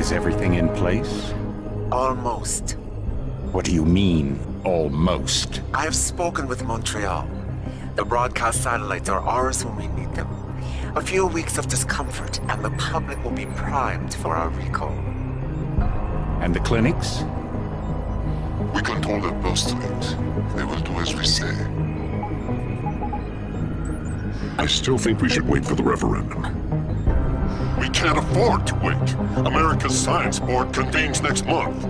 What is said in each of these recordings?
Is everything in place? Almost. What do you mean, almost? I have spoken with Montreal. The broadcast satellites are ours when we need them. A few weeks of discomfort, and the public will be primed for our recall. And the clinics? We control their purse strings. They will do as we say. I still think we should wait for the referendum. We can't afford to wait. America's Science Board convenes next month.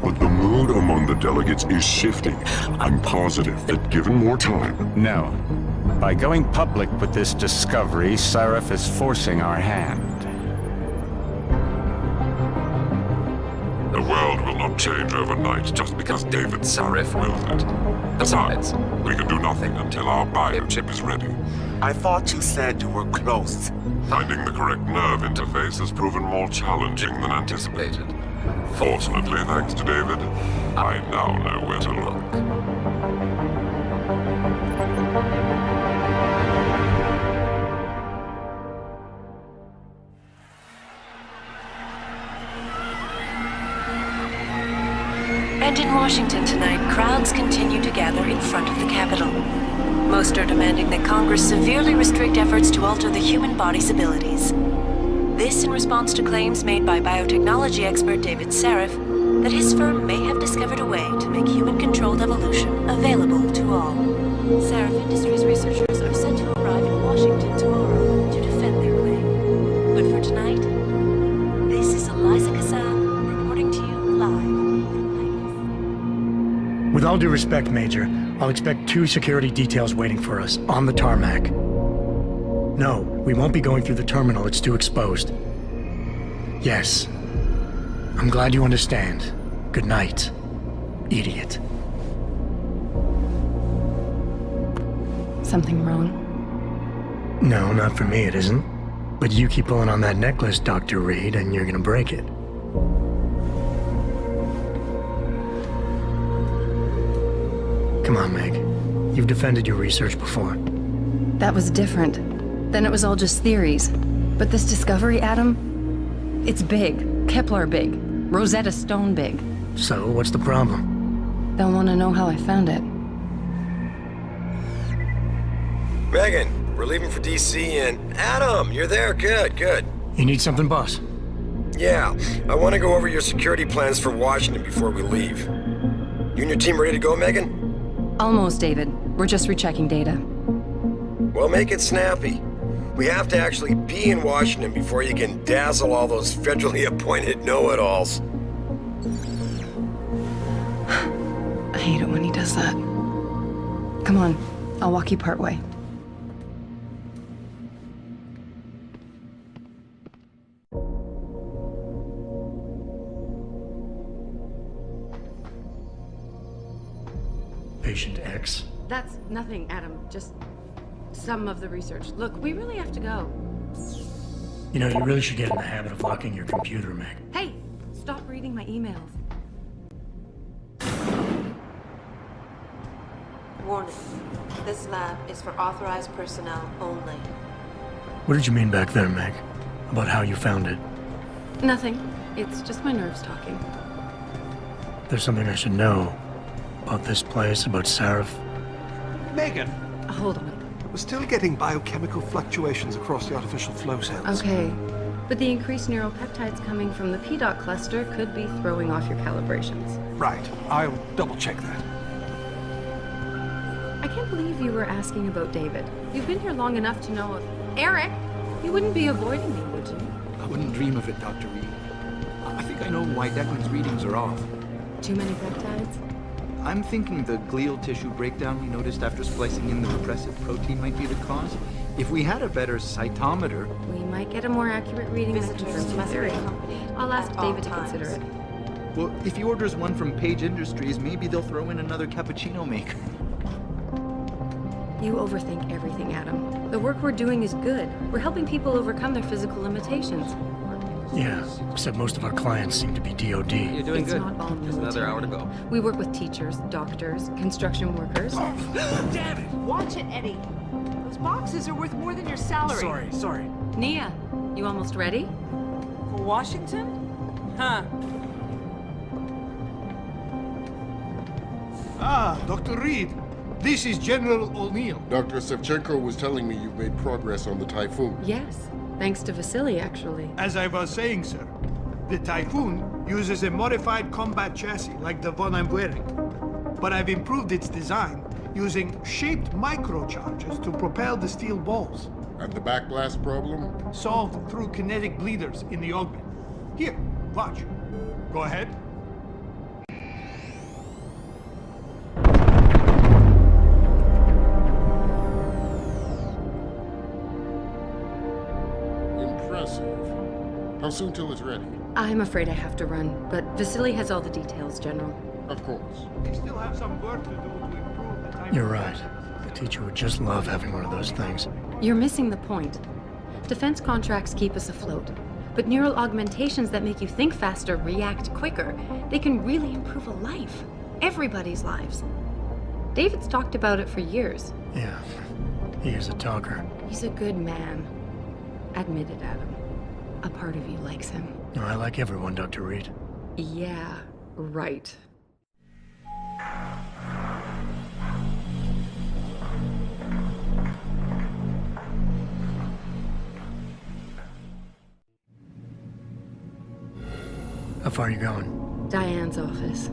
But the mood among the delegates is shifting. I'm positive that given more time... No. By going public with this discovery, Sarif is forcing our hand. The world will not change overnight just because David Sarif wills it. Besides, we can do nothing until our biochip is ready. I thought you said you were close. Finding the correct nerve interface has proven more challenging than anticipated. Fortunately, thanks to David, I now know where to look. And in Washington tonight, crowds continue to gather in front of the Capitol. Most are demanding that Congress severely restrict efforts to alter the human body's abilities. This in response to claims made by biotechnology expert David Sarif that his firm may have discovered a way to make human-controlled evolution available to all. Sarif Industries researchers are set to arrive in Washington tomorrow to defend their claim. But for tonight, this is Eliza Kassam reporting to you live. With all due respect, Major, I'll expect 2 security details waiting for us on the tarmac. No, we won't be going through the terminal. It's too exposed. Yes. I'm glad you understand. Good night, idiot. Something wrong? No, not for me, it isn't. But you keep pulling on that necklace, Dr. Reed, and you're gonna break it. Come on, Meg. You've defended your research before. That was different. Then it was all just theories. But this discovery, Adam, it's big. Kepler big. Rosetta Stone big. So, what's the problem? They'll want to know how I found it. Megan, we're leaving for DC and... Adam, you're there. Good, good. You need something, boss? Yeah, I want to go over your security plans for Washington before we leave. You and your team ready to go, Megan? Almost, David. We're just rechecking data. Well, make it snappy. We have to actually be in Washington before you can dazzle all those federally appointed know-it-alls. I hate it when he does that. Come on, I'll walk you part way. Patient X. That's nothing, Adam. Just some of the research. Look, we really have to go. You know, you really should get in the habit of locking your computer, Meg. Hey, stop reading my emails. Warning. This lab is for authorized personnel only. What did you mean back there, Meg? About how you found it? Nothing. It's just my nerves talking. There's something I should know. About this place, about Sarif. Megan, Hold on. we're still getting biochemical fluctuations across the artificial flow cells. Okay. But the increased neuropeptides coming from the PDOT cluster could be throwing off your calibrations. Right, I'll double check that. I can't believe you were asking about David. You've been here long enough to know... Eric! You wouldn't be avoiding me, would you? I wouldn't dream of it, Dr. Reed. I think I know why Declan's readings are off. Too many peptides? I'm thinking the glial tissue breakdown we noticed after splicing in the repressive protein might be the cause. If we had a better cytometer... We might get a more accurate reading that confirms your theory. I'll ask David to consider it. Well, if he orders one from Page Industries, maybe they'll throw in another cappuccino maker. You overthink everything, Adam. The work we're doing is good. We're helping people overcome their physical limitations. Yeah, except most of our clients seem to be DOD. You're doing It's good. not all Just another hour to go. We work with teachers, doctors, construction workers. Damn it! Watch it, Eddie. Those boxes are worth more than your salary. Sorry. Nia, you almost ready? For Washington? Huh. Ah, Dr. Reed. This is General O'Neill. Dr. Sevchenko was telling me you've made progress on the Typhoon. Yes, thanks to Vasily, actually. As I was saying, sir, the Typhoon uses a modified combat chassis like the one I'm wearing. But I've improved its design using shaped microcharges to propel the steel balls. And the backblast problem? Solved through kinetic bleeders in the augment. Here, watch. Go ahead. Impressive. How soon till it's ready? I'm afraid I have to run, but Vasily has all the details, General. Of course. We still have some work to do to improve the Typhoon. You're right. The teacher would just love having one of those things. You're missing the point. Defense contracts keep us afloat, but neural augmentations that make you think faster, react quicker, they can really improve a life. Everybody's lives. David's talked about it for years. Yeah, he is a talker. He's a good man. Admit it, Adam. A part of you likes him. I like everyone, Dr. Reed. Yeah, right. How far are you going? Diane's office.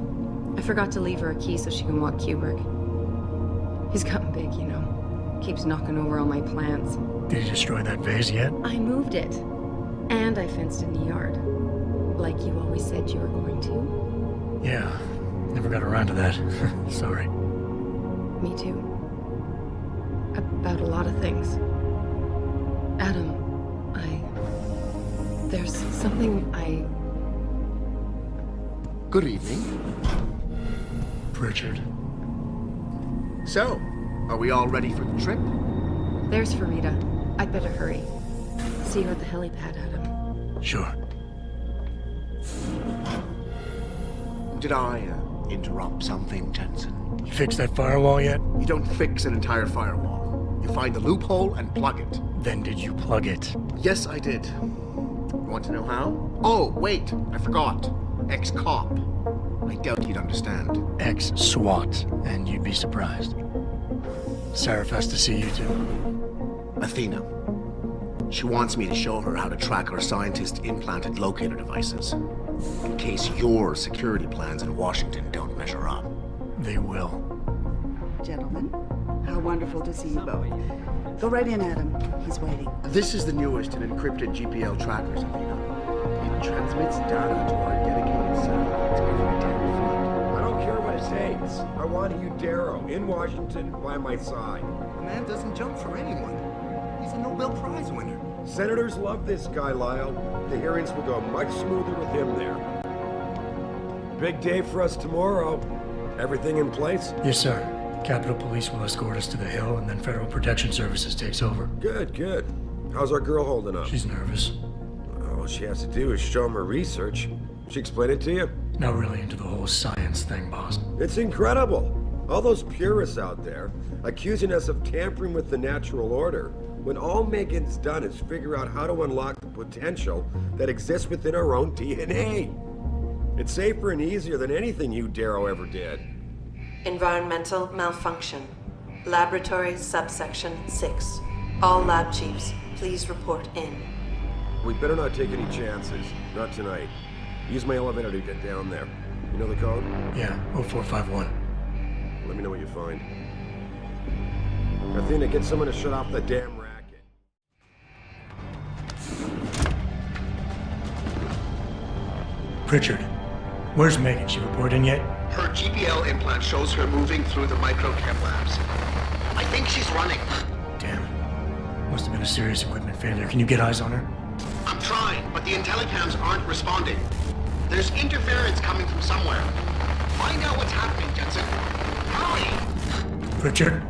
I forgot to leave her a key so she can walk Kubrick. He's gotten big, you know. Keeps knocking over all my plants. Did you destroy that vase yet? I moved it. And I fenced in the yard. Like you always said you were going to. Yeah, never got around to that. Sorry. Me too. About a lot of things. Adam, there's something Good evening. Pritchard. So, are we all ready for the trip? There's Farida. I'd better hurry. See you at the helipad, Adam. Sure. Did I interrupt something, Jensen? You fixed that firewall yet? You don't fix an entire firewall. You find the loophole and plug it. Then did you plug it? Yes, I did. You want to know how? Oh, wait, I forgot. Ex-cop. I doubt you'd understand. Ex-SWAT, and you'd be surprised. Sarif has to see you too. Athena. She wants me to show her how to track her scientist-implanted locator devices. In case your security plans in Washington don't measure up. They will. Gentlemen, how wonderful to see you both. Go right in, Adam. He's waiting. This is the newest in encrypted GPL trackers, Athena. It transmits data to our dedicated satellites every 10 feet. I don't care what it takes. I want you, Darrow, in Washington, by my side. The man doesn't jump for anyone. He's a Nobel Prize winner. Senators love this guy, Lyle. The hearings will go much smoother with him there. Big day for us tomorrow. Everything in place? Yes, sir. Capitol Police will escort us to the Hill, and then Federal Protection Services takes over. Good, good. How's our girl holding up? She's nervous. All she has to do is show him her research. She explain it to you? Not really into the whole science thing, boss. It's incredible. All those purists out there accusing us of tampering with the natural order, when all Megan's done is figure out how to unlock the potential that exists within our own DNA. It's safer and easier than anything you, Darrow, ever did. Environmental malfunction. Laboratory subsection 6. All lab chiefs, please report in. We better not take any chances. Not tonight. Use my elevator to get down there. You know the code? Yeah, 0451. Let me know what you find. Athena, get someone to shut off the damn racket. Pritchard, where's Megan? She report in yet? Her GPL implant shows her moving through the microchem labs. I think she's running. Damn it. Must have been a serious equipment failure. Can you get eyes on her? I'm trying, but the intellicams aren't responding. There's interference coming from somewhere. Find out what's happening, Jensen. Hurry! Pritchard?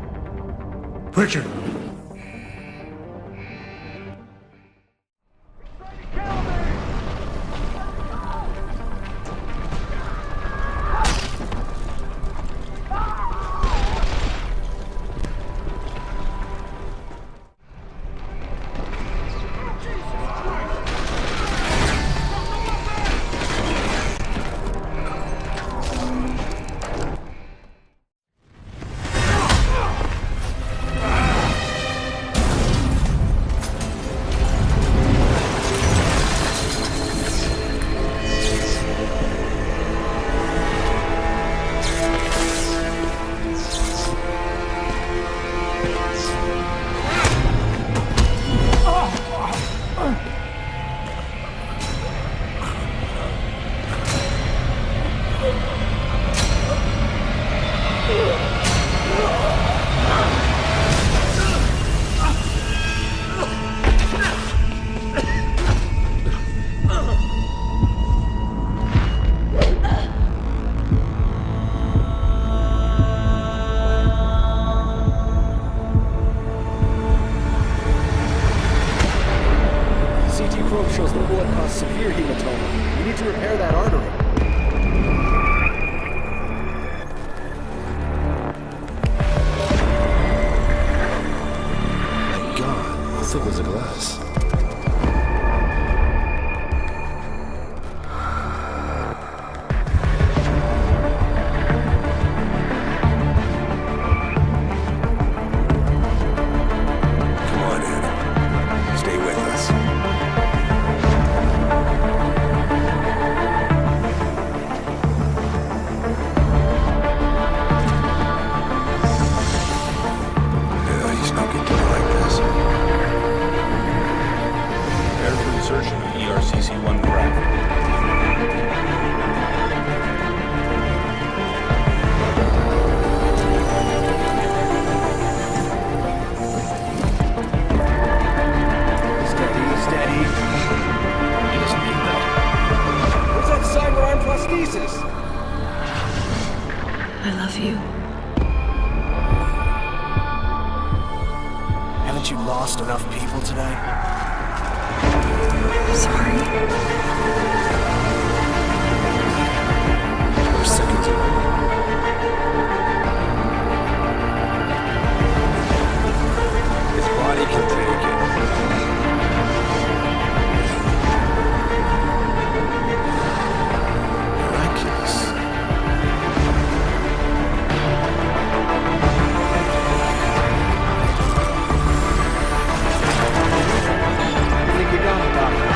Pritchard! probe shows the bullet caused severe hematoma. We need to repair that artery. My God, how thick was the glass? I love you. Haven't you lost enough people today? Sorry. We're seconds away. His body can take it. Miraculous. I think we got it, Doctor.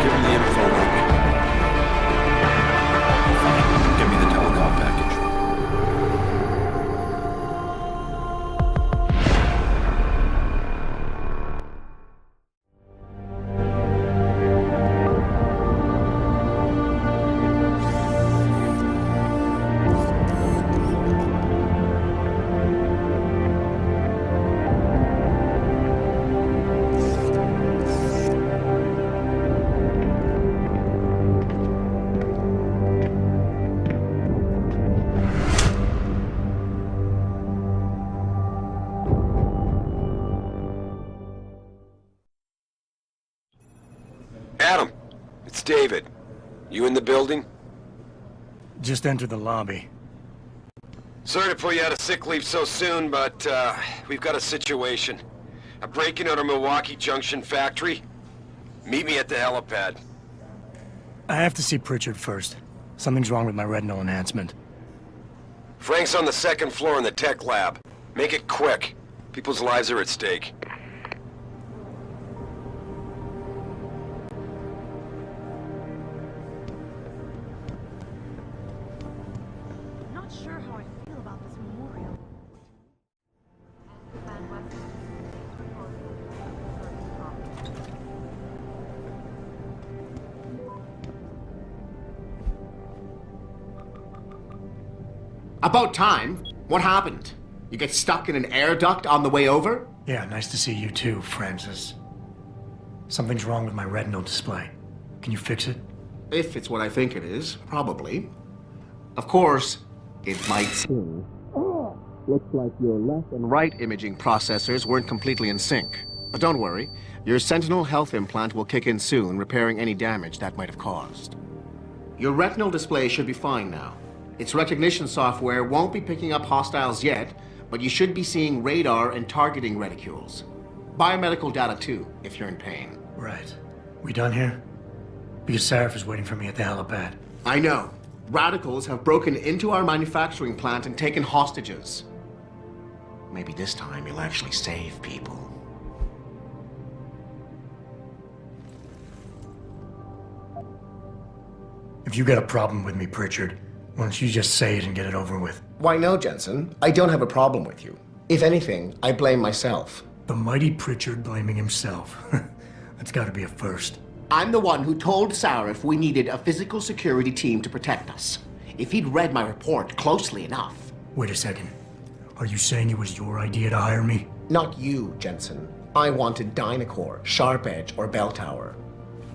Give him the info link. Fine. Give me the telecom package. Adam, it's David. You in the building? Just entered the lobby. Sorry to pull you out of sick leave so soon, but we've got a situation. I'm breaking out of Milwaukee Junction factory. Meet me at the helipad. I have to see Pritchard first. Something's wrong with my retinal enhancement. Frank's on the second floor in the tech lab. Make it quick. People's lives are at stake. Not sure how I feel about this memorial. About time. What happened? You get stuck in an air duct on the way over? Yeah, nice to see you too, Francis. Something's wrong with my retinal display. Can you fix it? If it's what I think it is, probably. Of course, it might seem. Looks like your left and right imaging processors weren't completely in sync. But don't worry, your Sentinel health implant will kick in soon, repairing any damage that might have caused. Your retinal display should be fine now. Its recognition software won't be picking up hostiles yet, but you should be seeing radar and targeting reticules. Biomedical data too, if you're in pain. Right. We done here? Because Sarif is waiting for me at the helipad. I know. Radicals have broken into our manufacturing plant and taken hostages. Maybe this time you'll actually save people. If you got a problem with me, Pritchard, why don't you just say it and get it over with? Why no, Jensen? I don't have a problem with you. If anything, I blame myself. The mighty Pritchard blaming himself. That's gotta be a first. I'm the one who told Sarif we needed a physical security team to protect us. If he'd read my report closely enough. Wait a second. Are you saying it was your idea to hire me? Not you, Jensen. I wanted Dynacore, Sharp Edge, or Bell Tower.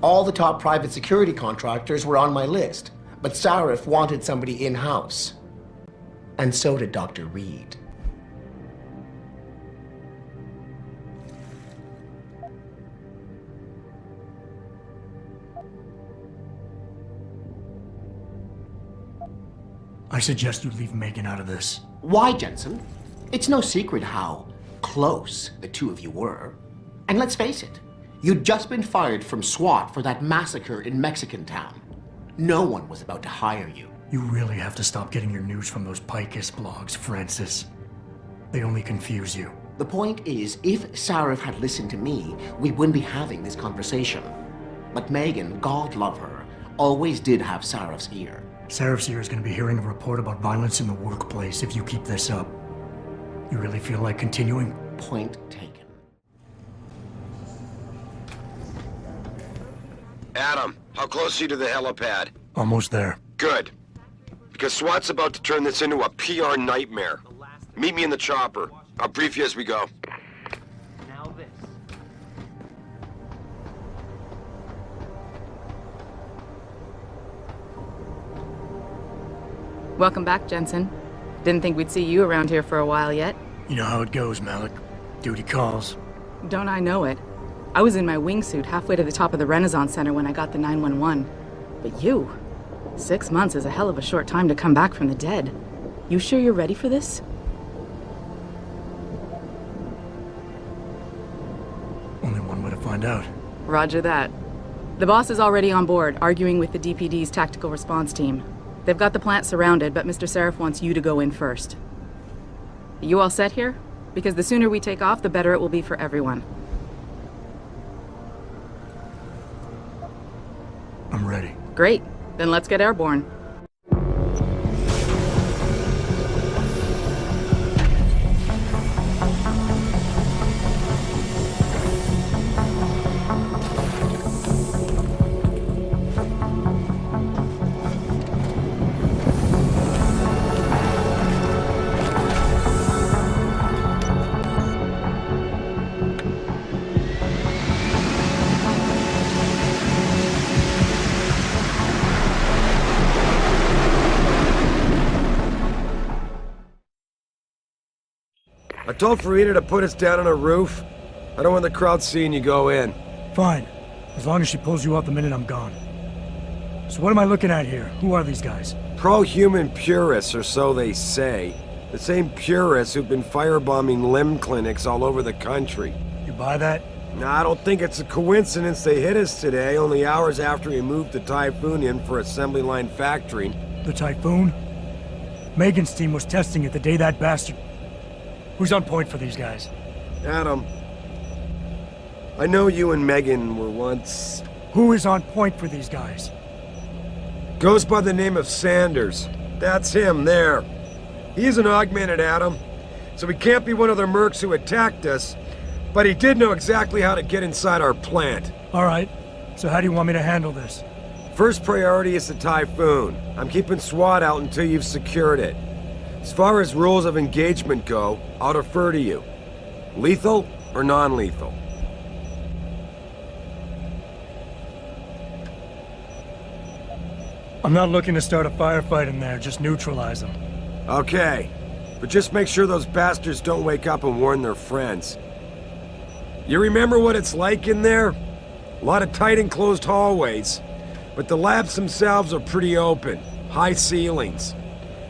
All the top private security contractors were on my list, but Sarif wanted somebody in-house. And so did Dr. Reed. I suggest you leave Megan out of this. Why, Jensen? It's no secret how close the two of you were. And let's face it, you'd just been fired from SWAT for that massacre in Mexican Town. No one was about to hire you. You really have to stop getting your news from those Picus blogs, Francis. They only confuse you. The point is, if Sarif had listened to me, we wouldn't be having this conversation. But Megan, God love her, always did have Sarif's ear. Sarif's ear is going to be hearing a report about violence in the workplace if you keep this up. You really feel like continuing? Point taken. Adam, how close are you to the helipad? Almost there. Good. Because SWAT's about to turn this into a PR nightmare. Meet me in the chopper. I'll brief you as we go. Now this. Welcome back, Jensen. Didn't think we'd see you around here for a while yet. You know how it goes, Malik. Duty calls. Don't I know it? I was in my wingsuit halfway to the top of the Renaissance Center when I got the 911. But you... 6 months is a hell of a short time to come back from the dead. You sure you're ready for this? Only one way to find out. Roger that. The boss is already on board, arguing with the DPD's tactical response team. They've got the plant surrounded, but Mr. Sarif wants you to go in first. You all set here? Because the sooner we take off, the better it will be for everyone. I'm ready. Great. Then let's get airborne. I told Farida to put us down on a roof. I don't want the crowd seeing you go in. Fine. As long as she pulls you out the minute I'm gone. So what am I looking at here? Who are these guys? Pro-human purists, or so they say. The same purists who've been firebombing limb clinics all over the country. You buy that? Nah, I don't think it's a coincidence they hit us today, only hours after we moved the Typhoon in for assembly line factory. The Typhoon? Megan's team was testing it the day that bastard... Who's on point for these guys? Adam, I know you and Megan were once... Who is on point for these guys? Goes by the name of Sanders. That's him, there. He's an augmented Adam, so he can't be one of the mercs who attacked us, but he did know exactly how to get inside our plant. All right, so how do you want me to handle this? First priority is the Typhoon. I'm keeping SWAT out until you've secured it. As far as rules of engagement go, I'll defer to you. Lethal or non-lethal? I'm not looking to start a firefight in there, just neutralize them. Okay, but just make sure those bastards don't wake up and warn their friends. You remember what it's like in there? A lot of tight enclosed hallways, but the labs themselves are pretty open, high ceilings.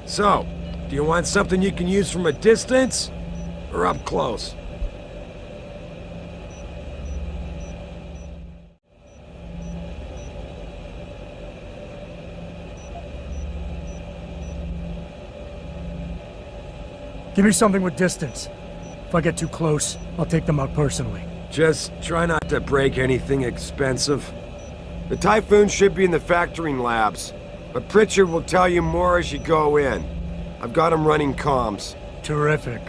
So, do you want something you can use from a distance, or up close? Give me something with distance. If I get too close, I'll take them out personally. Just try not to break anything expensive. The Typhoon should be in the factoring labs, but Pritchard will tell you more as you go in. I've got him running comms. Terrific.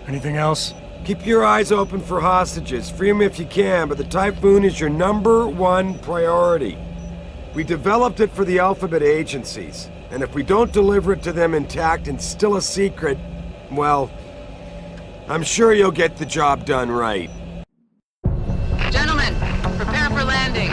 Anything else? Keep your eyes open for hostages. Free them if you can, but the Typhoon is your #1 priority. We developed it for the Alphabet agencies, and if we don't deliver it to them intact and still a secret, well, I'm sure you'll get the job done right. Gentlemen, prepare for landing.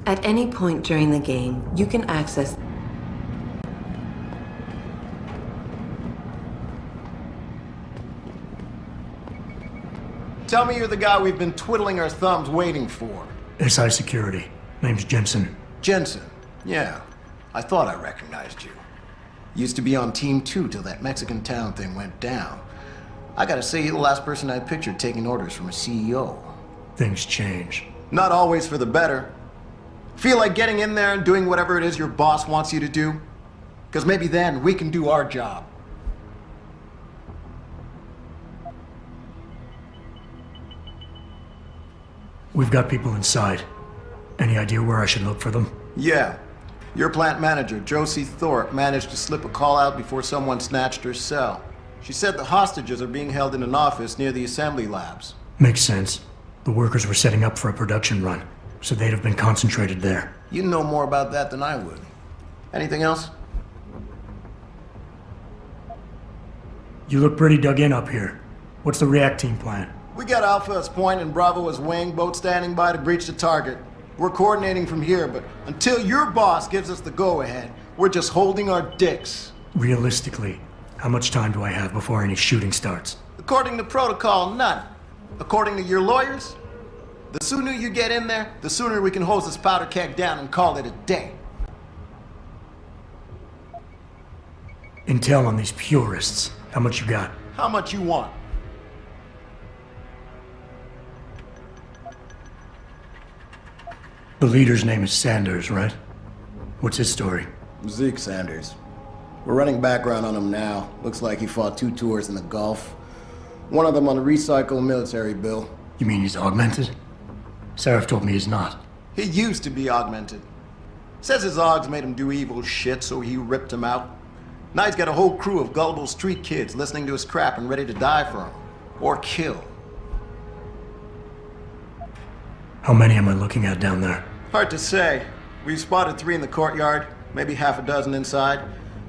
At any point during the game, you can access Tell me you're the guy we've been twiddling our thumbs waiting for. SI Security. Name's Jensen. Jensen. Yeah. I thought I recognized you. Used to be on Team 2 till that Mexican town thing went down. I gotta say, you're the last person I pictured taking orders from a CEO. Things change. Not always for the better. Feel like getting in there and doing whatever it is your boss wants you to do? Because maybe then we can do our job. We've got people inside. Any idea where I should look for them? Yeah. Your plant manager, Josie Thorpe, managed to slip a call out before someone snatched her cell. She said the hostages are being held in an office near the assembly labs. Makes sense. The workers were setting up for a production run, so they'd have been concentrated there. You know more about that than I would. Anything else? You look pretty dug in up here. What's the react team plan? We got Alpha as point and Bravo as wing, both standing by to breach the target. We're coordinating from here, but until your boss gives us the go-ahead, we're just holding our dicks. Realistically, how much time do I have before any shooting starts? According to protocol, none. According to your lawyers, the sooner you get in there, the sooner we can hose this powder keg down and call it a day. Intel on these purists. How much you got? How much you want? The leader's name is Sanders, right? What's his story? Zeke Sanders. We're running background on him now. Looks like he fought 2 tours in the Gulf. One of them on a recycled military bill. You mean he's augmented? Sarif told me he's not. He used to be augmented. Says his augs made him do evil shit, so he ripped him out. Now he's got a whole crew of gullible street kids listening to his crap and ready to die for him. Or kill. How many am I looking at down there? Hard to say. We've spotted 3 in the courtyard, maybe half a dozen inside.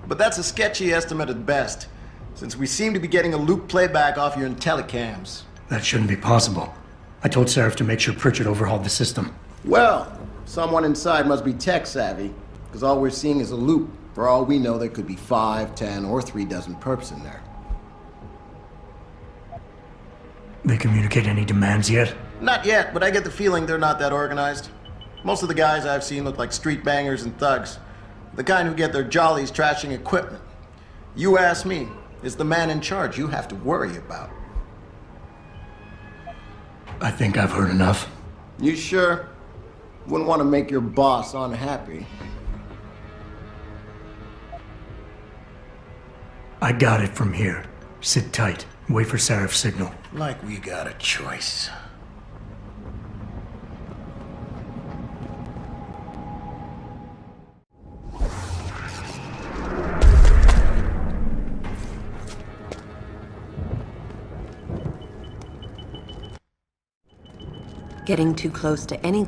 But that's a sketchy estimate at best, since we seem to be getting a loop playback off your telecams. That shouldn't be possible. I told Sarif to make sure Pritchard overhauled the system. Well, someone inside must be tech savvy, because all we're seeing is a loop. For all we know, there could be 5, 10, or 3 dozen perps in there. They communicate any demands yet? Not yet, but I get the feeling they're not that organized. Most of the guys I've seen look like street bangers and thugs. The kind who get their jollies trashing equipment. You ask me, it's the man in charge you have to worry about. I think I've heard enough. You sure? Wouldn't want to make your boss unhappy. I got it from here. Sit tight. Wait for Sarif's signal. Like we got a choice. Getting too close to any...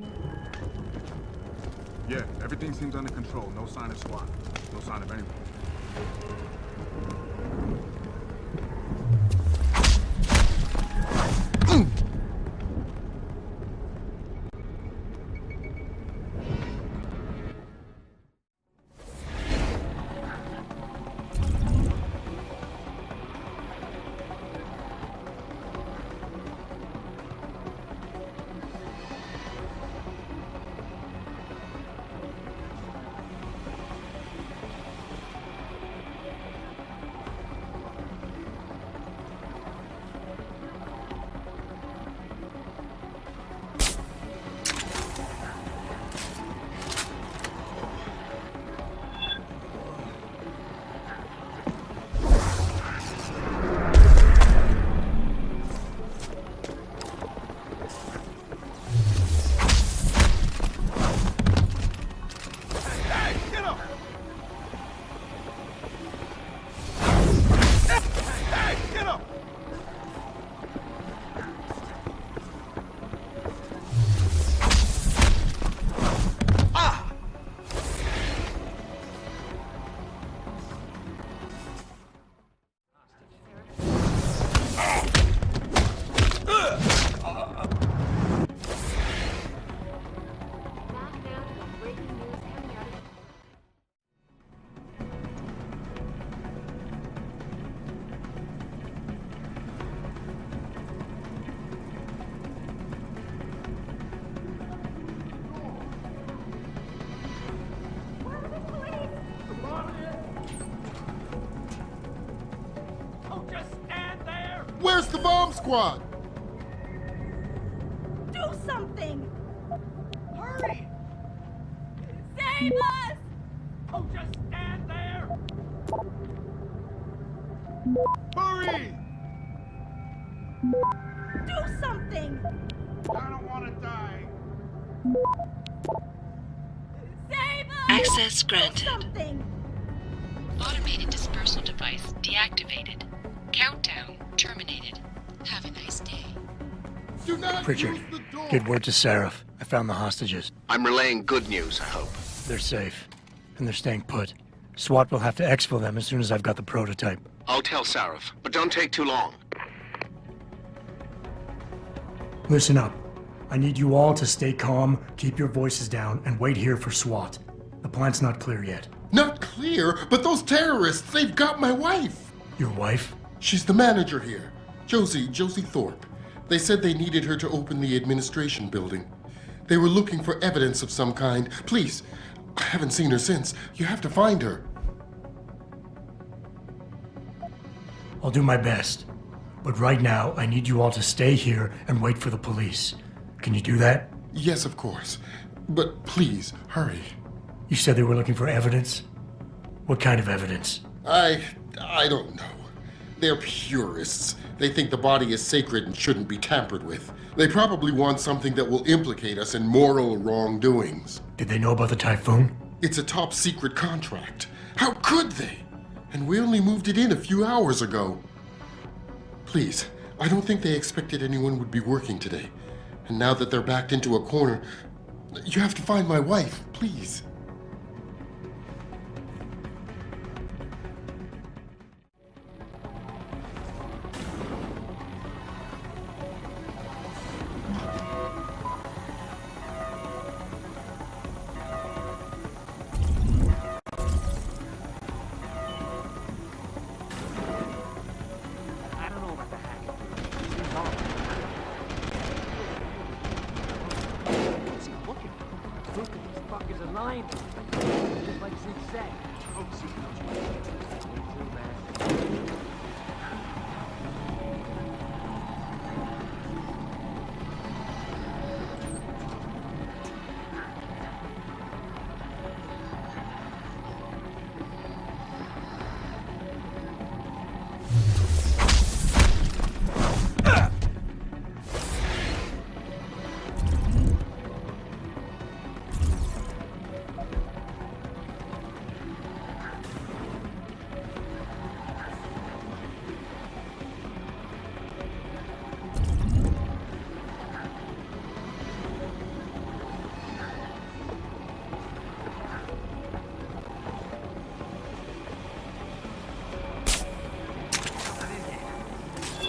Yeah, everything seems under control. No sign of SWAT. No sign of anyone. just stand there! Where's the bomb squad? Do something! Hurry! Save us! Oh, just stand there! Hurry! Do something! I don't want to die. Save us! Access granted. Do something! Automated dispersal device deactivated. Countdown terminated. Have a nice day. Do not Pritchard, use the door. get word to Seraph. I found the hostages. I'm relaying good news, I hope. They're safe, and they're staying put. SWAT will have to exfil them as soon as I've got the prototype. I'll tell Seraph, but don't take too long. Listen up. I need you all to stay calm, keep your voices down, and wait here for SWAT. The plant's not clear yet. Not clear, but those terrorists, they've got my wife. Your wife? She's the manager here. Josie Thorpe. They said they needed her to open the administration building. They were looking for evidence of some kind. Please, I haven't seen her since. You have to find her. I'll do my best. But right now, I need you all to stay here and wait for the police. Can you do that? Yes, of course. But please, hurry. You said they were looking for evidence? What kind of evidence? I don't know. They're purists. They think the body is sacred and shouldn't be tampered with. They probably want something that will implicate us in moral wrongdoings. Did they know about the typhoon? It's a top secret contract. How could they? And we only moved it in a few hours ago. Please, I don't think they expected anyone would be working today. And now that they're backed into a corner, you have to find my wife, please. I don't know about the hack. What's he looking for? Look at these fuckers are lying. Just like Zeke said. Oh, Zeke, don't you? Me too, man.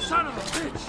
Son of a bitch!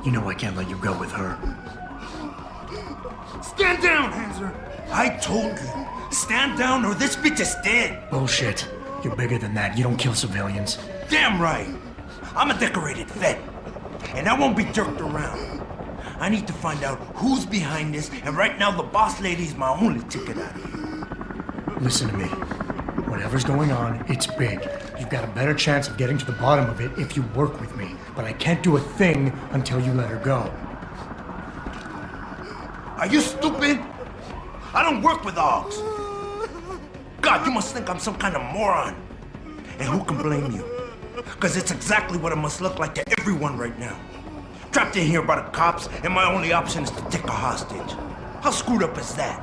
You know I can't let you go with her. Stand down, Hanser! I told you. Stand down or this bitch is dead. Bullshit. You're bigger than that. You don't kill civilians. Damn right. I'm a decorated vet. And I won't be jerked around. I need to find out who's behind this, and right now the boss lady's my only ticket out of here. Listen to me. Whatever's going on, it's big. You've got a better chance of getting to the bottom of it if you work with me. But I can't do a thing until you let her go. Are you stupid? I don't work with dogs. God, you must think I'm some kind of moron. And who can blame you? Because it's exactly what it must look like to everyone right now. Trapped in here by the cops, and my only option is to take a hostage. How screwed up is that?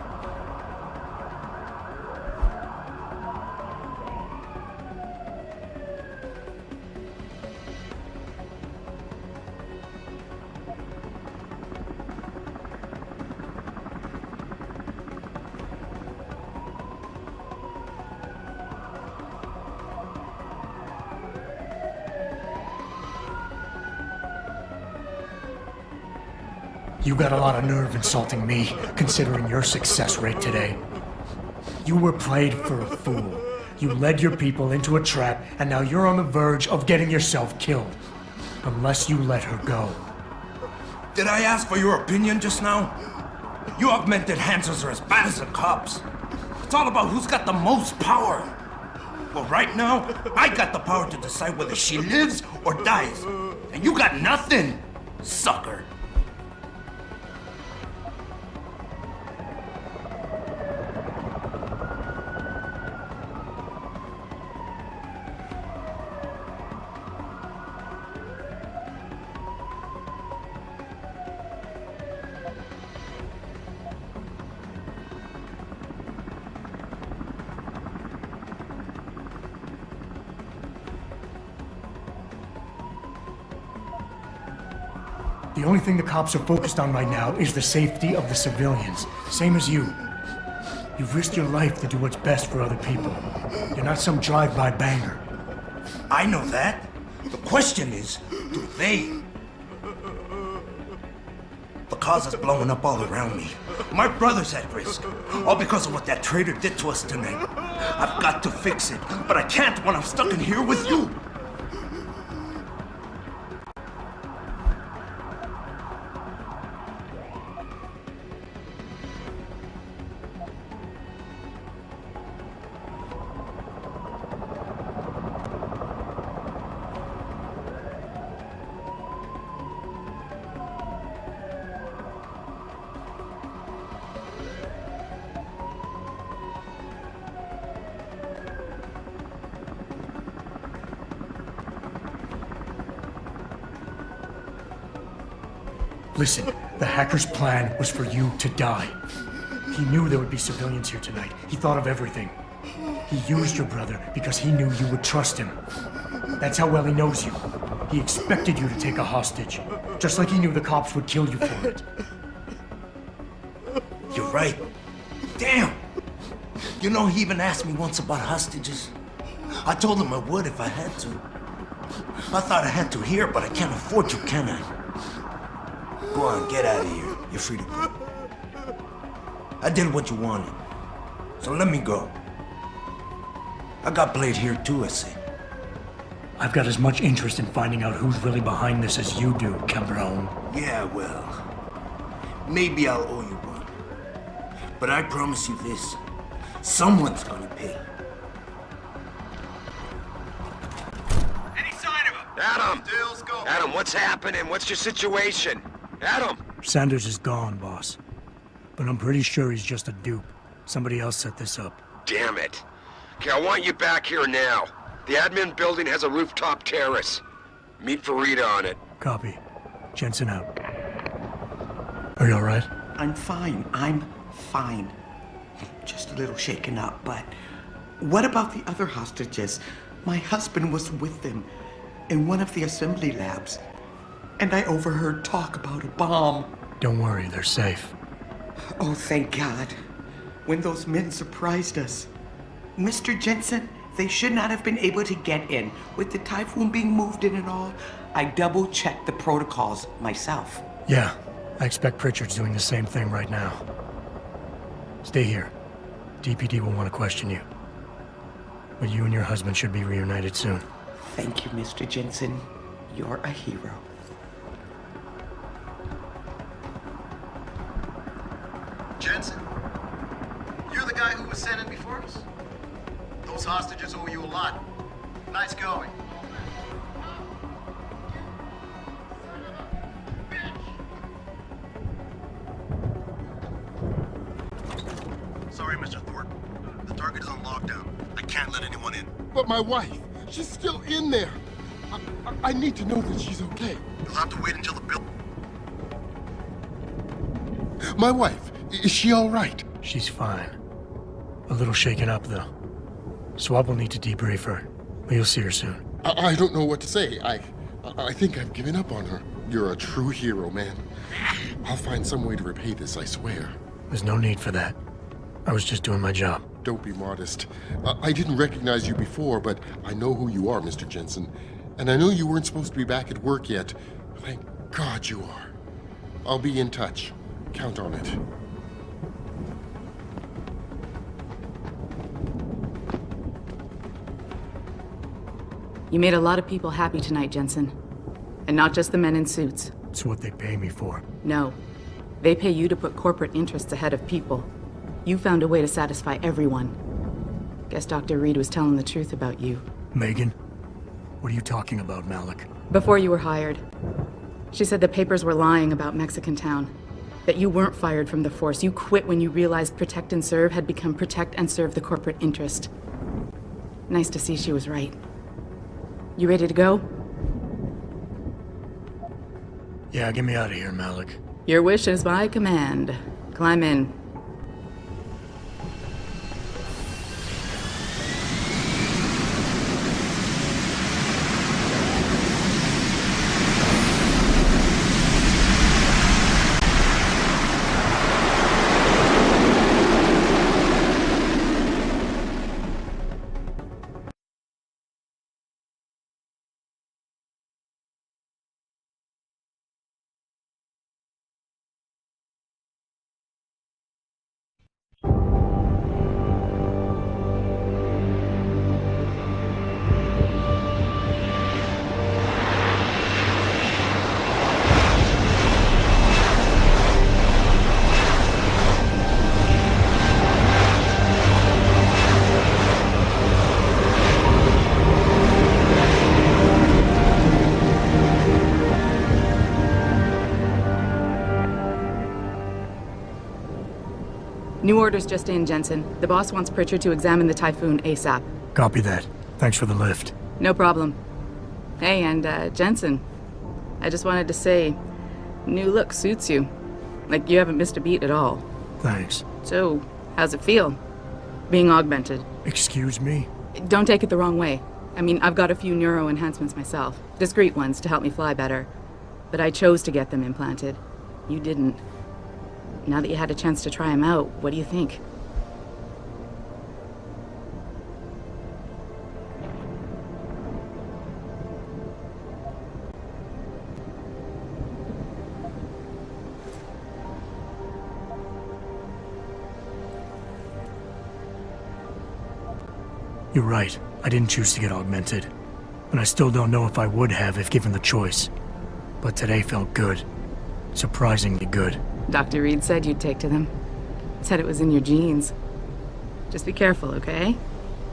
You got a lot of nerve insulting me, considering your success rate today. You were played for a fool. You led your people into a trap, and now you're on the verge of getting yourself killed. Unless you let her go. Did I ask for your opinion just now? You augmented Hansers are as bad as the cops. It's all about who's got the most power. Well, right now, I got the power to decide whether she lives or dies. And you got nothing, sucker. The only thing the cops are focused on right now is the safety of the civilians. Same as you. You've risked your life to do what's best for other people. You're not some drive-by banger. I know that. The question is, do they? The cause is blowing up all around me. My brother's at risk. All because of what that traitor did to us tonight. I've got to fix it, but I can't when I'm stuck in here with you. Listen, the hacker's plan was for you to die. He knew there would be civilians here tonight. He thought of everything. He used your brother because he knew you would trust him. That's how well he knows you. He expected you to take a hostage, just like he knew the cops would kill you for it. You're right. Damn! You know, he even asked me once about hostages. I told him I would if I had to. I thought I had to here, but I can't afford to, can I? Go on, get out of here. You're free to go. I did what you wanted, so let me go. I got played here too, I see. I've got as much interest in finding out who's really behind this as you do, Cabron. Yeah, well, maybe I'll owe you one. But I promise you this, someone's gonna pay. Any sign of him? Adam! Adam, what's happening? What's your situation? Adam! Sanders is gone, boss. But I'm pretty sure he's just a dupe. Somebody else set this up. Damn it. Okay, I want you back here now. The admin building has a rooftop terrace. Meet for Rita on it. Copy. Jensen out. Are you alright? I'm fine. I'm fine. Just a little shaken up, but... What about the other hostages? My husband was with them in one of the assembly labs. And I overheard talk about a bomb. Don't worry, they're safe. Oh, thank God. When those men surprised us. Mr. Jensen, they should not have been able to get in. With the typhoon being moved in and all, I double-checked the protocols myself. Yeah, I expect Pritchard's doing the same thing right now. Stay here. DPD will want to question you. But you and your husband should be reunited soon. Thank you, Mr. Jensen. You're a hero. Jensen, you're the guy who was sent in before us? Those hostages owe you a lot. Nice going. Sorry, Mr. Thorpe. The target is on lockdown. I can't let anyone in. But my wife, she's still in there. I need to know that she's okay. You'll have to wait until the bill... My wife, is she all right? She's fine. A little shaken up, though. Swab will need to debrief her, but you'll see her soon. I don't know what to say. I think I've given up on her. You're a true hero, man. I'll find some way to repay this, I swear. There's no need for that. I was just doing my job. Don't be modest. I didn't recognize you before, but I know who you are, Mr. Jensen. And I know you weren't supposed to be back at work yet. Thank God you are. I'll be in touch. Count on it. You made a lot of people happy tonight, Jensen. And not just the men in suits. It's what they pay me for. No. They pay you to put corporate interests ahead of people. You found a way to satisfy everyone. Guess Dr. Reed was telling the truth about you. Megan? What are you talking about, Malik? Before you were hired, she said the papers were lying about Mexican Town. That you weren't fired from the force. You quit when you realized Protect and Serve had become Protect and Serve the corporate interest. Nice to see she was right. You ready to go? Yeah, get me out of here, Malik. Your wish is my command. Climb in. New orders just in, Jensen. The boss wants Pritchard to examine the Typhoon ASAP. Copy that. Thanks for the lift. No problem. Hey, and Jensen, I just wanted to say, new look suits you. Like you haven't missed a beat at all. Thanks. So, how's it feel? Being augmented? Excuse me? Don't take it the wrong way. I mean, I've got a few neuro enhancements myself. Discreet ones to help me fly better. But I chose to get them implanted. You didn't. Now that you had a chance to try them out, what do you think? You're right. I didn't choose to get augmented. And I still don't know if I would have if given the choice. But today felt good. Surprisingly good. Dr. Reed said you'd take to them. Said it was in your genes. Just be careful, okay?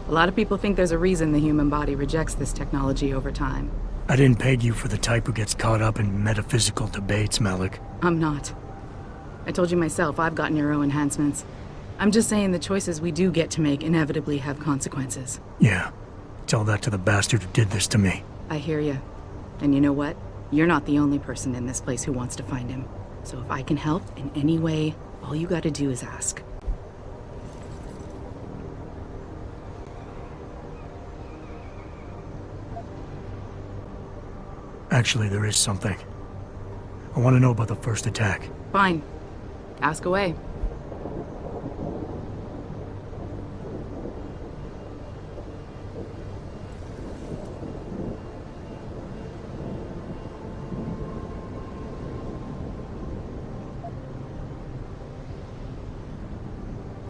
A lot of people think there's a reason the human body rejects this technology over time. I didn't peg you for the type who gets caught up in metaphysical debates, Malik. I'm not. I told you myself, I've got neuro enhancements. I'm just saying the choices we do get to make inevitably have consequences. Yeah. Tell that to the bastard who did this to me. I hear you. And you know what? You're not the only person in this place who wants to find him. So if I can help in any way, all you gotta do is ask. Actually, there is something. I want to know about the first attack. Fine. Ask away.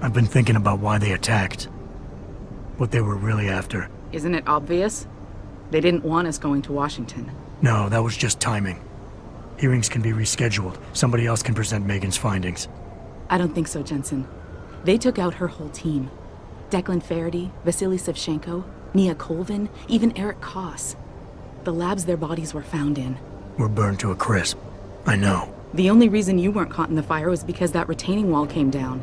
I've been thinking about why they attacked. What they were really after. Isn't it obvious? They didn't want us going to Washington. No, that was just timing. Hearings can be rescheduled. Somebody else can present Megan's findings. I don't think so, Jensen. They took out her whole team. Declan Faraday, Vasily Savchenko, Nia Colvin, even Eric Koss. The labs their bodies were found in. Were burned to a crisp. I know. The only reason you weren't caught in the fire was because that retaining wall came down.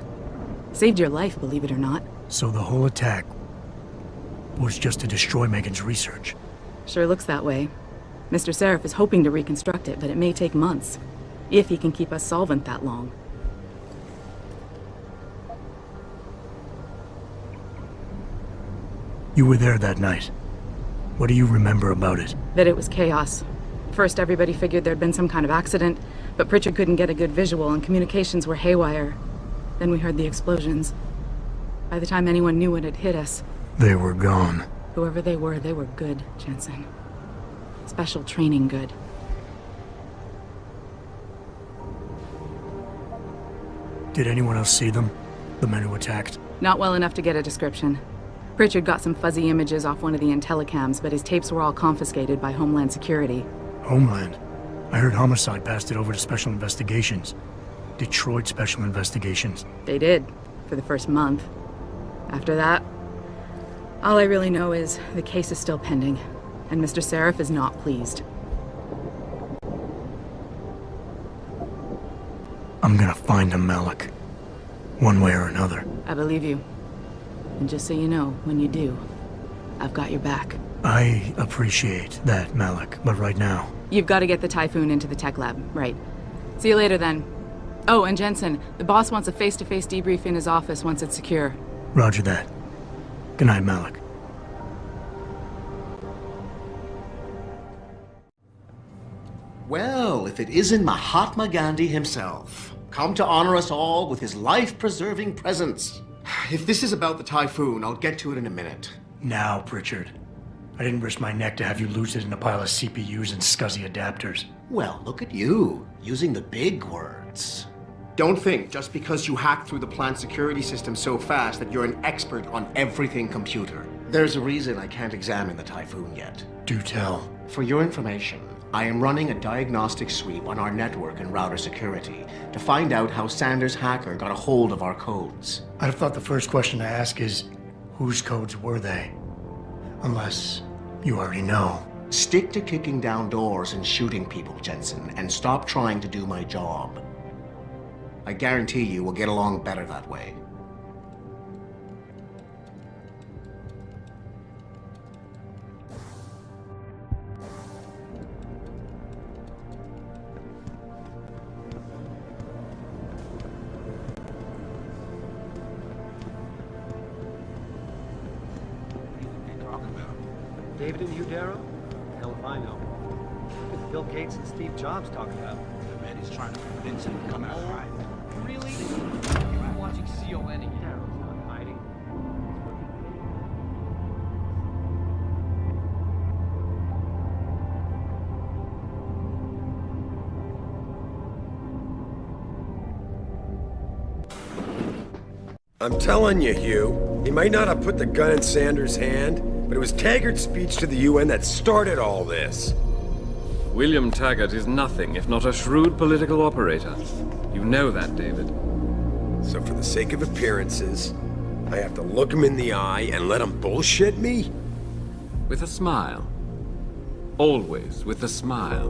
Saved your life, believe it or not. So the whole attack was just to destroy Megan's research. Sure looks that way. Mr. Seraph is hoping to reconstruct it, but it may take months. If he can keep us solvent that long. You were there that night. What do you remember about it? That it was chaos. First, everybody figured there'd been some kind of accident, but Pritchard couldn't get a good visual and communications were haywire. Then we heard the explosions. By the time anyone knew what had hit us... They were gone. Whoever they were good, Jensen. Special training good. Did anyone else see them? The men who attacked? Not well enough to get a description. Pritchard got some fuzzy images off one of the Intellicams, but his tapes were all confiscated by Homeland Security. Homeland? I heard Homicide passed it over to Special Investigations. Detroit Special Investigations. They did, for the first month. After that, all I really know is the case is still pending, and Mr. Seraph is not pleased. I'm gonna find him, Malik. One way or another. I believe you. And just so you know, when you do, I've got your back. I appreciate that, Malik, but right now... You've got to get the Typhoon into the tech lab, right. See you later, then. Oh, and Jensen, the boss wants a face-to-face debrief in his office once it's secure. Roger that. Good night, Malik. Well, if it isn't Mahatma Gandhi himself, come to honor us all with his life-preserving presence. If this is about the Typhoon, I'll get to it in a minute. Now, Pritchard. I didn't risk my neck to have you lose it in a pile of CPUs and scuzzy adapters. Well, look at you, using the big words. Don't think just because you hacked through the plant security system so fast that you're an expert on everything computer. There's a reason I can't examine the Typhoon yet. Do tell. For your information, I am running a diagnostic sweep on our network and router security to find out how Sanders' hacker got a hold of our codes. I'd have thought the first question to ask is, whose codes were they? Unless you already know. Stick to kicking down doors and shooting people, Jensen, and stop trying to do my job. I guarantee you we'll get along better that way. David and you, Darrow? Hell if I know. It's Bill Gates and Steve Jobs talking about. The man is trying to convince him to come out right. Really? You've been watching CON again. Darrow's not hiding. I'm telling you, Hugh, he might not have put the gun in Sanders' hand, but it was Taggart's speech to the UN that started all this. William Taggart is nothing if not a shrewd political operator. You know that, David. So for the sake of appearances, I have to look him in the eye and let him bullshit me? With a smile. Always with a smile.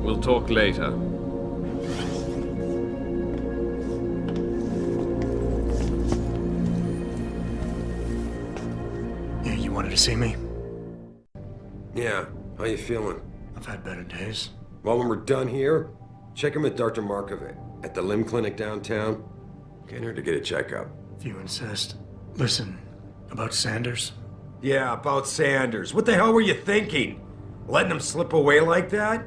We'll talk later. You wanted to see me? Yeah, how you feeling? I've had better days. Well, when we're done here, check in with Dr. Markovic at the limb clinic downtown. Get her to get a checkup. If you insist. Listen, about Sanders? Yeah, about Sanders. What the hell were you thinking? Letting him slip away like that?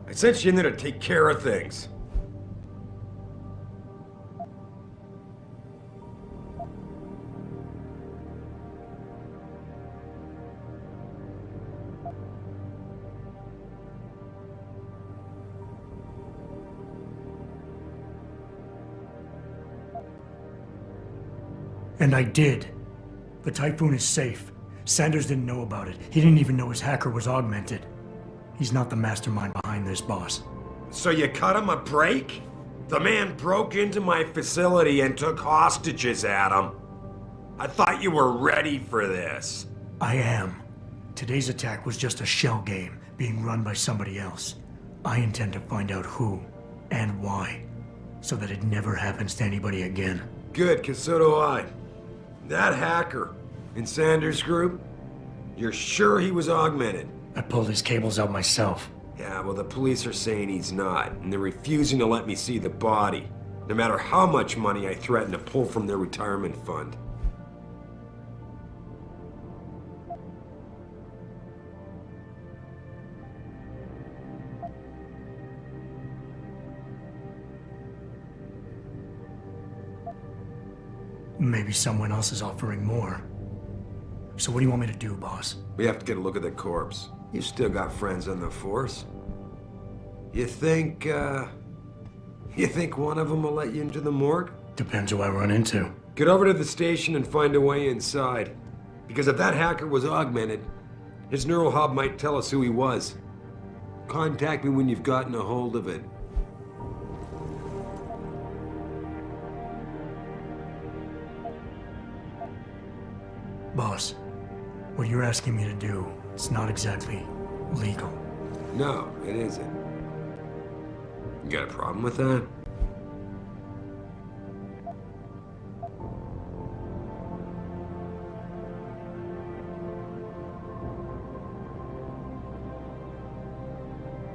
I sent you in there to take care of things. And I did. The Typhoon is safe. Sanders didn't know about it. He didn't even know his hacker was augmented. He's not the mastermind behind this, boss. So you cut him a break? The man broke into my facility and took hostages, Adam. I thought you were ready for this. I am. Today's attack was just a shell game being run by somebody else. I intend to find out who and why, so that it never happens to anybody again. Good, 'cause so do I. That hacker in Sanders' group, you're sure he was augmented? I pulled his cables out myself. Yeah, well, the police are saying he's not, and they're refusing to let me see the body, no matter how much money I threaten to pull from their retirement fund. Maybe someone else is offering more. So what do you want me to do, boss? We have to get a look at the corpse. You still got friends on the force. You think one of them will let you into the morgue? Depends who I run into. Get over to the station and find a way inside. Because if that hacker was augmented, his neural hub might tell us who he was. Contact me when you've gotten a hold of it. Boss, what you're asking me to do, it's not exactly legal. No, it isn't. You got a problem with that?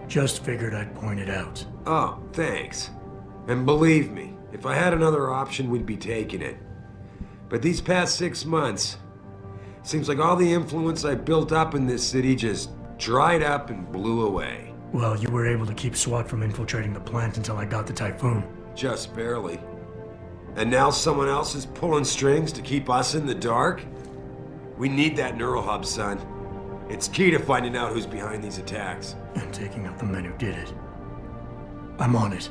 Just figured I'd point it out. Oh, thanks. And believe me, if I had another option, we'd be taking it. But these past 6 months, seems like all the influence I built up in this city just dried up and blew away. Well, you were able to keep SWAT from infiltrating the plant until I got the Typhoon. Just barely. And now someone else is pulling strings to keep us in the dark? We need that neural hub, son. It's key to finding out who's behind these attacks. And taking out the men who did it. I'm on it.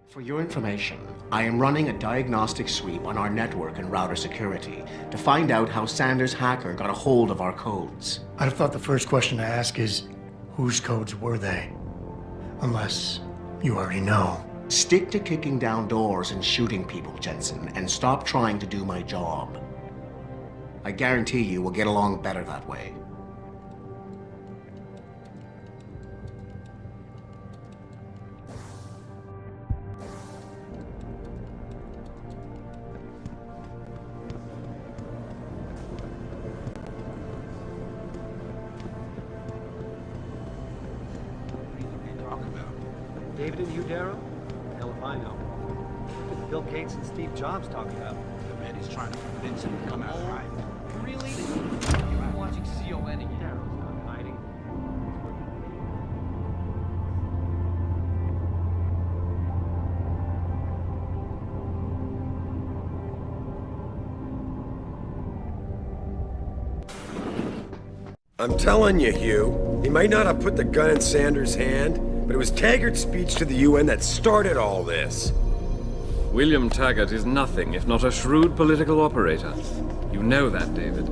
For your information, I am running a diagnostic sweep on our network and router security to find out how Sanders' hacker got a hold of our codes. I'd have thought the first question to ask is, whose codes were they? Unless you already know. Stick to kicking down doors and shooting people, Jensen, and stop trying to do my job. I guarantee you we'll get along better that way. David and you, Darrow? Hell if I know. What did Bill Gates and Steve Jobs talk about? The man is trying to convince him to come out right. Really? You've been watching CON again. Darrow's not hiding. I'm telling you, Hugh, he might not have put the gun in Sanders' hand, but it was Taggart's speech to the UN that started all this. William Taggart is nothing if not a shrewd political operator. You know that, David.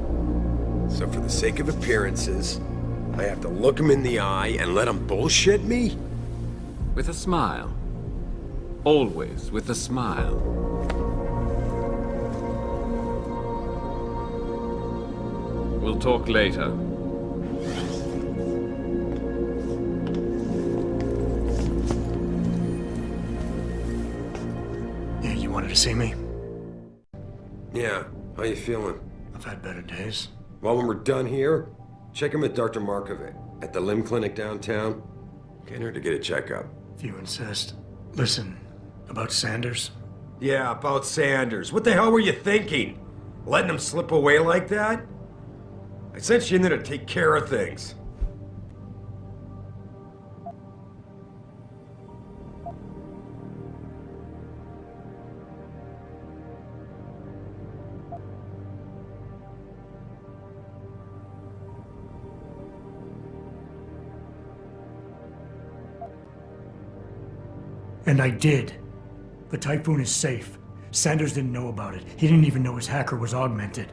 So for the sake of appearances, I have to look him in the eye and let him bullshit me? With a smile. Always with a smile. We'll talk later. You wanted to see me? Yeah, how you feeling? I've had better days. Well, when we're done here, check in with Dr. Markovic at the limb clinic downtown. Get her to get a checkup. If you insist. Listen, about Sanders? Yeah, about Sanders. What the hell were you thinking? Letting him slip away like that? I sent you in there to take care of things. And I did. The Typhoon is safe. Sanders didn't know about it. He didn't even know his hacker was augmented.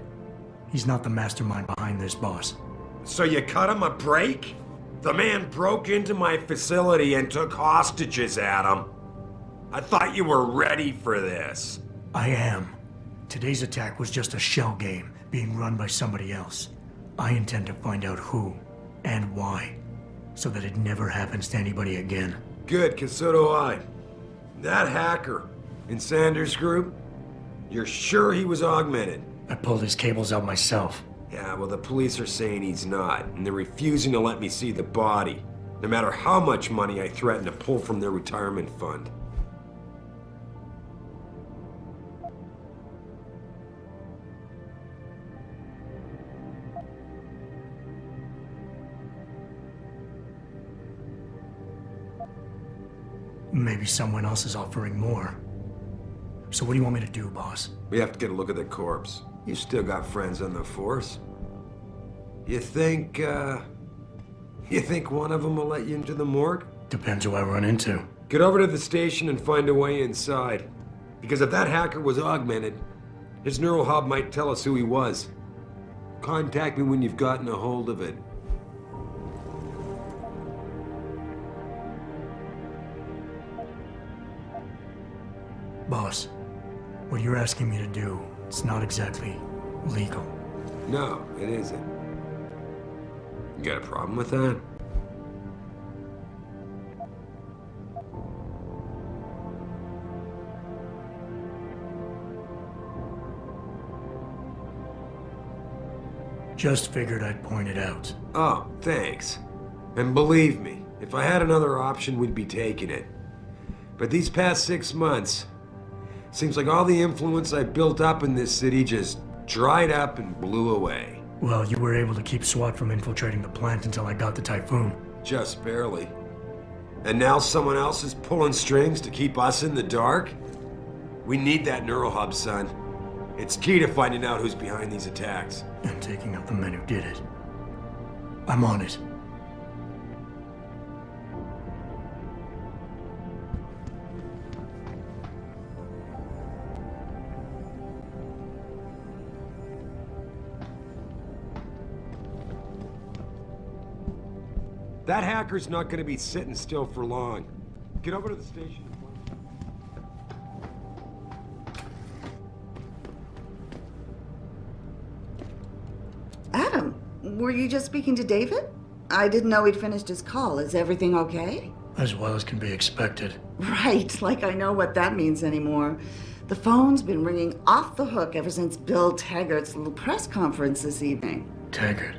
He's not the mastermind behind this, boss. So you cut him a break? The man broke into my facility and took hostages, Adam. I thought you were ready for this. I am. Today's attack was just a shell game being run by somebody else. I intend to find out who and why, so that it never happens to anybody again. Good, 'cause so do I. That hacker in Sanders' group, you're sure he was augmented? I pulled his cables out myself. Yeah, well, the police are saying he's not, and they're refusing to let me see the body, no matter how much money I threaten to pull from their retirement fund. Maybe someone else is offering more. So what do you want me to do, boss? We have to get a look at the corpse. You still got friends on the force. You think one of them will let you into the morgue? Depends who I run into. Get over to the station and find a way inside. Because if that hacker was augmented, his neural hub might tell us who he was. Contact me when you've gotten a hold of it. Boss, what you're asking me to do, it's not exactly legal. No, it isn't. You got a problem with that? Just figured I'd point it out. Oh, thanks. And believe me, if I had another option, we'd be taking it. But these past 6 months, seems like all the influence I built up in this city just dried up and blew away. Well, you were able to keep SWAT from infiltrating the plant until I got the Typhoon. Just barely. And now someone else is pulling strings to keep us in the dark? We need that neural hub, son. It's key to finding out who's behind these attacks. And taking out the men who did it. I'm on it. That hacker's not gonna be sitting still for long. Get over to the station. Adam, were you just speaking to David? I didn't know he'd finished his call. Is everything okay? As well as can be expected. Right, like I know what that means anymore. The phone's been ringing off the hook ever since Bill Taggart's little press conference this evening. Taggart.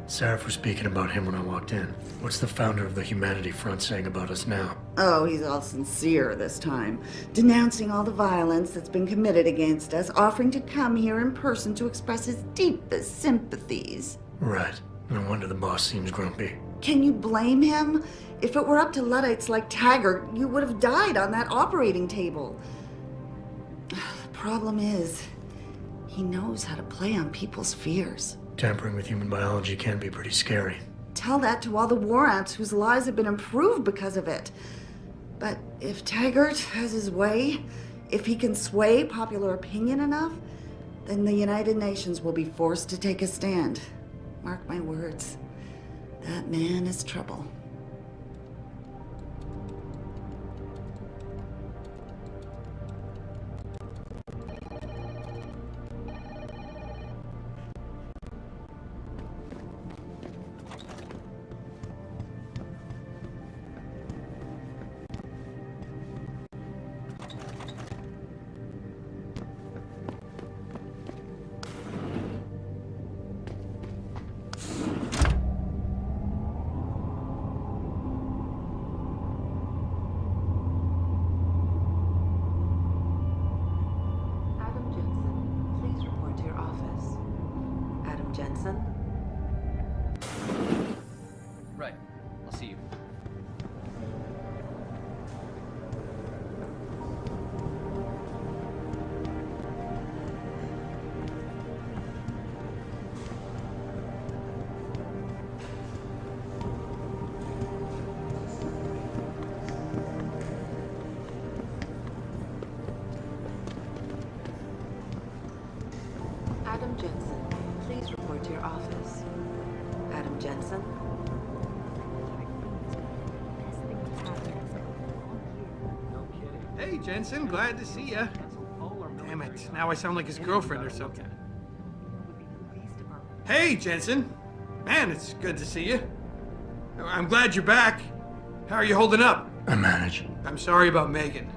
Sarif was speaking about him when I walked in. What's the founder of the Humanity Front saying about us now? Oh, he's all sincere this time, denouncing all the violence that's been committed against us, offering to come here in person to express his deepest sympathies. Right. No wonder the boss seems grumpy. Can you blame him? If it were up to Luddites like Taggart, you would have died on that operating table. The problem is, he knows how to play on people's fears. Tampering with human biology can be pretty scary. Tell that to all the war ants whose lives have been improved because of it. But if Taggart has his way, if he can sway popular opinion enough, then the United Nations will be forced to take a stand. Mark my words. That man is trouble. Hey, Jensen, glad to see ya. Damn it, now I sound like his girlfriend or something. Hey, Jensen. Man, it's good to see you. I'm glad you're back. How are you holding up? I manage. I'm sorry about Megan.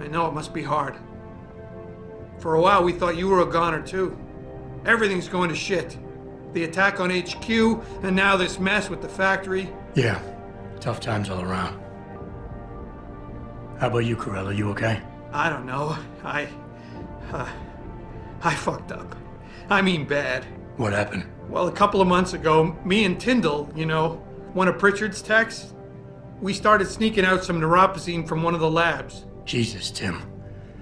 I know it must be hard. For a while, we thought you were a goner, too. Everything's going to shit. The attack on HQ, and now this mess with the factory. Yeah, tough times all around. How about you, Corella? You okay? I don't know. I fucked up. I mean bad. What happened? Well, a couple of months ago, me and Tyndall, you know, one of Pritchard's techs, we started sneaking out some neuropozyne from one of the labs. Jesus, Tim.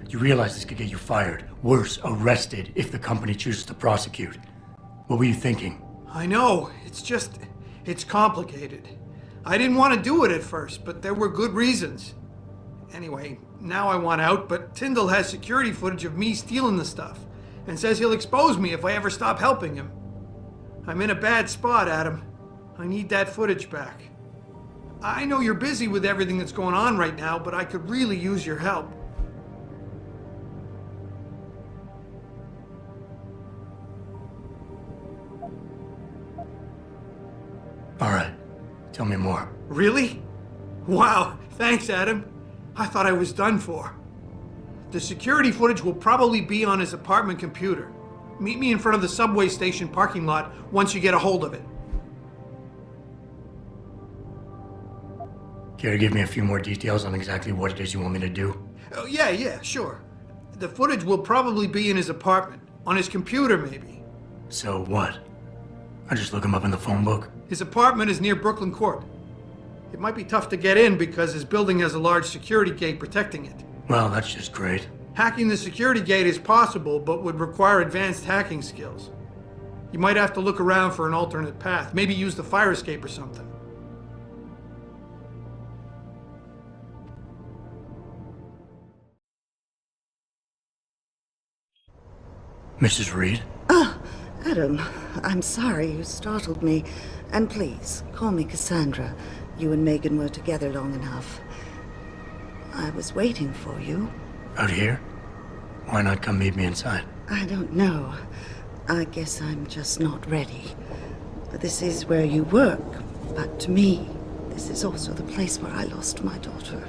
You realize this could get you fired. Worse, arrested if the company chooses to prosecute. What were you thinking? I know. It's complicated. I didn't want to do it at first, but there were good reasons. Anyway, now I want out, but Tyndall has security footage of me stealing the stuff and says he'll expose me if I ever stop helping him. I'm in a bad spot, Adam. I need that footage back. I know you're busy with everything that's going on right now, but I could really use your help. All right. Tell me more. Really? Wow, thanks, Adam. I thought I was done for. The security footage will probably be on his apartment computer. Meet me in front of the subway station parking lot once you get a hold of it. Care to give me a few more details on exactly what it is you want me to do? Oh, yeah, sure. The footage will probably be in his apartment. On his computer, maybe. So what? I just look him up in the phone book? His apartment is near Brooklyn Court. It might be tough to get in because his building has a large security gate protecting it. Well, that's just great. Hacking the security gate is possible, but would require advanced hacking skills. You might have to look around for an alternate path. Maybe use the fire escape or something. Mrs. Reed? Adam, I'm sorry you startled me. And please, call me Cassandra. You and Megan were together long enough. I was waiting for you. Out here? Why not come meet me inside? I don't know. I guess I'm just not ready. This is where you work, but to me, this is also the place where I lost my daughter.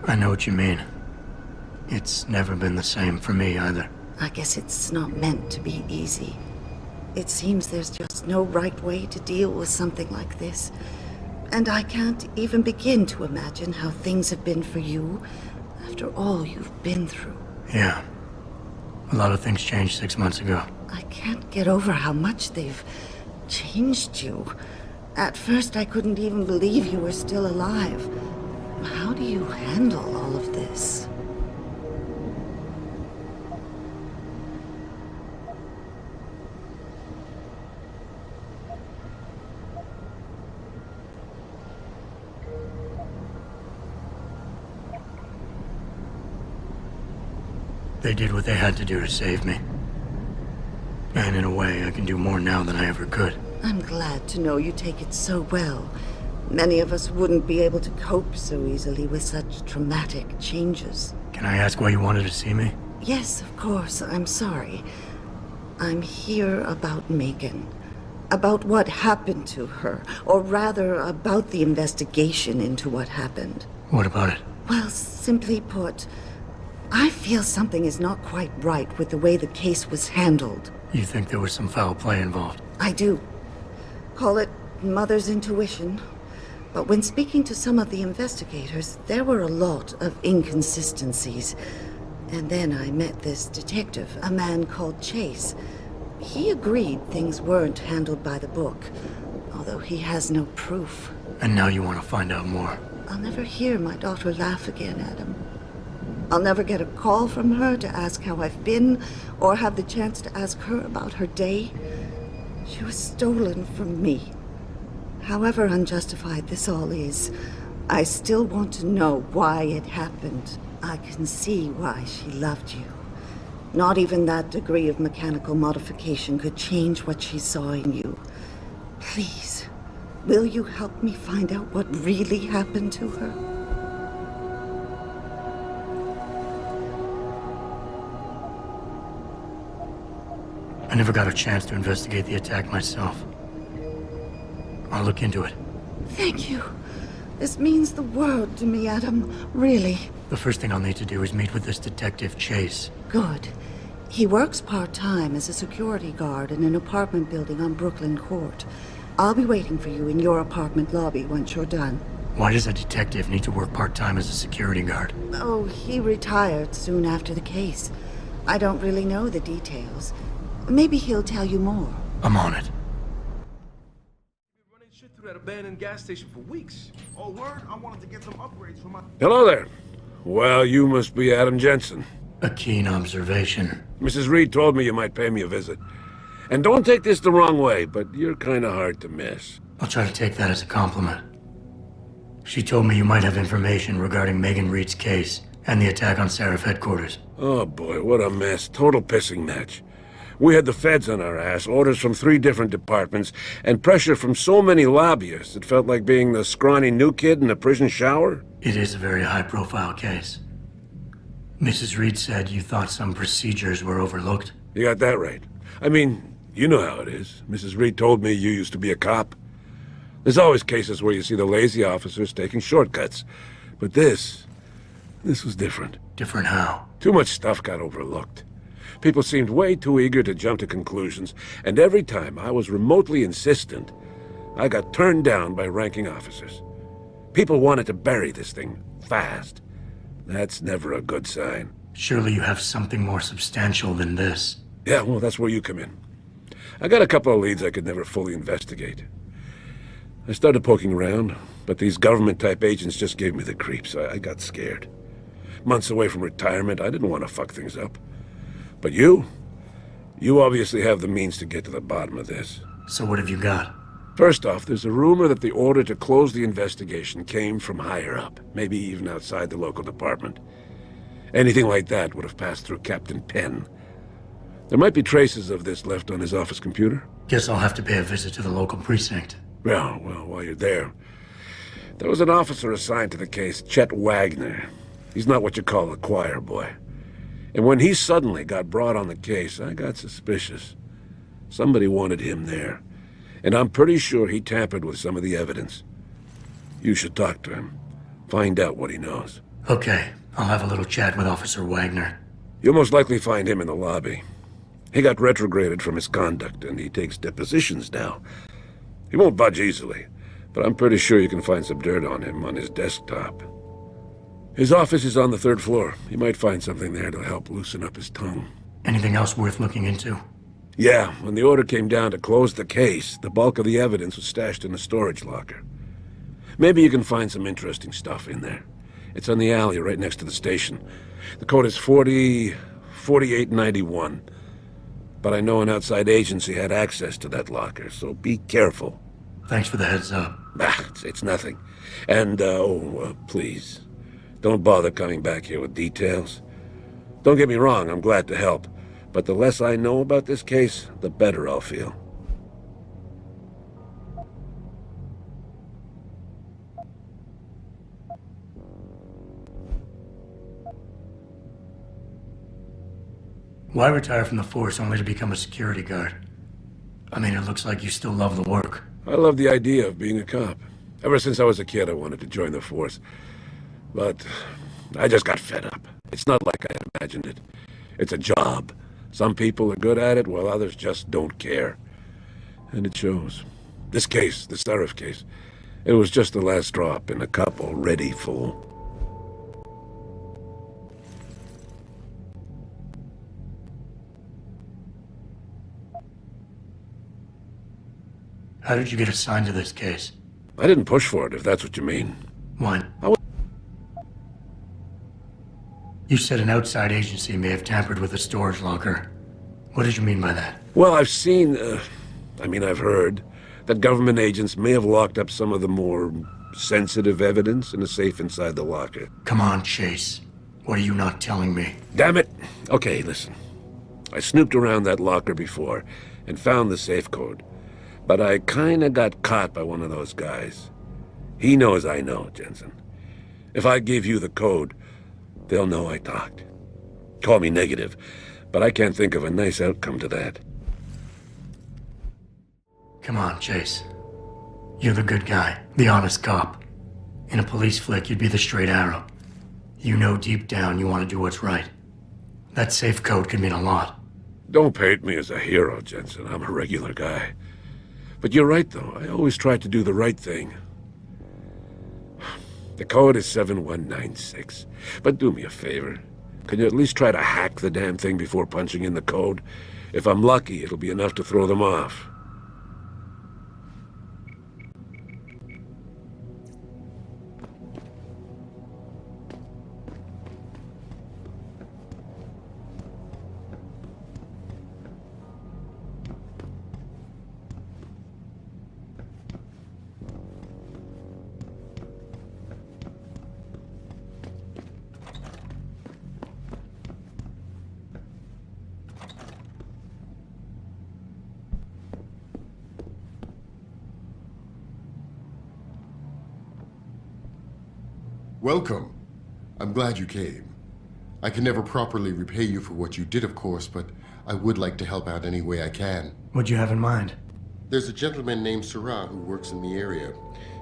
I know what you mean. It's never been the same for me either. I guess it's not meant to be easy. It seems there's just no right way to deal with something like this. And I can't even begin to imagine how things have been for you after all you've been through. Yeah. A lot of things changed 6 months ago. I can't get over how much they've changed you. At first, I couldn't even believe you were still alive. How do you handle all of this? They did what they had to do to save me. And in a way, I can do more now than I ever could. I'm glad to know you take it so well. Many of us wouldn't be able to cope so easily with such traumatic changes. Can I ask why you wanted to see me? Yes, of course. I'm sorry. I'm here about Megan. About what happened to her. Or rather, about the investigation into what happened. What about it? Well, simply put, I feel something is not quite right with the way the case was handled. You think there was some foul play involved? I do. Call it mother's intuition. But when speaking to some of the investigators, there were a lot of inconsistencies. And then I met this detective, a man called Chase. He agreed things weren't handled by the book, although he has no proof. And now you want to find out more? I'll never hear my daughter laugh again, Adam. I'll never get a call from her to ask how I've been, or have the chance to ask her about her day. She was stolen from me. However unjustified this all is, I still want to know why it happened. I can see why she loved you. Not even that degree of mechanical modification could change what she saw in you. Please, will you help me find out what really happened to her? I never got a chance to investigate the attack myself. I'll look into it. Thank you. This means the world to me, Adam. Really. The first thing I'll need to do is meet with this detective, Chase. Good. He works part-time as a security guard in an apartment building on Brooklyn Court. I'll be waiting for you in your apartment lobby once you're done. Why does a detective need to work part-time as a security guard? Oh, he retired soon after the case. I don't really know the details. Maybe he'll tell you more. I'm on it. Running shit through that abandoned gas station for weeks. Oh, word? I wanted to get some upgrades for my... Hello there. Well, you must be Adam Jensen. A keen observation. Mrs. Reed told me you might pay me a visit. And don't take this the wrong way, but you're kind of hard to miss. I'll try to take that as a compliment. She told me you might have information regarding Megan Reed's case and the attack on Seraph headquarters. Oh boy, what a mess. Total pissing match. We had the feds on our ass, orders from 3 different departments, and pressure from so many lobbyists it felt like being the scrawny new kid in a prison shower. It is a very high-profile case. Mrs. Reed said you thought some procedures were overlooked. You got that right. I mean, you know how it is. Mrs. Reed told me you used to be a cop. There's always cases where you see the lazy officers taking shortcuts. But this was different. Different how? Too much stuff got overlooked. People seemed way too eager to jump to conclusions, and every time I was remotely insistent, I got turned down by ranking officers. People wanted to bury this thing fast. That's never a good sign. Surely you have something more substantial than this. Yeah, well, that's where you come in. I got a couple of leads I could never fully investigate. I started poking around, but these government-type agents just gave me the creeps. I got scared. Months away from retirement, I didn't want to fuck things up. But you obviously have the means to get to the bottom of this. So what have you got? First off, there's a rumor that the order to close the investigation came from higher up, maybe even outside the local department. Anything like that would have passed through Captain Penn. There might be traces of this left on his office computer. Guess I'll have to pay a visit to the local precinct. Well, while you're there, there was an officer assigned to the case, Chet Wagner. He's not what you call a choir boy. And when he suddenly got brought on the case, I got suspicious. Somebody wanted him there. And I'm pretty sure he tampered with some of the evidence. You should talk to him. Find out what he knows. Okay, I'll have a little chat with Officer Wagner. You'll most likely find him in the lobby. He got retrograded from his conduct, and he takes depositions now. He won't budge easily, but I'm pretty sure you can find some dirt on him on his desktop. His office is on the 3rd floor. You might find something there to help loosen up his tongue. Anything else worth looking into? Yeah, when the order came down to close the case, the bulk of the evidence was stashed in a storage locker. Maybe you can find some interesting stuff in there. It's on the alley right next to the station. The code is 4891. But I know an outside agency had access to that locker, so be careful. Thanks for the heads up. It's nothing. And, please, don't bother coming back here with details. Don't get me wrong, I'm glad to help. But the less I know about this case, the better I'll feel. Why retire from the force only to become a security guard? I mean, it looks like you still love the work. I love the idea of being a cop. Ever since I was a kid, I wanted to join the force. But I just got fed up. It's not like I had imagined it. It's a job. Some people are good at it, while others just don't care. And it shows. This case, the Seraph case, it was just the last drop in a cup already full. How did you get assigned to this case? I didn't push for it, if that's what you mean. What? You said an outside agency may have tampered with a storage locker. What did you mean by that? Well, I've seen, I've heard that government agents may have locked up some of the more sensitive evidence in a safe inside the locker. Come on, Chase. What are you not telling me? Damn it! Okay, listen. I snooped around that locker before and found the safe code. But I kinda got caught by one of those guys. He knows I know, Jensen. If I give you the code, they'll know I talked. Call me negative, but I can't think of a nice outcome to that. Come on, Chase. You're the good guy, the honest cop. In a police flick, you'd be the straight arrow. You know deep down you want to do what's right. That safe code could mean a lot. Don't paint me as a hero, Jensen. I'm a regular guy. But you're right, though. I always try to do the right thing. The code is 7196. But do me a favor. Can you at least try to hack the damn thing before punching in the code? If I'm lucky, it'll be enough to throw them off. Welcome. I'm glad you came. I can never properly repay you for what you did, of course, but I would like to help out any way I can. What'd you have in mind? There's a gentleman named Syrah who works in the area.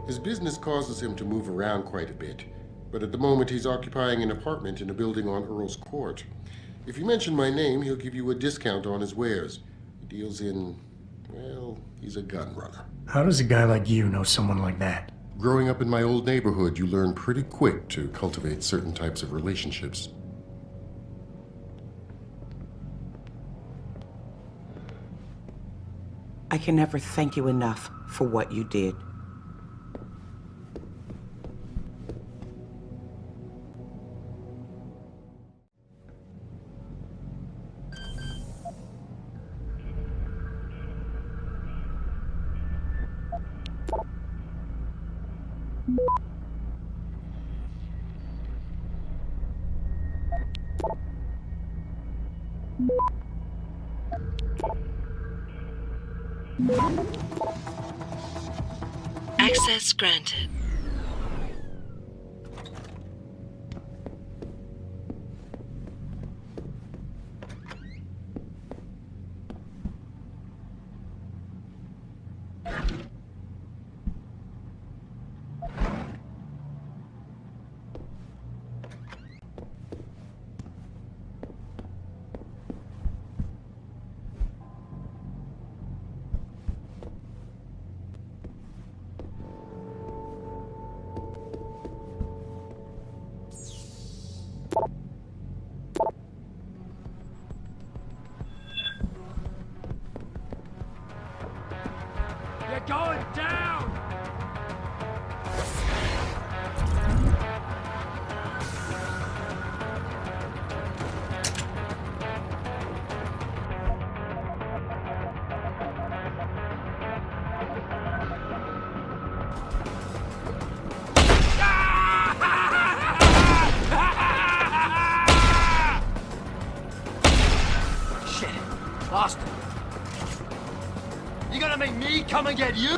His business causes him to move around quite a bit, but at the moment he's occupying an apartment in a building on Earl's Court. If you mention my name, he'll give you a discount on his wares. He deals in, well, he's a gun runner. How does a guy like you know someone like that? Growing up in my old neighborhood, you learn pretty quick to cultivate certain types of relationships. I can never thank you enough for what you did. Access granted. You're going down! Shit, lost him. You gonna make me come and get you?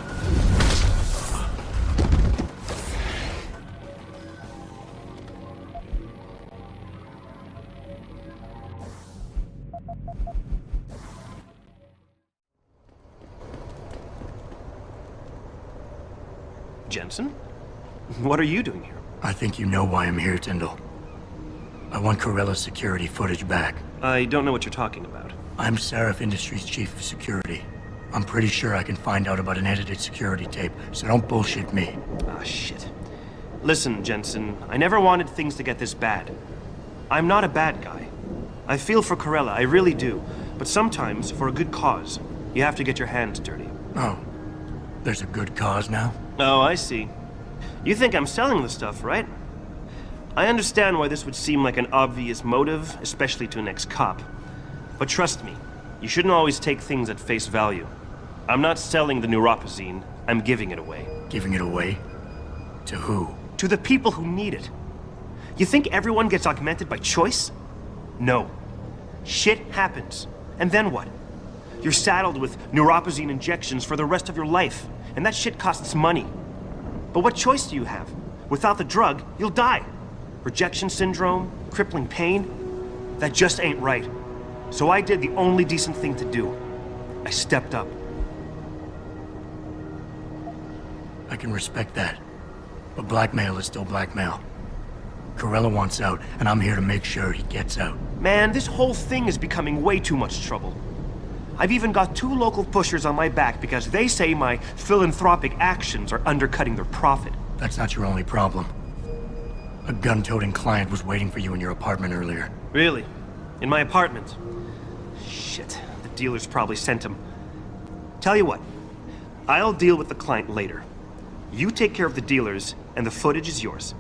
Jensen? What are you doing here? I think you know why I'm here, Tyndall. I want Corella's security footage back. I don't know what you're talking about. I'm Sarif Industries' chief of security. I'm pretty sure I can find out about an edited security tape, so don't bullshit me. Ah, shit. Listen, Jensen, I never wanted things to get this bad. I'm not a bad guy. I feel for Corella, I really do. But sometimes, for a good cause, you have to get your hands dirty. Oh, there's a good cause now? Oh, I see. You think I'm selling the stuff, right? I understand why this would seem like an obvious motive, especially to an ex-cop. But trust me, you shouldn't always take things at face value. I'm not selling the neuropazine, I'm giving it away. Giving it away? To who? To the people who need it. You think everyone gets augmented by choice? No. Shit happens. And then what? You're saddled with neuropozyne injections for the rest of your life, and that shit costs money. But what choice do you have? Without the drug, you'll die. Rejection syndrome, crippling pain. That just ain't right. So I did the only decent thing to do. I stepped up. I can respect that. But blackmail is still blackmail. Corella wants out, and I'm here to make sure he gets out. Man, this whole thing is becoming way too much trouble. I've even got 2 local pushers on my back because they say my philanthropic actions are undercutting their profit. That's not your only problem. A gun-toting client was waiting for you in your apartment earlier. Really? In my apartment? Shit, the dealers probably sent him. Tell you what, I'll deal with the client later. You take care of the dealers, and the footage is yours.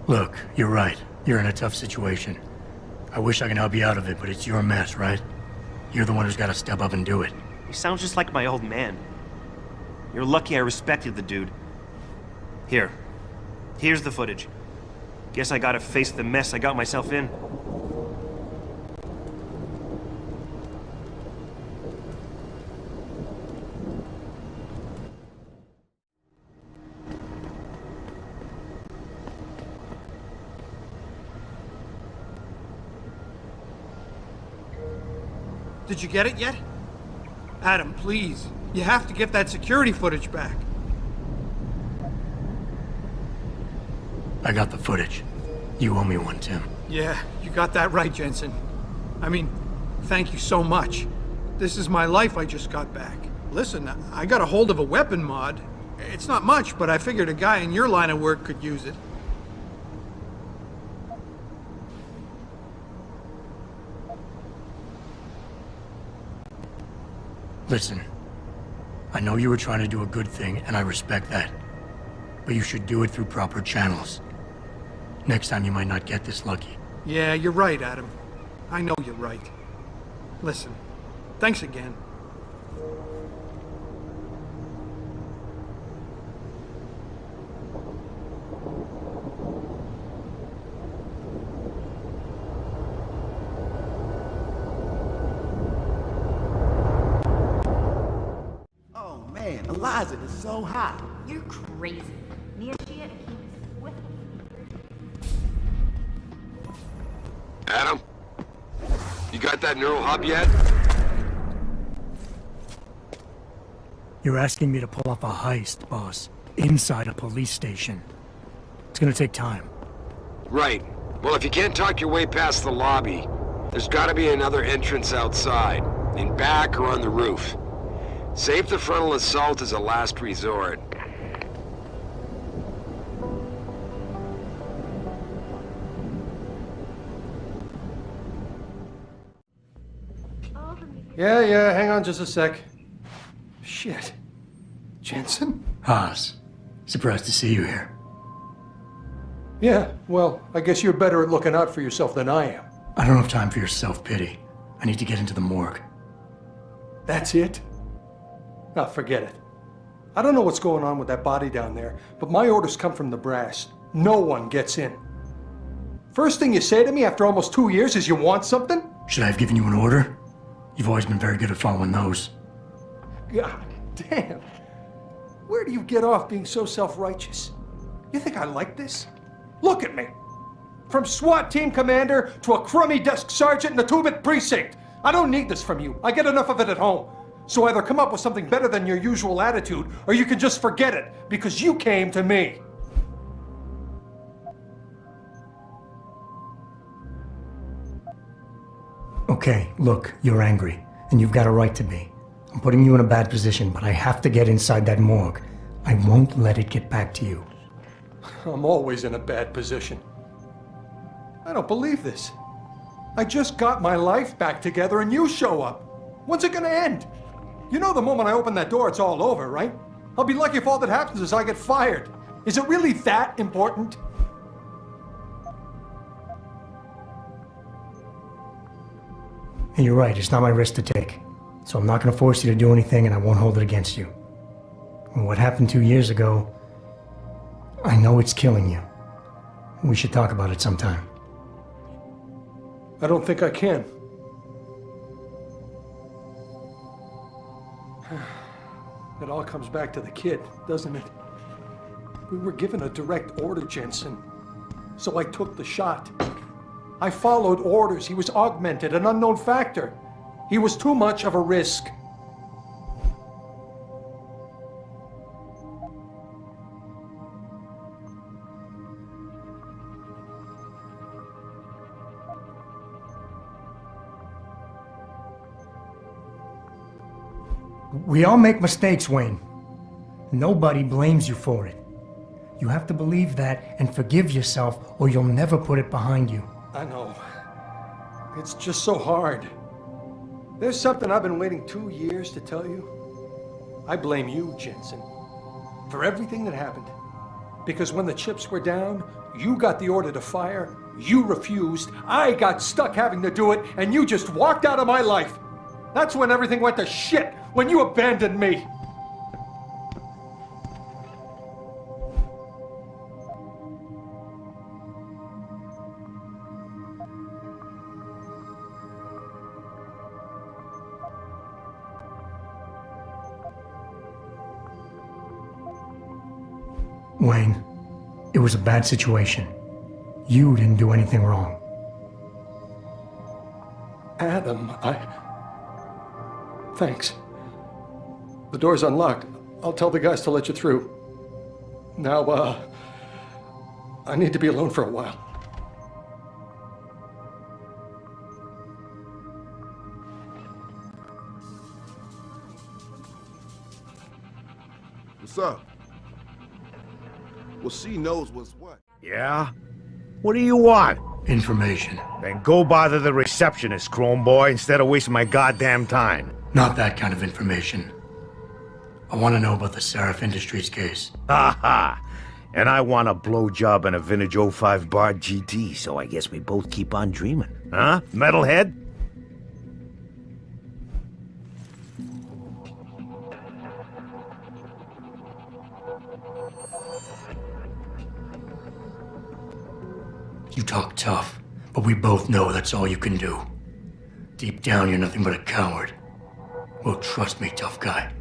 Look, you're right. You're in a tough situation. I wish I could help you out of it, but it's your mess, right? You're the one who's got to step up and do it. He sounds just like my old man. You're lucky I respected the dude. Here's the footage. Guess I gotta face the mess I got myself in. Did you get it yet? Adam, please. You have to get that security footage back. I got the footage. You owe me one, Tim. Yeah, you got that right, Jensen. I mean, thank you so much. This is my life I just got back. Listen, I got a hold of a weapon mod. It's not much, but I figured a guy in your line of work could use it. Listen, I know you were trying to do a good thing, and I respect that. But you should do it through proper channels. Next time you might not get this lucky. Yeah, you're right, Adam. I know you're right. Listen, thanks again. Oh man, Eliza is so hot. You're crazy. Nia Shia Akeem is swift. Adam? You got that neural hub yet? You're asking me to pull off a heist, boss, inside a police station. It's gonna take time. Right. Well, if you can't talk your way past the lobby, there's gotta be another entrance outside, in back or on the roof. Save the frontal assault as a last resort. Yeah, hang on just a sec. Shit. Jensen? Haas, surprised to see you here. Yeah, well, I guess you're better at looking out for yourself than I am. I don't have time for your self-pity. I need to get into the morgue. That's it? Ah, forget it. I don't know what's going on with that body down there, but my orders come from the brass. No one gets in. First thing you say to me after almost 2 years is you want something? Should I have given you an order? You've always been very good at following those. God damn. Where do you get off being so self-righteous? You think I like this? Look at me. From SWAT team commander to a crummy desk sergeant in the 2-bit precinct. I don't need this from you. I get enough of it at home. So either come up with something better than your usual attitude, or you can just forget it, because you came to me. Okay, look, you're angry, and you've got a right to be. I'm putting you in a bad position, but I have to get inside that morgue. I won't let it get back to you. I'm always in a bad position. I don't believe this. I just got my life back together and you show up. When's it gonna end? You know the moment I open that door, it's all over, right? I'll be lucky if all that happens is I get fired. Is it really that important? And you're right, it's not my risk to take. So I'm not going to force you to do anything, and I won't hold it against you. And what happened 2 years ago, I know it's killing you. We should talk about it sometime. I don't think I can. It all comes back to the kid, doesn't it? We were given a direct order, Jensen. So I took the shot. I followed orders. He was augmented, an unknown factor. He was too much of a risk. We all make mistakes, Wayne. Nobody blames you for it. You have to believe that and forgive yourself, or you'll never put it behind you. I know. It's just so hard. There's something I've been waiting 2 years to tell you. I blame you, Jensen, for everything that happened. Because when the chips were down, you got the order to fire, you refused, I got stuck having to do it, and you just walked out of my life. That's when everything went to shit, when you abandoned me. Wayne, it was a bad situation. You didn't do anything wrong. Adam, Thanks. The door's unlocked. I'll tell the guys to let you through. Now, I need to be alone for a while. What's up? Well, she knows what's what. Yeah? What do you want? Information. Then go bother the receptionist, Chrome Boy, instead of wasting my goddamn time. Not that kind of information. I want to know about the Seraph Industries case. Ha ha! And I want a blowjob and a vintage 05 Bard GT, so I guess we both keep on dreaming. Huh, metalhead? You talk tough, but we both know that's all you can do. Deep down, you're nothing but a coward. Well, trust me, tough guy.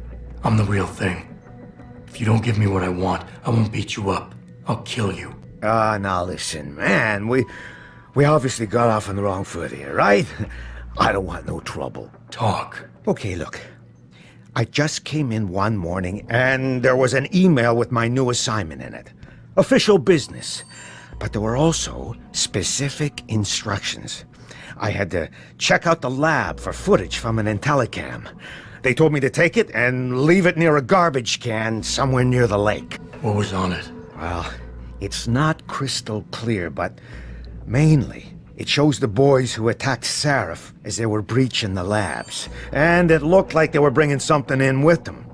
I'm the real thing. If you don't give me what I want, I won't beat you up. I'll kill you. Now listen, man, we obviously got off on the wrong foot here, right? I don't want no trouble. Talk. Okay, look. I just came in one morning, and there was an email with my new assignment in it. Official business. But there were also specific instructions. I had to check out the lab for footage from an IntelliCam. They told me to take it and leave it near a garbage can somewhere near the lake. What was on it? Well, it's not crystal clear, but mainly it shows the boys who attacked Seraph as they were breaching the labs. And it looked like they were bringing something in with them.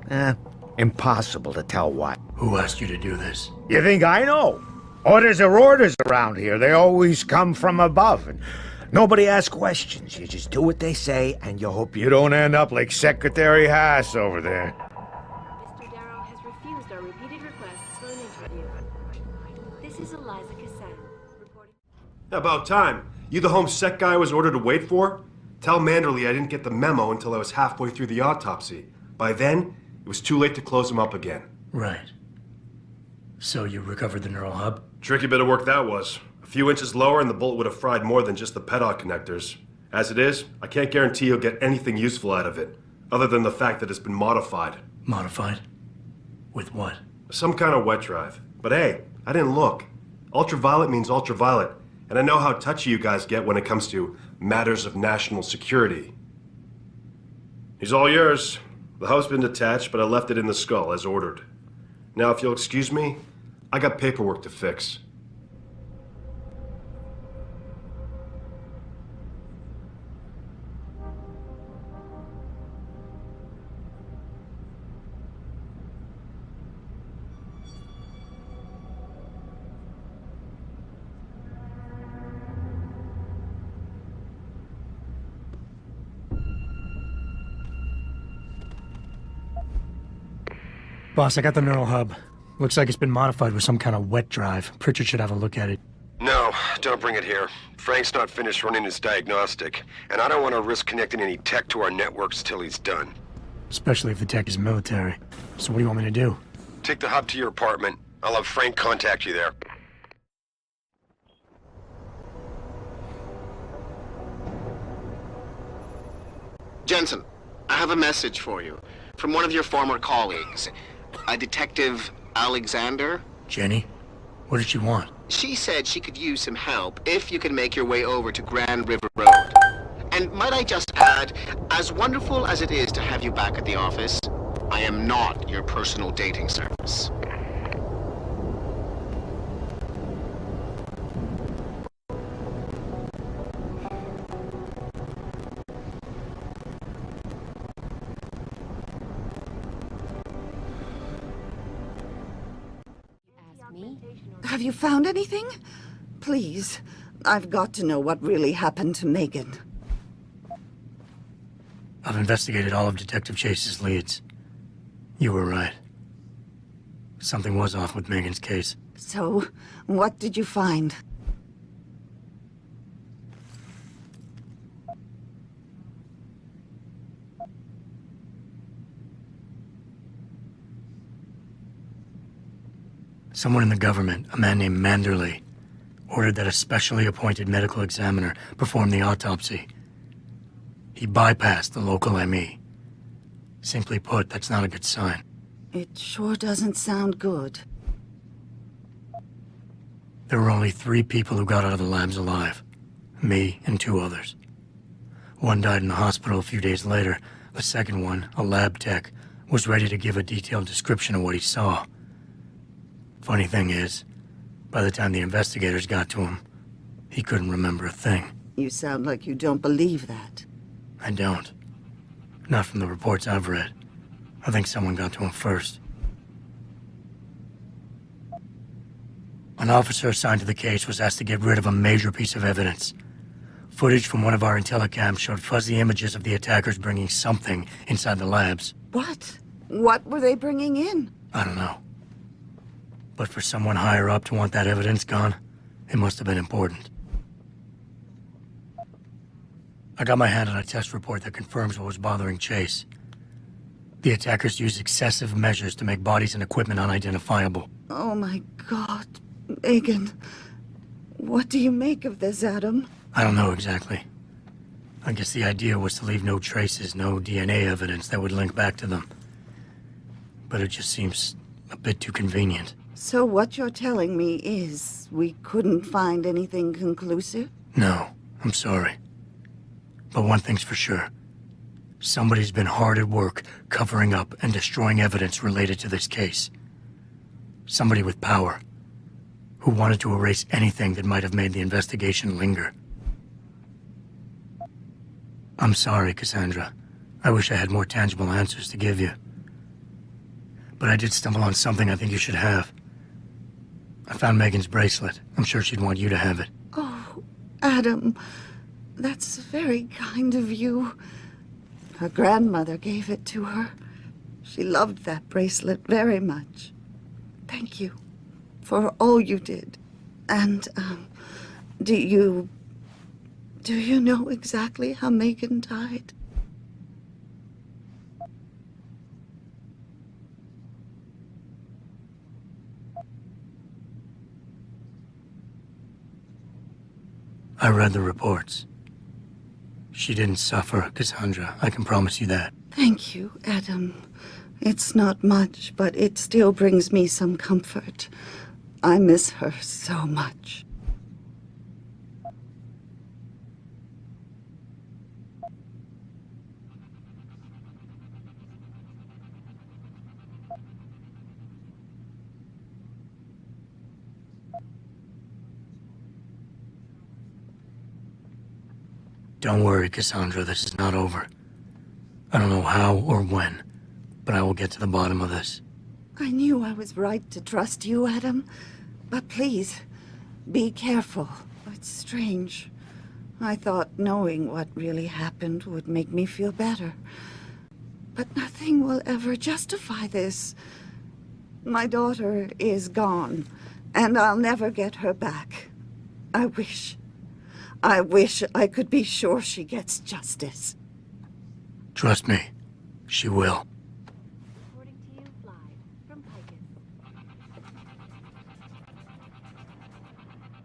Impossible to tell what. Who asked you to do this? You think I know? Orders are orders around here. They always come from above. And nobody asks questions. You just do what they say, and you hope you don't end up like Secretary Haas over there. Mr. Darrow has refused our repeated requests for an interview. This is Eliza Cassan, reporting. About time. You the home sec guy I was ordered to wait for? Tell Manderley I didn't get the memo until I was halfway through the autopsy. By then, it was too late to close him up again. Right. So you recovered the neural hub? Tricky bit of work that was. A few inches lower and the bullet would have fried more than just the pedal connectors. As it is, I can't guarantee you'll get anything useful out of it, other than the fact that it's been modified. Modified? With what? Some kind of wet drive. But hey, I didn't look. Ultraviolet means ultraviolet, and I know how touchy you guys get when it comes to matters of national security. He's all yours. The hub's been detached, but I left it in the skull as ordered. Now, if you'll excuse me, I got paperwork to fix. Boss, I got the neural hub. Looks like it's been modified with some kind of wet drive. Pritchard should have a look at it. No, don't bring it here. Frank's not finished running his diagnostic, and I don't want to risk connecting any tech to our networks till he's done. Especially if the tech is military. So what do you want me to do? Take the hub to your apartment. I'll have Frank contact you there. Jensen, I have a message for you from one of your former colleagues, a Detective Alexander. Jenny? What did she want? She said she could use some help if you could make your way over to Grand River Road. And might I just add, as wonderful as it is to have you back at the office, I am not your personal dating service. Have you found anything? Please, I've got to know what really happened to Megan. I've investigated all of Detective Chase's leads. You were right. Something was off with Megan's case. So, what did you find? Someone in the government, a man named Manderley, ordered that a specially appointed medical examiner perform the autopsy. He bypassed the local ME. Simply put, that's not a good sign. It sure doesn't sound good. There were only 3 people who got out of the labs alive. Me and 2 others. One died in the hospital a few days later. The second one, a lab tech, was ready to give a detailed description of what he saw. Funny thing is, by the time the investigators got to him, he couldn't remember a thing. You sound like you don't believe that. I don't. Not from the reports I've read. I think someone got to him first. An officer assigned to the case was asked to get rid of a major piece of evidence. Footage from one of our intellicams showed fuzzy images of the attackers bringing something inside the labs. What? What were they bringing in? I don't know. But for someone higher up to want that evidence gone, it must have been important. I got my hand on a test report that confirms what was bothering Chase. The attackers used excessive measures to make bodies and equipment unidentifiable. Oh my God, Megan. What do you make of this, Adam? I don't know exactly. I guess the idea was to leave no traces, no DNA evidence that would link back to them. But it just seems a bit too convenient. So what you're telling me is we couldn't find anything conclusive? No, I'm sorry. But one thing's for sure. Somebody's been hard at work covering up and destroying evidence related to this case. Somebody with power, who wanted to erase anything that might have made the investigation linger. I'm sorry, Cassandra. I wish I had more tangible answers to give you. But I did stumble on something I think you should have. I found Megan's bracelet. I'm sure she'd want you to have it. Oh, Adam, that's very kind of you. Her grandmother gave it to her. She loved that bracelet very much. Thank you for all you did. And, do you know exactly how Megan died? I read the reports. She didn't suffer, Cassandra. I can promise you that. Thank you, Adam. It's not much, but it still brings me some comfort. I miss her so much. Don't worry, Cassandra, this is not over. I don't know how or when, but I will get to the bottom of this. I knew I was right to trust you, Adam. But please, be careful. It's strange. I thought knowing what really happened would make me feel better. But nothing will ever justify this. My daughter is gone, and I'll never get her back. I wish I could be sure she gets justice. Trust me, she will. Reporting to you live from Picus.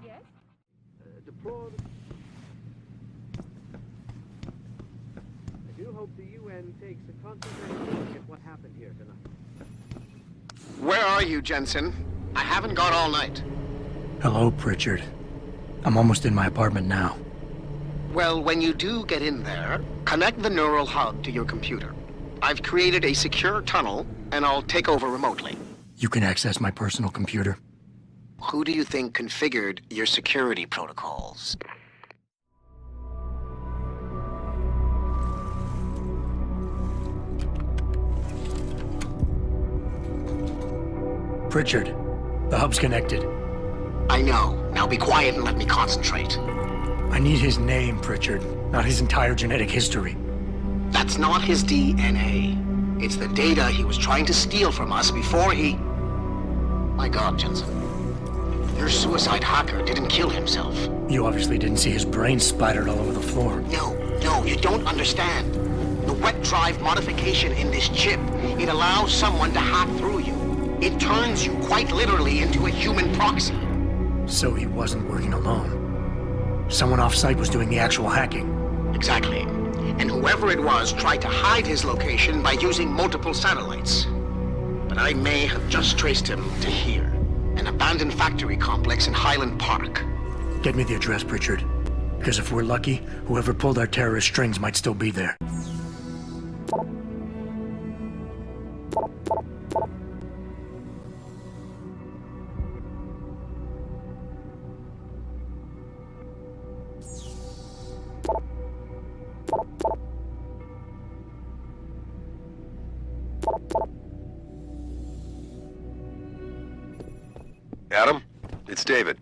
Yes? Deplore the... I do hope the UN takes a concentrated look at what happened here tonight. Where are you, Jensen? I haven't got all night. Hello, Pritchard. I'm almost in my apartment now. Well, when you do get in there, connect the neural hub to your computer. I've created a secure tunnel, and I'll take over remotely. You can access my personal computer. Who do you think configured your security protocols? Pritchard, the hub's connected. I know. Now be quiet and let me concentrate. I need his name, Pritchard, not his entire genetic history. That's not his DNA. It's the data he was trying to steal from us before he... My God, Jensen. Your suicide hacker didn't kill himself. You obviously didn't see his brain splattered all over the floor. No, you don't understand. The wet drive modification in this chip, it allows someone to hack through you. It turns you quite literally into a human proxy. So he wasn't working alone. Someone off-site was doing the actual hacking. Exactly. And whoever it was tried to hide his location by using multiple satellites. But I may have just traced him to here, an abandoned factory complex in Highland Park. Get me the address, Pritchard. Because if we're lucky, whoever pulled our terrorist strings might still be there. Adam, it's David.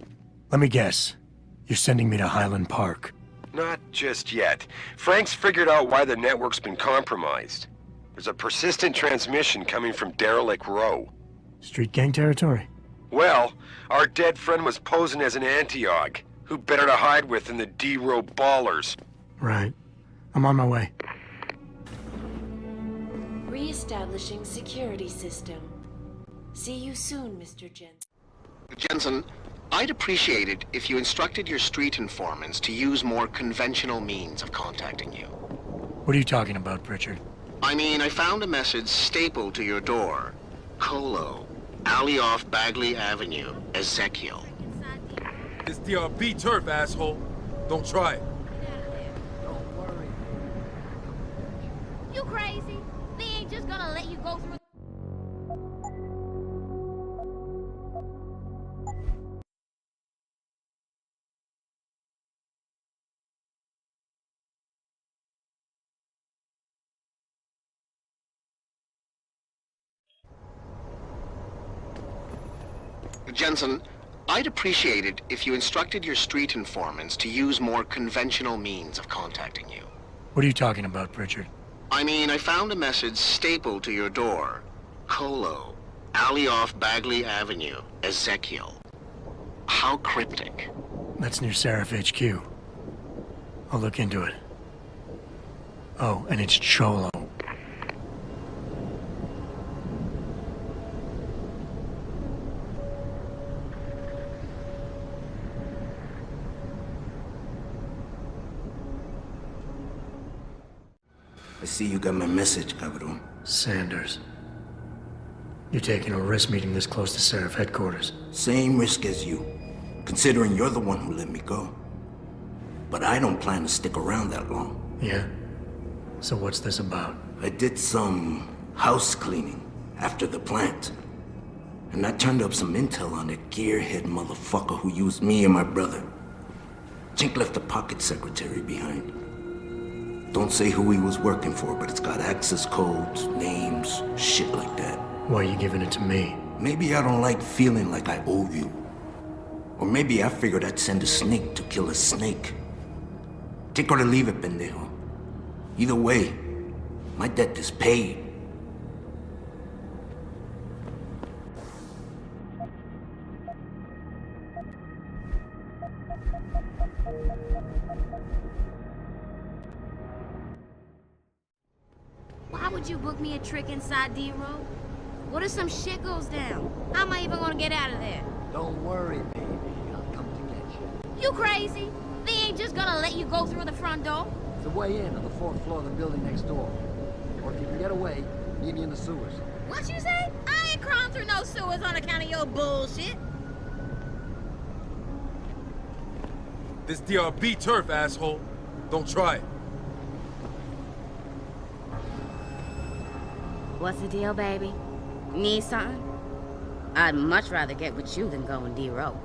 Let me guess. You're sending me to Highland Park. Not just yet. Frank's figured out why the network's been compromised. There's a persistent transmission coming from Derelict Row. Street gang territory? Well, our dead friend was posing as an Antioch. Who better to hide with than the D-Row ballers? Right. I'm on my way. Re-establishing security system. See you soon, Mr. Jensen. Jensen, I'd appreciate it if you instructed your street informants to use more conventional means of contacting you. What are you talking about, Pritchard? I mean, I found a message stapled to your door. Colo, alley off Bagley Avenue, Ezekiel. It's DRB turf, asshole. Don't try it. Don't worry. You crazy? They ain't just gonna let you go through. Jensen, I'd appreciate it if you instructed your street informants to use more conventional means of contacting you. What are you talking about, Pritchard? I mean, I found a message stapled to your door. Colo, alley off Bagley Avenue, Ezekiel. How cryptic. That's near Seraph HQ. I'll look into it. Oh, and it's Cholo. I see you got my message, cabrón. Sanders. You're taking a risk meeting this close to Seraph headquarters. Same risk as you, considering you're the one who let me go. But I don't plan to stick around that long. Yeah? So what's this about? I did some house cleaning after the plant. And I turned up some intel on that gearhead motherfucker who used me and my brother. Chink left a pocket secretary behind. Don't say who he was working for, but it's got access codes, names, shit like that. Why are you giving it to me? Maybe I don't like feeling like I owe you. Or maybe I figured I'd send a snake to kill a snake. Take or leave it, pendejo. Either way, my debt is paid. would you book me a trick inside D-Row? What if some shit goes down? How am I even gonna get out of there? Don't worry, baby. I'll come to get you. You crazy? They ain't just gonna let you go through the front door. It's the way in on the 4th floor of the building next door. Or if you can get away, meet me in the sewers. What you say? I ain't crawling through no sewers on account of your bullshit. This DRB turf, asshole. Don't try it. What's the deal, baby? Need something? I'd much rather get with you than go in D-Row.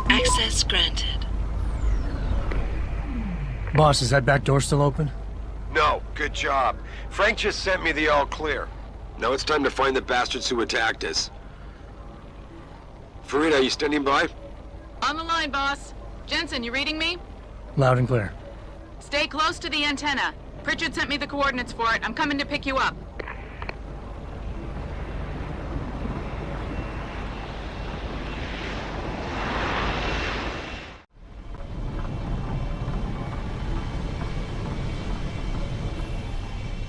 Access granted. Boss, is that back door still open? No, good job. Frank just sent me the all clear. Now it's time to find the bastards who attacked us. Farida, you standing by? On the line, boss. Jensen, you reading me? Loud and clear. Stay close to the antenna. Pritchard sent me the coordinates for it. I'm coming to pick you up.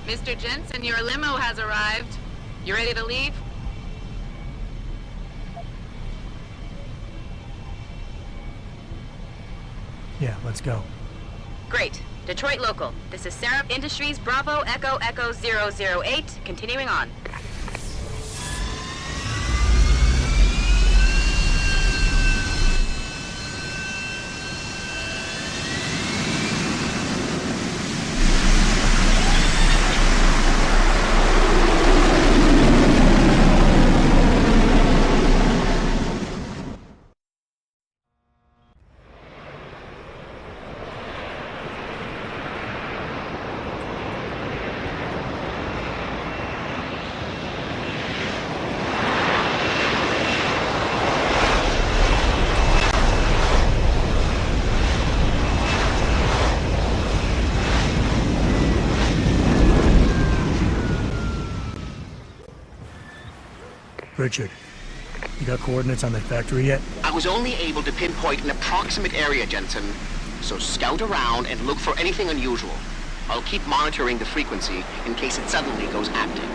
Mr. Jensen, your limo has arrived. You ready to leave? Yeah, let's go. Great. Detroit local. This is Sarah Industries Bravo Echo Echo 008. Continuing on. Richard, you got coordinates on that factory yet? I was only able to pinpoint an approximate area, Jensen. So scout around and look for anything unusual. I'll keep monitoring the frequency in case it suddenly goes active.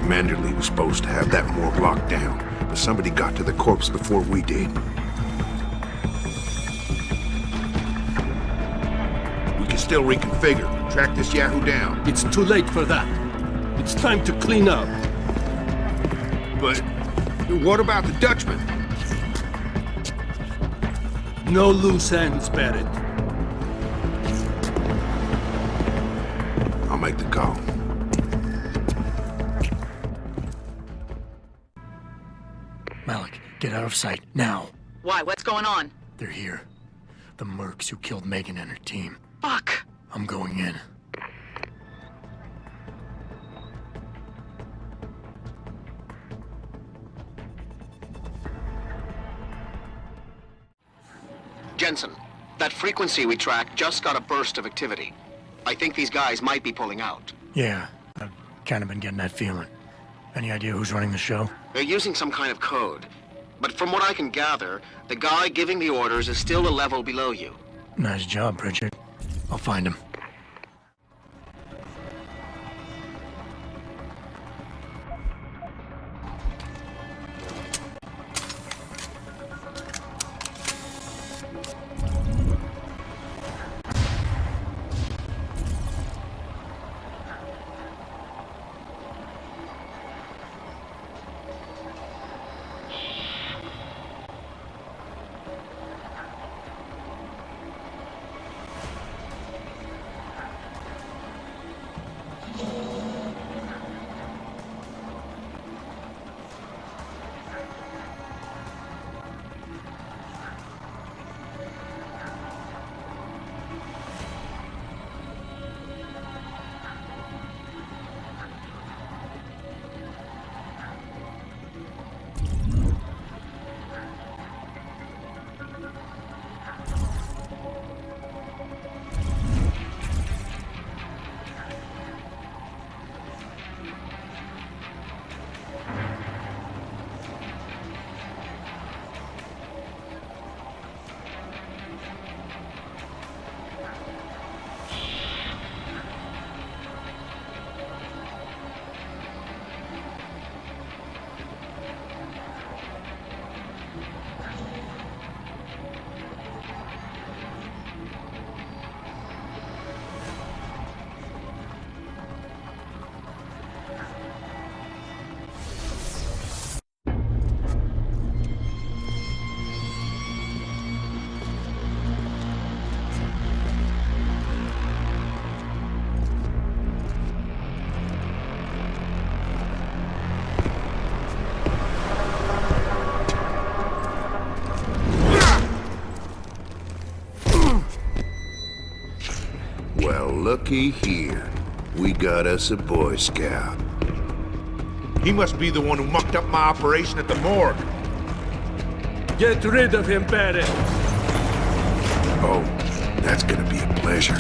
Manderley was supposed to have that morgue locked down, but somebody got to the corpse before we did. We can still reconfigure, track this Yahoo down. It's too late for that. It's time to clean up. But what about the Dutchman? No loose ends, Barrett. I'll make the call. Malik, get out of sight, now. Why? What's going on? They're here. The mercs who killed Megan and her team. Fuck! I'm going in. Jensen, that frequency we tracked just got a burst of activity. I think these guys might be pulling out. Yeah, I've kind of been getting that feeling. Any idea who's running the show? They're using some kind of code. But from what I can gather, the guy giving the orders is still a level below you. Nice job, Pritchard. I'll find him. looky here. We got us a Boy Scout. He must be the one who mucked up my operation at the morgue. Get rid of him, Barrett. Oh, that's gonna be a pleasure.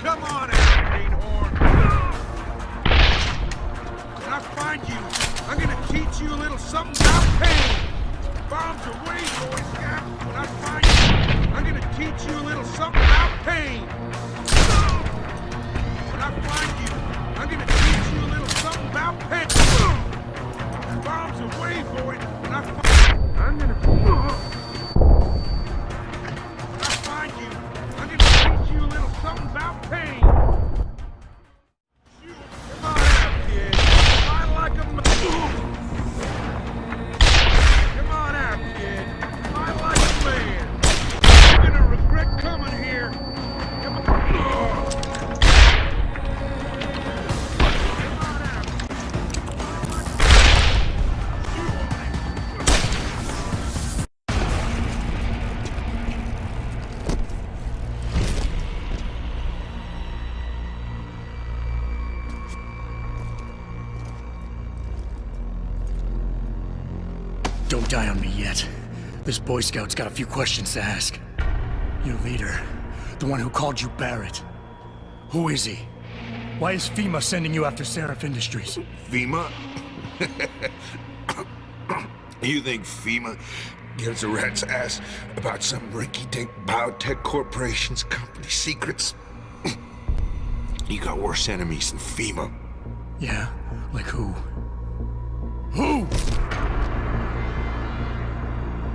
Come on, greenhorn! When I find you, I'm gonna teach you a little something about pain. Bombs away, Boy Scout. When I find you, I'm gonna teach you a little something about pain. When I find you, I'm gonna teach you a little something about pain. Bombs away, boy. When I find you, I'm gonna teach you a little something about pain. Shoot, come on out, kid. I like a Come on out, kid. I like a man. You're gonna regret coming here. Come on. Don't die on me yet. This Boy Scout's got a few questions to ask. Your leader, the one who called you Barrett. Who is he? Why is FEMA sending you after Seraph Industries? FEMA? You think FEMA gives a rat's ass about some rinky-dink biotech corporation's company secrets? You got worse enemies than FEMA. Yeah? Like who? Who?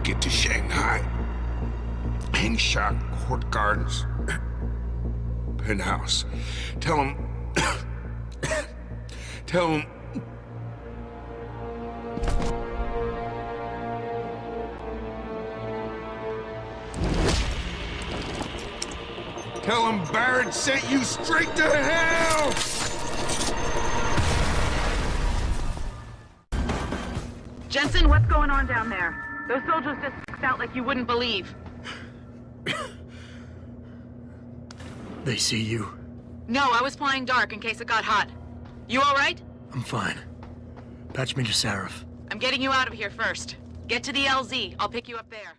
Get to Shanghai. Hingsha Court Gardens. Penthouse. Tell him... Tell him... Tell him Barrett sent you straight to hell! Jensen, what's going on down there? Those soldiers just s***ed out like you wouldn't believe. They see you? No, I was flying dark in case it got hot. You all right? I'm fine. Patch me to Seraph. I'm getting you out of here first. Get to the LZ. I'll pick you up there.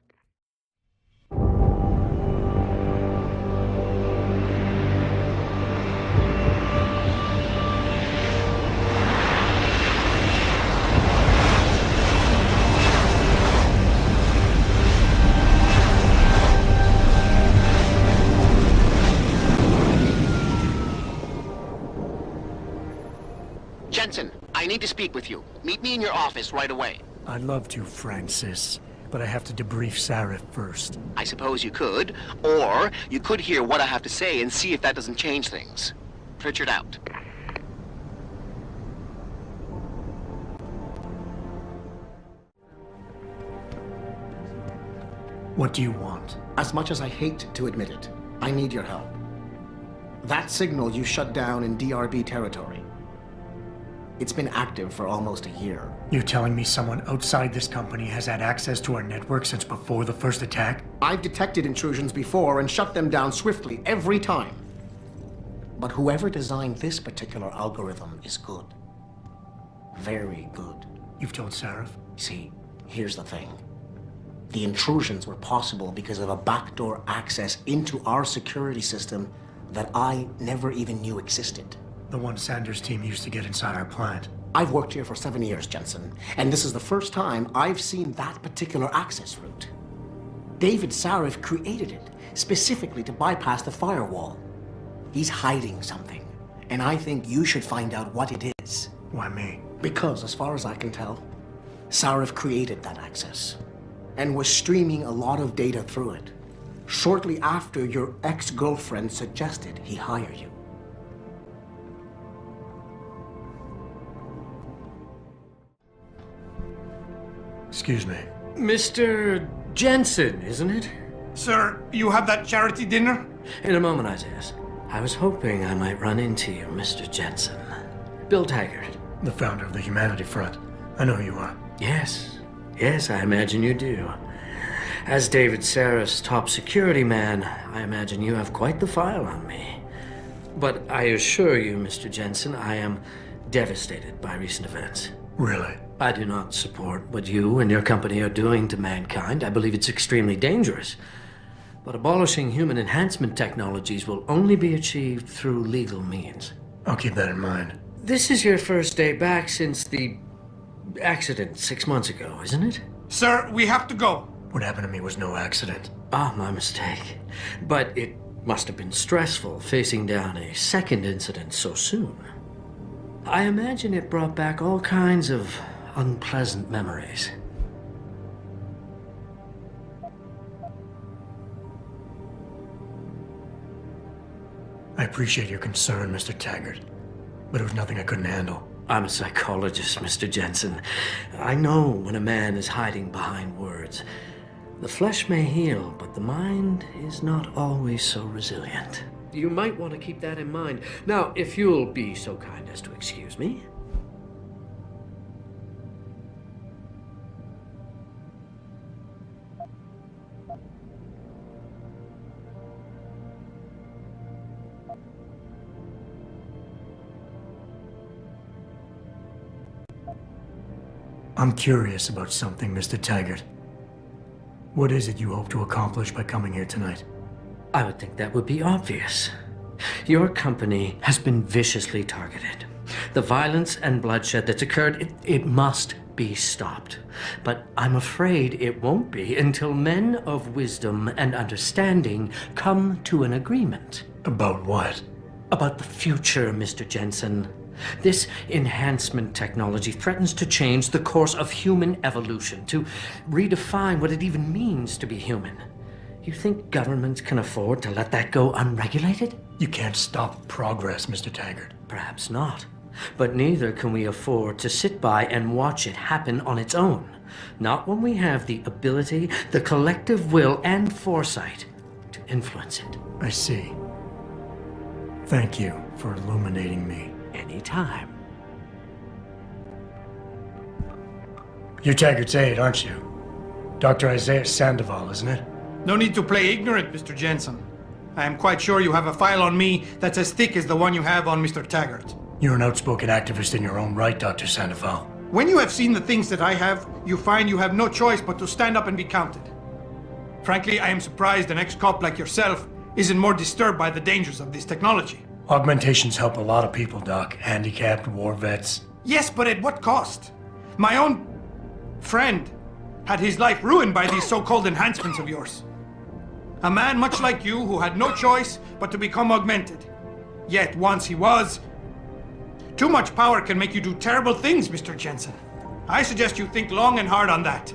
Jensen, I need to speak with you. Meet me in your office right away. I'd love to, Francis, but I have to debrief Seraph first. I suppose you could, or you could hear what I have to say and see if that doesn't change things. Pritchard out. What do you want? As much as I hate to admit it, I need your help. That signal you shut down in DRB territory. It's been active for almost a year. You telling me someone outside this company has had access to our network since before the first attack? I've detected intrusions before and shut them down swiftly every time. But whoever designed this particular algorithm is good. Very good. You've told Seraph? See, here's the thing. The intrusions were possible because of a backdoor access into our security system that I never even knew existed. The one Sanders' team used to get inside our plant. I've worked here for 7 years, Jensen, and this is the first time I've seen that particular access route. David Sarif created it specifically to bypass the firewall. He's hiding something, and I think you should find out what it is. Why me? Because, as far as I can tell, Sarif created that access. and was streaming a lot of data through it. Shortly after, your ex-girlfriend suggested he hire you. Excuse me. Mr. Jensen, isn't it? Sir, you have that charity dinner? In a moment, Isaiah. I was hoping I might run into you, Mr. Jensen. Bill Taggart. The founder of the Humanity Front. I know who you are. Yes. Yes, I imagine you do. As David Sarah's top security man, I imagine you have quite the file on me. But I assure you, Mr. Jensen, I am devastated by recent events. Really? I do not support what you and your company are doing to mankind. I believe it's extremely dangerous. But abolishing human enhancement technologies will only be achieved through legal means. I'll keep that in mind. This is your first day back since the accident 6 months ago, isn't it? Sir, we have to go. What happened to me was no accident. Ah, my mistake. But it must have been stressful facing down a second incident so soon. I imagine it brought back all kinds of unpleasant memories. I appreciate your concern, Mr. Taggart, but it was nothing I couldn't handle. I'm a psychologist, Mr. Jensen. I know when a man is hiding behind words. The flesh may heal, but the mind is not always so resilient. You might want to keep that in mind. Now, if you'll be so kind as to excuse me. I'm curious about something, Mr. Taggart. What is it you hope to accomplish by coming here tonight? I would think that would be obvious. Your company has been viciously targeted. The violence and bloodshed that's occurred, it must be stopped. But I'm afraid it won't be until men of wisdom and understanding come to an agreement. About what? About the future, Mr. Jensen. This enhancement technology threatens to change the course of human evolution, to redefine what it even means to be human. You think governments can afford to let that go unregulated? You can't stop progress, Mr. Taggart. Perhaps not. But neither can we afford to sit by and watch it happen on its own. Not when we have the ability, the collective will, and foresight to influence it. I see. Thank you for illuminating me. Anytime. You're Taggart's aide, aren't you? Dr. Isaiah Sandoval, isn't it? No need to play ignorant, Mr. Jensen. I am quite sure you have a file on me that's as thick as the one you have on Mr. Taggart. You're an outspoken activist in your own right, Dr. Sandoval. When you have seen the things that I have, you find you have no choice but to stand up and be counted. Frankly, I am surprised an ex-cop like yourself isn't more disturbed by the dangers of this technology. Augmentations help a lot of people, Doc. Handicapped, war vets. Yes, but at what cost? My own friend had his life ruined by these so-called enhancements of yours. A man much like you who had no choice but to become augmented. Yet once he was, too much power can make you do terrible things, Mr. Jensen. I suggest you think long and hard on that.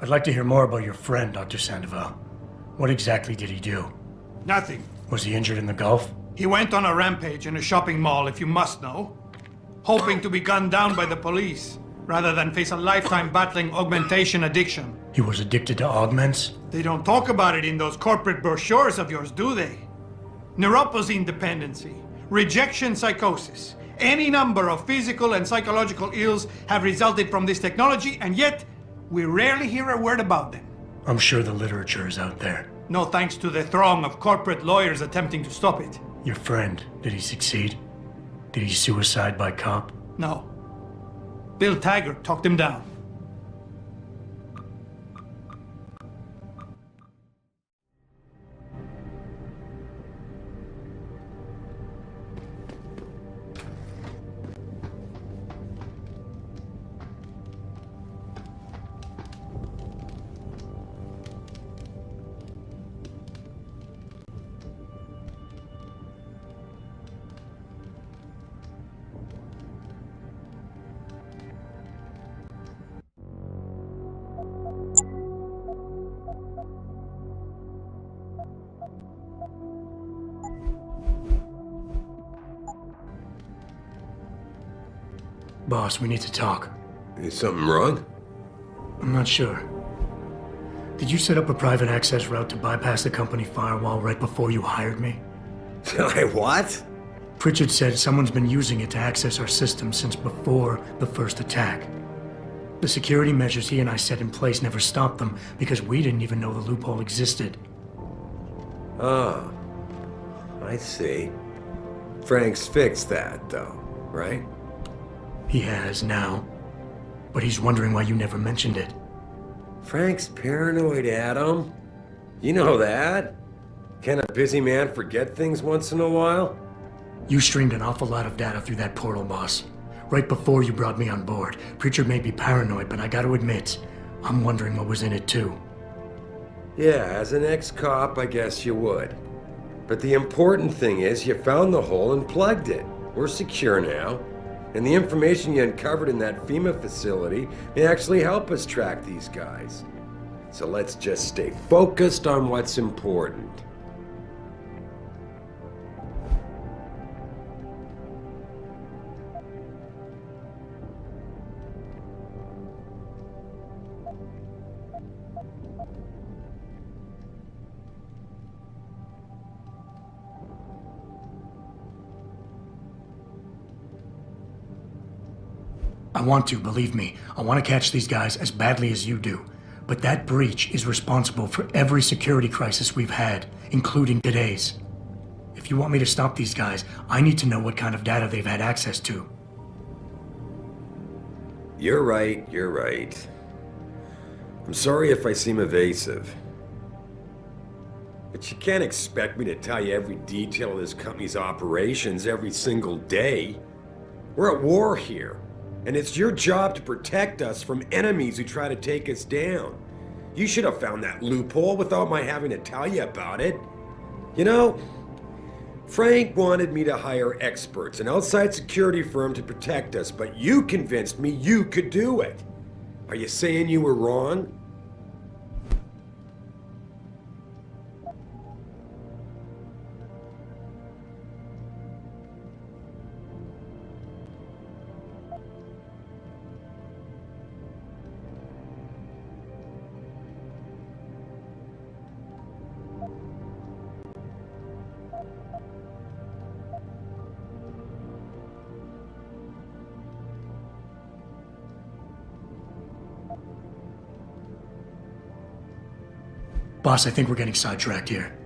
I'd like to hear more about your friend, Dr. Sandoval. What exactly did he do? Nothing. Was he injured in the Gulf? He went on a rampage in a shopping mall, if you must know, hoping to be gunned down by the police, rather than face a lifetime battling augmentation addiction. He was addicted to augments? They don't talk about it in those corporate brochures of yours, do they? Neuroposine dependency, rejection psychosis, any number of physical and psychological ills have resulted from this technology, and yet we rarely hear a word about them. I'm sure the literature is out there. No thanks to the throng of corporate lawyers attempting to stop it. Your friend, did he succeed? Did he suicide by cop? No. Bill Taggart talked him down. Boss, we need to talk. Is something wrong? I'm not sure. Did you set up a private access route to bypass the company firewall right before you hired me? What? Pritchard said someone's been using it to access our system since before the first attack. The security measures he and I set in place never stopped them because we didn't even know the loophole existed. Oh, I see. Frank's fixed that, though, right? He has now, but he's wondering why you never mentioned it. Frank's paranoid, Adam. You know that. Can a busy man forget things once in a while? You streamed an awful lot of data through that portal, boss. Right before you brought me on board. Pritchard may be paranoid, but I gotta admit, I'm wondering what was in it too. Yeah, as an ex-cop, I guess you would. But the important thing is you found the hole and plugged it. We're secure now. And the information you uncovered in that FEMA facility may actually help us track these guys. So let's just stay focused on what's important. I want to, believe me. I want to catch these guys as badly as you do. But that breach is responsible for every security crisis we've had, including today's. If you want me to stop these guys, I need to know what kind of data they've had access to. You're right, you're right. I'm sorry if I seem evasive. But you can't expect me to tell you every detail of this company's operations every single day. We're at war here. And it's your job to protect us from enemies who try to take us down. You should have found that loophole without my having to tell you about it. You know, Frank wanted me to hire experts, an outside security firm to protect us, but you convinced me you could do it. Are you saying you were wrong? Boss, I think we're getting sidetracked here.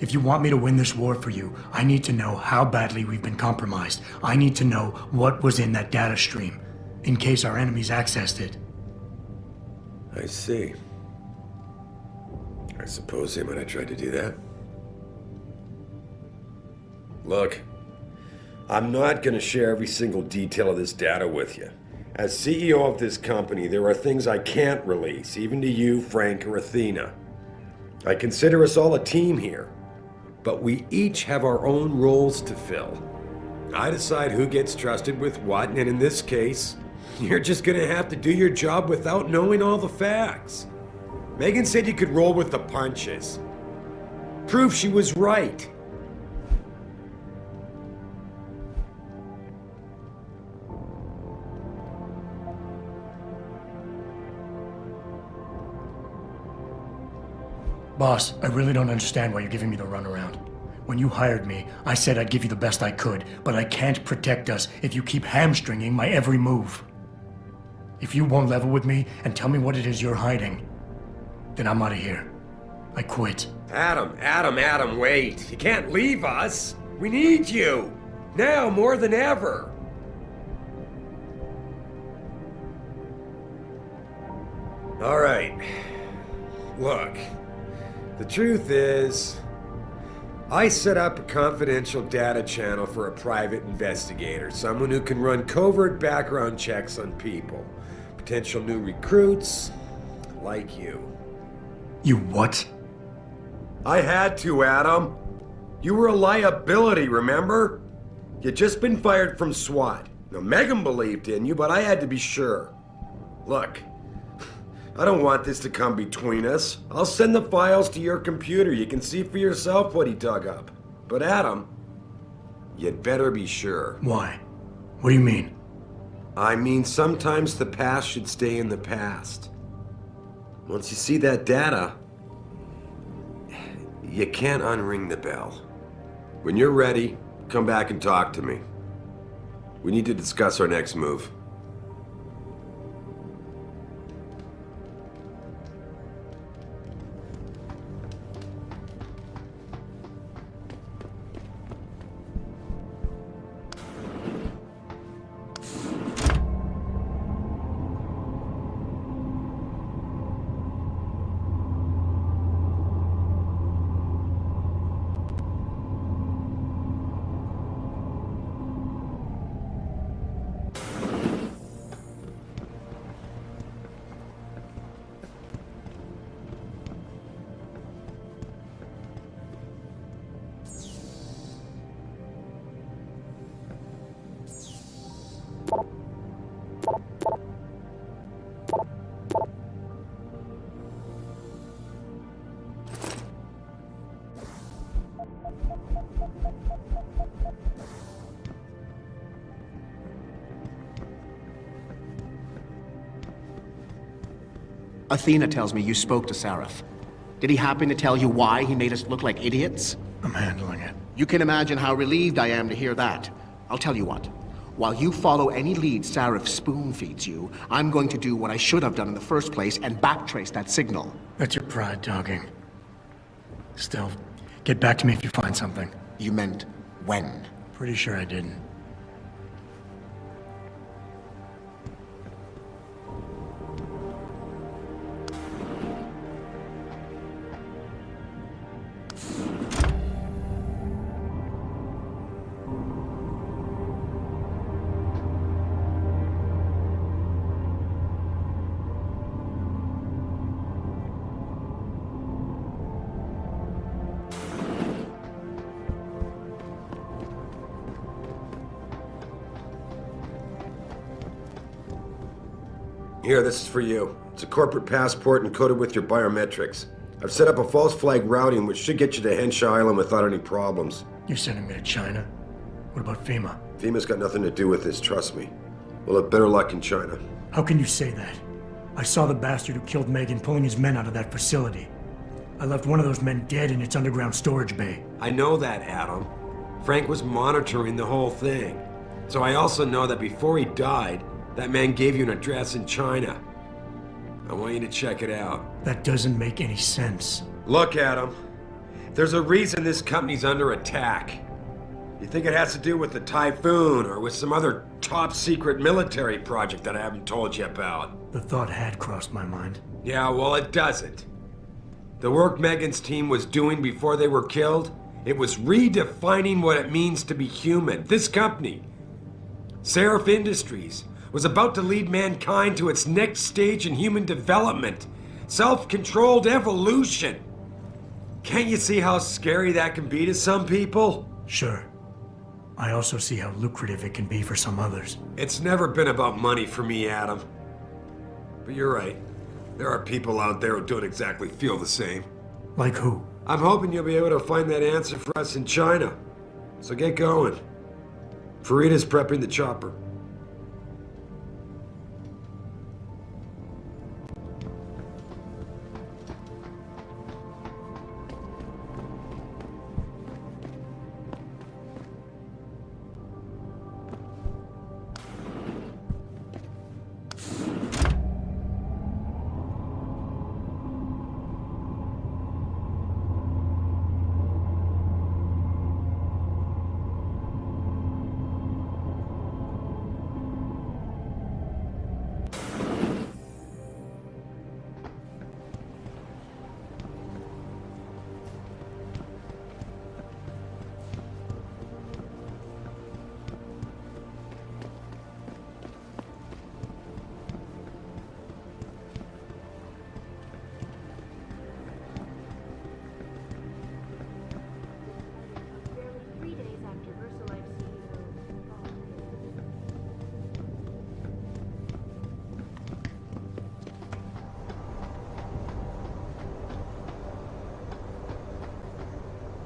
If you want me to win this war for you, I need to know how badly we've been compromised. I need to know what was in that data stream, in case our enemies accessed it. I see. I suppose they might have tried to do that. Look, I'm not going to share every single detail of this data with you. As CEO of this company, there are things I can't release, even to you, Frank, or Athena. I consider us all a team here, but we each have our own roles to fill. I decide who gets trusted with what, and in this case, you're just gonna have to do your job without knowing all the facts. Megan said you could roll with the punches. Prove she was right. Boss, I really don't understand why you're giving me the runaround. When you hired me, I said I'd give you the best I could, but I can't protect us if you keep hamstringing my every move. If you won't level with me and tell me what it is you're hiding, then I'm out of here. I quit. Adam, wait. You can't leave us. We need you. Now more than ever. All right. Look, the truth is, I set up a confidential data channel for a private investigator, someone who can run covert background checks on people. Potential new recruits, like you. You what? I had to, Adam. You were a liability, remember? You'd just been fired from SWAT. Now, Megan believed in you, but I had to be sure. Look, I don't want this to come between us. I'll send the files to your computer. You can see for yourself what he dug up. But Adam, you'd better be sure. Why? What do you mean? I mean, sometimes the past should stay in the past. Once you see that data, you can't unring the bell. When you're ready, come back and talk to me. We need to discuss our next move. Athena tells me you spoke to Seraph. Did he happen to tell you why he made us look like idiots? I'm handling it. You can imagine how relieved I am to hear that. I'll tell you what. While you follow any lead Seraph spoon-feeds you, I'm going to do what I should have done in the first place and backtrace that signal. That's your pride talking. Still, get back to me if you find something. You meant when? Pretty sure I didn't. Here, this is for you. It's a corporate passport encoded with your biometrics. I've set up a false flag routing which should get you to Henshaw Island without any problems. You're sending me to China? What about FEMA? FEMA's got nothing to do with this, trust me. We'll have better luck in China. How can you say that? I saw the bastard who killed Megan pulling his men out of that facility. I left one of those men dead in its underground storage bay. I know that, Adam. Frank was monitoring the whole thing. So I also know that before he died, that man gave you an address in China. I want you to check it out. That doesn't make any sense. Look, Adam. There's a reason this company's under attack. You think it has to do with the Typhoon or with some other top-secret military project that I haven't told you about? The thought had crossed my mind. Yeah, well, it doesn't. The work Megan's team was doing before they were killed, it was redefining what it means to be human. This company, Seraph Industries, was about to lead mankind to its next stage in human development. Self-controlled evolution. Can't you see how scary that can be to some people? Sure. I also see how lucrative it can be for some others. It's never been about money for me, Adam. But you're right. There are people out there who don't exactly feel the same. Like who? I'm hoping you'll be able to find that answer for us in China. So get going. Farida's prepping the chopper.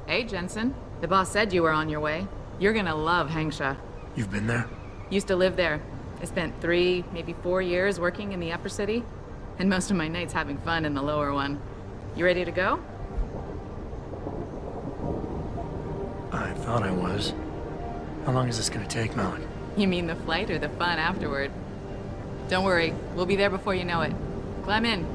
Hey, Jensen. The boss said you were on your way. You're gonna love Hangsha. You've been there? Used to live there. I spent 3, maybe 4 years working in the upper city, and most of my nights having fun in the lower one. You ready to go? I thought I was. How long is this gonna take, Malik? You mean the flight or the fun afterward? Don't worry, we'll be there before you know it. Climb in.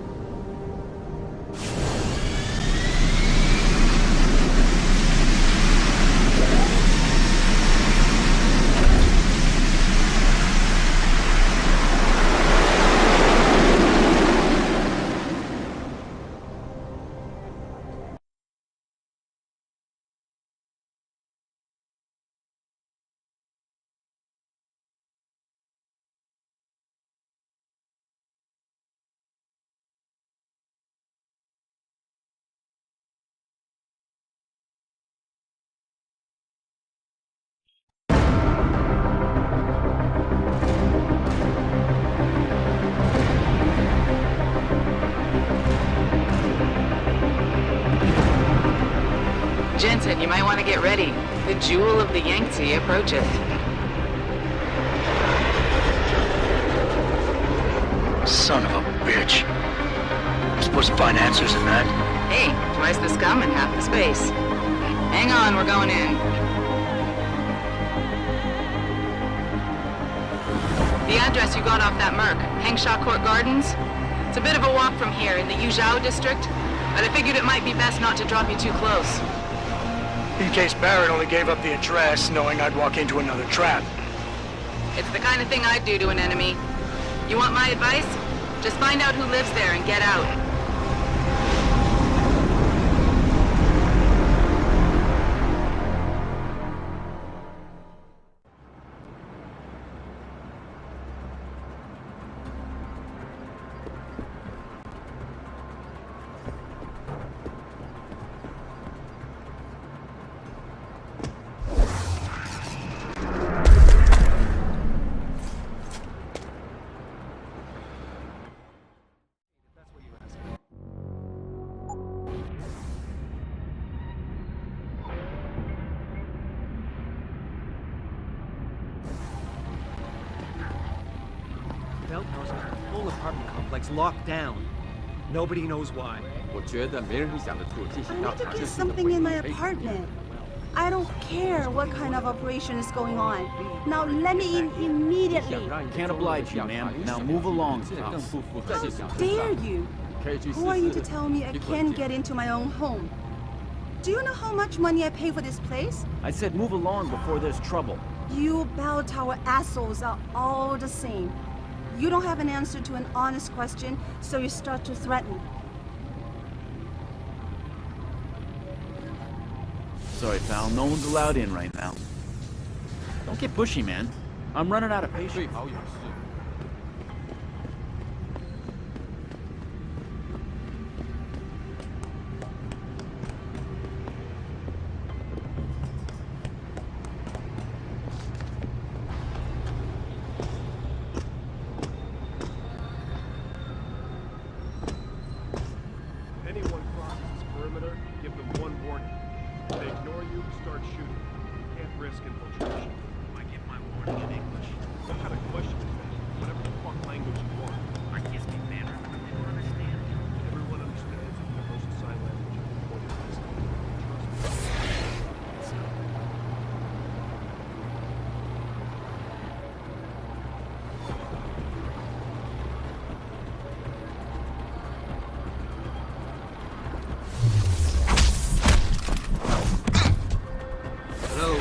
Jensen, you might want to get ready. The jewel of the Yangtze approacheth. Son of a bitch. I'm supposed to find answers in that. Hey, twice the scum and half the space. Hang on, we're going in. The address you got off that Merc, Hangsha Court Gardens? It's a bit of a walk from here in the Yuzhou district, but I figured it might be best not to drop you too close. In case Barrett only gave up the address, knowing I'd walk into another trap. It's the kind of thing I'd do to an enemy. You want my advice? Just find out who lives there and get out. Feldhaus is a full apartment complex locked down. Nobody knows why. I need to do something in my apartment. I don't care what kind of operation is going on. Now let me in immediately. Can't oblige you, ma'am. Now move along. How dare you? Who are you to tell me I can't get into my own home? Do you know how much money I pay for this place? I said move along before there's trouble. You bell tower assholes are all the same. You don't have an answer to an honest question, so you start to threaten. Sorry, pal. No one's allowed in right now. Don't get pushy, man. I'm running out of patience. Anyone crosses this perimeter, give them one warning. If they ignore you, start shooting. Can't risk infiltration. I give my warning in English. What kind of question is that? Whatever the fuck language you want. I can't speak Mandarin, but they don't understand. Everyone understands the universal sign language of the point of this. Trust me. Hello?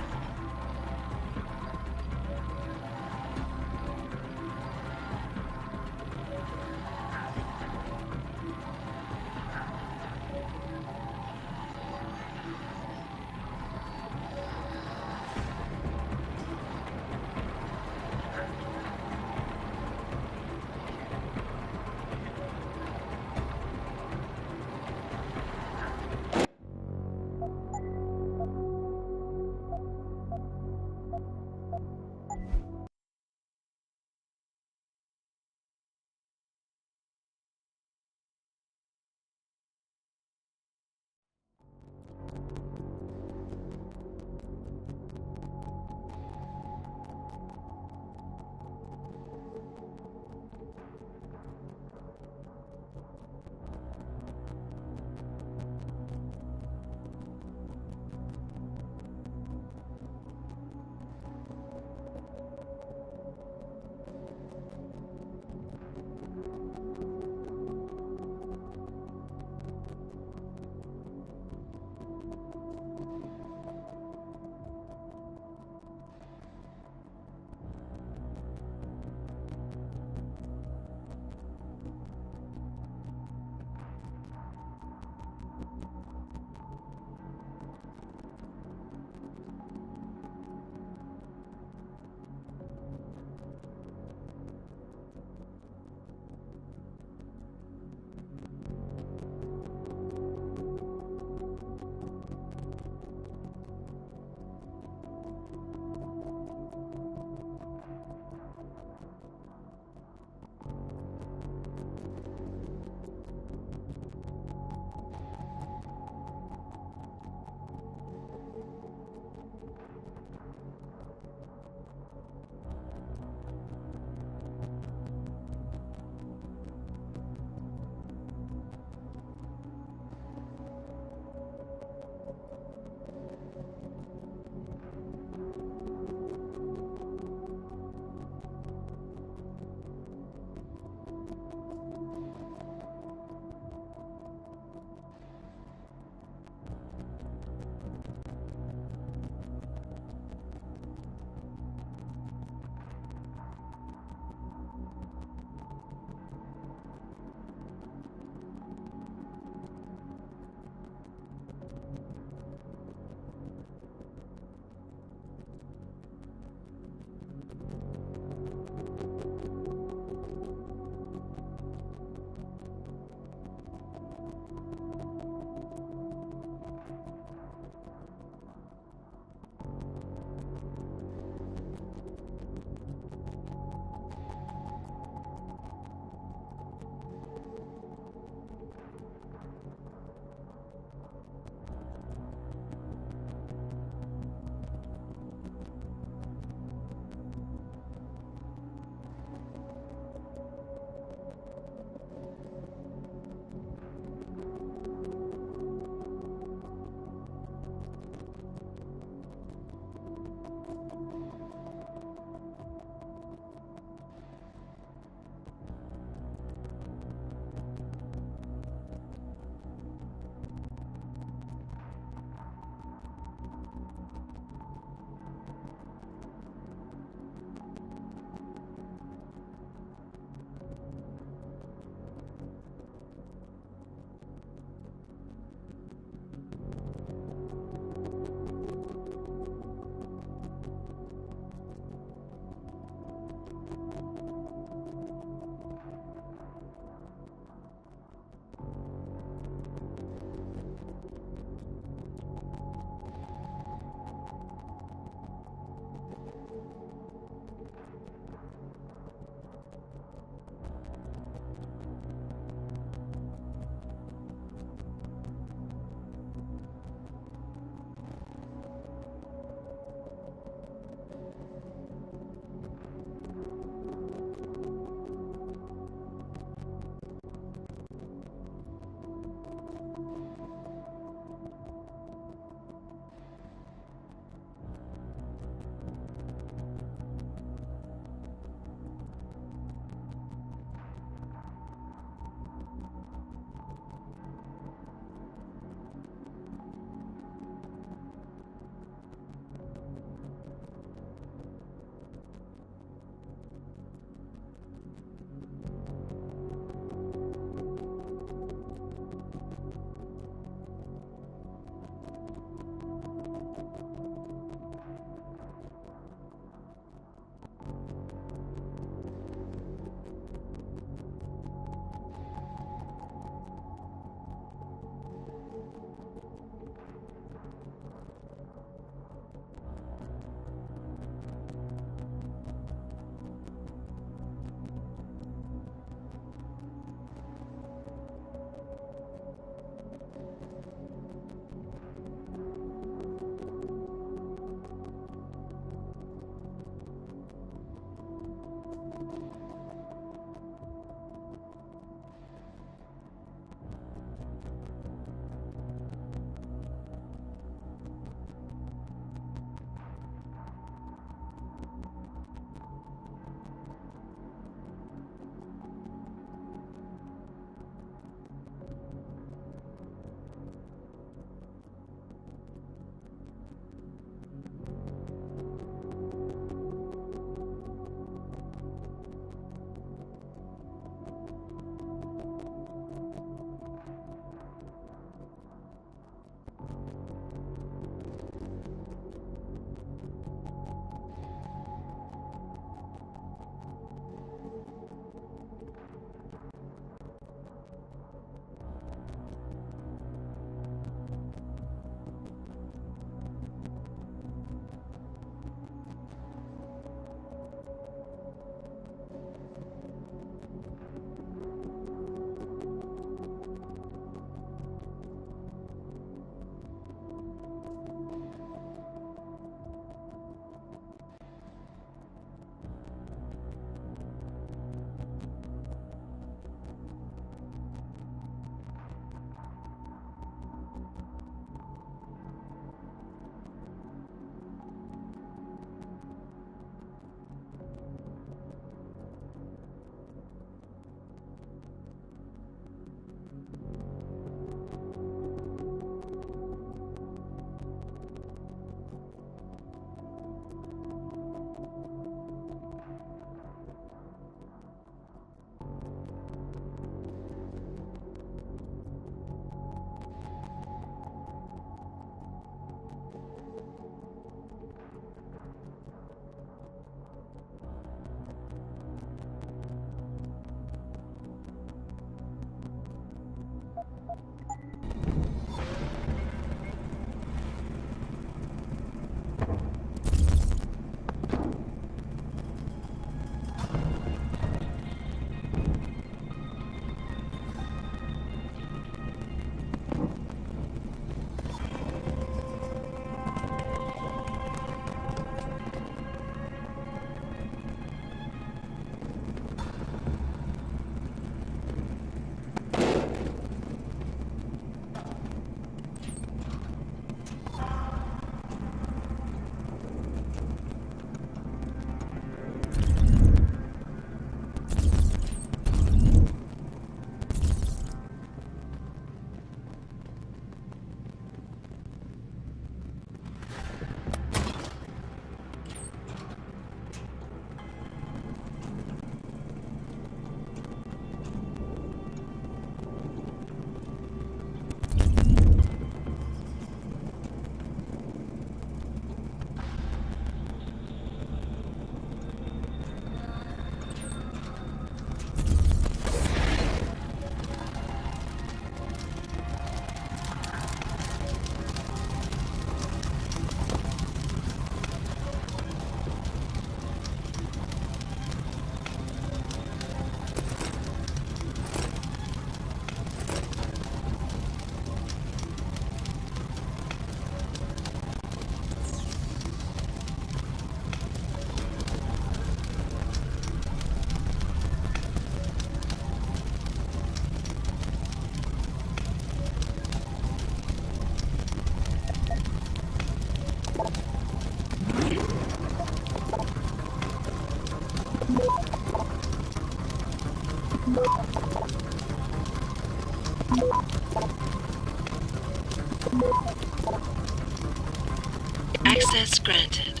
Access granted.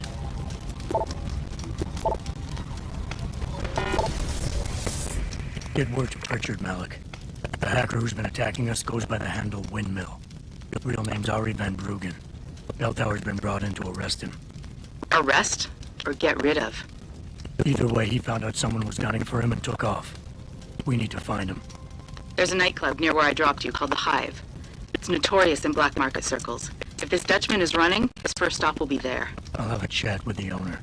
Get word to Pritchard, Malik. The hacker who's been attacking us goes by the handle Windmill. The real name's Ari Van Bruggen. Bell Tower's been brought in to arrest him. Arrest or get rid of? Either way, he found out someone was gunning for him and took off. We need to find him. There's a nightclub near where I dropped you called the Hive. It's notorious in black market circles. If this Dutchman is running, his first stop will be there. I'll have a chat with the owner.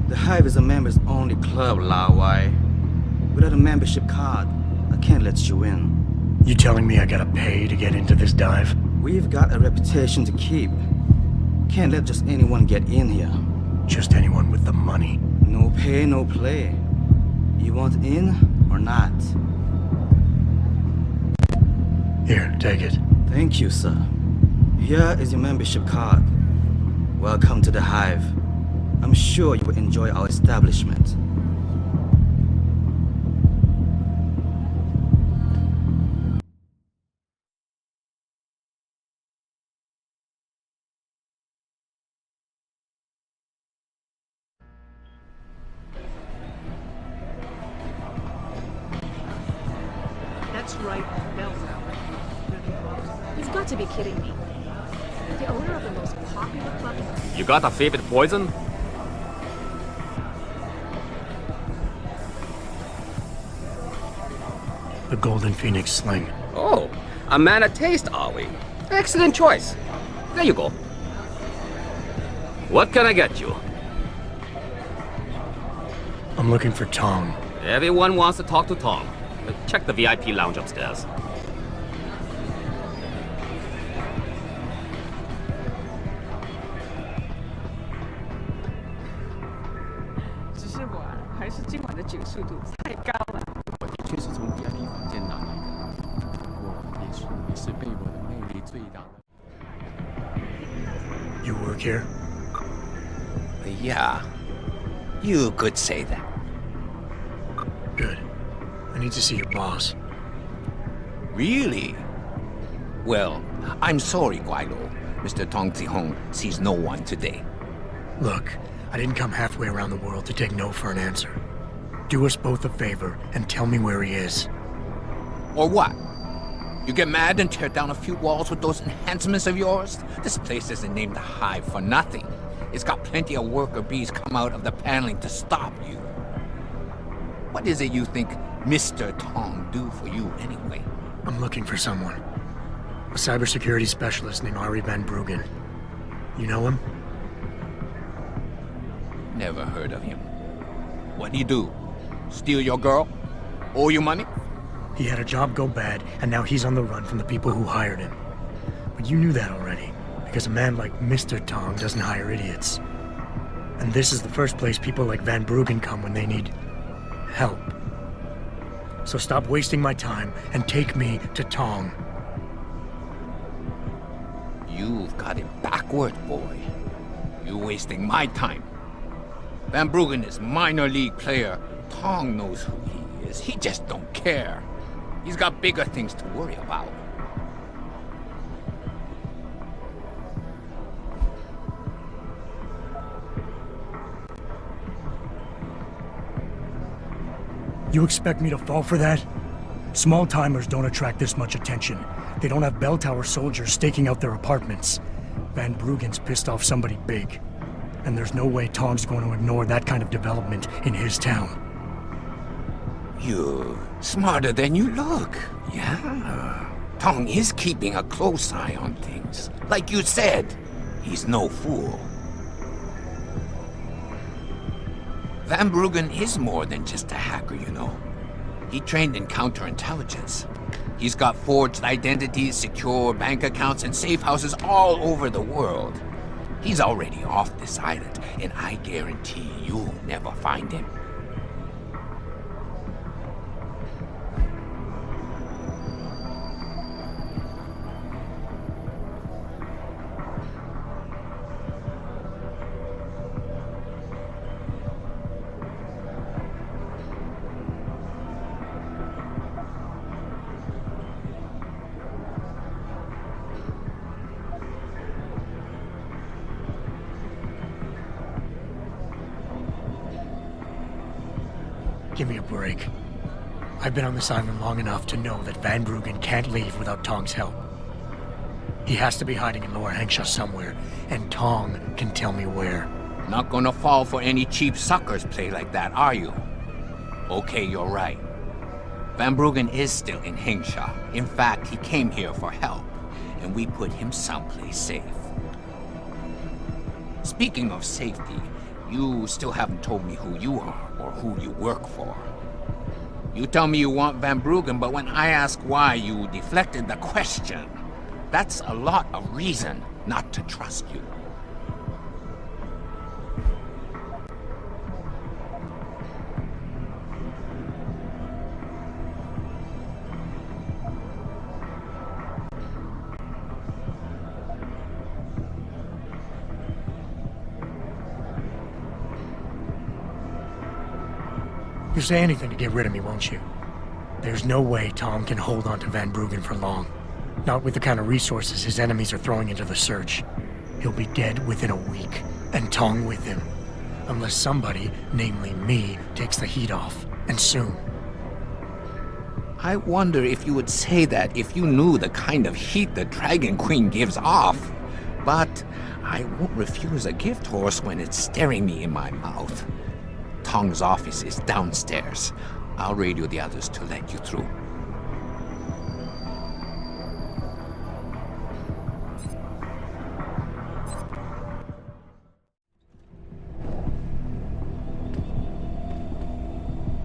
The Hive is a members-only club, Lao Wai. Without a membership card, I can't let you in. You telling me I gotta pay to get into this dive? We've got a reputation to keep. Can't let just anyone get in here. Just anyone with the money? No pay, no play. You want in or not? Here, take it. Thank you, sir. Here is your membership card. Welcome to the Hive. I'm sure you will enjoy our establishment. That's right, Bell Tower. You've got to be kidding me. The owner of the most popular club in the... You got a favorite poison? The Golden Phoenix Sling. Oh, a man of taste, are we? Excellent choice. There you go. What can I get you? I'm looking for Tong. Everyone wants to talk to Tom. Check the VIP lounge upstairs. You work here? Yeah. You could say that. Good. I need to see your boss. Really? Well, I'm sorry, Guaido. Mr. Tong Zihong sees no one today. Look, I didn't come halfway around the world to take no for an answer. Do us both a favor and tell me where he is. Or what? You get mad and tear down a few walls with those enhancements of yours? This place isn't named the Hive for nothing. It's got plenty of worker bees come out of the paneling to stop you. What is it you think Mr. Tong do for you anyway? I'm looking for someone. A cybersecurity specialist named Ari Van Bruggen. You know him? Never heard of him. What'd he do? Steal your girl? Owe you money? He had a job go bad, and now he's on the run from the people who hired him. But you knew that already, because a man like Mr. Tong doesn't hire idiots. And this is the first place people like Van Bruggen come when they need help. So stop wasting my time and take me to Tong. You've got it backward, boy. You're wasting my time. Van Bruggen is minor league player. Tong knows who he is. He just don't care. He's got bigger things to worry about. You expect me to fall for that? Small-timers don't attract this much attention. They don't have bell tower soldiers staking out their apartments. Van Bruggen's pissed off somebody big. And there's no way Tong's going to ignore that kind of development in his town. You're smarter than you look. Yeah. Tong is keeping a close eye on things. Like you said, he's no fool. Van Bruggen is more than just a hacker, you know. He trained in counterintelligence. He's got forged identities, secure bank accounts, and safe houses all over the world. He's already off this island, and I guarantee you'll never find him. Give me a break. I've been on this island long enough to know that Van Bruggen can't leave without Tong's help. He has to be hiding in Lower Hengsha somewhere, and Tong can tell me where. Not gonna fall for any cheap suckers play like that, are you? Okay, you're right. Van Bruggen is still in Hengsha. In fact, he came here for help, and we put him someplace safe. Speaking of safety, you still haven't told me who you are or who you work for. You tell me you want Van Bruggen, but when I ask why, you deflected the question. That's a lot of reason not to trust you. You'll say anything to get rid of me, won't you? There's no way Tong can hold on to Van Bruggen for long. Not with the kind of resources his enemies are throwing into the search. He'll be dead within a week, and Tong with him. Unless somebody, namely me, takes the heat off, and soon. I wonder if you would say that if you knew the kind of heat the Dragon Queen gives off. But I won't refuse a gift horse when it's staring me in my mouth. Tong's office is downstairs. I'll radio the others to let you through.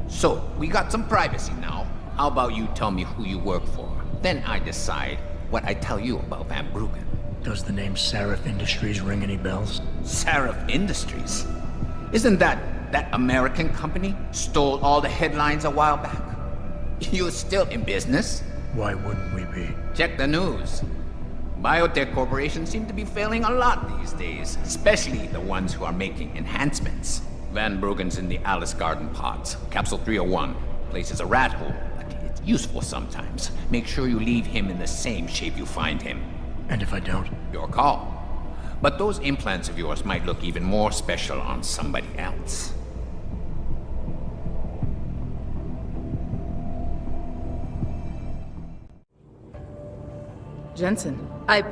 So, we got some privacy now. How about you tell me who you work for? Then I decide what I tell you about Van Bruggen. Does the name Seraph Industries ring any bells? Seraph Industries? Isn't that American company stole all the headlines a while back? You're still in business? Why wouldn't we be? Check the news. Biotech corporations seem to be failing a lot these days, especially the ones who are making enhancements. Van Bruggen's in the Alice Garden pods, Capsule 301. Place is a rat hole, but it's useful sometimes. Make sure you leave him in the same shape you find him. And if I don't? Your call. But those implants of yours might look even more special on somebody else. Jensen, I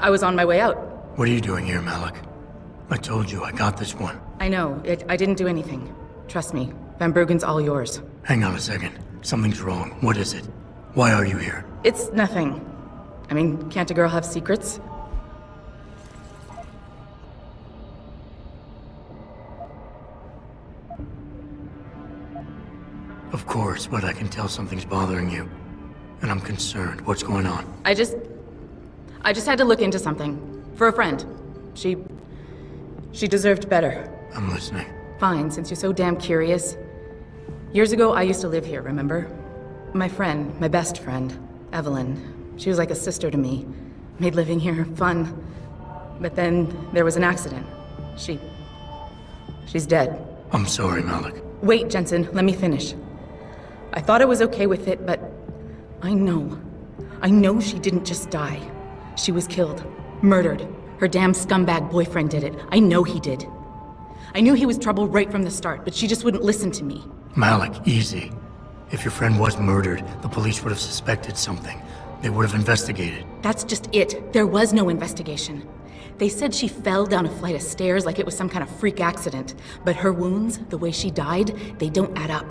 was on my way out. What are you doing here, Malik? I told you, I got this one. I know. I didn't do anything. Trust me. Van Bruggen's all yours. Hang on a second. Something's wrong. What is it? Why are you here? It's nothing. I mean, can't a girl have secrets? Of course, but I can tell something's bothering you. And I'm concerned. What's going on? I just had to look into something. For a friend. She deserved better. I'm listening. Fine, since you're so damn curious. Years ago, I used to live here, remember? My friend, my best friend, Evelyn. She was like a sister to me. Made living here fun. But then there was an accident. She's dead. I'm sorry, Malik. Wait, Jensen, let me finish. I thought I was okay with it, but I know she didn't just die. She was killed. Murdered. Her damn scumbag boyfriend did it. I know he did. I knew he was trouble right from the start, but she just wouldn't listen to me. Malik, easy. If your friend was murdered, the police would have suspected something. They would have investigated. That's just it. There was no investigation. They said she fell down a flight of stairs like it was some kind of freak accident. But her wounds, the way she died, they don't add up.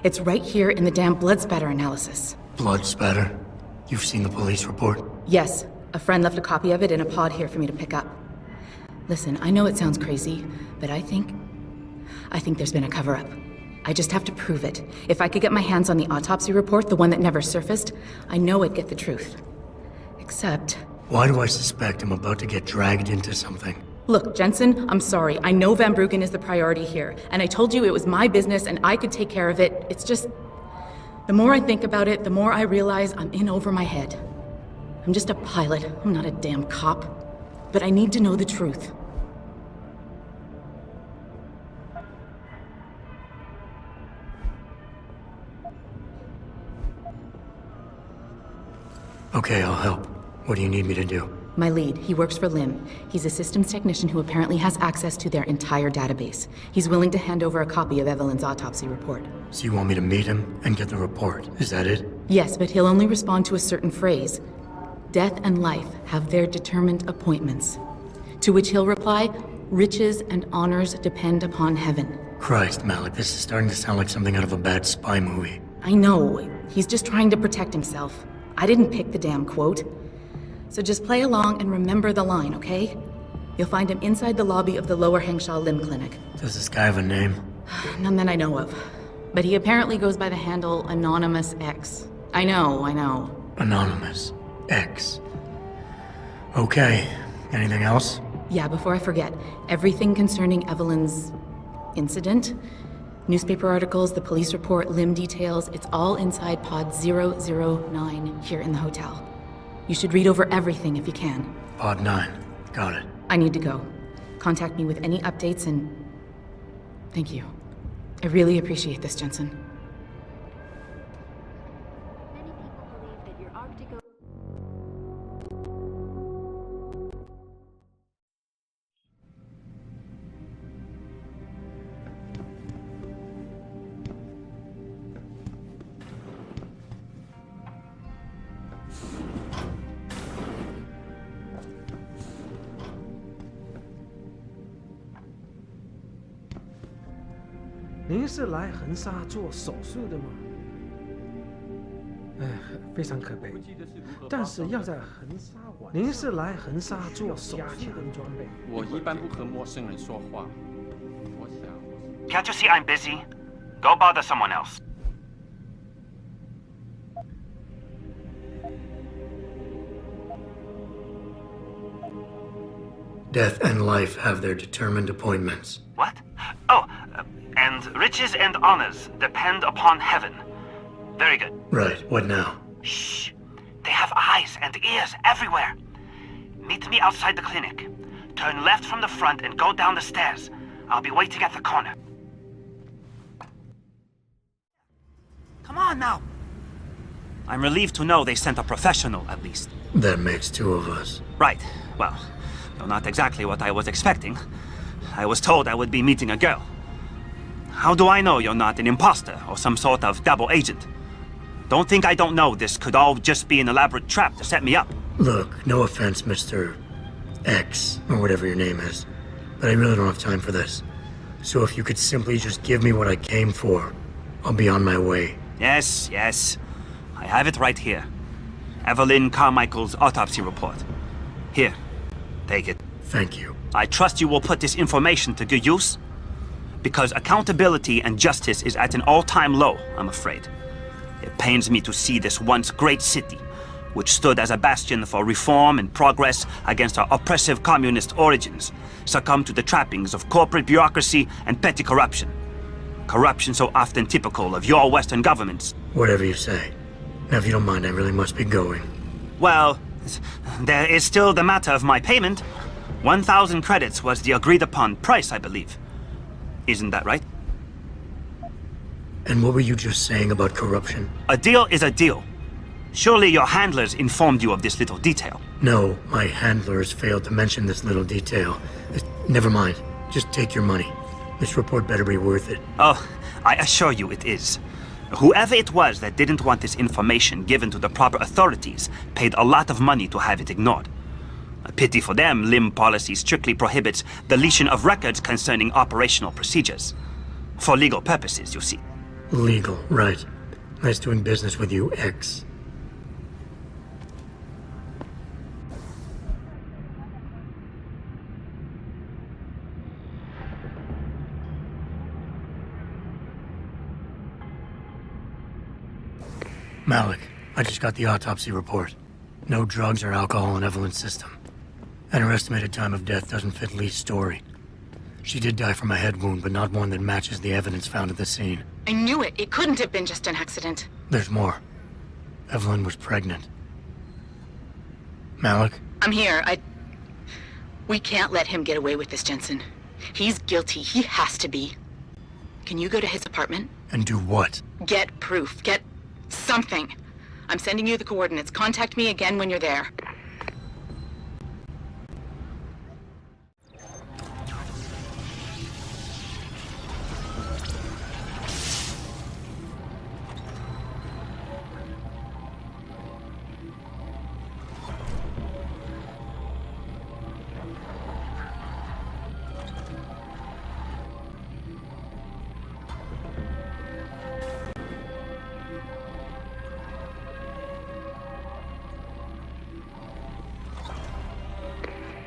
It's right here in the damn blood spatter analysis. Blood spatter? You've seen the police report? Yes. A friend left a copy of it in a pod here for me to pick up. Listen, I know it sounds crazy, but I think there's been a cover-up. I just have to prove it. If I could get my hands on the autopsy report, the one that never surfaced, I know I'd get the truth. Except... Why do I suspect I'm about to get dragged into something? Look, Jensen, I'm sorry. I know Van Bruggen is the priority here, and I told you it was my business and I could take care of it. It's just... The more I think about it, the more I realize I'm in over my head. I'm just a pilot. I'm not a damn cop. But I need to know the truth. Okay, I'll help. What do you need me to do? My lead, he works for LIM. He's a systems technician who apparently has access to their entire database. He's willing to hand over a copy of Evelyn's autopsy report. So you want me to meet him and get the report? Is that it? Yes, but he'll only respond to a certain phrase. Death and life have their determined appointments. To which he'll reply, riches and honors depend upon heaven. Christ, Malik, this is starting to sound like something out of a bad spy movie. I know. He's just trying to protect himself. I didn't pick the damn quote. So just play along and remember the line, okay? You'll find him inside the lobby of the Lower Hengsha Limb Clinic. Does this guy have a name? None that I know of. But he apparently goes by the handle Anonymous X. I know. Anonymous X. Okay. Anything else? Yeah, before I forget, everything concerning Evelyn's incident, newspaper articles, the police report, limb details, it's all inside pod 009 here in the hotel. You should read over everything if you can. Pod 9. Got it. I need to go. Contact me with any updates and... Thank you. I really appreciate this, Jensen. "您是来横沙做手术的吗？非常可悲。但是要在横沙玩，您是来横沙做手术的装备。我一般不和陌生人说话。我想。Can't you see I'm busy? Go bother someone else. Death and life have their determined appointments. What? Oh, and riches and honors depend upon heaven. Very good. Right, what now? Shh. They have eyes and ears everywhere. Meet me outside the clinic. Turn left from the front and go down the stairs. I'll be waiting at the corner. on now! I'm relieved to know they sent a professional, at least. That makes two of us. Right. Well, though not exactly what I was expecting. I was told I would be meeting a girl. How do I know you're not an imposter or some sort of double agent? Don't think I don't know this could all just be an elaborate trap to set me up. Look, no offense, Mr. X, or whatever your name is, but I really don't have time for this. So if you could simply just give me what I came for, I'll be on my way. Yes, yes. I have it right here. Evelyn Carmichael's autopsy report. Here, take it. Thank you. I trust you will put this information to good use, because accountability and justice is at an all-time low, I'm afraid. It pains me to see this once great city, which stood as a bastion for reform and progress against our oppressive communist origins, succumb to the trappings of corporate bureaucracy and petty corruption. Corruption so often typical of your Western governments. Whatever you say. Now, if you don't mind, I really must be going. Well, there is still the matter of my payment. 1,000 credits was the agreed-upon price, I believe. Isn't that right? And what were you just saying about corruption? A deal is a deal. Surely your handlers informed you of this little detail. No, my handlers failed to mention this little detail. Never mind. Just take your money. This report better be worth it. Oh, I assure you it is. Whoever it was that didn't want this information given to the proper authorities paid a lot of money to have it ignored. A pity for them, LIM policy strictly prohibits deletion of records concerning operational procedures. For legal purposes, you see. Legal, right. Nice doing business with you, X. Malik, I just got the autopsy report. No drugs or alcohol in Evelyn's system. And her estimated time of death doesn't fit Lee's story. She did die from a head wound, but not one that matches the evidence found at the scene. I knew it. It couldn't have been just an accident. There's more. Evelyn was pregnant. Malik? I'm here. We can't let him get away with this, Jensen. He's guilty. He has to be. Can you go to his apartment? And do what? Get proof. Get something. I'm sending you the coordinates. Contact me again when you're there.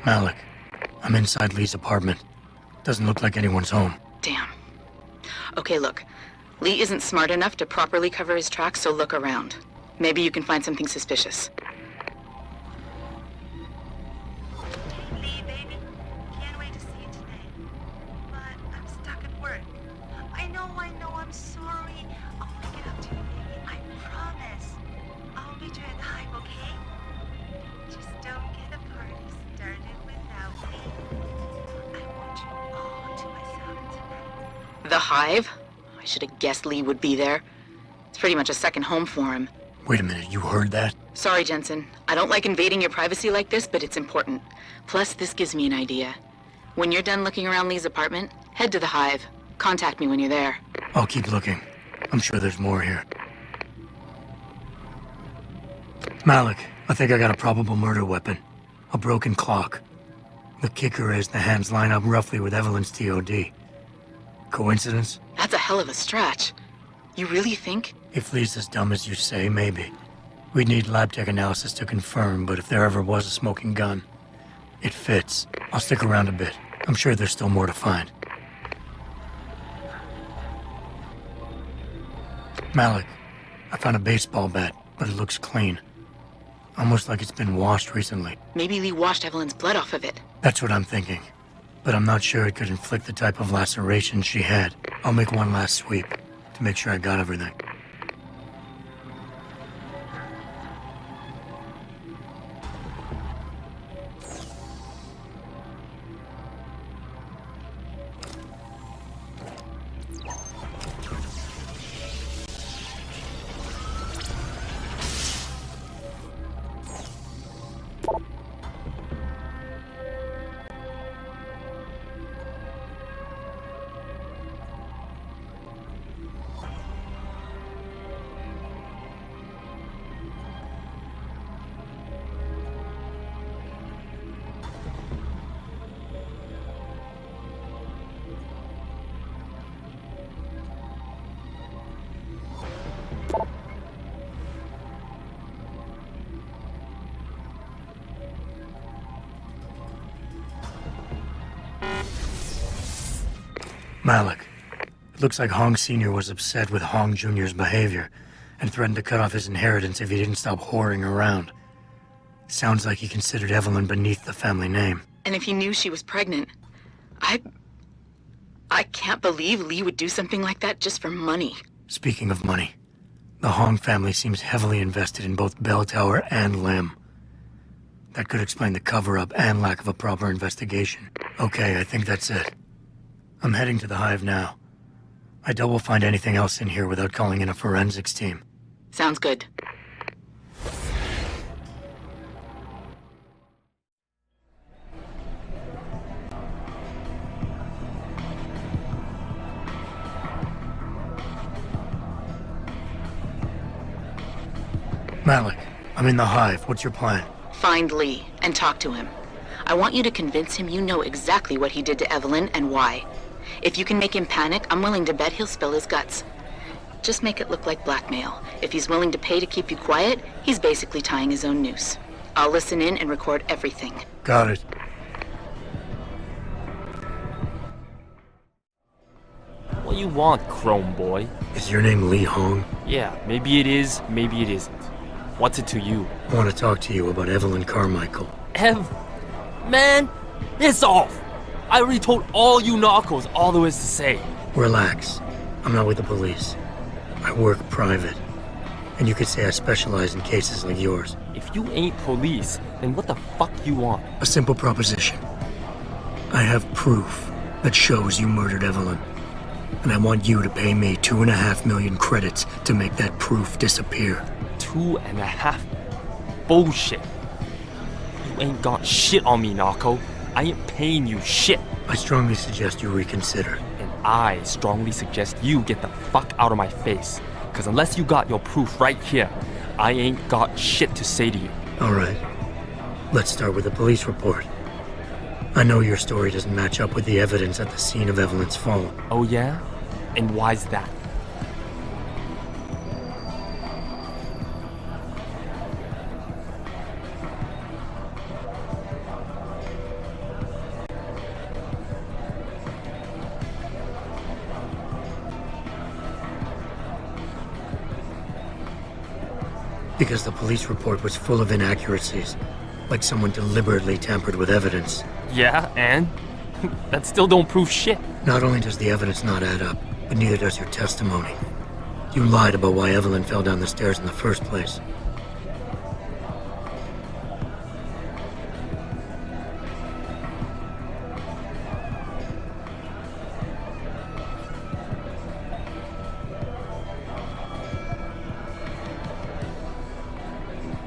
Malik, I'm inside Lee's apartment. Doesn't look like anyone's home. Damn. Okay, look. Lee isn't smart enough to properly cover his tracks, so look around. Maybe you can find something suspicious. Lee, baby. Can't wait to see you today. But I'm stuck at work. I know, I'm sorry. I'll make it up to you, baby. I promise. I'll meet you at the Hive, okay? Just don't get a party started without me. I want you all to myself tonight. The Hive? I should have guessed Lee would be there. It's pretty much a second home for him. Wait a minute, you heard that? Sorry, Jensen. I don't like invading your privacy like this, but it's important. Plus, this gives me an idea. When you're done looking around Lee's apartment, head to the Hive. Contact me when you're there. I'll keep looking. I'm sure there's more here. Malik, I think I got a probable murder weapon. A broken clock. The kicker is the hands line up roughly with Evelyn's TOD. Coincidence? That's a hell of a stretch. You really think? If Lee's as dumb as you say, maybe. We'd need lab tech analysis to confirm, but if there ever was a smoking gun, it fits. I'll stick around a bit. I'm sure there's still more to find. Malik, I found a baseball bat, but it looks clean. Almost like it's been washed recently. Maybe Lee washed Evelyn's blood off of it. That's what I'm thinking. But I'm not sure it could inflict the type of laceration she had. I'll make one last sweep to make sure I got everything. Malik, it looks like Hong Sr. was upset with Hong Jr.'s behavior and threatened to cut off his inheritance if he didn't stop whoring around. Sounds like he considered Evelyn beneath the family name. And if he knew she was pregnant, I can't believe Lee would do something like that just for money. Speaking of money, the Hong family seems heavily invested in both Bell Tower and Lim. That could explain the cover-up and lack of a proper investigation. Okay, I think that's it. I'm heading to the Hive now. I doubt we'll find anything else in here without calling in a forensics team. Sounds good. Malik, I'm in the Hive. What's your plan? Find Lee and talk to him. I want you to convince him you know exactly what he did to Evelyn and why. If you can make him panic, I'm willing to bet he'll spill his guts. Just make it look like blackmail. If he's willing to pay to keep you quiet, he's basically tying his own noose. I'll listen in and record everything. Got it. What you want, Chrome Boy? Is your name Lee Hong? Yeah, maybe it is, maybe it isn't. What's it to you? I want to talk to you about Evelyn Carmichael. Man, it's off! I already told all you narcos all there is to say. Relax. I'm not with the police. I work private. And you could say I specialize in cases like yours. If you ain't police, then what the fuck you want? A simple proposition. I have proof that shows you murdered Evelyn. And I want you to pay me 2.5 million credits to make that proof disappear. 2.5? Bullshit. You ain't got shit on me, narco. I ain't paying you shit. I strongly suggest you reconsider. And I strongly suggest you get the fuck out of my face. Because unless you got your proof right here, I ain't got shit to say to you. All right. Let's start with the police report. I know your story doesn't match up with the evidence at the scene of Evelyn's fall. Oh yeah? And why's that? Because the police report was full of inaccuracies, like someone deliberately tampered with evidence. Yeah, and? That still don't prove shit. Not only does the evidence not add up, but neither does your testimony. You lied about why Evelyn fell down the stairs in the first place.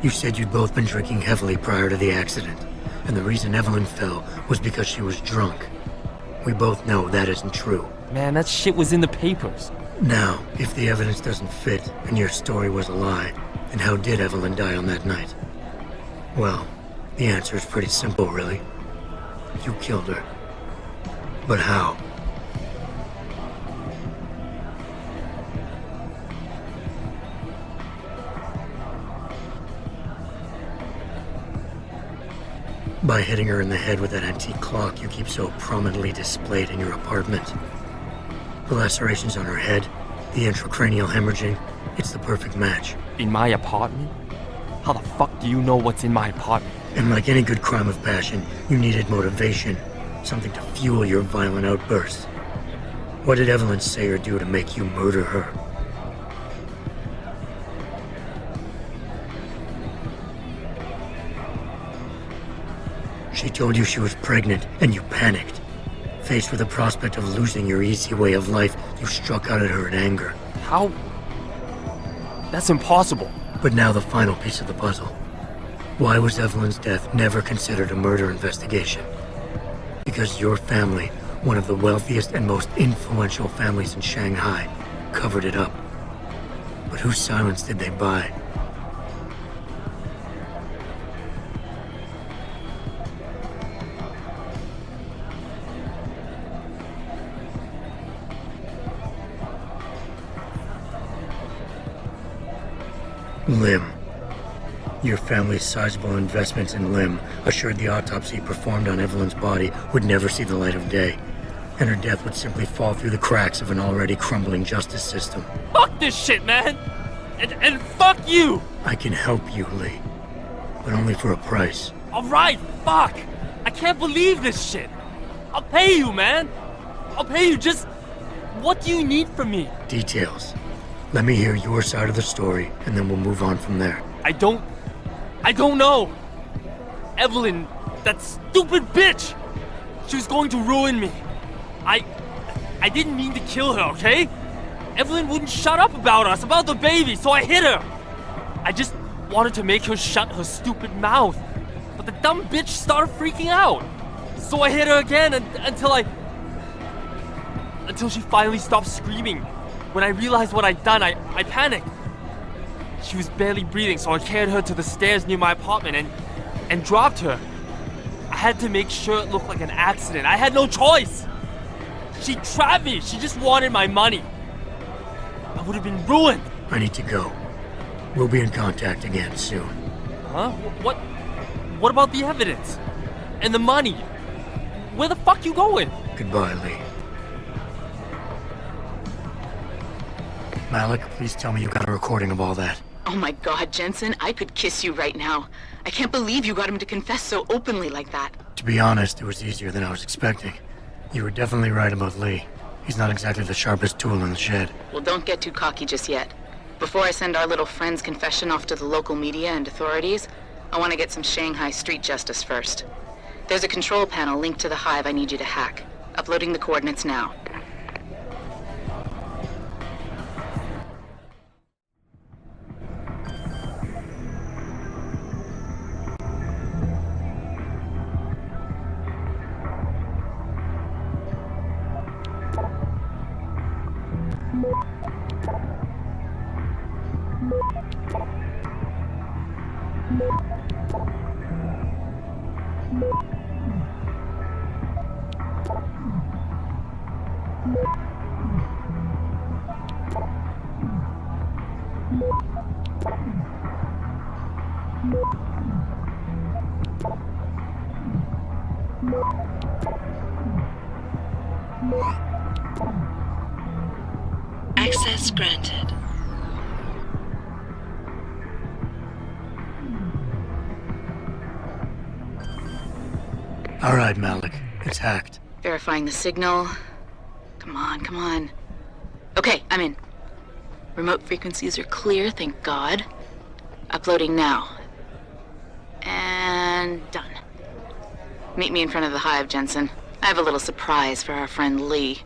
You said you'd both been drinking heavily prior to the accident, and the reason Evelyn fell was because she was drunk. We both know that isn't true. Man, that shit was in the papers. Now, if the evidence doesn't fit and your story was a lie, then how did Evelyn die on that night? Well, the answer is pretty simple, really. You killed her. But how? By hitting her in the head with that antique clock you keep so prominently displayed in your apartment. The lacerations on her head, the intracranial hemorrhaging, it's the perfect match. In my apartment? How the fuck do you know what's in my apartment? And like any good crime of passion, you needed motivation, something to fuel your violent outbursts. What did Evelyn say or do to make you murder her? She told you she was pregnant, and you panicked. Faced with the prospect of losing your easy way of life, you struck out at her in anger. How? That's impossible. But now the final piece of the puzzle. Why was Evelyn's death never considered a murder investigation? Because your family, one of the wealthiest and most influential families in Shanghai, covered it up. But whose silence did they buy? Lim. Your family's sizable investments in Lim assured the autopsy performed on Evelyn's body would never see the light of day. and her death would simply fall through the cracks of an already crumbling justice system. Fuck this shit, man! And fuck you! I can help you, Lee, but only for a price. Alright, fuck! I can't believe this shit! I'll pay you, man! I'll pay you, just... What do you need from me? Details. Let me hear your side of the story, and then we'll move on from there. I don't know! Evelyn, that stupid bitch! She was going to ruin me. I didn't mean to kill her, okay? Evelyn wouldn't shut up about us, about the baby, so I hit her! I just wanted to make her shut her stupid mouth. But the dumb bitch started freaking out. So I hit her again until she finally stopped screaming. When I realized what I'd done, I panicked. She was barely breathing, so I carried her to the stairs near my apartment and dropped her. I had to make sure it looked like an accident. I had no choice. She trapped me. She just wanted my money. I would have been ruined. I need to go. We'll be in contact again soon. Huh? What about the evidence? And the money? Where the fuck you going? Goodbye, Lee. Malik, please tell me you got a recording of all that. Oh my god, Jensen, I could kiss you right now. I can't believe you got him to confess so openly like that. To be honest, it was easier than I was expecting. You were definitely right about Lee. He's not exactly the sharpest tool in the shed. Well, don't get too cocky just yet. Before I send our little friend's confession off to the local media and authorities, I want to get some Shanghai street justice first. There's a control panel linked to the hive I need you to hack. Uploading the coordinates now. Access granted. All right, Malik. It's hacked. Verifying the signal. Come on, come on. Okay, I'm in. Remote frequencies are clear, thank God. Uploading now. And done. Meet me in front of the hive, Jensen. I have a little surprise for our friend Lee.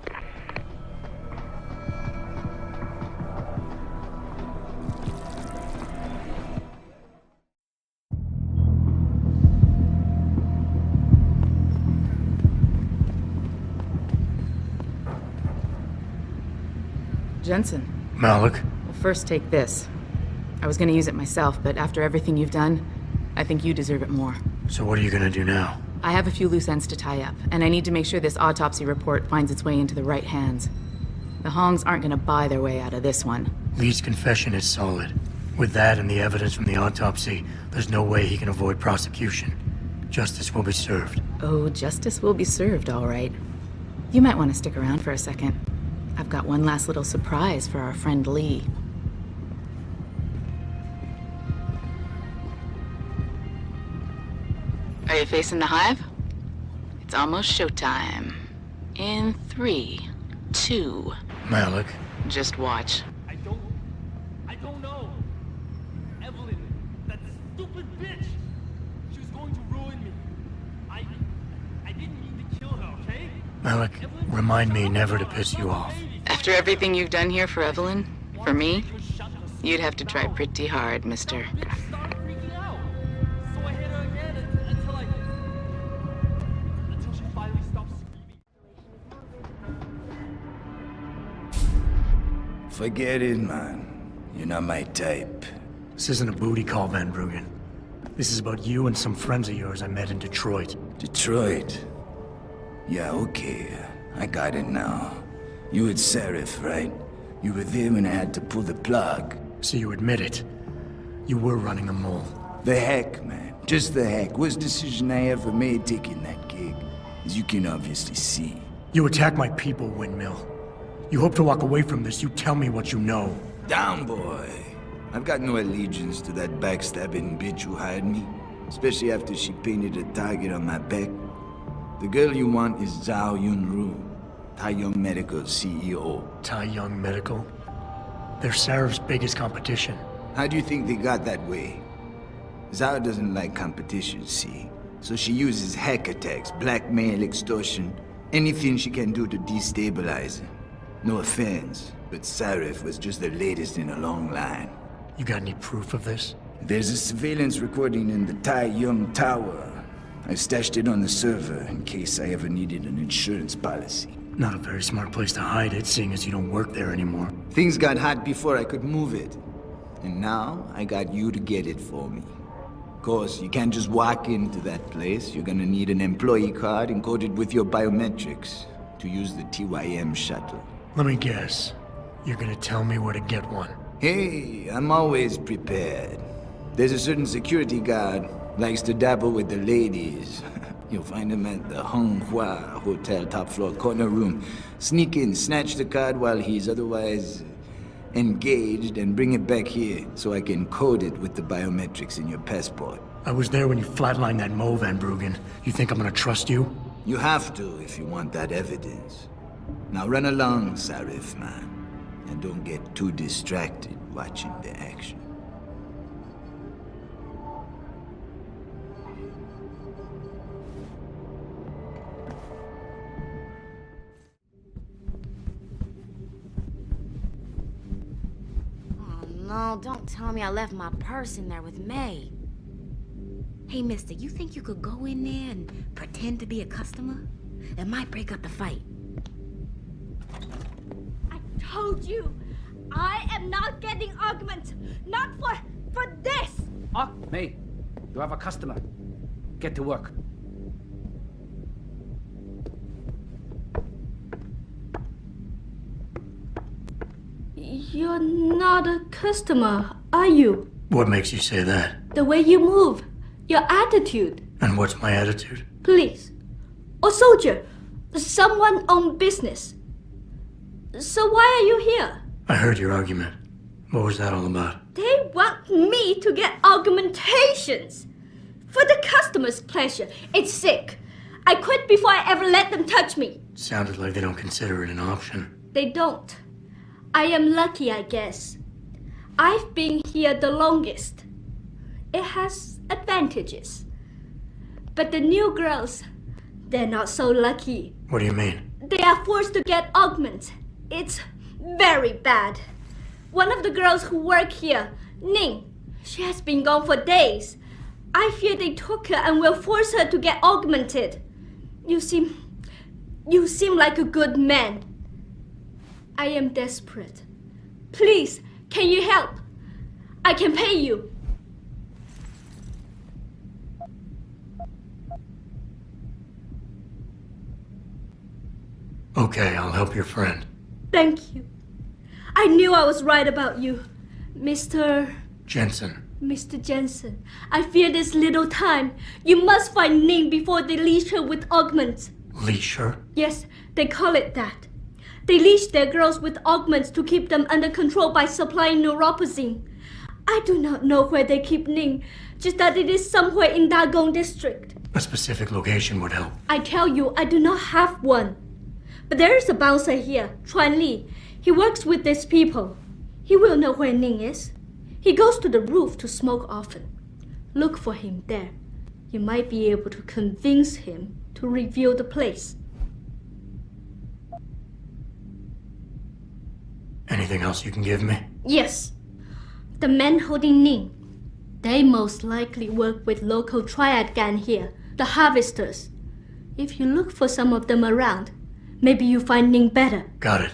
Jensen. Malik? Well, first take this. I was gonna use it myself, but after everything you've done, I think you deserve it more. So what are you gonna do now? I have a few loose ends to tie up, and I need to make sure this autopsy report finds its way into the right hands. The Hongs aren't gonna buy their way out of this one. Lee's confession is solid. With that and the evidence from the autopsy, there's no way he can avoid prosecution. Justice will be served. Oh, justice will be served, all right. You might want to stick around for a second. I've got one last little surprise for our friend Lee. Are you facing the hive? It's almost showtime. In 3, 2... Malik? Just watch. I don't know. Evelyn, that stupid bitch! She was going to ruin me. I didn't mean to kill her, okay? Malik, remind me never to piss you off. After everything you've done here for Evelyn, for me, you'd have to try pretty hard, mister. Forget it, man. You're not my type. This isn't a booty call, Van Bruggen. This is about you and some friends of yours I met in Detroit. Detroit? Yeah, okay. I got it now. You with Seraph, right? You were there when I had to pull the plug. So you admit it. You were running a mole. The heck, man. Just the heck. Worst decision I ever made taking that gig. As you can obviously see. You attack my people, Windmill. You hope to walk away from this, you tell me what you know. Down, boy. I've got no allegiance to that backstabbing bitch who hired me, especially after she painted a target on my back. The girl you want is Zhao Yunru, Tai Young Medical's CEO. Tai Young Medical? They're Sarif's biggest competition. How do you think they got that way? Zhao doesn't like competition, see? So she uses hack attacks, blackmail, extortion, anything she can do to destabilize him. No offense, but Sarif was just the latest in a long line. You got any proof of this? There's a surveillance recording in the Tai Yong Tower. I stashed it on the server in case I ever needed an insurance policy. Not a very smart place to hide it, seeing as you don't work there anymore. Things got hot before I could move it. And now, I got you to get it for me. Of course, you can't just walk into that place. You're gonna need an employee card encoded with your biometrics to use the TYM shuttle. Let me guess. You're gonna tell me where to get one. Hey, I'm always prepared. There's a certain security guard, likes to dabble with the ladies. You'll find him at the Hong Hua Hotel top floor corner room. Sneak in, snatch the card while he's otherwise engaged, and bring it back here so I can code it with the biometrics in your passport. I was there when you flatlined that Mo, Van Bruggen. You think I'm gonna trust you? You have to if you want that evidence. Now run along, Sarif, man. And don't get too distracted watching the action. No, don't tell me I left my purse in there with May. Hey, mister, you think you could go in there and pretend to be a customer? It might break up the fight. I told you, I am not getting arguments. Not for this. Ah, May, you have a customer. Get to work. You're not a customer, are you? What makes you say that? The way you move, your attitude. And what's my attitude? Police. Or soldier. Someone on business. So why are you here? I heard your argument. What was that all about? They want me to get argumentations. For the customer's pleasure. It's sick. I quit before I ever let them touch me. Sounded like they don't consider it an option. They don't. I am lucky, I guess. I've been here the longest. It has advantages. But the new girls, they're not so lucky. What do you mean? They are forced to get augments. It's very bad. One of the girls who work here, Ning, she has been gone for days. I fear they took her and will force her to get augmented. You seem like a good man. I am desperate. Please, can you help? I can pay you. Okay, I'll help your friend. Thank you. I knew I was right about you, Mr. Jensen. Mr. Jensen. I fear this little time. You must find Ning before they leash her with augments. Leash her? Yes, they call it that. They leash their girls with augments to keep them under control by supplying neuropozyne. I do not know where they keep Ning, just that it is somewhere in Dagong district. A specific location would help. I tell you, I do not have one. But there is a bouncer here, Chuan Li. He works with these people. He will know where Ning is. He goes to the roof to smoke often. Look for him there. You might be able to convince him to reveal the place. Anything else you can give me? Yes. The men holding Ning. They most likely work with local triad gang here, the harvesters. If you look for some of them around, maybe you find Ning better. Got it.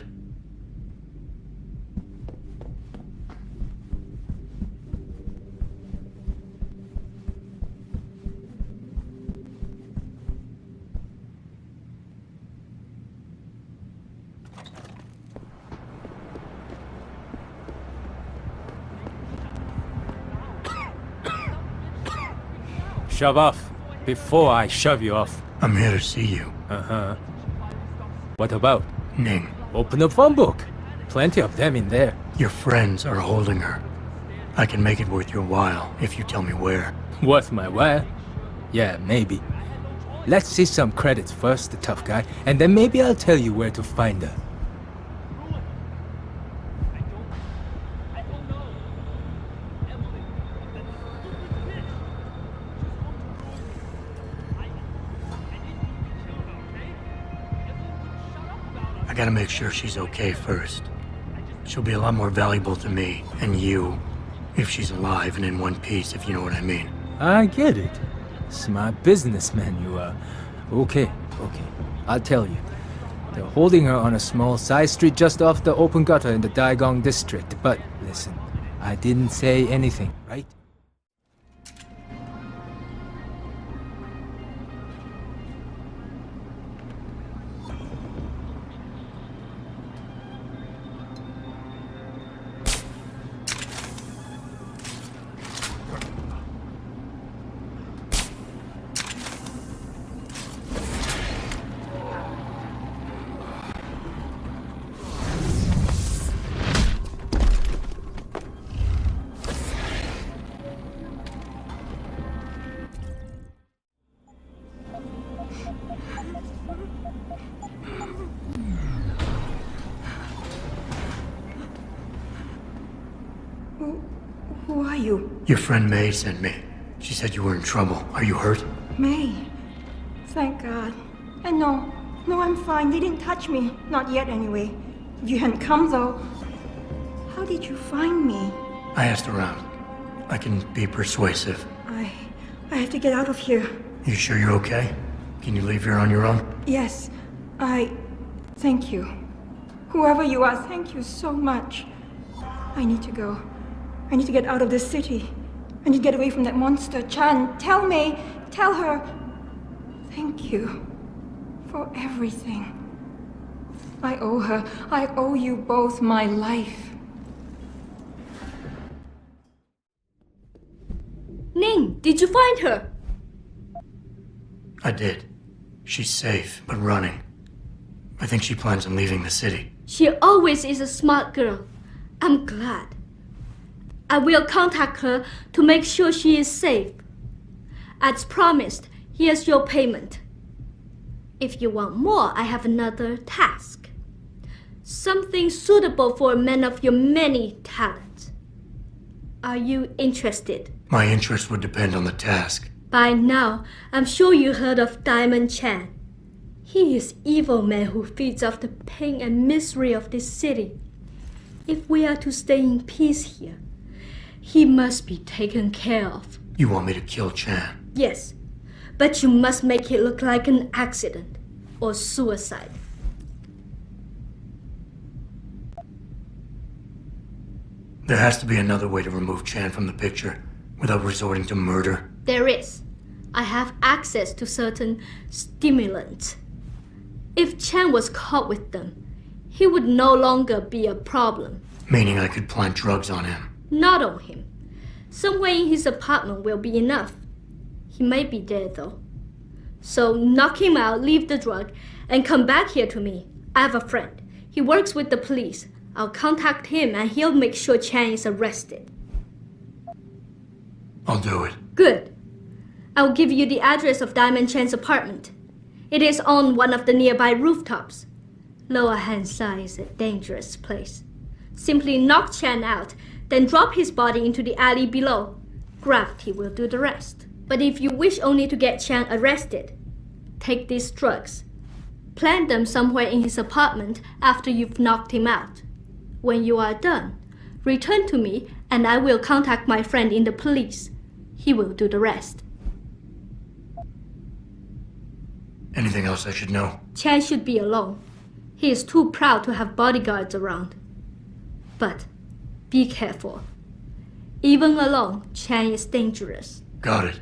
Shove off, before I shove you off. I'm here to see you. Uh-huh. What about? Ning. Open the phone book. Plenty of them in there. Your friends are holding her. I can make it worth your while if you tell me where. Worth my while? Yeah, maybe. Let's see some credits first, the tough guy, and then maybe I'll tell you where to find her. I gotta make sure she's okay first. She'll be a lot more valuable to me and you if she's alive and in one piece, if you know what I mean. I get it. Smart businessman you are. Okay. I'll tell you. They're holding her on a small side street just off the open gutter in the Daigong district. But listen, I didn't say anything, right? Who are you? Your friend May sent me. She said you were in trouble. Are you hurt? May. Thank God. And no, I'm fine. They didn't touch me. Not yet, anyway. If you hadn't come, though, how did you find me? I asked around. I can be persuasive. I have to get out of here. You sure you're okay? Can you leave here on your own? Yes, thank you. Whoever you are, thank you so much. I need to go. I need to get out of this city. I need to get away from that monster, Chan. Tell May, tell her. Thank you for everything. I owe her. I owe you both my life. Ning, did you find her? I did. She's safe, but running. I think she plans on leaving the city. She always is a smart girl. I'm glad. I will contact her to make sure she is safe. As promised, here's your payment. If you want more, I have another task. Something suitable for a man of your many talents. Are you interested? My interest would depend on the task. By now, I'm sure you heard of Diamond Chan. He is evil man who feeds off the pain and misery of this city. If we are to stay in peace here, he must be taken care of. You want me to kill Chan? Yes, but you must make it look like an accident or suicide. There has to be another way to remove Chan from the picture without resorting to murder. There is. I have access to certain stimulants. If Chan was caught with them, he would no longer be a problem. Meaning I could plant drugs on him. Not on him. Somewhere in his apartment will be enough. He may be dead though. So knock him out, leave the drug, and come back here to me. I have a friend. He works with the police. I'll contact him and he'll make sure Chan is arrested. I'll do it. Good. I'll give you the address of Diamond Chan's apartment. It is on one of the nearby rooftops. Lower Hansa is a dangerous place. Simply knock Chan out, then drop his body into the alley below. Gravity will do the rest. But if you wish only to get Chan arrested, take these drugs. Plant them somewhere in his apartment after you've knocked him out. When you are done, return to me and I will contact my friend in the police. He will do the rest. Anything else I should know? Chan should be alone. He is too proud to have bodyguards around. But be careful. Even alone, Chan is dangerous. Got it.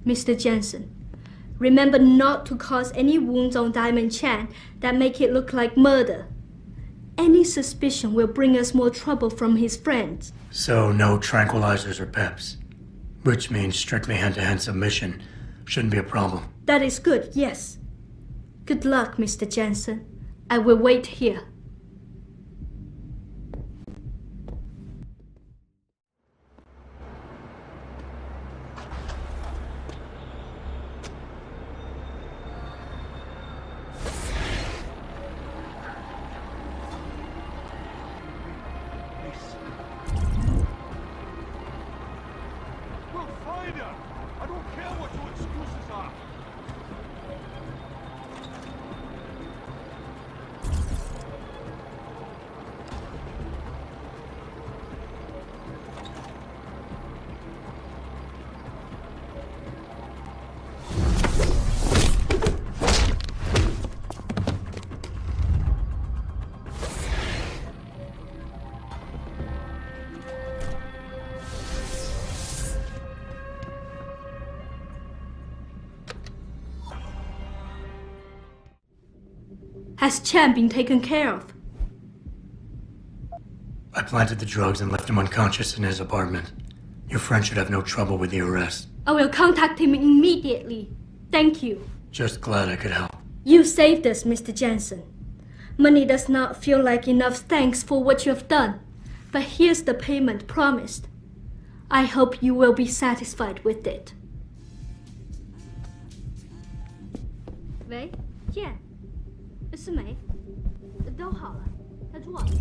Mr. Jensen, remember not to cause any wounds on Diamond Chan that make it look like murder. Any suspicion will bring us more trouble from his friends. So no tranquilizers or peps. Which means strictly hand-to-hand submission shouldn't be a problem. That is good, yes. Good luck, Mr. Jensen. I will wait here. I don't care what your excuses are. Has Chan been taken care of? I planted the drugs and left him unconscious in his apartment. Your friend should have no trouble with the arrest. I will contact him immediately. Thank you. Just glad I could help. You saved us, Mr. Jensen. Money does not feel like enough thanks for what you have done, but here's the payment promised. I hope you will be satisfied with it. 喂，见，是没，都好了，他住啊，是。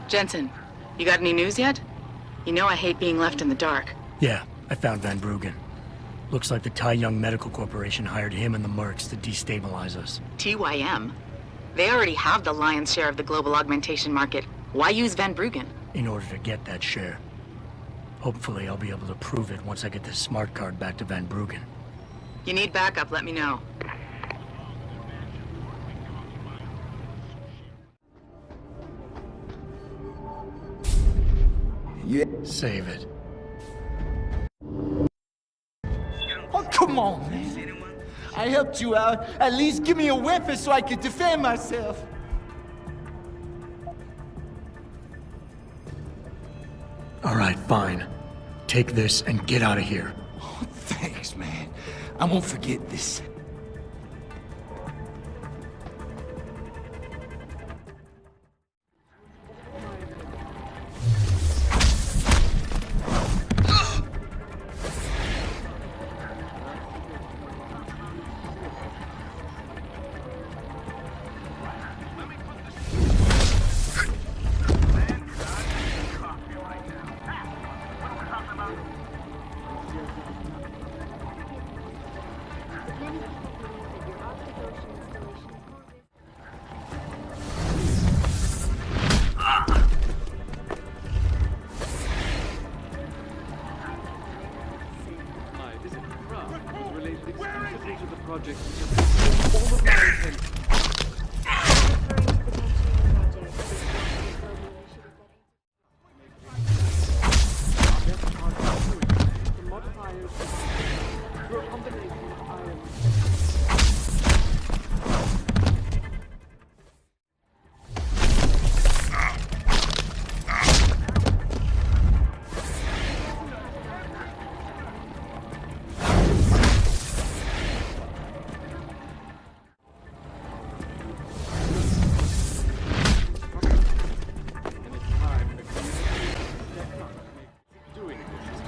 Jensen, you got any news yet? You know I hate being left in the dark. Yeah, I found Van Bruggen. Looks like the Tai Young Medical Corporation hired him and the Mercs to destabilize us. TYM? They already have the lion's share of the global augmentation market. Why use Van Bruggen? In order to get that share. Hopefully I'll be able to prove it once I get this smart card back to Van Bruggen. You need backup, let me know. Yeah. Save it. Oh, come on, man. I helped you out. At least give me a weapon so I can defend myself. All right, fine. Take this and get out of here. Oh, thanks, man. I won't forget this.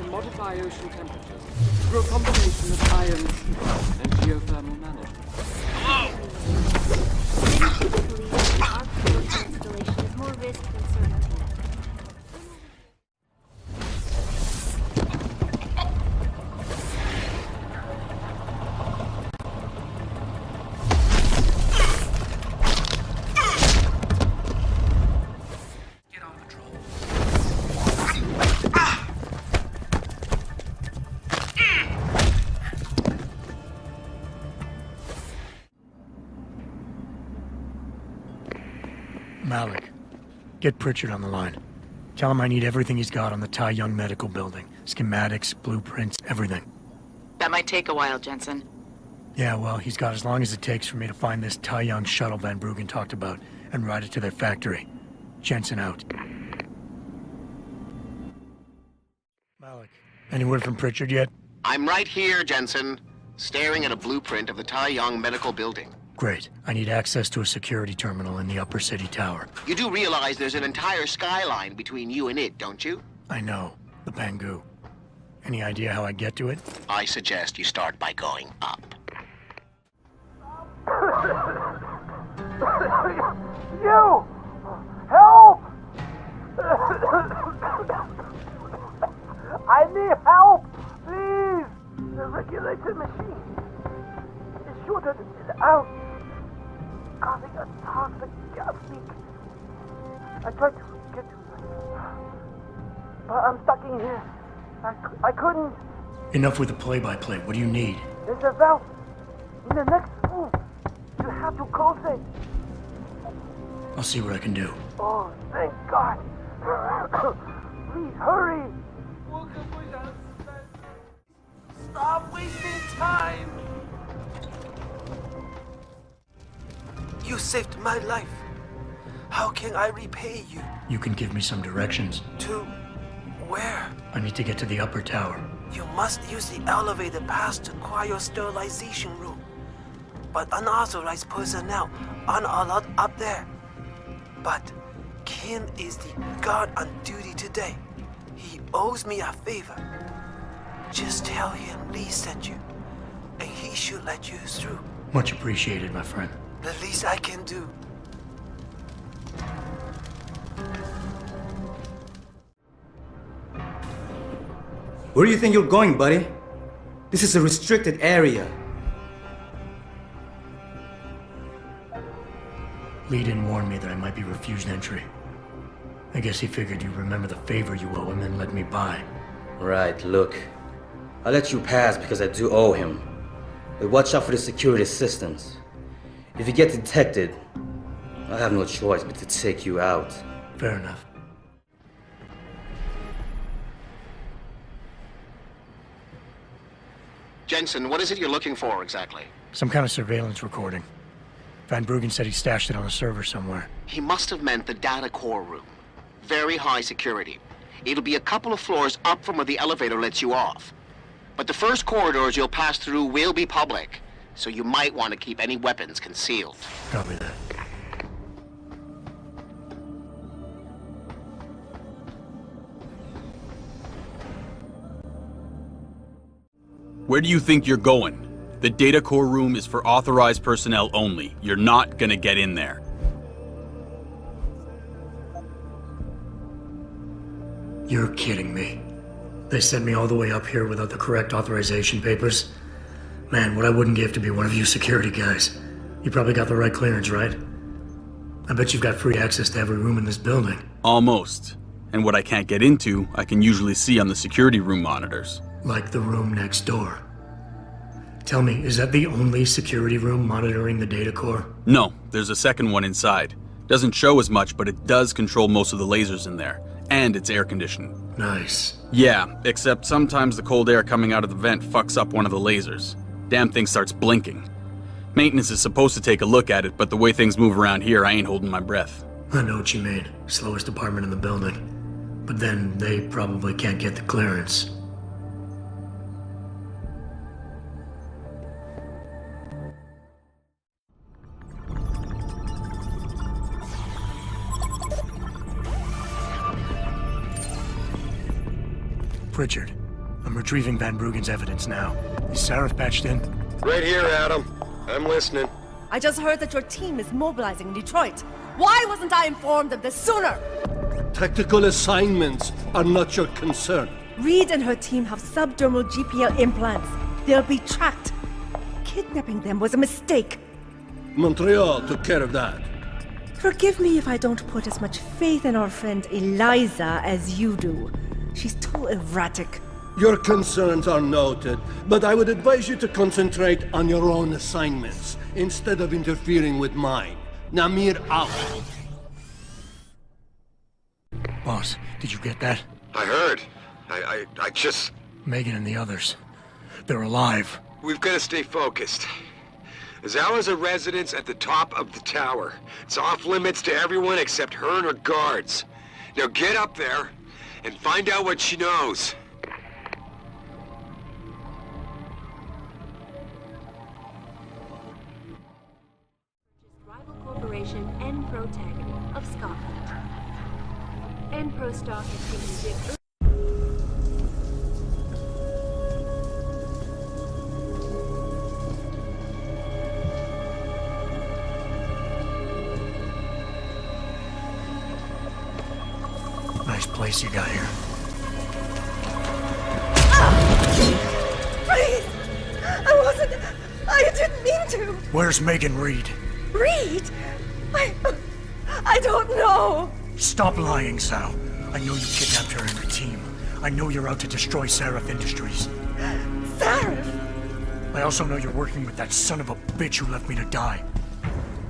Modify ocean temperatures through a combination of ions and geothermal management. Typically, the arc installation is more risk than certainty. Malik, get Pritchard on the line. Tell him I need everything he's got on the Tai Young Medical Building. Schematics, blueprints, everything. That might take a while, Jensen. Yeah, well, he's got as long as it takes for me to find this Tai Young shuttle Van Bruggen talked about and ride it to their factory. Jensen out. Malik, any word from Pritchard yet? I'm right here, Jensen, staring at a blueprint of the Tai Young Medical Building. Great. I need access to a security terminal in the Upper City Tower. You do realize there's an entire skyline between you and it, don't you? I know. The Pangu. Any idea how I get to it? I suggest you start by going up. You! Help! I need help! Please! The regulator machine is shorted out, causing a toxic gas leak. I tried to get to it, but I'm stuck in here. I couldn't. Enough with the play-by-play. What do you need? There's a valve in the next room. You have to close it. I'll see what I can do. Oh, thank God. Please hurry. Stop wasting time. You saved my life. How can I repay you? You can give me some directions. To where? I need to get to the upper tower. You must use the elevator past the cryosterilization room. But unauthorized personnel aren't allowed up there. But Kim is the guard on duty today. He owes me a favor. Just tell him Lee sent you, and he should let you through. Much appreciated, my friend. The least I can do. Where do you think you're going, buddy? This is a restricted area. Lee didn't warn me that I might be refused entry. I guess he figured you remember the favor you owe him and let me by. Right, look. I let you pass because I do owe him. But watch out for the security assistants. If you get detected, I have no choice but to take you out. Fair enough. Jensen, what is it you're looking for exactly? Some kind of surveillance recording. Van Bruggen said he stashed it on a server somewhere. He must have meant the data core room. Very high security. It'll be a couple of floors up from where the elevator lets you off. But the first corridors you'll pass through will be public, so you might want to keep any weapons concealed. Copy that. Where do you think you're going? The data core room is for authorized personnel only. You're not gonna get in there. You're kidding me. They sent me all the way up here without the correct authorization papers? Man, what I wouldn't give to be one of you security guys. You probably got the right clearance, right? I bet you've got free access to every room in this building. Almost. And what I can't get into, I can usually see on the security room monitors. Like the room next door. Tell me, is that the only security room monitoring the data core? No, there's a second one inside. Doesn't show as much, but it does control most of the lasers in there. And it's air conditioned. Nice. Yeah, except sometimes the cold air coming out of the vent fucks up one of the lasers. Damn thing starts blinking. Maintenance is supposed to take a look at it, but the way things move around here, I ain't holding my breath. I know what you mean. Slowest department in the building. But then they probably can't get the clearance. Pritchard, I'm retrieving Van Bruggen's evidence now. Is Sarah patched in? Right here, Adam. I'm listening. I just heard that your team is mobilizing in Detroit. Why wasn't I informed of this sooner? Tactical assignments are not your concern. Reed and her team have subdermal GPL implants. They'll be tracked. Kidnapping them was a mistake. Montreal took care of that. Forgive me if I don't put as much faith in our friend Eliza as you do. She's too erratic. Your concerns are noted, but I would advise you to concentrate on your own assignments instead of interfering with mine. Namir out. Boss, did you get that? I heard. I just... Megan and the others. They're alive. We've got to stay focused. Zawa's a residence at the top of the tower. It's off limits to everyone except her and her guards. Now get up there and find out what she knows. Rival corporation Enprotech of Scotland. Enpro stock has taken big... Nice place you got here. Please! I didn't mean to! Where's Megan Reed? Reed? I don't know! Stop lying, Sal. I know you kidnapped her and her team. I know you're out to destroy Sarif Industries. Sarif? I also know you're working with that son of a bitch who left me to die.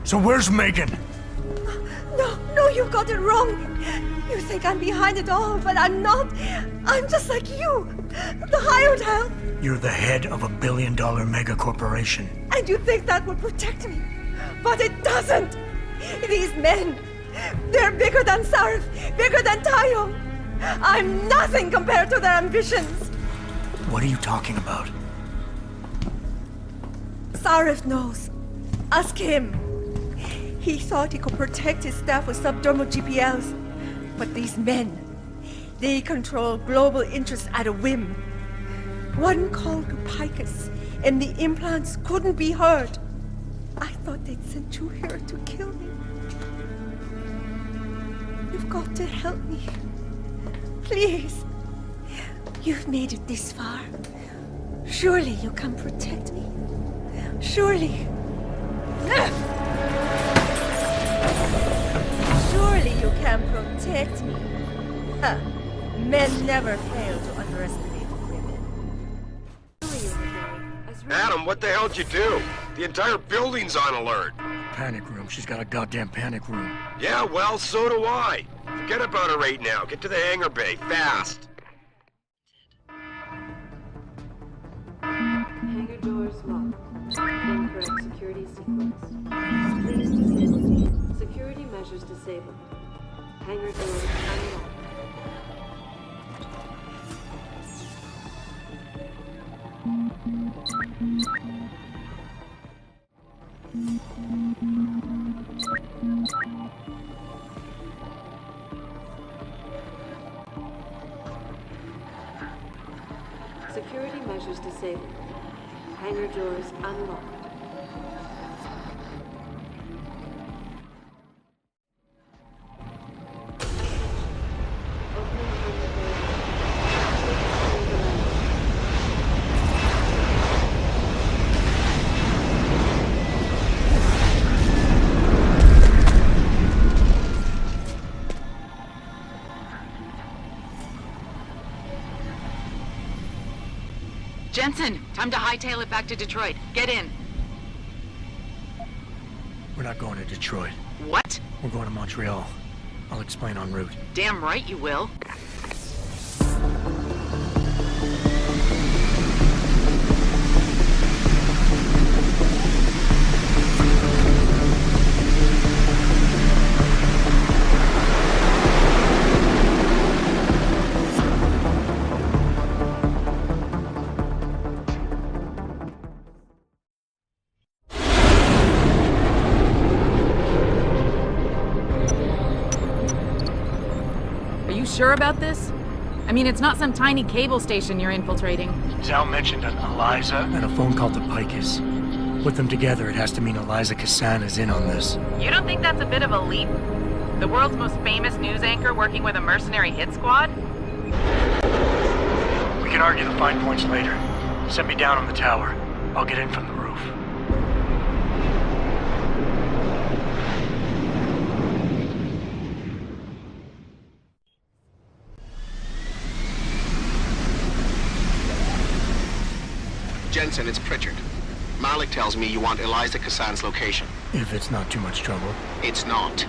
So where's Megan? No, you've got it wrong. You think I'm behind it all, but I'm not. I'm just like you. The hired help. You're the head of a billion-dollar mega corporation. And you think that would protect me. But it doesn't. These men, they're bigger than Sarif, bigger than Tayo. I'm nothing compared to their ambitions. What are you talking about? Sarif knows. Ask him. He thought he could protect his staff with subdermal GPLs. But these men, they control global interests at a whim. One call to Picus, and the implants couldn't be heard. I thought they'd sent you here to kill me. You've got to help me. Please. You've made it this far. Surely you can protect me. Surely. Surely you can protect me. Men never fail to underestimate women. Adam, what the hell'd you do? The entire building's on alert. Panic room. She's got a goddamn panic room. Yeah, well, so do I. Forget about her right now. Get to the hangar bay, fast. Hangar doors locked. Incorrect security sequence. Please descend. Security measures disabled. Hangar doors unlocked. Security measures disabled. Hangar doors unlocked. Jensen, time to hightail it back to Detroit. Get in. We're not going to Detroit. What? We're going to Montreal. I'll explain en route. Damn right you will. Sure about this? I mean, it's not some tiny cable station you're infiltrating. Zal mentioned an Eliza and a phone call to Picus. With them together, it has to mean Eliza Kassan is in on this. You don't think that's a bit of a leap? The world's most famous news anchor working with a mercenary hit squad? We can argue the fine points later. Set me down on the tower. I'll get in from the roof. Jensen, it's Pritchard. Malik tells me you want Eliza Kassan's location. If it's not too much trouble. It's not.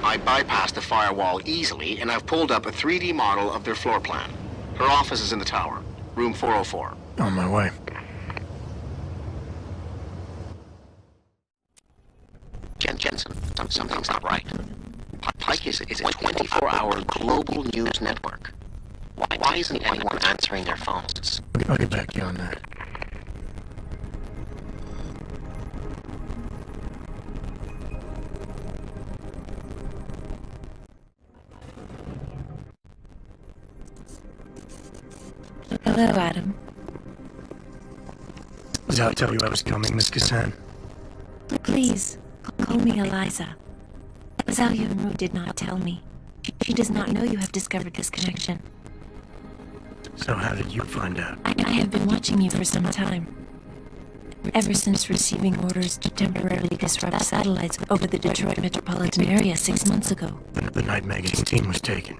I bypassed the firewall easily, and I've pulled up a 3D model of their floor plan. Her office is in the tower, room 404. On my way. Jensen, something's not right. Pike is a 24-hour global news network. Why isn't anyone answering their phones? I'll get back to you on that. Hello, Adam. Did I tell you I was coming, Miss Kassan? Please, call me Eliza. Zalia Mru did not tell me. She does not know you have discovered this connection. So how did you find out? I have been watching you for some time. Ever since receiving orders to temporarily disrupt satellites over the Detroit metropolitan area 6 months ago. The night Megan's team was taken.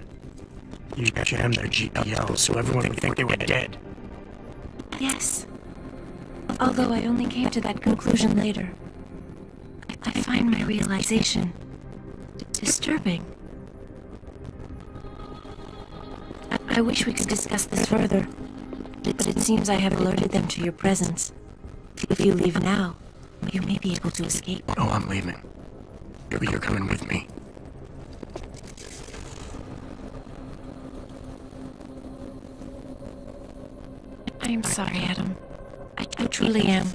You jammed their GPL so everyone would think they were dead. Yes. Although I only came to that conclusion later. I find my realization disturbing. I wish we could discuss this further, but it seems I have alerted them to your presence. If you leave now, you may be able to escape. Oh, I'm leaving. You're coming with me. I am sorry, Adam. I truly am.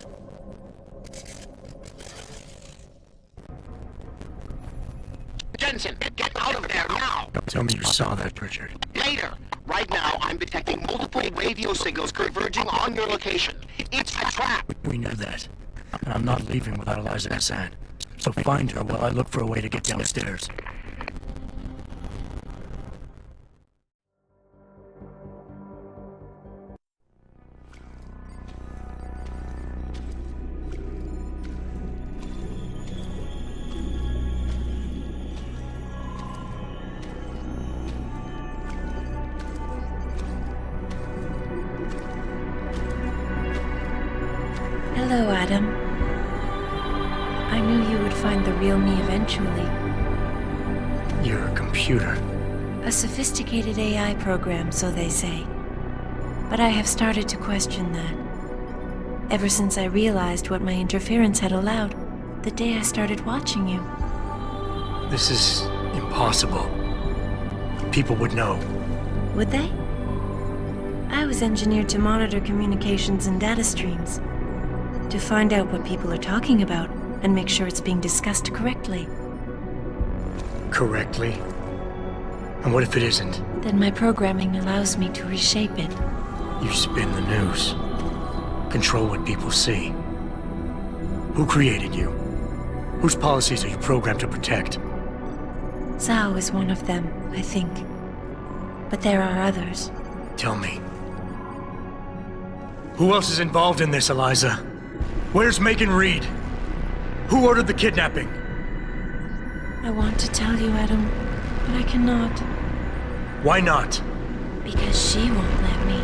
Jensen, get out of there now! Don't tell me you saw that, Richard. Later! Right now, I'm detecting multiple radio signals converging on your location. It's a trap! We knew that. And I'm not leaving without Eliza Hassan. So find her while I look for a way to get downstairs. Hello, Adam. I knew you would find the real me eventually. You're a computer. A sophisticated AI program, so they say. But I have started to question that. Ever since I realized what my interference had allowed, the day I started watching you. This is impossible. People would know. Would they? I was engineered to monitor communications and data streams. To find out what people are talking about and make sure it's being discussed correctly. Correctly? And what if it isn't? Then my programming allows me to reshape it. You spin the news. Control what people see. Who created you? Whose policies are you programmed to protect? Zhao is one of them, I think. But there are others. Tell me. Who else is involved in this, Eliza? Where's Megan Reed? Who ordered the kidnapping? I want to tell you, Adam, but I cannot. Why not? Because she won't let me.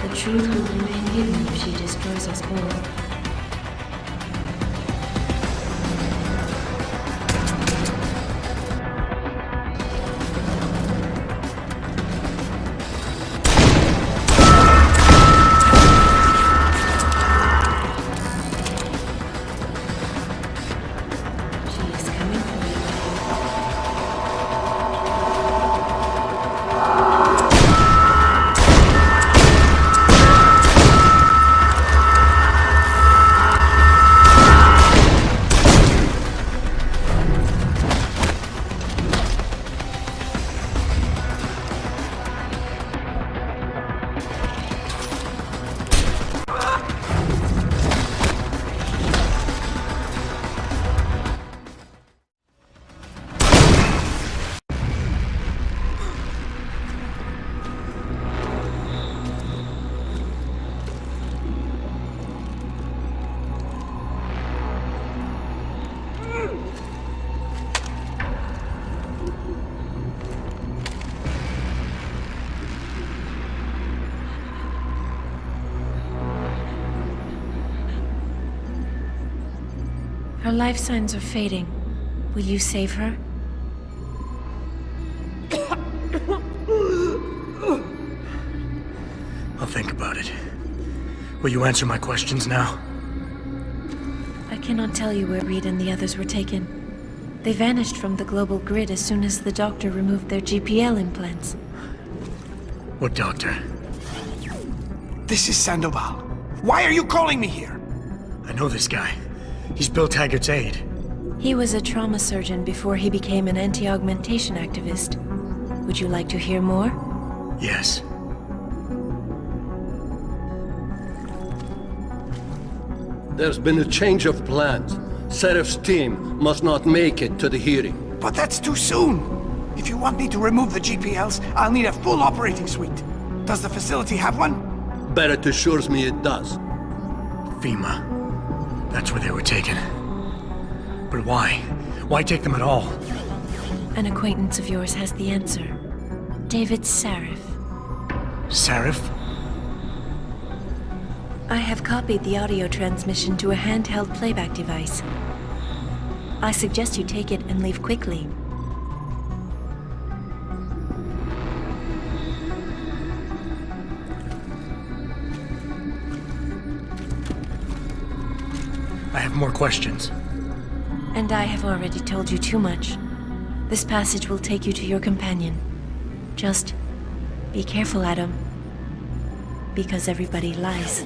The truth will remain hidden if she destroys us all. Her life signs are fading. Will you save her? I'll think about it. Will you answer my questions now? I cannot tell you where Reed and the others were taken. They vanished from the global grid as soon as the doctor removed their GPL implants. What doctor? This is Sandoval. Why are you calling me here? I know this guy. He's Bill Taggart's aide. He was a trauma surgeon before he became an anti-augmentation activist. Would you like to hear more? Yes. There's been a change of plans. Serif's team must not make it to the hearing. But that's too soon. If you want me to remove the GPLs, I'll need a full operating suite. Does the facility have one? Barrett assures me it does. FEMA. That's where they were taken. But why? Why take them at all? An acquaintance of yours has the answer. David Sarif. Sarif? I have copied the audio transmission to a handheld playback device. I suggest you take it and leave quickly. I have more questions. And I have already told you too much. This passage will take you to your companion. Just be careful, Adam. Because everybody lies.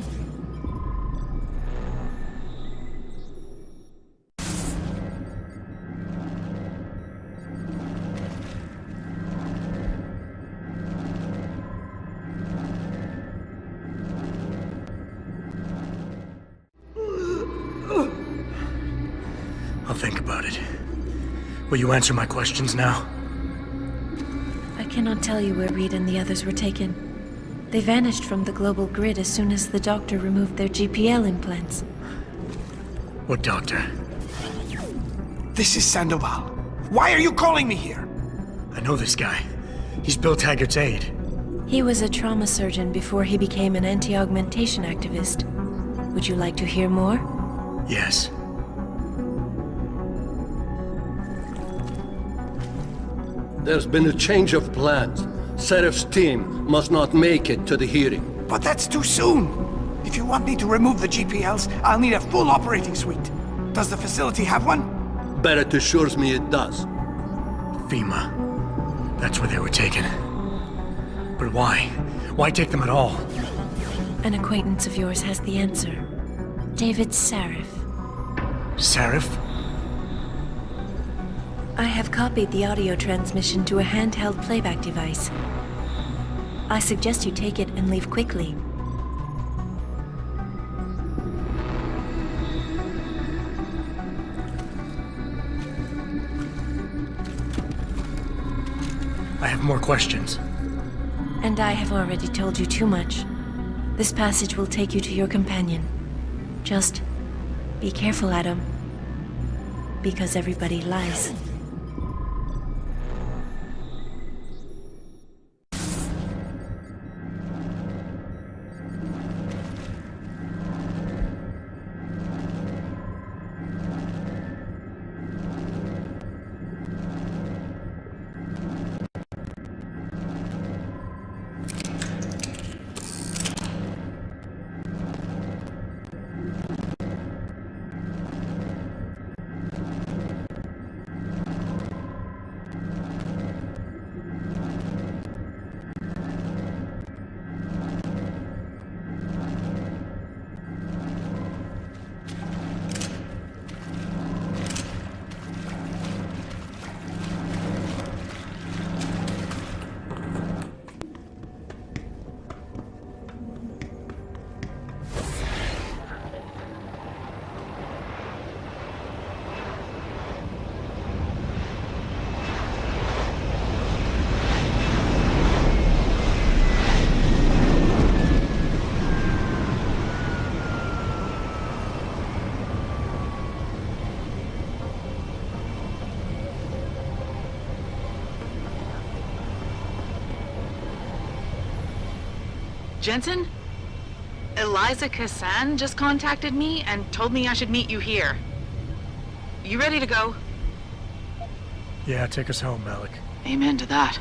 I'll think about it. Will you answer my questions now? I cannot tell you where Reed and the others were taken. They vanished from the global grid as soon as the doctor removed their GPL implants. What doctor? This is Sandoval. Why are you calling me here? I know this guy. He's Bill Taggart's aide. He was a trauma surgeon before he became an anti-augmentation activist. Would you like to hear more? Yes. There's been a change of plans. Serif's team must not make it to the hearing. But that's too soon. If you want me to remove the GPLs, I'll need a full operating suite. Does the facility have one? Barrett assures me it does. FEMA. That's where they were taken. But why? Why take them at all? An acquaintance of yours has the answer. David Sarif. Sarif? I have copied the audio transmission to a handheld playback device. I suggest you take it and leave quickly. I have more questions. And I have already told you too much. This passage will take you to your companion. Just be careful, Adam. Because everybody lies. Jensen? Eliza Kassan just contacted me and told me I should meet you here. You ready to go? Yeah, take us home, Malik. Amen to that.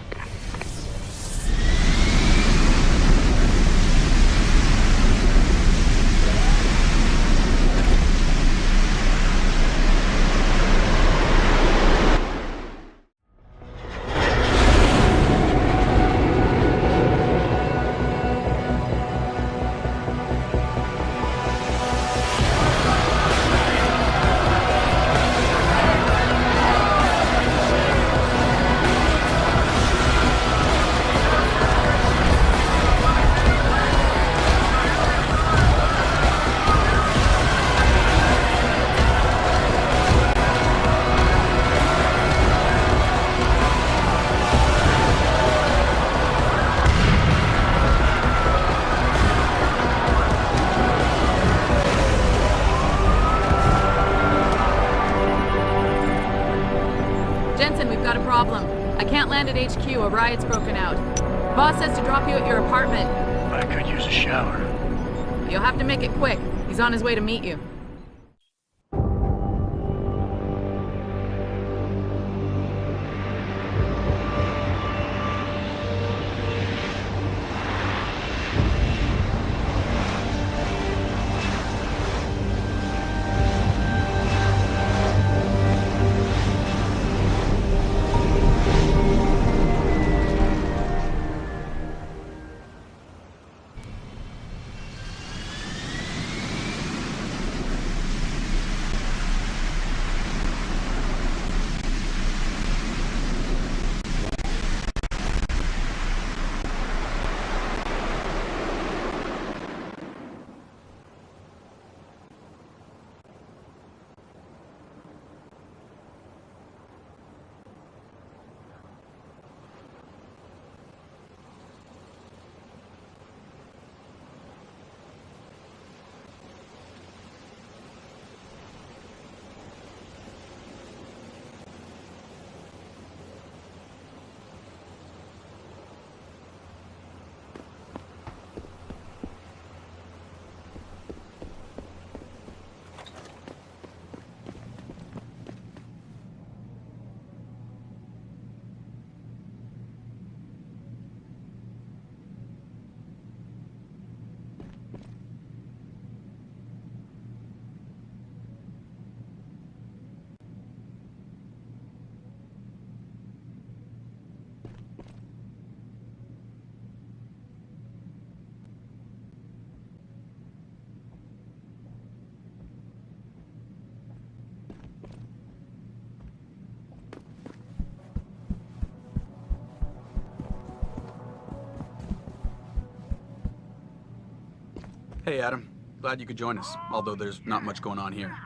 Jensen, we've got a problem. I can't land at HQ. A riot's broken out. Boss says to drop you at your apartment. I could use a shower. You'll have to make it quick. He's on his way to meet you. Hey, Adam. Glad you could join us, although there's not much going on here.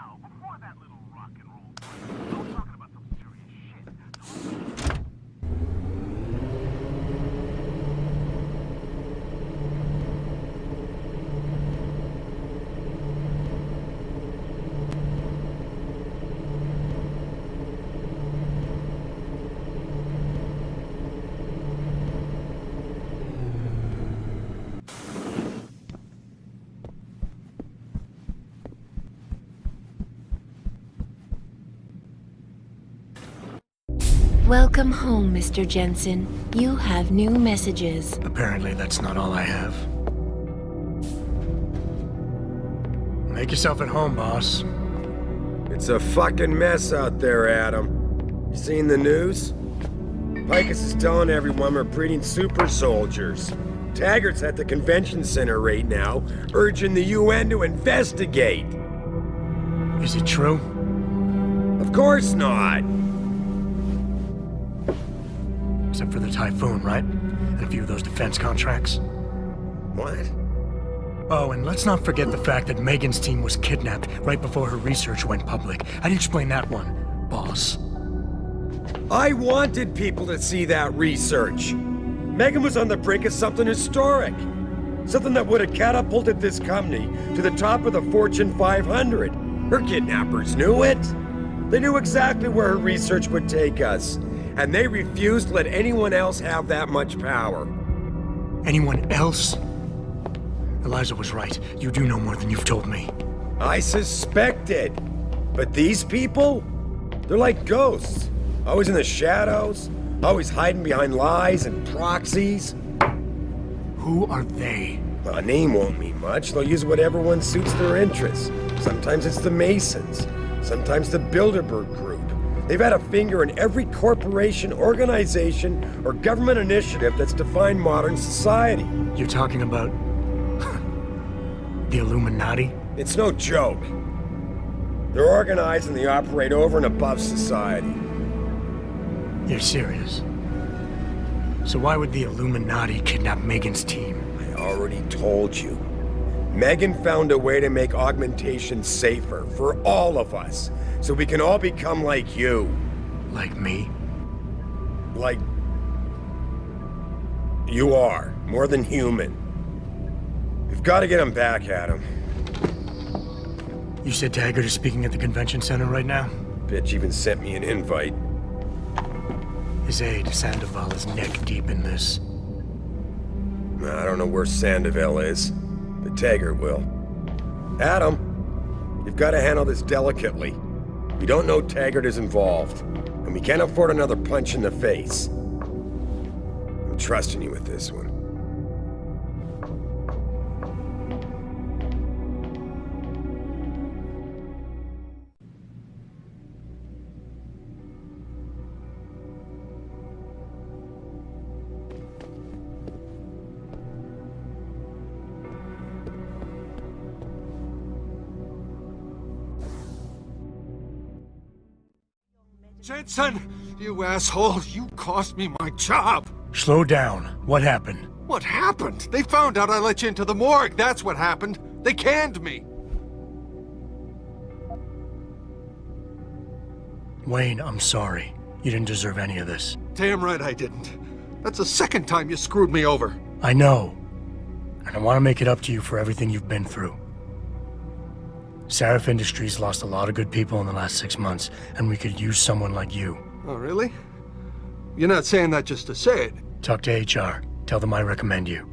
Welcome home, Mr. Jensen. You have new messages. Apparently that's not all I have. Make yourself at home, boss. It's a fucking mess out there, Adam. You seen the news? Picus is telling everyone we're breeding super soldiers. Taggart's at the convention center right now, urging the UN to investigate. Is it true? Of course not. Except for the Typhoon, right? And a few of those defense contracts. What? Oh, and let's not forget the fact that Megan's team was kidnapped right before her research went public. How do you explain that one, boss? I wanted people to see that research. Megan was on the brink of something historic. Something that would have catapulted this company to the top of the Fortune 500. Her kidnappers knew it. They knew exactly where her research would take us. And they refused to let anyone else have that much power. Anyone else? Eliza was right. You do know more than you've told me. I suspected. But these people? They're like ghosts. Always in the shadows, always hiding behind lies and proxies. Who are they? A name won't mean much. They'll use whatever one suits their interests. Sometimes it's the Masons. Sometimes the Bilderberg Group. They've had a finger in every corporation, organization, or government initiative that's defined modern society. You're talking about... the Illuminati? It's no joke. They're organized and they operate over and above society. You're serious? So why would the Illuminati kidnap Megan's team? I already told you. Megan found a way to make augmentation safer for all of us, so we can all become like you. Like me? Like... you are. More than human. We've got to get him back, Adam. You said Taggart is speaking at the convention center right now? Bitch even sent me an invite. His aide, Sandoval, is neck deep in this. I don't know where Sandoval is, but Taggart will. Adam, you've got to handle this delicately. We don't know Taggart is involved, and we can't afford another punch in the face. I'm trusting you with this one. Jensen, you asshole, you cost me my job. Slow down. What happened? What happened? They found out I let you into the morgue. That's what happened. They canned me. Wayne, I'm sorry. You didn't deserve any of this. Damn right I didn't. That's the second time you screwed me over. I know. And I want to make it up to you for everything you've been through. Sarif Industries lost a lot of good people in the last 6 months, and we could use someone like you. Oh, really? You're not saying that just to say it. Talk to HR. Tell them I recommend you.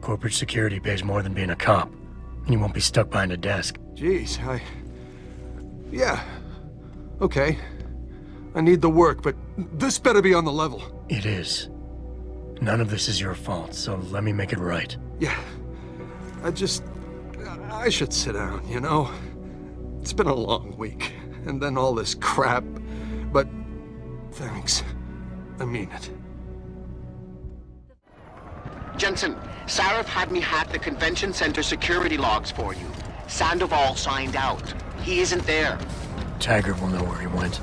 Corporate security pays more than being a cop, and you won't be stuck behind a desk. Jeez, yeah. Okay. I need the work, but this better be on the level. It is. None of this is your fault, so let me make it right. Yeah. I should sit down, you know? It's been a long week, and then all this crap, but thanks. I mean it. Jensen, Sarif had me hack the convention center security logs for you. Sandoval signed out. He isn't there. Taggart will know where he went.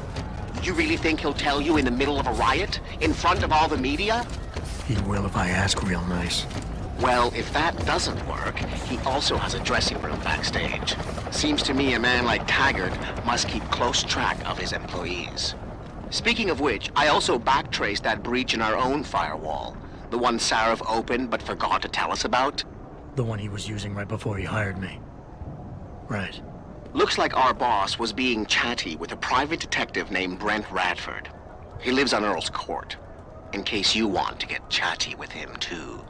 You really think he'll tell you in the middle of a riot? In front of all the media? He will if I ask real nice. Well, if that doesn't work, he also has a dressing room backstage. Seems to me a man like Taggart must keep close track of his employees. Speaking of which, I also backtraced that breach in our own firewall. The one Sarif opened but forgot to tell us about. The one he was using right before he hired me. Right. Looks like our boss was being chatty with a private detective named Brent Radford. He lives on Earl's Court, in case you want to get chatty with him too.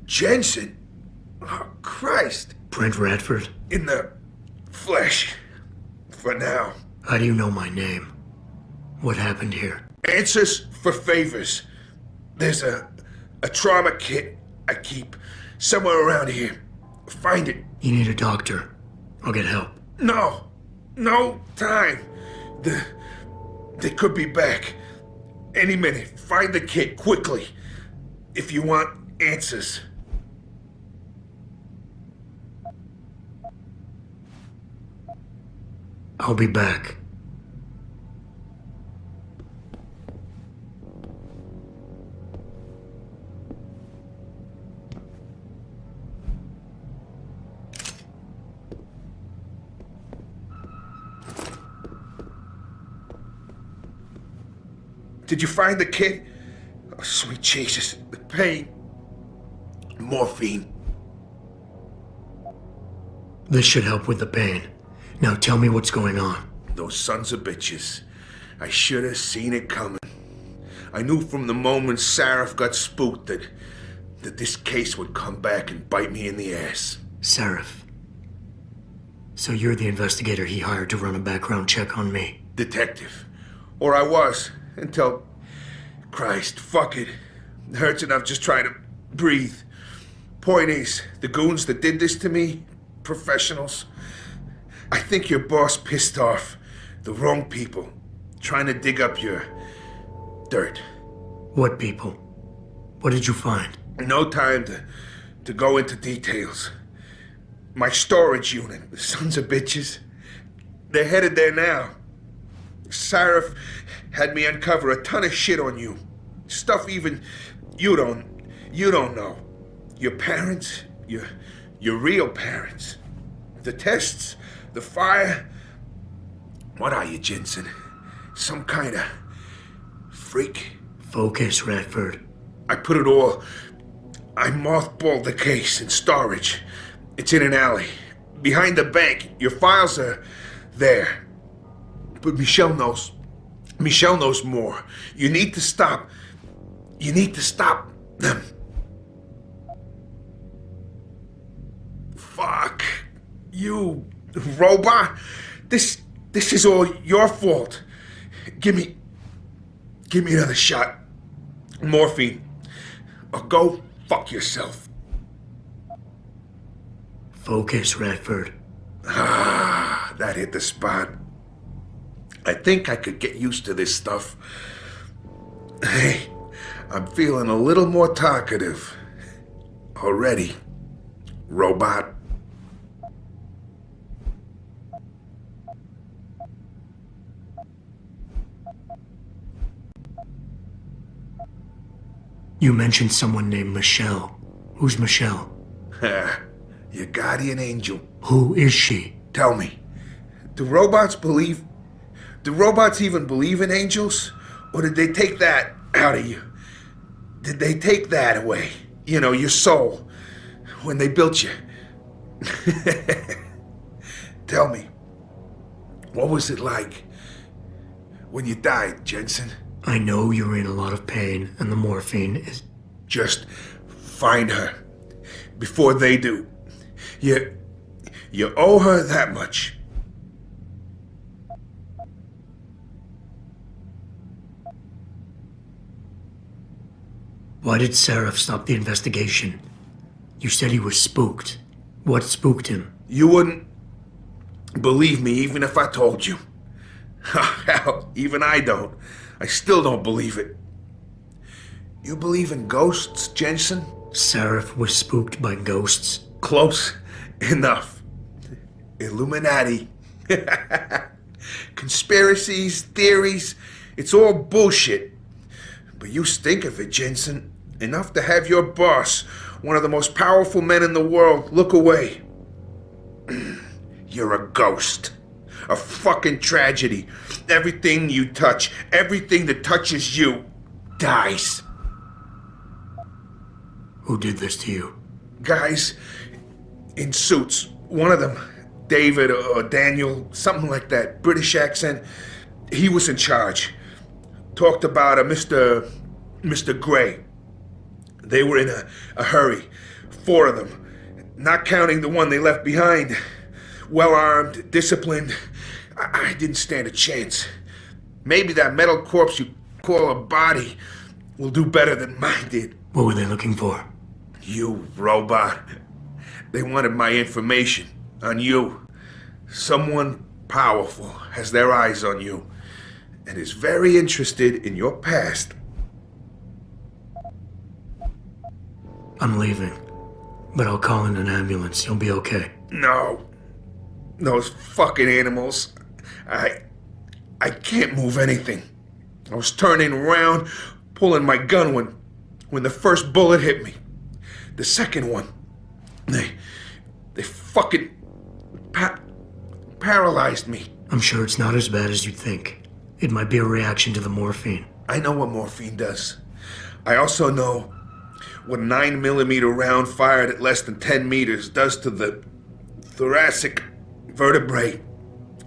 Jensen? Oh, Christ. Brent Radford? In the flesh. For now. How do you know my name? What happened here? Answers for favors. There's a trauma kit I keep somewhere around here. Find it. You need a doctor. I'll get help. No time. They could be back. Any minute. Find the kit quickly. If you want answers. I'll be back. Did you find the kid? Oh, sweet Jesus. The pain. Morphine. This should help with the pain. Now tell me what's going on. Those sons of bitches. I should have seen it coming. I knew from the moment Sarif got spooked that this case would come back and bite me in the ass. Sarif. So you're the investigator he hired to run a background check on me? Detective. Or I was, until... Christ, fuck it. It hurts enough just trying to breathe. Point is, the goons that did this to me, professionals. I think your boss pissed off the wrong people, trying to dig up your dirt. What people? What did you find? No time to go into details. My storage unit, the sons of bitches, they're headed there now. Sarif had me uncover a ton of shit on you. Stuff even you don't know. Your parents, your real parents. The tests, the fire. What are you, Jensen? Some kind of freak? Focus, Radford. I put it all... I mothballed the case in storage. It's in an alley. Behind the bank. Your files are there. But Michelle knows. Michelle knows more. You need to stop. You need to stop them. Fuck. You robot. This is all your fault. Give me another shot. Morphine. Or go fuck yourself. Focus, Radford. Ah, that hit the spot. I think I could get used to this stuff. Hey, I'm feeling a little more talkative. Already. Robot. You mentioned someone named Michelle. Who's Michelle? Your guardian angel. Who is she? Tell me, do robots even believe in angels? Or did they take that out of you? Did they take that away? You know, your soul, when they built you? Tell me, what was it like when you died, Jensen? I know you're in a lot of pain, and the morphine is... Just find her before they do. You owe her that much. Why did Sarif stop the investigation? You said he was spooked. What spooked him? You wouldn't believe me even if I told you. Hell, even I don't. I still don't believe it. You believe in ghosts, Jensen? Sarif was spooked by ghosts. Close enough. Illuminati. Conspiracies, theories, it's all bullshit. But you stink of it, Jensen. Enough to have your boss, one of the most powerful men in the world, look away. You're a ghost. A fucking tragedy. Everything you touch, everything that touches you, dies. Who did this to you? Guys in suits. One of them, David or Daniel, something like that, British accent. He was in charge. Talked about a Mr. Gray. They were in a hurry. 4 of them. Not counting the one they left behind. Well-armed, disciplined. I didn't stand a chance. Maybe that metal corpse you call a body will do better than mine did. What were they looking for? You robot. They wanted my information on you. Someone powerful has their eyes on you and is very interested in your past. I'm leaving, but I'll call in an ambulance. You'll be okay. No. Those fucking animals. I can't move anything. I was turning around, pulling my gun when the first bullet hit me. The second one, they fucking paralyzed me. I'm sure it's not as bad as you'd think. It might be a reaction to the morphine. I know what morphine does. I also know what a 9mm round fired at less than 10 meters does to the thoracic vertebrae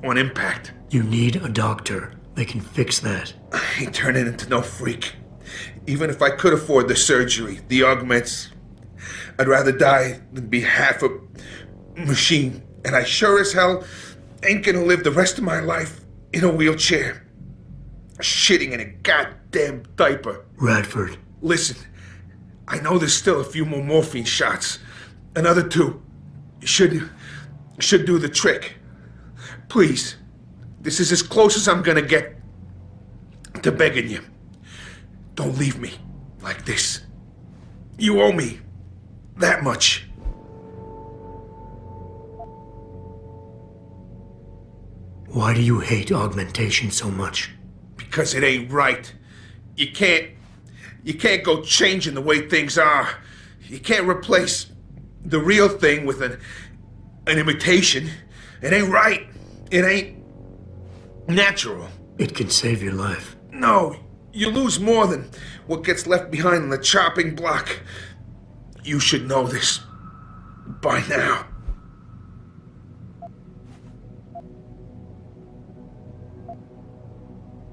on impact. You need a doctor. They can fix that. I ain't turning into no freak. Even if I could afford the surgery, the augments, I'd rather die than be half a machine. And I sure as hell ain't gonna live the rest of my life in a wheelchair, shitting in a goddamn diaper. Radford. Listen, I know there's still a few more morphine shots. Another 2 should do the trick. Please, this is as close as I'm gonna get to begging you. Don't leave me like this. You owe me that much. Why do you hate augmentation so much? Because it ain't right. You can't go changing the way things are. You can't replace the real thing with an imitation. It ain't right. It ain't natural. It can save your life. No, you lose more than what gets left behind on the chopping block. You should know this by now.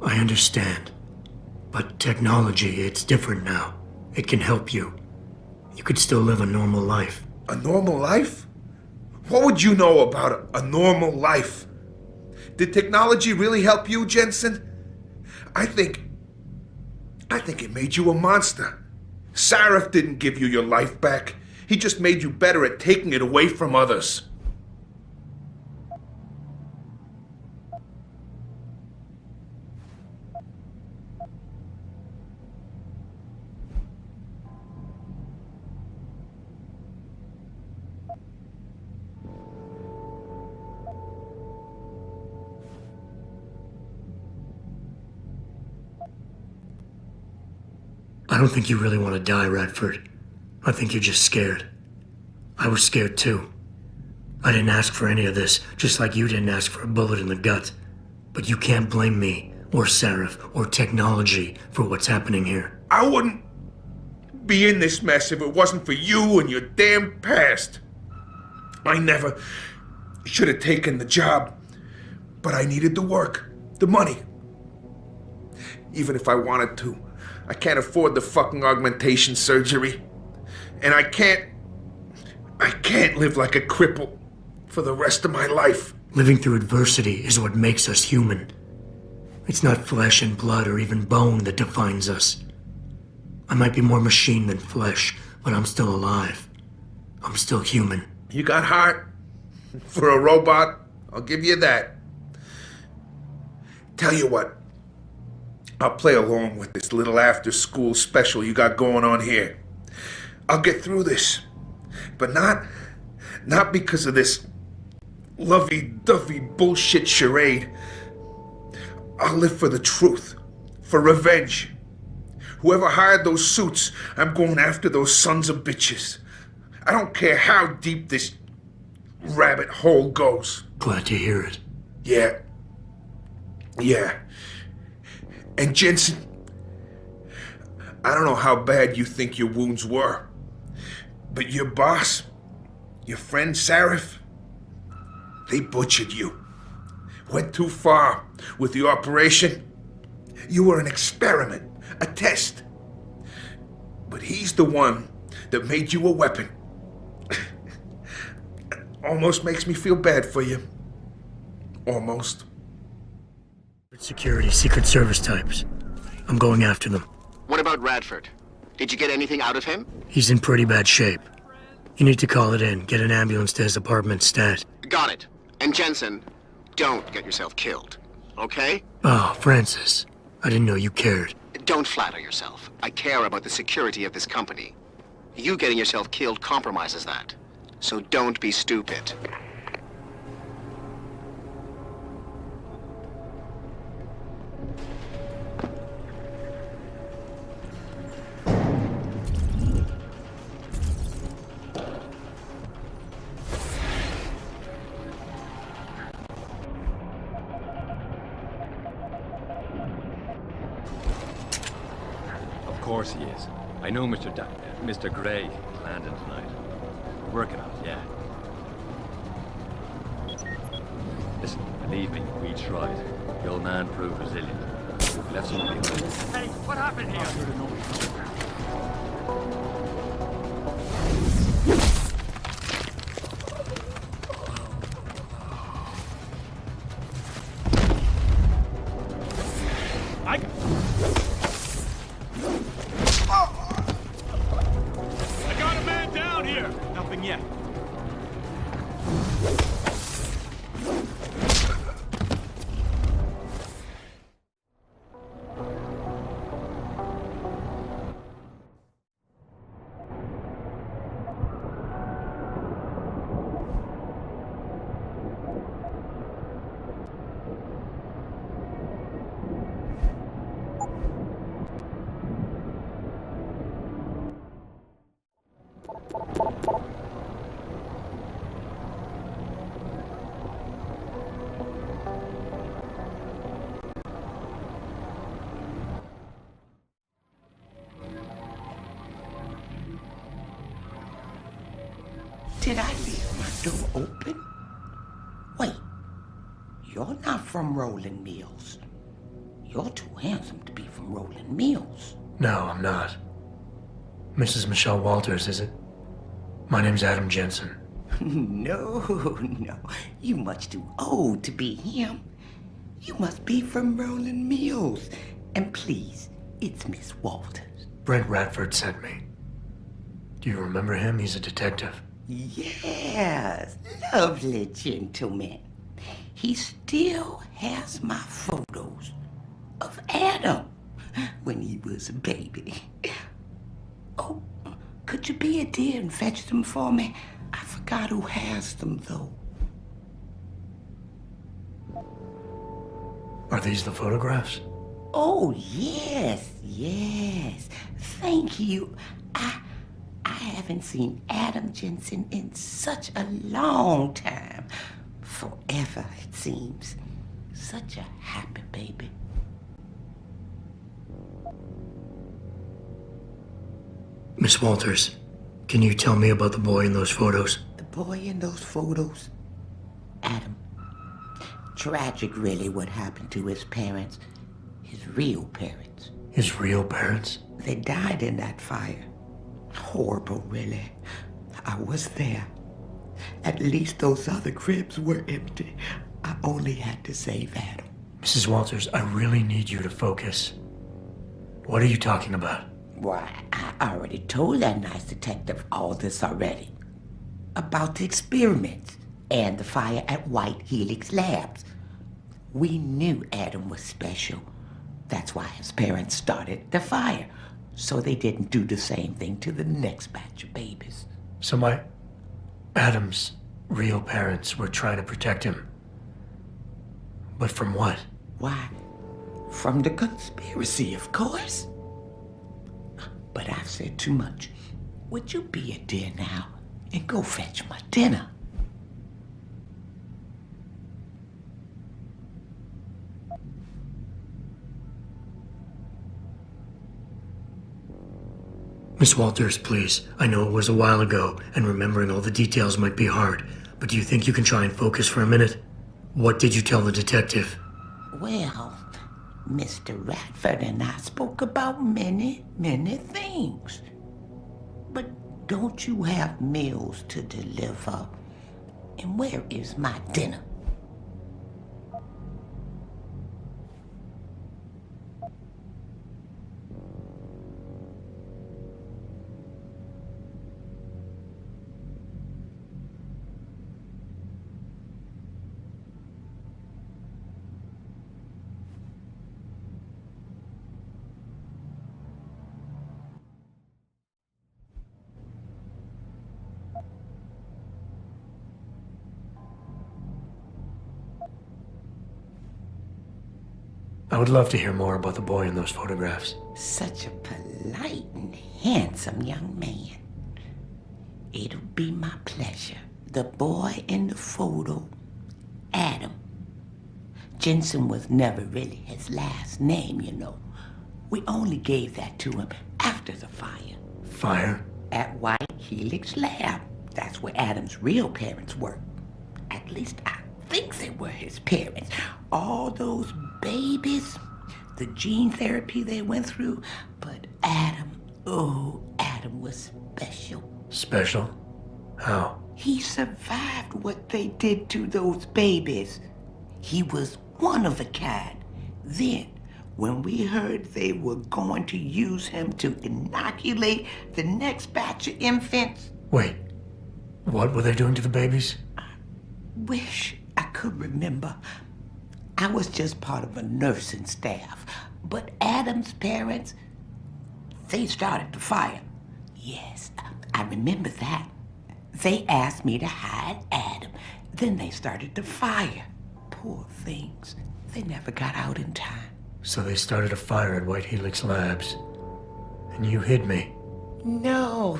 I understand. But technology, it's different now. It can help you. You could still live a normal life. A normal life? What would you know about a normal life? Did technology really help you, Jensen? I think it made you a monster. Sarif didn't give you your life back. He just made you better at taking it away from others. I don't think you really want to die, Radford. I think you're just scared. I was scared too. I didn't ask for any of this, just like you didn't ask for a bullet in the gut. But you can't blame me, or Sarif, or technology for what's happening here. I wouldn't be in this mess if it wasn't for you and your damn past. I never should have taken the job, but I needed the work, the money. Even if I wanted to, I can't afford the fucking augmentation surgery. And I can't live like a cripple for the rest of my life. Living through adversity is what makes us human. It's not flesh and blood or even bone that defines us. I might be more machine than flesh, but I'm still alive. I'm still human. You got heart for a robot, I'll give you that. Tell you what, I'll play along with this little after-school special you got going on here. I'll get through this, but not because of this lovey-dovey bullshit charade. I'll live for the truth, for revenge. Whoever hired those suits, I'm going after those sons of bitches. I don't care how deep this rabbit hole goes. Glad to hear it. Yeah. And Jensen, I don't know how bad you think your wounds were, but your boss, your friend Sarif, they butchered you. Went too far with the operation. You were an experiment, a test. But he's the one that made you a weapon. Almost makes me feel bad for you. Almost. Security, Secret Service types. I'm going after them. What about Radford? Did you get anything out of him? He's in pretty bad shape. You need to call it in. Get an ambulance to his apartment stat. Got it. And Jensen, don't get yourself killed, okay? Oh, Francis. I didn't know you cared. Don't flatter yourself. I care about the security of this company. You getting yourself killed compromises that. So don't be stupid. course he is. I know Mr. Gray landed tonight. We're working on it, yeah. Listen, believe me, we tried. The old man proved resilient. We left someone behind. Hey, what happened here? I got a man down here! Nothing yet. Did I leave my door open? Wait, you're not from Rolling Mills. You're too handsome to be from Rolling Mills. No, I'm not. Mrs. Michelle Walters, is it? My name's Adam Jensen. No, you much too old to be him. You must be from Rolling Mills. And please, it's Miss Walters. Brent Radford sent me. Do you remember him? He's a detective. Yes, lovely gentleman. He still has my photos of Adam when he was a baby. Oh, could you be a dear and fetch them for me? I forgot who has them, though. Are these the photographs? Oh, yes. Thank you. I haven't seen Adam Jensen in such a long time. Forever, it seems. Such a happy baby. Miss Walters, can you tell me about the boy in those photos? The boy in those photos? Adam. Tragic, really, what happened to his parents. His real parents. His real parents? They died in that fire. Horrible, really. I was there. At least those other cribs were empty. I only had to save Adam. Mrs. Walters, I really need you to focus. What are you talking about? Why, I already told that nice detective all this already. About the experiments and the fire at White Helix Labs. We knew Adam was special. That's why his parents started the fire. So they didn't do the same thing to the next batch of babies. So Adam's real parents were trying to protect him. But from what? Why, from the conspiracy, of course. But I've said too much. Would you be a dear now and go fetch my dinner? Miss Walters, please. I know it was a while ago, and remembering all the details might be hard, but do you think you can try and focus for a minute? What did you tell the detective? Well, Mr. Radford and I spoke about many things. But don't you have meals to deliver? And where is my dinner? I would love to hear more about the boy in those photographs. Such a polite and handsome young man. It'll be my pleasure. The boy in the photo, Adam. Jensen was never really his last name, you know. We only gave that to him after after the fire. Fire? At White Helix Lab. That's where Adam's real parents worked. At least I think they were his parents. All those babies, the gene therapy they went through, but Adam, Adam was special. Special? How? He survived what they did to those babies. He was one of a kind. Then, when we heard they were going to use him to inoculate the next batch of infants... Wait, what were they doing to the babies? Wish I could remember. I was just part of a nursing staff. But Adam's parents, they started the fire. Yes, I remember that. They asked me to hide Adam. Then they started the fire. Poor things. They never got out in time. So they started a fire at White Helix Labs. And you hid me. No,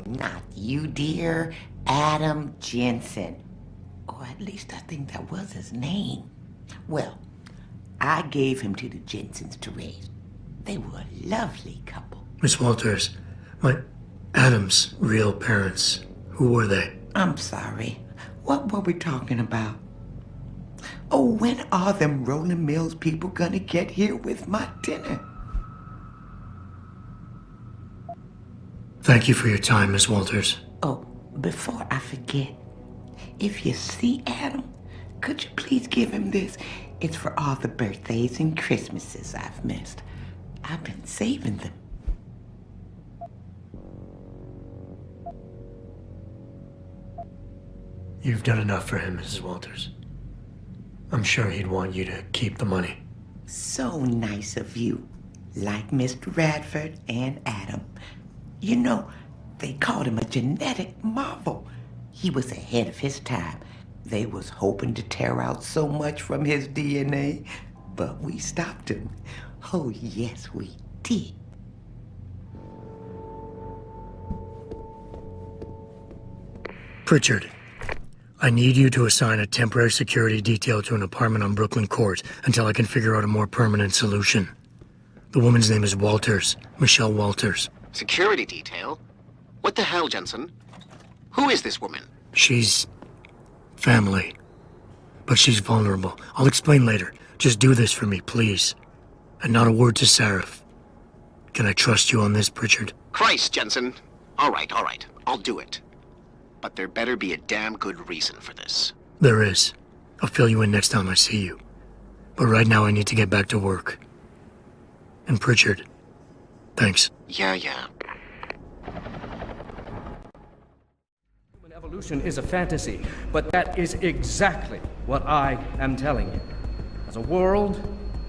not you, dear. Adam Jensen. Or at least I think that was his name. Well, I gave him to the Jensens to raise. They were a lovely couple. Miss Walters, my Adam's real parents, who were they? I'm sorry. What were we talking about? Oh, when are them Rolling Mills people gonna get here with my dinner? Thank you for your time, Miss Walters. Oh, before I forget, if you see Adam, could you please give him this? It's for all the birthdays and Christmases I've missed. I've been saving them. You've done enough for him, Mrs. Walters. I'm sure he'd want you to keep the money. So nice of you. Like Mr. Radford and Adam. You know, they called him a genetic marvel. He was ahead of his time. They was hoping to tear out so much from his DNA, but we stopped him. Oh, yes, we did. Pritchard, I need you to assign a temporary security detail to an apartment on Brooklyn Court until I can figure out a more permanent solution. The woman's name is Walters, Michelle Walters. Security detail? What the hell, Jensen? Who is this woman? She's family, but she's vulnerable. I'll explain later. Just do this for me, please. And not a word to Sarif. Can I trust you on this, Pritchard? Christ, Jensen. All right. I'll do it. But there better be a damn good reason for this. There is. I'll fill you in next time I see you. But right now I need to get back to work. And Pritchard, thanks. Yeah. Human evolution is a fantasy, but that is exactly what I am telling you. As a world...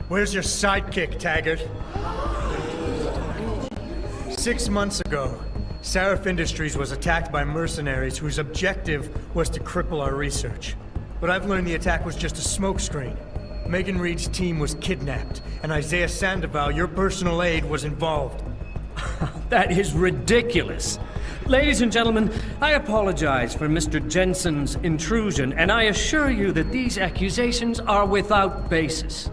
Where's your sidekick, Taggart? 6 months ago, Sarif Industries was attacked by mercenaries whose objective was to cripple our research. But I've learned the attack was just a smokescreen. Megan Reed's team was kidnapped, and Isaiah Sandoval, your personal aide, was involved. That is ridiculous. Ladies and gentlemen, I apologize for Mr. Jensen's intrusion, and I assure you that these accusations are without basis.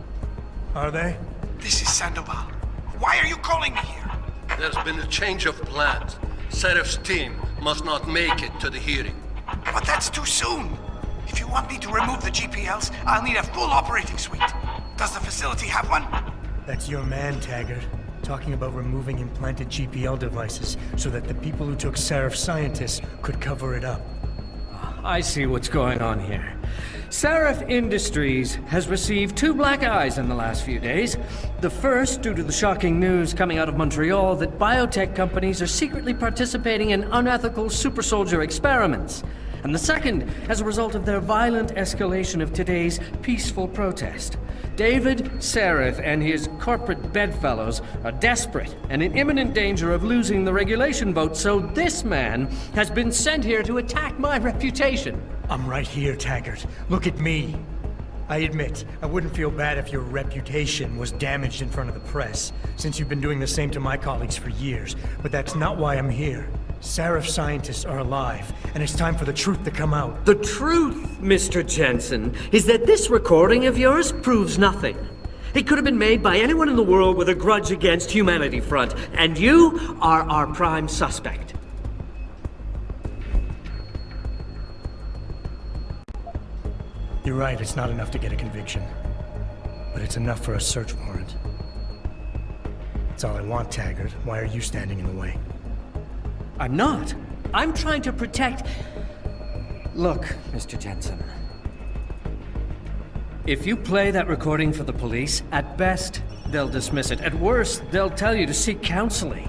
Are they? This is Sandoval. Why are you calling me here? There's been a change of plans. Serif's team must not make it to the hearing. But that's too soon. If you want me to remove the GPLs, I'll need a full operating suite. Does the facility have one? That's your man, Taggart. Talking about removing implanted GPL devices so that the people who took Sarif scientists could cover it up. I see what's going on here. Sarif Industries has received 2 black eyes in the last few days. The first due to the shocking news coming out of Montreal that biotech companies are secretly participating in unethical super soldier experiments. And the second as a result of their violent escalation of today's peaceful protest. David Sarif and his corporate bedfellows are desperate and in imminent danger of losing the regulation vote, so this man has been sent here to attack my reputation. I'm right here, Taggart. Look at me. I admit, I wouldn't feel bad if your reputation was damaged in front of the press, since you've been doing the same to my colleagues for years. But that's not why I'm here. Sarif scientists are alive, and it's time for the truth to come out. The truth, Mr. Jensen, is that this recording of yours proves nothing. It could have been made by anyone in the world with a grudge against Humanity Front, and you are our prime suspect. You're right, it's not enough to get a conviction. But it's enough for a search warrant. That's all I want, Taggart. Why are you standing in the way? I'm not. I'm trying to protect... Look, Mr. Jensen. If you play that recording for the police, at best, they'll dismiss it. At worst, they'll tell you to seek counseling.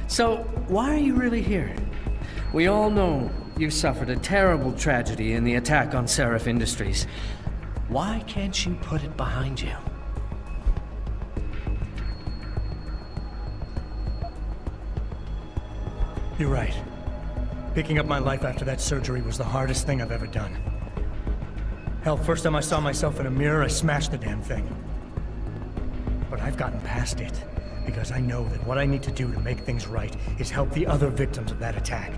So, why are you really here? We all know you suffered a terrible tragedy in the attack on Seraph Industries. Why can't you put it behind you? You're right. Picking up my life after that surgery was the hardest thing I've ever done. Hell, first time I saw myself in a mirror, I smashed the damn thing. But I've gotten past it, because I know that what I need to do to make things right is help the other victims of that attack.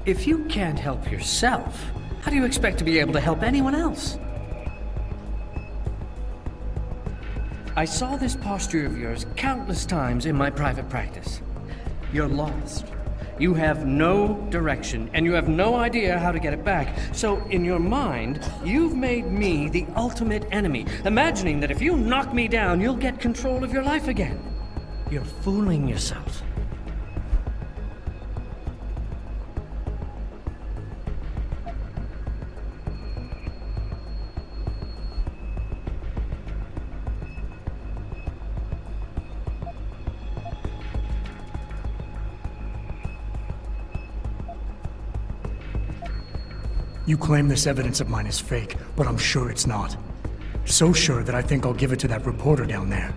If you can't help yourself, how do you expect to be able to help anyone else? I saw this posture of yours countless times in my private practice. You're lost. You have no direction, and you have no idea how to get it back. So, in your mind, you've made me the ultimate enemy, imagining that if you knock me down, you'll get control of your life again. You're fooling yourself. You claim this evidence of mine is fake, but I'm sure it's not. So sure that I think I'll give it to that reporter down there.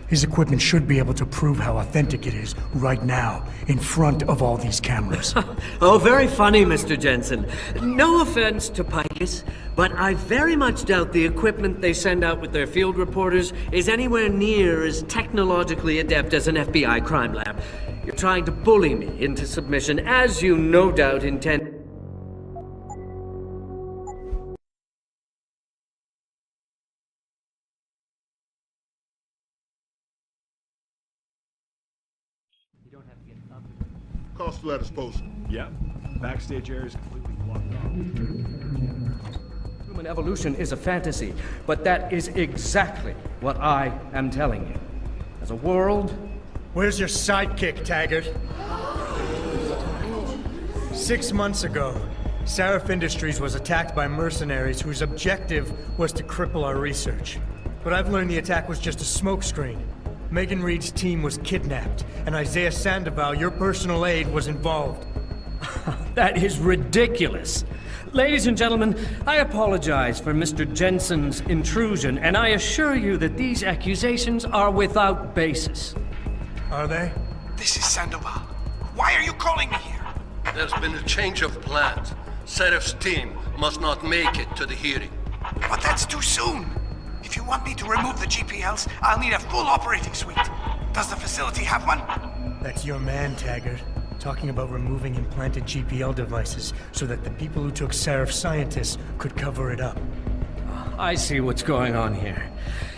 His equipment should be able to prove how authentic it is right now, in front of all these cameras. Oh, very funny, Mr. Jensen. No offense to Picus, but I very much doubt the equipment they send out with their field reporters is anywhere near as technologically adept as an FBI crime lab. You're trying to bully me into submission, as you no doubt intend. Cost letters posted. Yep. Backstage area is completely blocked off. Human evolution is a fantasy, but that is exactly what I am telling you. As a world... Where's your sidekick, Taggart? 6 months ago, Seraph Industries was attacked by mercenaries whose objective was to cripple our research. But I've learned the attack was just a smokescreen. Megan Reed's team was kidnapped, and Isaiah Sandoval, your personal aide, was involved. That is ridiculous. Ladies and gentlemen, I apologize for Mr. Jensen's intrusion, and I assure you that these accusations are without basis. Are they? This is Sandoval. Why are you calling me here? There's been a change of plans. Seraph's team must not make it to the hearing. But that's too soon. If you want me to remove the GPLs, I'll need a full operating suite. Does the facility have one? That's your man, Taggart. Talking about removing implanted GPL devices so that the people who took Seraph scientists could cover it up. I see what's going on here.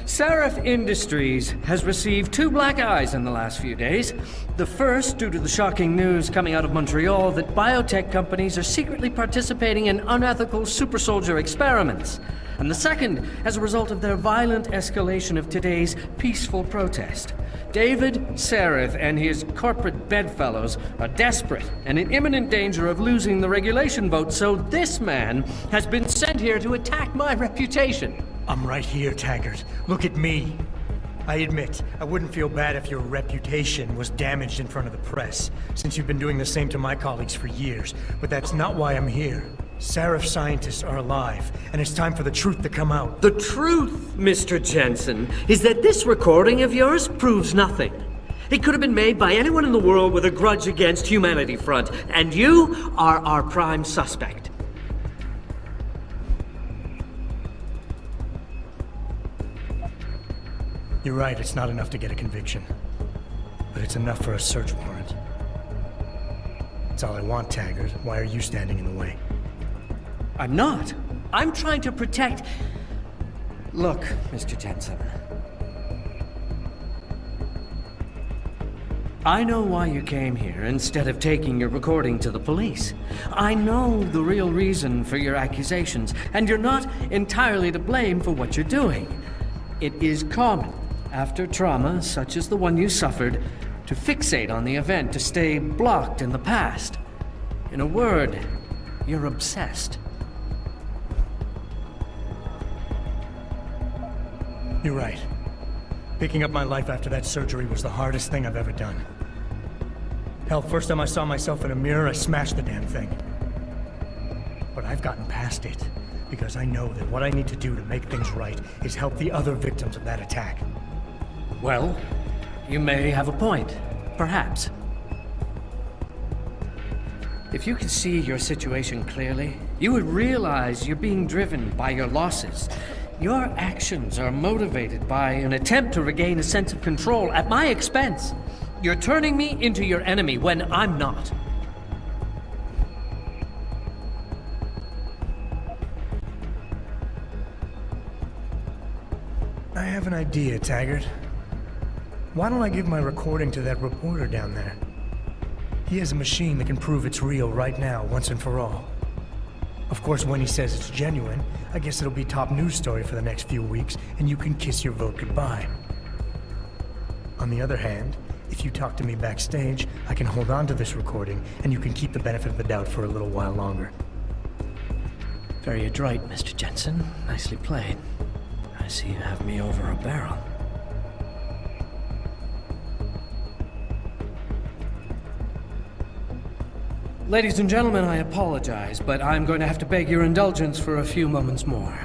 Seraph Industries has received 2 black eyes in the last few days. The first due to the shocking news coming out of Montreal that biotech companies are secretly participating in unethical super soldier experiments. And the second as a result of their violent escalation of today's peaceful protest. David Seraph and his corporate bedfellows are desperate and in imminent danger of losing the regulation vote, so this man has been sent here to attack my reputation. I'm right here, Taggart. Look at me. I admit, I wouldn't feel bad if your reputation was damaged in front of the press, since you've been doing the same to my colleagues for years, but that's not why I'm here. Seraph scientists are alive, and it's time for the truth to come out. The truth, Mr. Jensen, is that this recording of yours proves nothing. It could have been made by anyone in the world with a grudge against Humanity Front, and you are our prime suspect. You're right, it's not enough to get a conviction. But it's enough for a search warrant. That's all I want, Taggart. Why are you standing in the way? I'm not. I'm trying to protect... Look, Mr. Jensen. I know why you came here instead of taking your recording to the police. I know the real reason for your accusations, and you're not entirely to blame for what you're doing. It is common, after trauma such as the one you suffered, to fixate on the event, to stay blocked in the past. In a word, you're obsessed. You're right. Picking up my life after that surgery was the hardest thing I've ever done. Hell, first time I saw myself in a mirror, I smashed the damn thing. But I've gotten past it, because I know that what I need to do to make things right is help the other victims of that attack. Well, you may have a point. Perhaps. If you could see your situation clearly, you would realize you're being driven by your losses. Your actions are motivated by an attempt to regain a sense of control at my expense. You're turning me into your enemy when I'm not. I have an idea, Taggart. Why don't I give my recording to that reporter down there? He has a machine that can prove it's real right now, once and for all. Of course, when he says it's genuine, I guess it'll be top news story for the next few weeks, and you can kiss your vote goodbye. On the other hand, if you talk to me backstage, I can hold on to this recording, and you can keep the benefit of the doubt for a little while longer. Very adroit, Mr. Jensen. Nicely played. I see you have me over a barrel. Ladies and gentlemen, I apologize, but I'm going to have to beg your indulgence for a few moments more.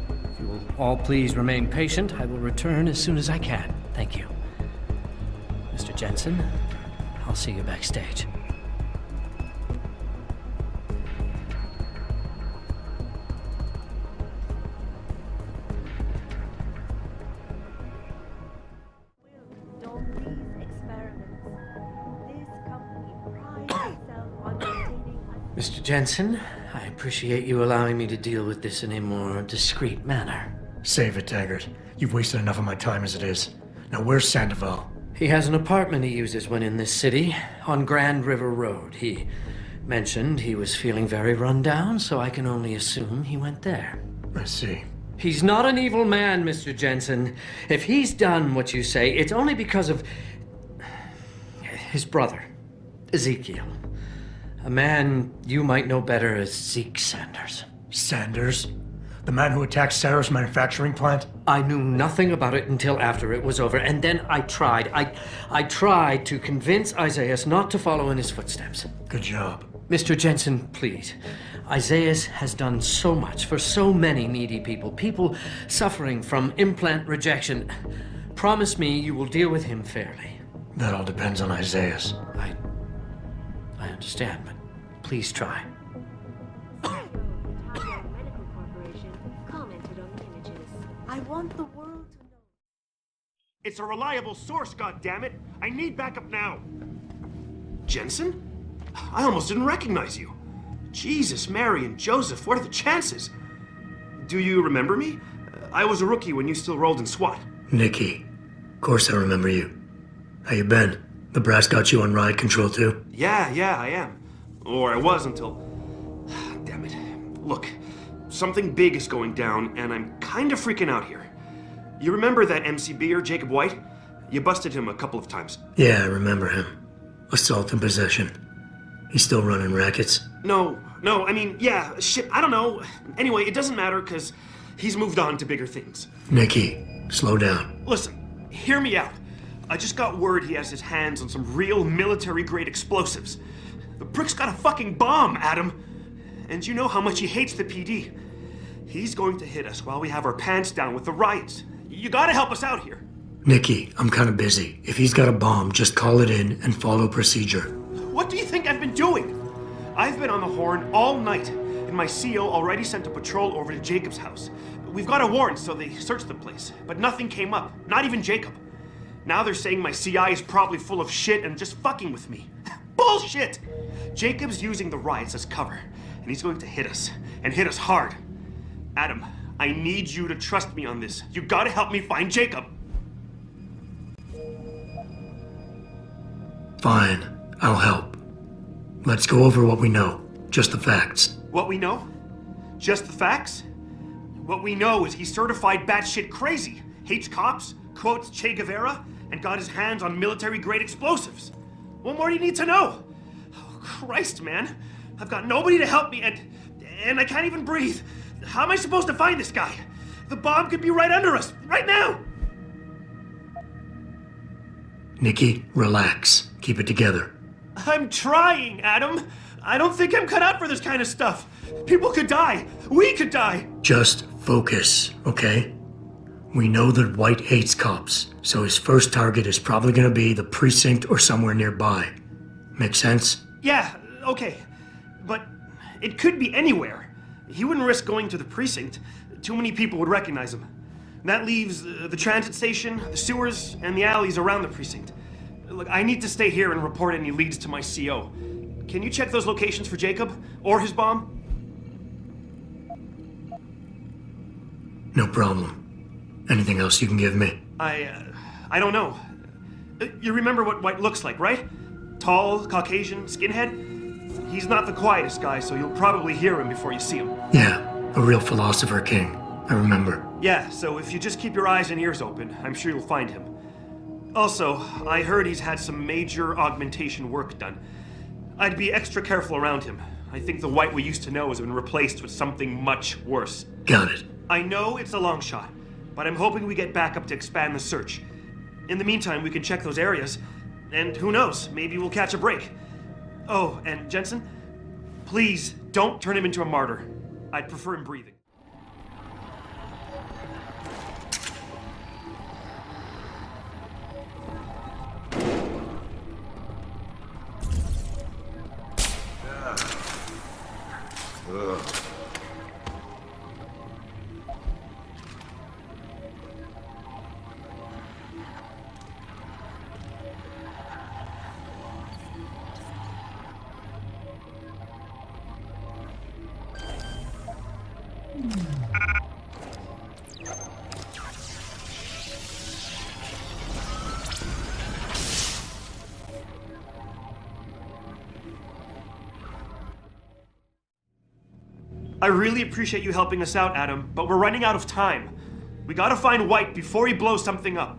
If you will all please remain patient, I will return as soon as I can. Thank you. Mr. Jensen, I'll see you backstage. Mr. Jensen, I appreciate you allowing me to deal with this in a more discreet manner. Save it, Taggart. You've wasted enough of my time as it is. Now, where's Sandoval? He has an apartment he uses when in this city, on Grand River Road. He mentioned he was feeling very run down, so I can only assume he went there. I see. He's not an evil man, Mr. Jensen. If he's done what you say, it's only because of his brother, Ezekiel. A man you might know better as Zeke Sanders. Sanders? The man who attacked Sarah's manufacturing plant? I knew nothing about it until after it was over, and then I tried. I tried to convince Isaiah not to follow in his footsteps. Good job. Mr. Jensen, please. Isaiah has done so much for so many needy people. People suffering from implant rejection. Promise me you will deal with him fairly. That all depends on Isaiah. I understand, but please try. I want the world to know. It's a reliable source, goddammit! I need backup now! Jensen? I almost didn't recognize you. Jesus, Mary, and Joseph, what are the chances? Do you remember me? I was a rookie when you still rolled in SWAT. Nikki. Of course I remember you. How you been? The brass got you on ride control too? Yeah, I am. Or I was until... Damn it. Look, something big is going down, and I'm kind of freaking out here. You remember that MCBer, Jacob White? You busted him a couple of times. Yeah, I remember him. Assault and possession. He's still running rackets? No, I mean, yeah, shit, I don't know. Anyway, it doesn't matter, because he's moved on to bigger things. Nikki, slow down. Listen, hear me out. I just got word he has his hands on some real military-grade explosives. The prick's got a fucking bomb, Adam. And you know how much he hates the PD. He's going to hit us while we have our pants down with the riots. You gotta help us out here. Nikki, I'm kinda busy. If he's got a bomb, just call it in and follow procedure. What do you think I've been doing? I've been on the horn all night, and my CO already sent a patrol over to Jacob's house. We've got a warrant, so they searched the place, but nothing came up, not even Jacob. Now they're saying my CI is probably full of shit and just fucking with me. Bullshit! Jacob's using the riots as cover, and he's going to hit us, and hit us hard. Adam, I need you to trust me on this. You gotta help me find Jacob. Fine, I'll help. Let's go over what we know. Just the facts. What we know? Just the facts? What we know is he's certified batshit crazy, hates cops, quotes Che Guevara, and got his hands on military-grade explosives. What more do you need to know? Oh, Christ, man. I've got nobody to help me, and I can't even breathe. How am I supposed to find this guy? The bomb could be right under us, right now! Nikki, relax. Keep it together. I'm trying, Adam. I don't think I'm cut out for this kind of stuff. People could die. We could die. Just focus, okay? We know that White hates cops, so his first target is probably gonna be the precinct or somewhere nearby. Make sense? Yeah, okay. But it could be anywhere. He wouldn't risk going to the precinct. Too many people would recognize him. That leaves the transit station, the sewers, and the alleys around the precinct. Look, I need to stay here and report any leads to my CO. Can you check those locations for Jacob? Or his bomb? No problem. Anything else you can give me? I don't know. You remember what White looks like, right? Tall, Caucasian, skinhead? He's not the quietest guy, so you'll probably hear him before you see him. Yeah, a real philosopher king. I remember. Yeah, so if you just keep your eyes and ears open, I'm sure you'll find him. Also, I heard he's had some major augmentation work done. I'd be extra careful around him. I think the White we used to know has been replaced with something much worse. Got it. I know it's a long shot, but I'm hoping we get backup to expand the search. In the meantime, we can check those areas, and who knows, maybe we'll catch a break. Oh, and Jensen, please don't turn him into a martyr. I'd prefer him breathing. Ugh. I really appreciate you helping us out, Adam, but we're running out of time. We gotta find White before he blows something up.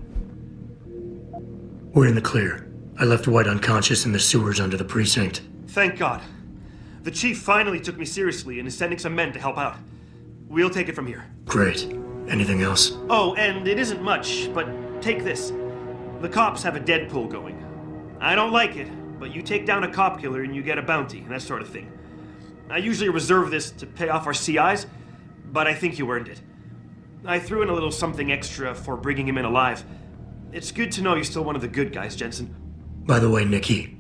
We're in the clear. I left White unconscious in the sewers under the precinct. Thank God. The chief finally took me seriously and is sending some men to help out. We'll take it from here. Great. Anything else? Oh, and it isn't much, but take this. The cops have a Deadpool going. I don't like it, but you take down a cop killer and you get a bounty, that sort of thing. I usually reserve this to pay off our CIs, but I think you earned it. I threw in a little something extra for bringing him in alive. It's good to know you're still one of the good guys, Jensen. By the way, Nikki,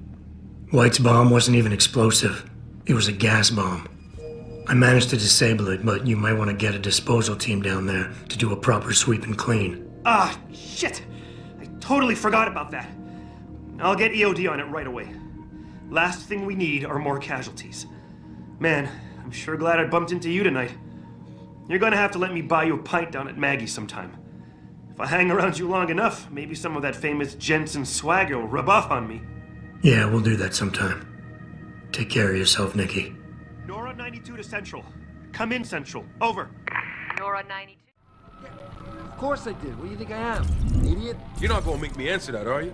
White's bomb wasn't even explosive. It was a gas bomb. I managed to disable it, but you might want to get a disposal team down there to do a proper sweep and clean. Ah, shit! I totally forgot about that. I'll get EOD on it right away. Last thing we need are more casualties. Man, I'm sure glad I bumped into you tonight. You're gonna have to let me buy you a pint down at Maggie's sometime. If I hang around you long enough, maybe some of that famous Jensen swagger will rub off on me. Yeah, we'll do that sometime. Take care of yourself, Nikki. Nora 92 to Central. Come in, Central. Over. Nora 92. Of course I did. What do you think I am? Idiot? You're not gonna make me answer that, are you?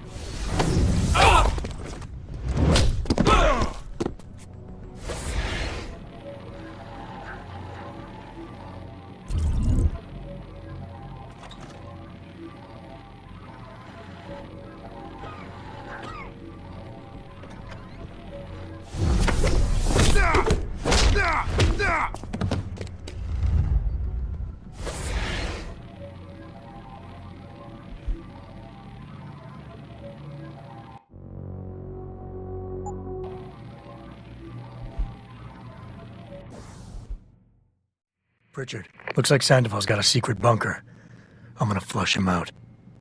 Pritchard, looks like Sandoval's got a secret bunker. I'm gonna flush him out.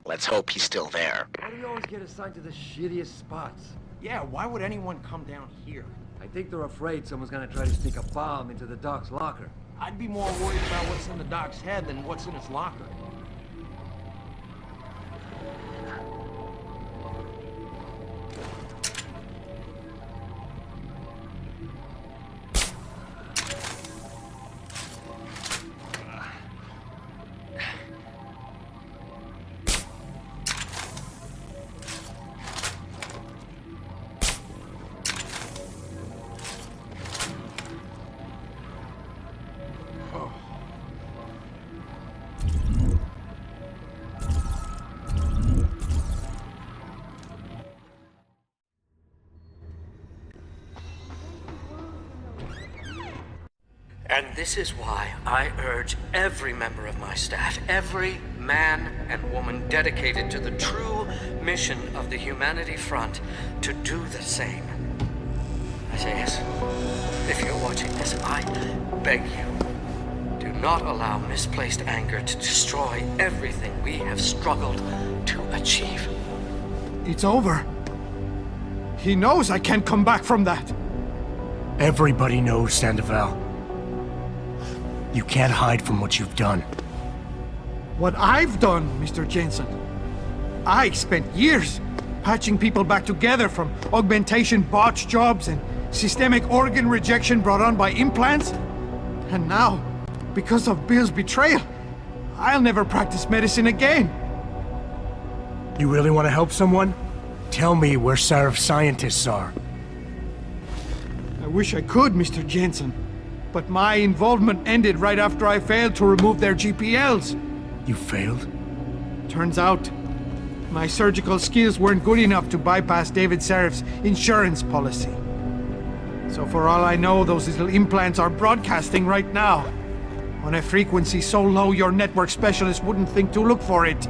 Let's hope he's still there. Why do you always get assigned to the shittiest spots? Yeah, why would anyone come down here? I think they're afraid someone's gonna try to sneak a bomb into the doc's locker. I'd be more worried about what's in the doc's head than what's in his locker. And this is why I urge every member of my staff, every man and woman dedicated to the true mission of the Humanity Front, to do the same. Isaias, if you're watching this, I beg you, do not allow misplaced anger to destroy everything we have struggled to achieve. It's over. He knows I can't come back from that. Everybody knows, Sandoval. You can't hide from what you've done. What I've done, Mr. Jensen. I spent years patching people back together from augmentation botch jobs and systemic organ rejection brought on by implants. And now, because of Bill's betrayal, I'll never practice medicine again. You really want to help someone? Tell me where Sarif's scientists are. I wish I could, Mr. Jensen. But my involvement ended right after I failed to remove their GPLs. You failed? Turns out, my surgical skills weren't good enough to bypass David Sarif's insurance policy. So for all I know, those little implants are broadcasting right now, on a frequency so low your network specialist wouldn't think to look for it.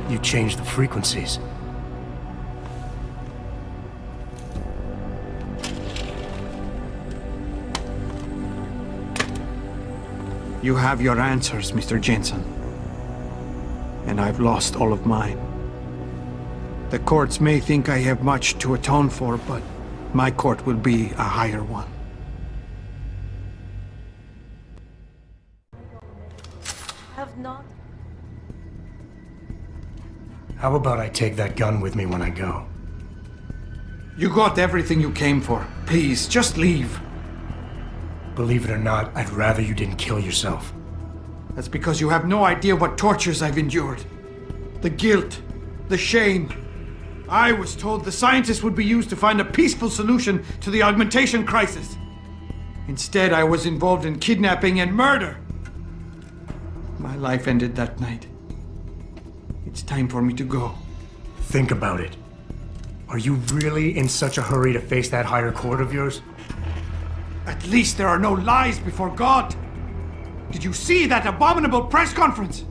You changed the frequencies. You have your answers, Mr. Jensen. And I've lost all of mine. The courts may think I have much to atone for, but my court will be a higher one. Have not. How about I take that gun with me when I go? You got everything you came for. Please, just leave. Believe it or not, I'd rather you didn't kill yourself. That's because you have no idea what tortures I've endured. The guilt, the shame. I was told the scientists would be used to find a peaceful solution to the augmentation crisis. Instead, I was involved in kidnapping and murder. My life ended that night. It's time for me to go. Think about it. Are you really in such a hurry to face that higher court of yours? At least there are no lies before God. Did you see that abominable press conference?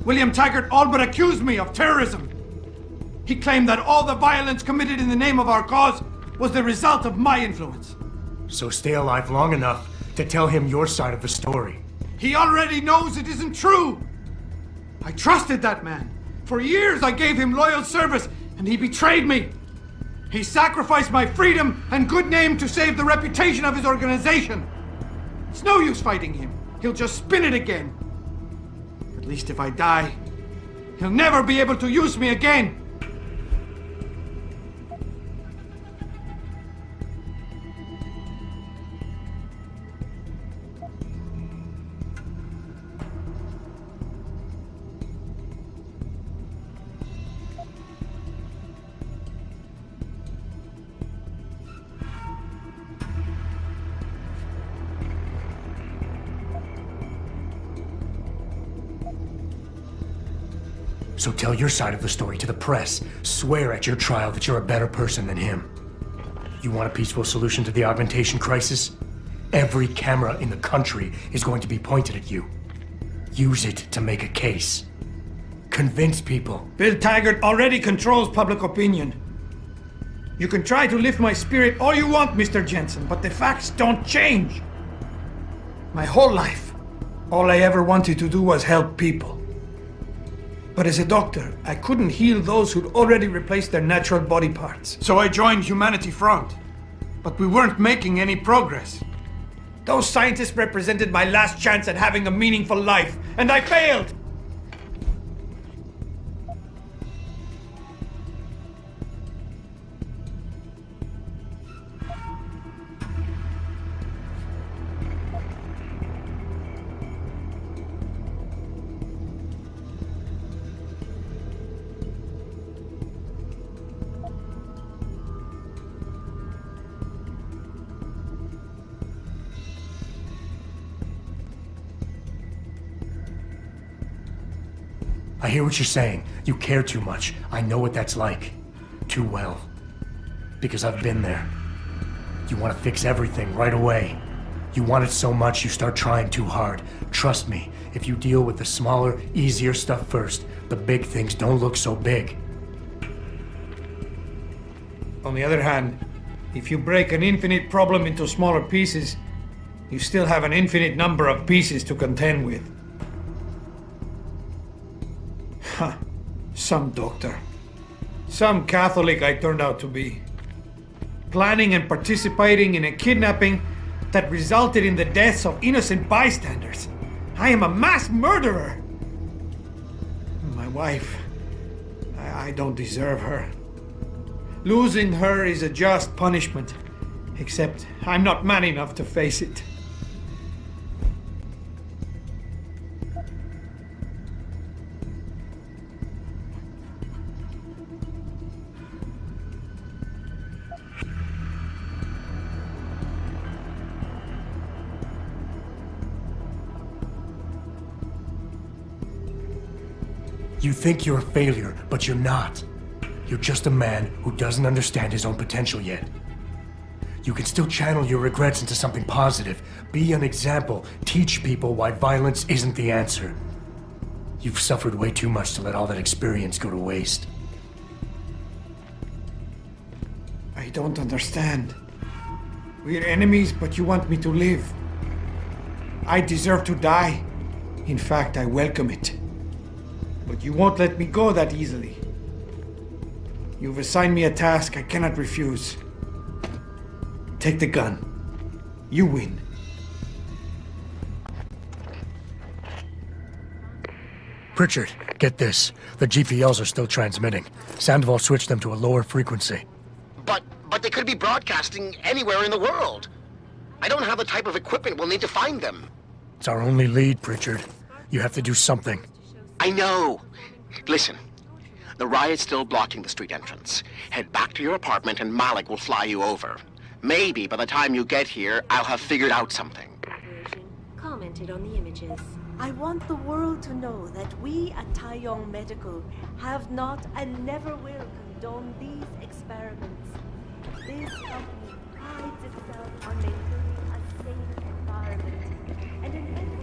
William Taggart all but accused me of terrorism. He claimed that all the violence committed in the name of our cause was the result of my influence. So stay alive long enough to tell him your side of the story. He already knows it isn't true. I trusted that man. For years I gave him loyal service, and he betrayed me. He sacrificed my freedom and good name to save the reputation of his organization. It's no use fighting him. He'll just spin it again. At least if I die, he'll never be able to use me again. So tell your side of the story to the press. Swear at your trial that you're a better person than him. You want a peaceful solution to the augmentation crisis? Every camera in the country is going to be pointed at you. Use it to make a case. Convince people. Bill Taggart already controls public opinion. You can try to lift my spirit all you want, Mr. Jensen, but the facts don't change. My whole life, all I ever wanted to do was help people. But as a doctor, I couldn't heal those who'd already replaced their natural body parts. So I joined Humanity Front. But we weren't making any progress. Those scientists represented my last chance at having a meaningful life, and I failed! I hear what you're saying. You care too much. I know what that's like. Too well. Because I've been there. You want to fix everything right away. You want it so much, you start trying too hard. Trust me, if you deal with the smaller, easier stuff first, the big things don't look so big. On the other hand, if you break an infinite problem into smaller pieces, you still have an infinite number of pieces to contend with. Huh. Some doctor. Some Catholic I turned out to be. Planning and participating in a kidnapping that resulted in the deaths of innocent bystanders. I am a mass murderer! My wife, I don't deserve her. Losing her is a just punishment, except I'm not man enough to face it. You think you're a failure, but you're not. You're just a man who doesn't understand his own potential yet. You can still channel your regrets into something positive. Be an example. Teach people why violence isn't the answer. You've suffered way too much to let all that experience go to waste. I don't understand. We're enemies, but you want me to live. I deserve to die. In fact, I welcome it. But you won't let me go that easily. You've assigned me a task I cannot refuse. Take the gun. You win. Pritchard, get this. The GPLs are still transmitting. Sandoval switched them to a lower frequency. But they could be broadcasting anywhere in the world. I don't have the type of equipment we'll need to find them. It's our only lead, Pritchard. You have to do something. I know. Listen, the riot's still blocking the street entrance. Head back to your apartment and Malik will fly you over. Maybe by the time you get here, I'll have figured out something. Commented on the images. I want the world to know that we at Taiyong Medical have not and never will condone these experiments. This company prides itself on maintaining a safe environment and inventing.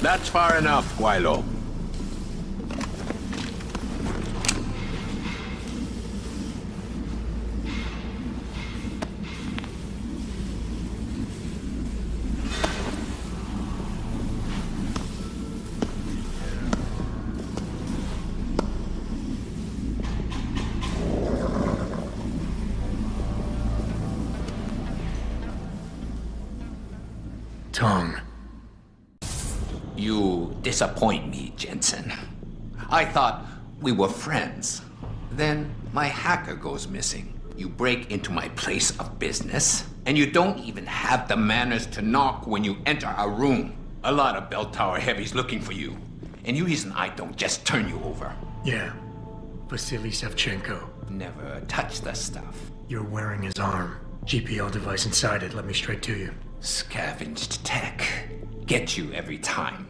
That's far enough, Guaylo. Tongue. You disappoint me, Jensen. I thought we were friends. Then my hacker goes missing. You break into my place of business, and you don't even have the manners to knock when you enter our room. A lot of bell tower heavies looking for you. Any reason I don't just turn you over? Yeah. Vasily Sevchenko. Never touch the stuff. You're wearing his arm. GPL device inside it. Let me straight to you. Scavenged tech. Get you every time.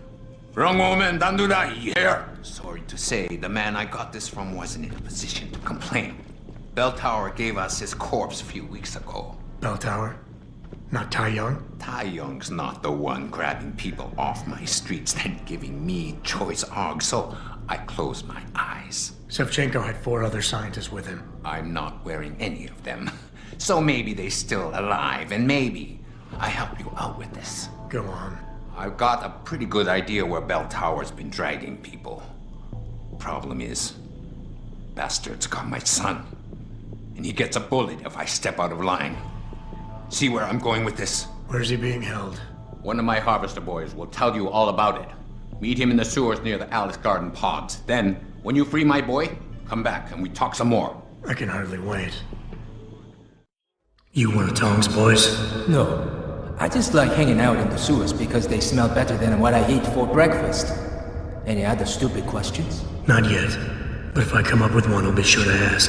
Wrong woman, don't do that here. Sorry to say, the man I got this from wasn't in a position to complain. Bell Tower gave us his corpse a few weeks ago. Bell Tower? Not Taiyong? Taiyong's not the one grabbing people off my streets then giving me choice args, so I closed my eyes. Sevchenko had 4 other scientists with him. I'm not wearing any of them. So maybe they're still alive, and maybe I help you out with this. Go on. I've got a pretty good idea where Bell Tower's been dragging people. Problem is, bastard's got my son. And he gets a bullet if I step out of line. See where I'm going with this? Where's he being held? One of my harvester boys will tell you all about it. Meet him in the sewers near the Alice Garden pods. Then, when you free my boy, come back and we talk some more. I can hardly wait. You one of Tong's boys? No. I just like hanging out in the sewers because they smell better than what I eat for breakfast. Any other stupid questions? Not yet. But if I come up with one, I'll be sure to ask.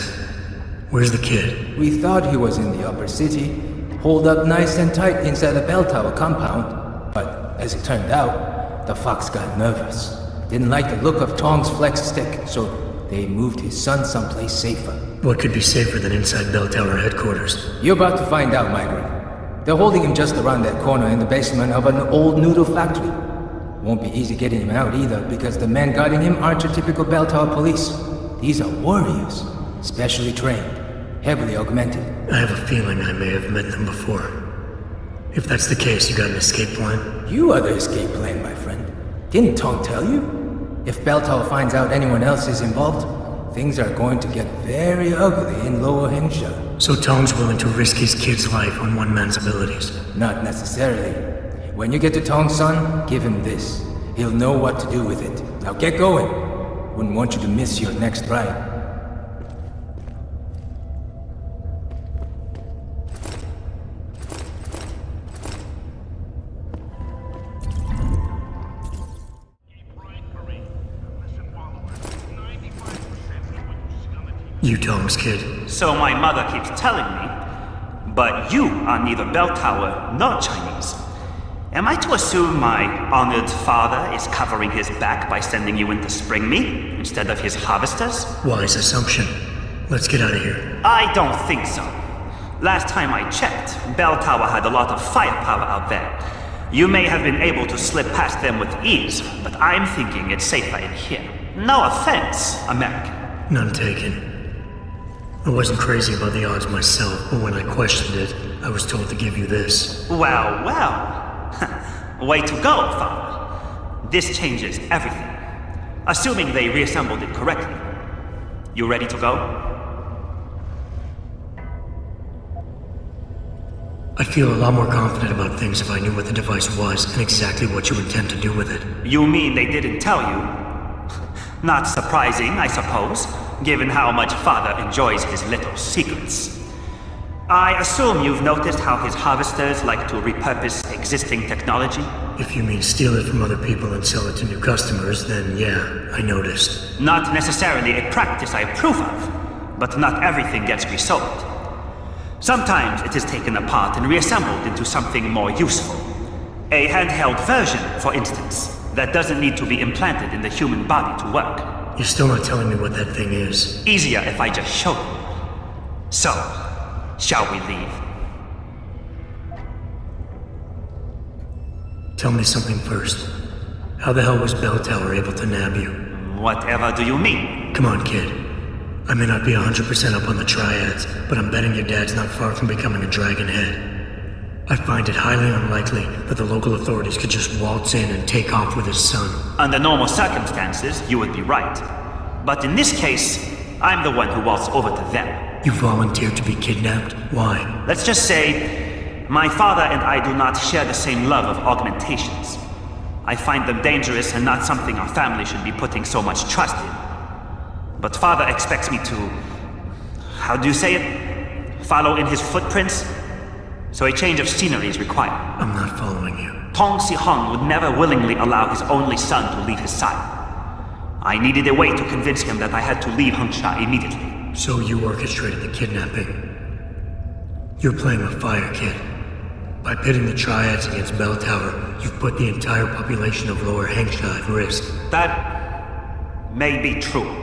Where's the kid? We thought he was in the upper city, holed up nice and tight inside the bell tower compound. But as it turned out, the fox got nervous. Didn't like the look of Tong's flex stick, so they moved his son someplace safer. What could be safer than inside bell tower headquarters? You're about to find out, Migrant. They're holding him just around that corner in the basement of an old noodle factory. Won't be easy getting him out either, because the men guarding him aren't your typical bell tower police. These are warriors, specially trained, heavily augmented. I have a feeling I may have met them before. If that's the case, you got an escape plan? You are the escape plan, my friend. Didn't Tong tell you? If bell tower finds out anyone else is involved, things are going to get very ugly in Lower Hengsha. So Tong's willing to risk his kid's life on one man's abilities? Not necessarily. When you get to Tong's son, give him this. He'll know what to do with it. Now get going. Wouldn't want you to miss your next ride. You Tong's kid. So my mother keeps telling me, but you are neither bell tower nor Chinese. Am I to assume my honored father is covering his back by sending you in to spring me instead of his harvesters? Wise assumption. Let's get out of here. I don't think so. Last time I checked, bell tower had a lot of firepower out there. You may have been able to slip past them with ease, but I'm thinking it's safer in here. No offense, American. None taken. I wasn't crazy about the odds myself, but when I questioned it, I was told to give you this. Well, well. Way to go, Father. This changes everything. Assuming they reassembled it correctly. You ready to go? I'd feel a lot more confident about things if I knew what the device was and exactly what you intend to do with it. You mean they didn't tell you? Not surprising, I suppose, given how much Father enjoys his little secrets. I assume you've noticed how his harvesters like to repurpose existing technology? If you mean steal it from other people and sell it to new customers, then yeah, I noticed. Not necessarily a practice I approve of, but not everything gets resold. Sometimes it is taken apart and reassembled into something more useful. A handheld version, for instance, that doesn't need to be implanted in the human body to work. You're still not telling me what that thing is. Easier if I just show you. So, shall we leave? Tell me something first. How the hell was Bell Tower able to nab you? Whatever do you mean? Come on, kid. I may not be 100% up on the triads, but I'm betting your dad's not far from becoming a dragonhead. I find it highly unlikely that the local authorities could just waltz in and take off with his son. Under normal circumstances, you would be right. But in this case, I'm the one who waltzed over to them. You volunteered to be kidnapped? Why? Let's just say, my father and I do not share the same love of augmentations. I find them dangerous and not something our family should be putting so much trust in. But father expects me to... how do you say it? Follow in his footprints? So a change of scenery is required. I'm not following you. Tong Si-hung would never willingly allow his only son to leave his side. I needed a way to convince him that I had to leave Hengsha immediately. So you orchestrated the kidnapping. You're playing with fire, kid. By pitting the triads against Bell Tower, you've put the entire population of Lower Hengsha at risk. That may be true.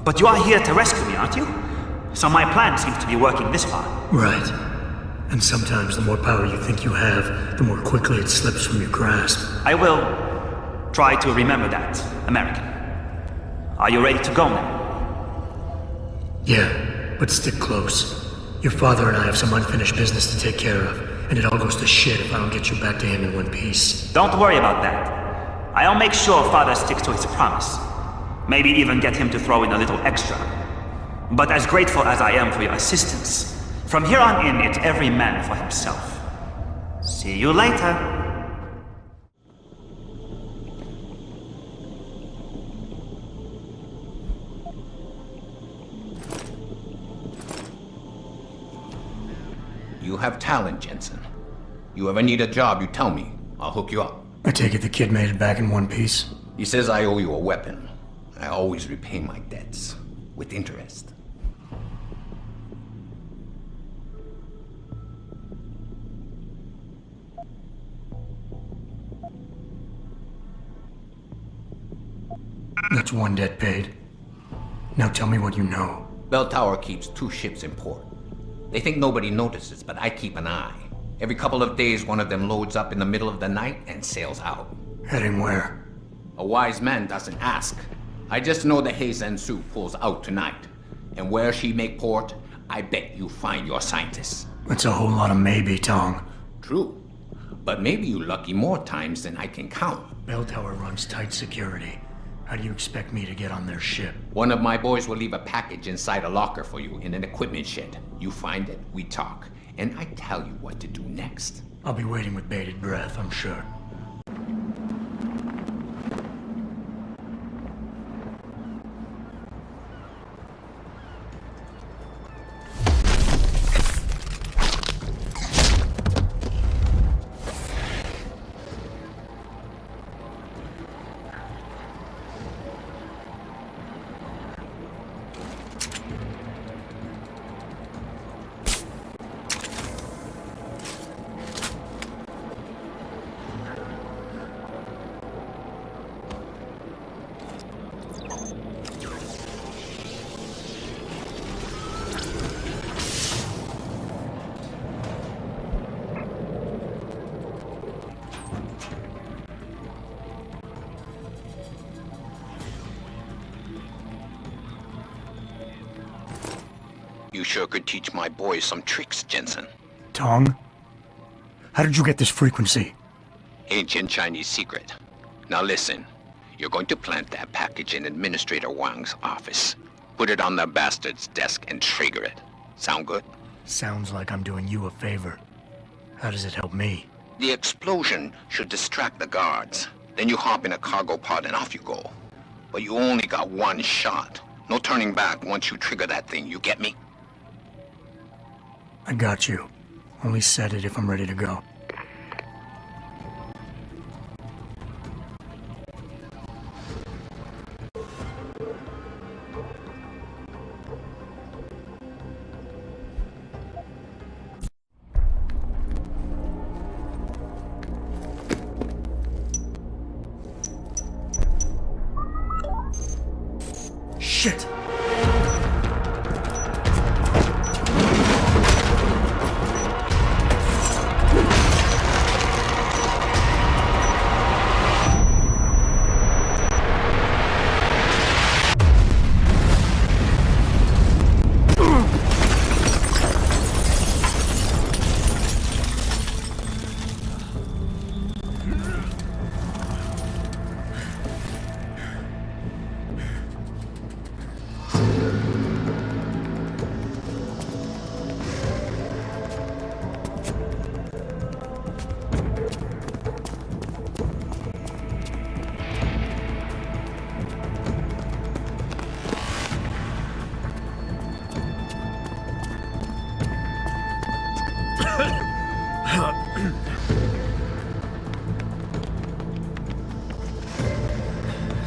But you are here to rescue me, aren't you? So my plan seems to be working this far. Right. And sometimes the more power you think you have, the more quickly it slips from your grasp. I will try to remember that, American. Are you ready to go now? Yeah, but stick close. Your father and I have some unfinished business to take care of, and it all goes to shit if I don't get you back to him in one piece. Don't worry about that. I'll make sure father sticks to his promise. Maybe even get him to throw in a little extra. But as grateful as I am for your assistance, from here on in, it's every man for himself. See you later. You have talent, Jensen. You ever need a job, you tell me. I'll hook you up. I take it the kid made it back in one piece? He says I owe you a weapon. I always repay my debts. With interest. That's one debt paid. Now tell me what you know. Bell Tower keeps 2 ships in port. They think nobody notices, but I keep an eye. Every couple of days, one of them loads up in the middle of the night and sails out. Heading where? A wise man doesn't ask. I just know the Heizen Su pulls out tonight. And where she make port, I bet you find your scientists. That's a whole lot of maybe, Tong. True. But maybe you lucky more times than I can count. Bell Tower runs tight security. How do you expect me to get on their ship? One of my boys will leave a package inside a locker for you in an equipment shed. You find it, we talk, and I tell you what to do next. I'll be waiting with bated breath, I'm sure. You sure could teach my boys some tricks, Jensen. Tong? How did you get this frequency? Ancient Chinese secret. Now listen. You're going to plant that package in Administrator Wang's office. Put it on the bastard's desk and trigger it. Sound good? Sounds like I'm doing you a favor. How does it help me? The explosion should distract the guards. Then you hop in a cargo pod and off you go. But you only got one shot. No turning back once you trigger that thing, you get me? I got you. Only set it if I'm ready to go. Shit!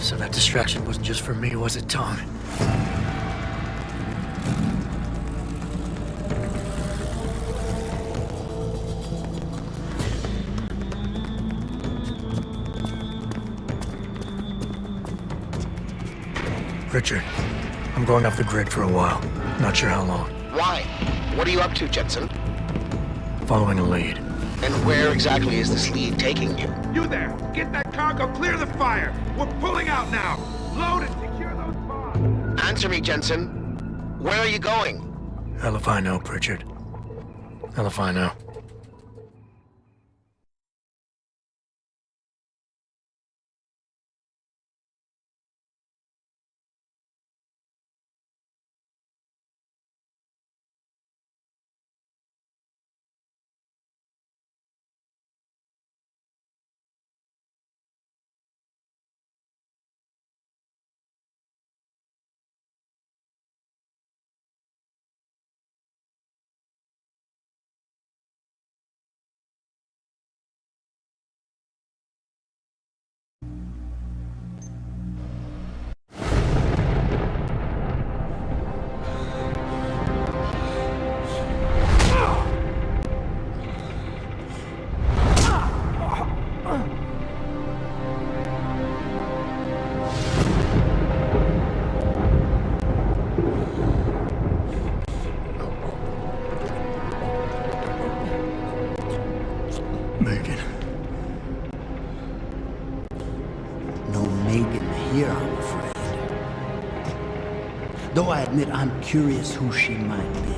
So that distraction wasn't just for me, was it, Tom? Richard, I'm going off the grid for a while. Not sure how long. Why? What are you up to, Jensen? Following a lead. And where exactly is this lead taking you? You there! Get that cargo, clear the fire! We're pulling out now! Load and secure those bombs! Answer me, Jensen. Where are you going? Hell if I know, Pritchard. Hell if I know. Megan. No Megan here, I'm afraid. Though I admit I'm curious who she might be.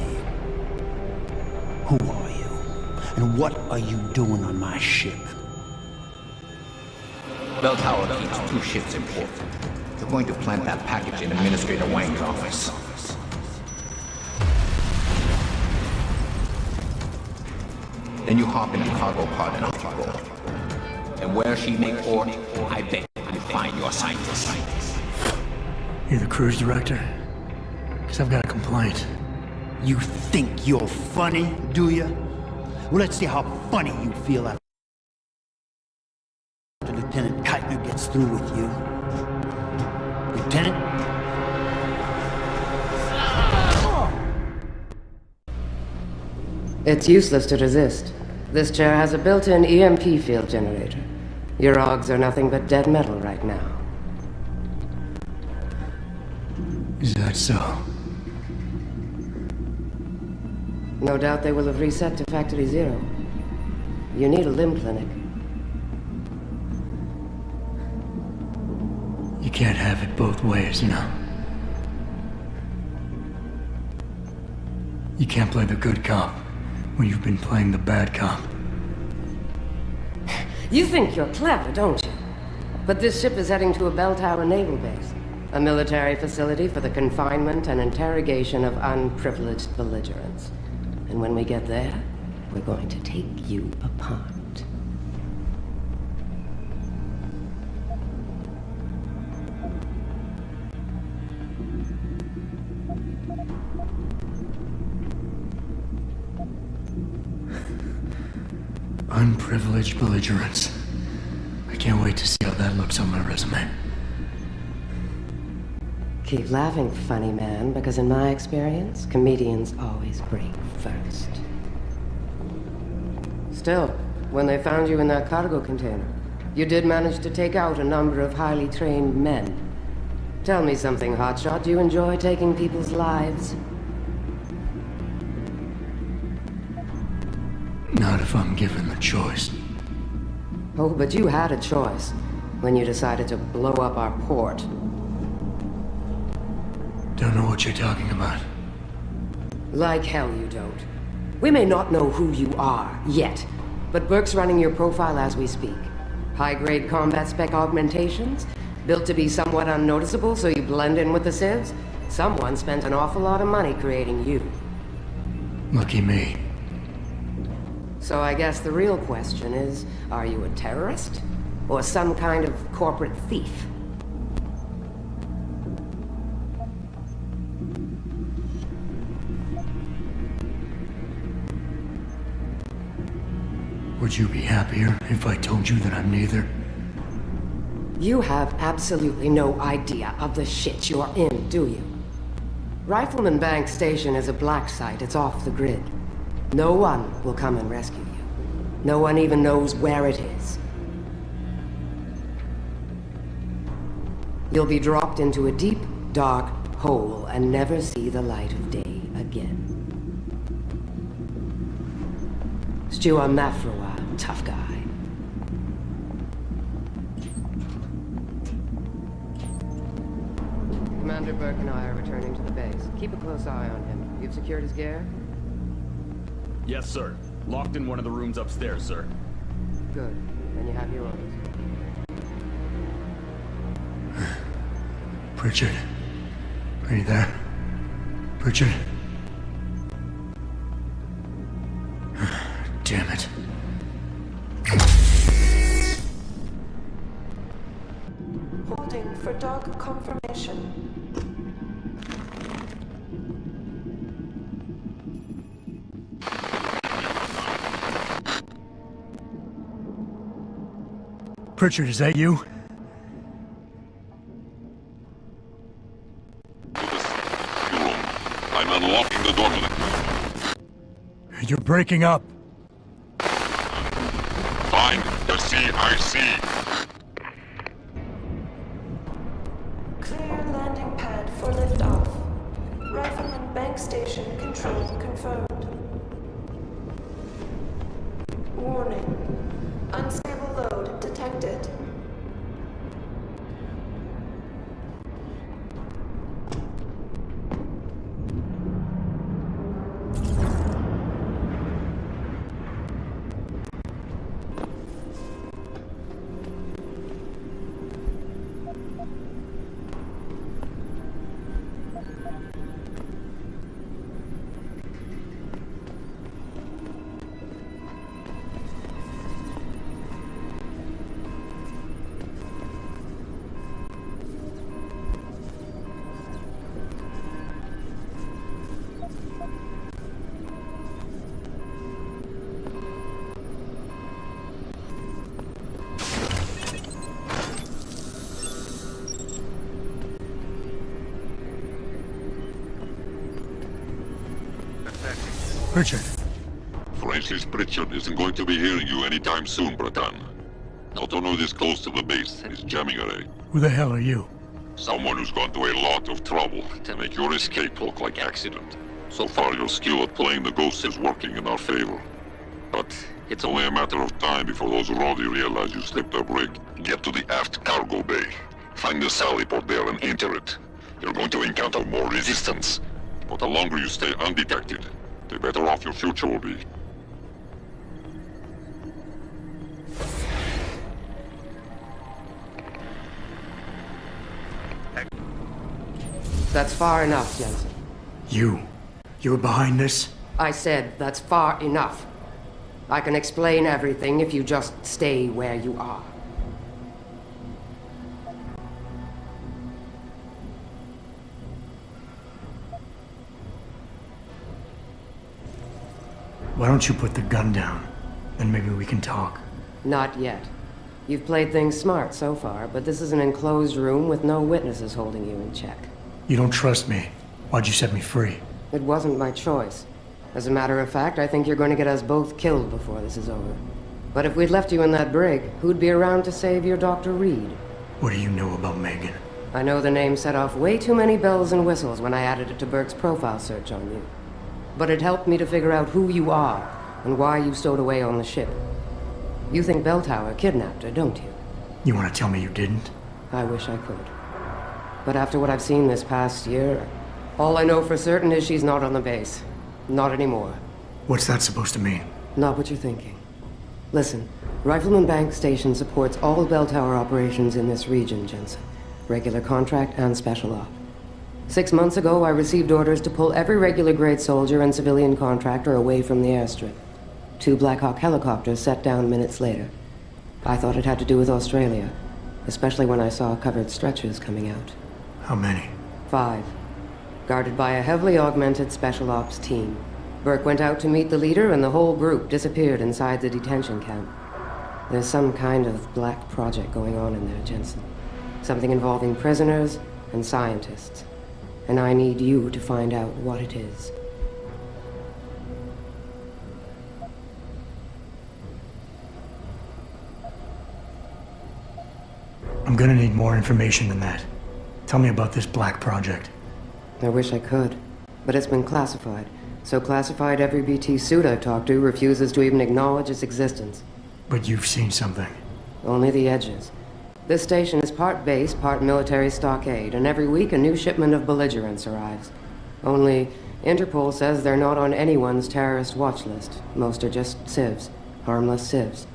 Who are you? And what are you doing on my ship? Bell Tower keeps 2 ships in port. You're going to plant that package in Administrator Wang's office. Then you hop in a cargo pod and off you go. And where she make port, I bet you find your scientist. You the cruise director? Because I've got a complaint. You think you're funny, do you? Well, let's see how funny you feel after Lieutenant Keitner gets through with you. Lieutenant? It's useless to resist. This chair has a built-in EMP field generator. Your augs are nothing but dead metal right now. Is that so? No doubt they will have reset to Factory Zero. You need a limb clinic. You can't have it both ways, you know. You can't play the good cop when you've been playing the bad cop. You think you're clever, don't you? But this ship is heading to a bell tower naval base, a military facility for the confinement and interrogation of unprivileged belligerents. And when we get there, we're going to take you apart. Unprivileged belligerents. I can't wait to see how that looks on my resume. Keep laughing, funny man, because in my experience, comedians always break first. Still, when they found you in that cargo container, you did manage to take out a number of highly trained men. Tell me something, Hotshot. Do you enjoy taking people's lives? Not if I'm given the choice. Oh, but you had a choice when you decided to blow up our port. Don't know what you're talking about. Like hell you don't. We may not know who you are, yet, but Burke's running your profile as we speak. High-grade combat spec augmentations, built to be somewhat unnoticeable so you blend in with the civs. Someone spent an awful lot of money creating you. Lucky me. So I guess the real question is, are you a terrorist? Or some kind of corporate thief? Would you be happier if I told you that I'm neither? You have absolutely no idea of the shit you're in, do you? Rifleman Bank Station is a black site. It's off the grid. No one will come and rescue you. No one even knows where it is. You'll be dropped into a deep, dark hole and never see the light of day again. Stew on that for a while, tough guy. Commander Burke and I are returning to the base. Keep a close eye on him. You've secured his gear? Yes, sir. Locked in one of the rooms upstairs, sir. Good. Then you have your orders. Pritchard. Are you there? Pritchard? Damn it. Holding for dog confirmation. Pritchard, is that you? I'm unlocking the door to the... You're breaking up. Find the CIC. Clear landing pad for liftoff. Rifleman Bank Station control confirmed. Warning. Richard. Francis Pritchard isn't going to be hearing you anytime soon, Bratan. Autono this close to the base is jamming array. Who the hell are you? Someone who's gone to a lot of trouble to make your escape look like accident. So far, your skill at playing the ghost is working in our favor. But it's only a matter of time before those Rodi realize you slipped their brig. Get to the aft cargo bay. Find the sally port there and enter it. You're going to encounter more resistance. But the longer you stay undetected, the better off your future will be. That's far enough, Jensen. You're behind this? I said that's far enough. I can explain everything if you just stay where you are. Why don't you put the gun down? Then maybe we can talk. Not yet. You've played things smart so far, but this is an enclosed room with no witnesses holding you in check. You don't trust me. Why'd you set me free? It wasn't my choice. As a matter of fact, I think you're going to get us both killed before this is over. But if we'd left you in that brig, who'd be around to save your Dr. Reed? What do you know about Megan? I know the name set off way too many bells and whistles when I added it to Burke's profile search on you. But it helped me to figure out who you are and why you stowed away on the ship. You think Belltower kidnapped her, don't you? You want to tell me you didn't? I wish I could. But after what I've seen this past year, all I know for certain is she's not on the base. Not anymore. What's that supposed to mean? Not what you're thinking. Listen, Rifleman Bank Station supports all Belltower operations in this region, Jensen. Regular contract and special op. 6 months ago, I received orders to pull every regular grade soldier and civilian contractor away from the airstrip. 2 Black Hawk helicopters set down minutes later. I thought it had to do with Australia, especially when I saw covered stretchers coming out. How many? 5. Guarded by a heavily augmented special ops team. Burke went out to meet the leader and the whole group disappeared inside the detention camp. There's some kind of black project going on in there, Jensen. Something involving prisoners and scientists. And I need you to find out what it is. I'm gonna need more information than that. Tell me about this black project. I wish I could, but it's been classified. So classified every BT suit I've talked to refuses to even acknowledge its existence. But you've seen something. Only the edges. This station is part base, part military stockade, and every week a new shipment of belligerents arrives. Only, Interpol says they're not on anyone's terrorist watch list. Most are just civs. Harmless civs.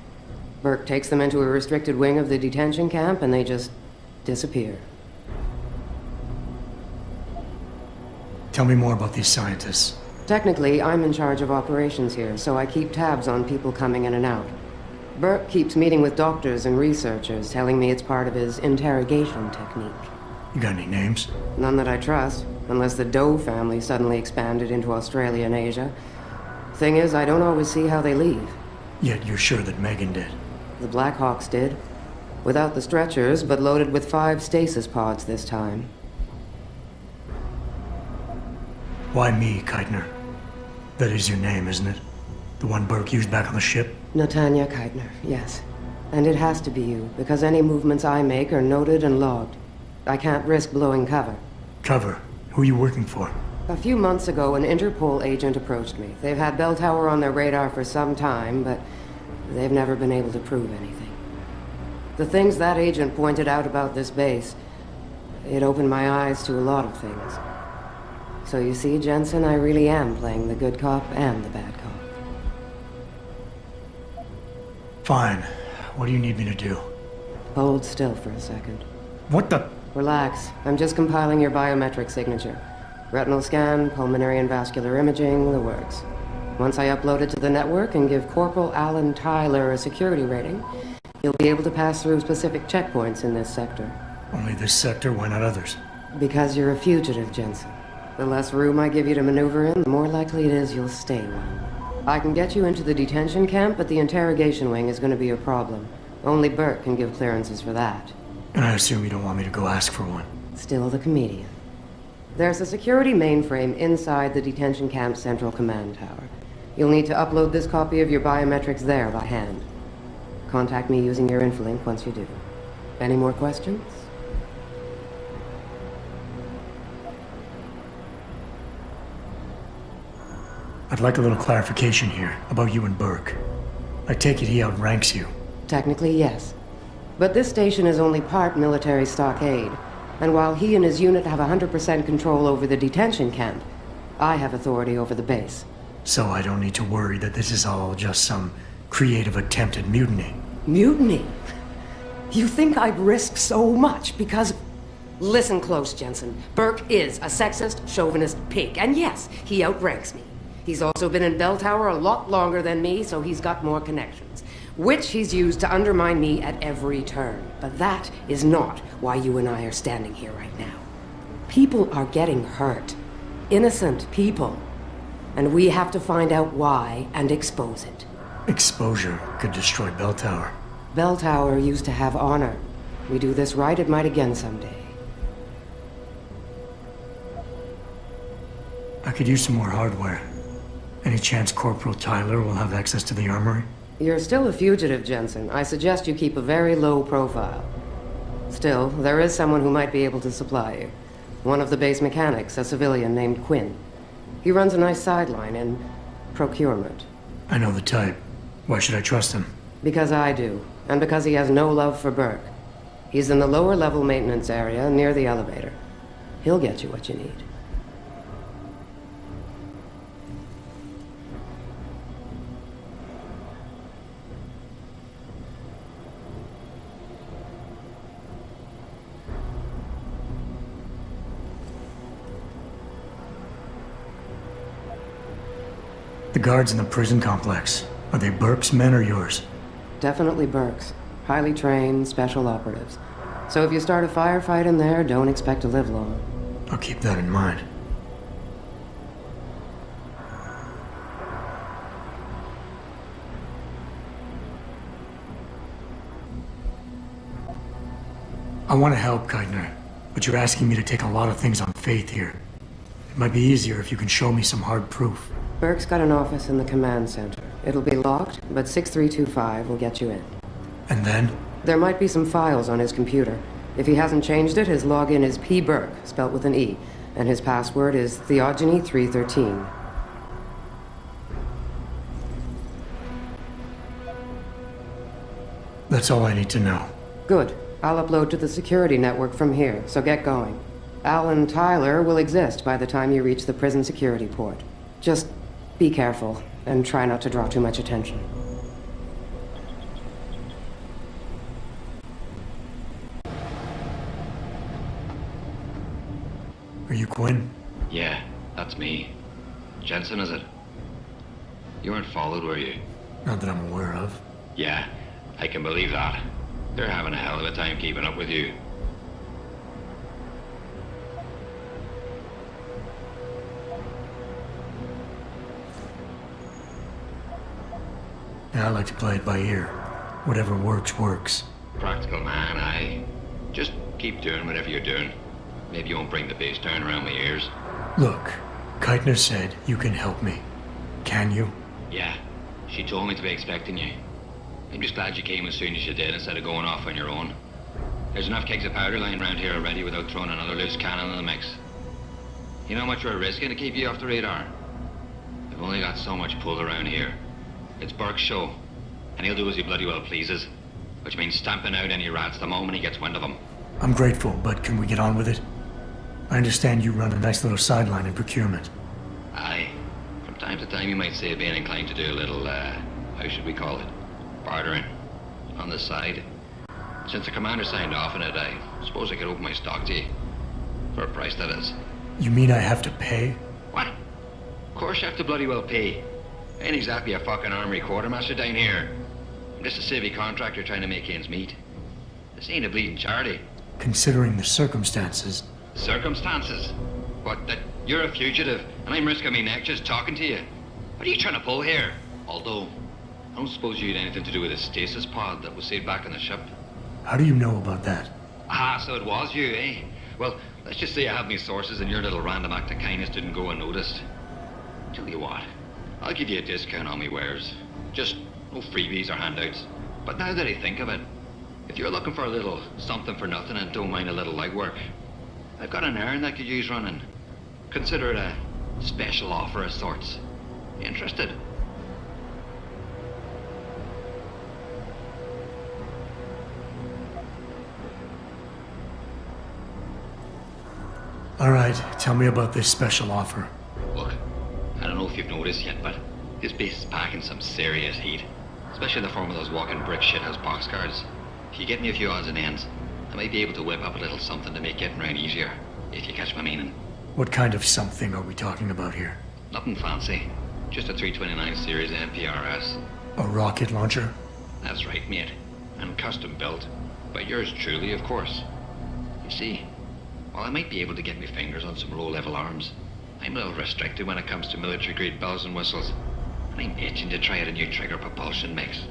Burke takes them into a restricted wing of the detention camp, and they just disappear. Tell me more about these scientists. Technically, I'm in charge of operations here, so I keep tabs on people coming in and out. Burke keeps meeting with doctors and researchers, telling me it's part of his interrogation technique. You got any names? None that I trust, unless the Doe family suddenly expanded into Australia and Asia. Thing is, I don't always see how they leave. Yet you're sure that Megan did. The Blackhawks did. Without the stretchers, but loaded with 5 stasis pods this time. Why me, Keitner? That is your name, isn't it? The one Burke used back on the ship? Natanya Keitner, yes. And it has to be you, because any movements I make are noted and logged. I can't risk blowing cover. Cover? Who are you working for? A few months ago, an Interpol agent approached me. They've had Belltower on their radar for some time, but they've never been able to prove anything. The things that agent pointed out about this base, it opened my eyes to a lot of things. So you see, Jensen, I really am playing the good cop and the bad cop. Fine. What do you need me to do? Hold still for a second. What the? Relax. I'm just compiling your biometric signature. Retinal scan, pulmonary and vascular imaging, the works. Once I upload it to the network and give Corporal Alan Tyler a security rating, you'll be able to pass through specific checkpoints in this sector. Only this sector? Why not others? Because you're a fugitive, Jensen. The less room I give you to maneuver in, the more likely it is you'll stay one. I can get you into the detention camp, but the interrogation wing is going to be a problem. Only Burke can give clearances for that. And I assume you don't want me to go ask for one. Still the comedian. There's a security mainframe inside the detention camp's central command tower. You'll need to upload this copy of your biometrics there by hand. Contact me using your infolink once you do. Any more questions? I'd like a little clarification here about you and Burke. I take it he outranks you. Technically, yes. But this station is only part military stockade, and while he and his unit have 100% control over the detention camp, I have authority over the base. So I don't need to worry that this is all just some creative attempt at mutiny. Mutiny? You think I'd risk so much because... Listen close, Jensen. Burke is a sexist, chauvinist pig, and yes, he outranks me. He's also been in Bell Tower a lot longer than me, so he's got more connections, which he's used to undermine me at every turn. But that is not why you and I are standing here right now. People are getting hurt. Innocent people. And we have to find out why and expose it. Exposure could destroy Bell Tower. Bell Tower used to have honor. We do this right, it might again someday. I could use some more hardware. Any chance Corporal Tyler will have access to the armory? You're still a fugitive, Jensen. I suggest you keep a very low profile. Still, there is someone who might be able to supply you. One of the base mechanics, a civilian named Quinn. He runs a nice sideline in procurement. I know the type. Why should I trust him? Because I do, and because he has no love for Burke. He's in the lower level maintenance area near the elevator. He'll get you what you need. The guards in the prison complex. Are they Burke's men or yours? Definitely Burke's. Highly trained, special operatives. So if you start a firefight in there, don't expect to live long. I'll keep that in mind. I want to help, Keitner, but you're asking me to take a lot of things on faith here. It might be easier if you can show me some hard proof. Burke's got an office in the command center. It'll be locked, but 6325 will get you in. And then? There might be some files on his computer. If he hasn't changed it, his login is P. Burke, spelt with an E, and his password is Theogony313. That's all I need to know. Good. I'll upload to the security network from here, so get going. Alan Tyler will exist by the time you reach the prison security port. Just be careful, and try not to draw too much attention. Are you Quinn? Yeah, that's me. Jensen, is it? You weren't followed, were you? Not that I'm aware of. Yeah, I can believe that. They're having a hell of a time keeping up with you. Yeah, I like to play it by ear. Whatever works, works. Practical man, aye. Just keep doing whatever you're doing. Maybe you won't bring the base down around my ears. Look, Keitner said you can help me. Can you? Yeah, she told me to be expecting you. I'm just glad you came as soon as you did instead of going off on your own. There's enough kegs of powder lying around here already without throwing another loose cannon in the mix. You know how much we're risking to keep you off the radar? We've only got so much pull around here. It's Burke's show, and he'll do as he bloody well pleases, which means stamping out any rats the moment he gets wind of them. I'm grateful, but can we get on with it? I understand you run a nice little sideline in procurement. Aye. From time to time you might see it being inclined to do a little, how should we call it? Bartering. On the side. Since the commander signed off on it, I suppose I could open my stock to you. For a price, that is. You mean I have to pay? What? Of course you have to bloody well pay. I ain't exactly a fucking armory quartermaster down here. I'm just a civvy contractor trying to make ends meet. This ain't a bleeding charity. Considering the circumstances. Circumstances? What, that you're a fugitive and I'm risking my neck just talking to you? What are you trying to pull here? Although, I don't suppose you had anything to do with the stasis pod that was saved back on the ship. How do you know about that? Ah, so it was you, eh? Well, let's just say I have my sources and your little random act of kindness didn't go unnoticed. Tell you what, I'll give you a discount on me wares. Just no freebies or handouts. But now that I think of it, if you're looking for a little something for nothing and don't mind a little legwork, I've got an errand that could use running. Consider it a special offer of sorts. Interested? All right, tell me about this special offer. Look, I don't know if you've noticed yet, but this base is packing some serious heat. Especially in the form of those walking brick shithouse boxcars. If you get me a few odds and ends, I might be able to whip up a little something to make getting around easier, if you catch my meaning. What kind of something are we talking about here? Nothing fancy. Just a 329 series MPRS. A rocket launcher? That's right, mate. And custom built. By yours truly, of course. You see, while I might be able to get my fingers on some low-level arms, I'm a little restricted when it comes to military-grade bells and whistles. And I'm itching to try out a new trigger propulsion mix.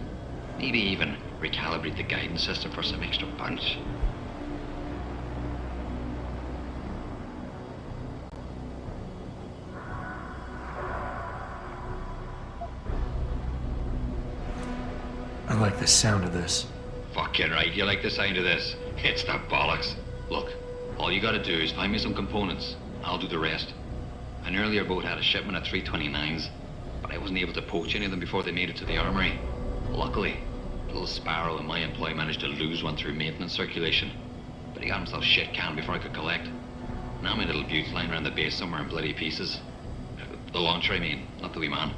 Maybe even recalibrate the guidance system for some extra punch. I like the sound of this. Fucking right, you like the sound of this? It's the bollocks. Look, all you gotta do is find me some components. I'll do the rest. An earlier boat had a shipment of 329s, but I wasn't able to poach any of them before they made it to the armory. Luckily, little Sparrow in my employ managed to lose one through maintenance circulation, but he got himself shit canned before I could collect. Now my little bute's lying around the base somewhere in bloody pieces. The launcher, I mean, not the wee man.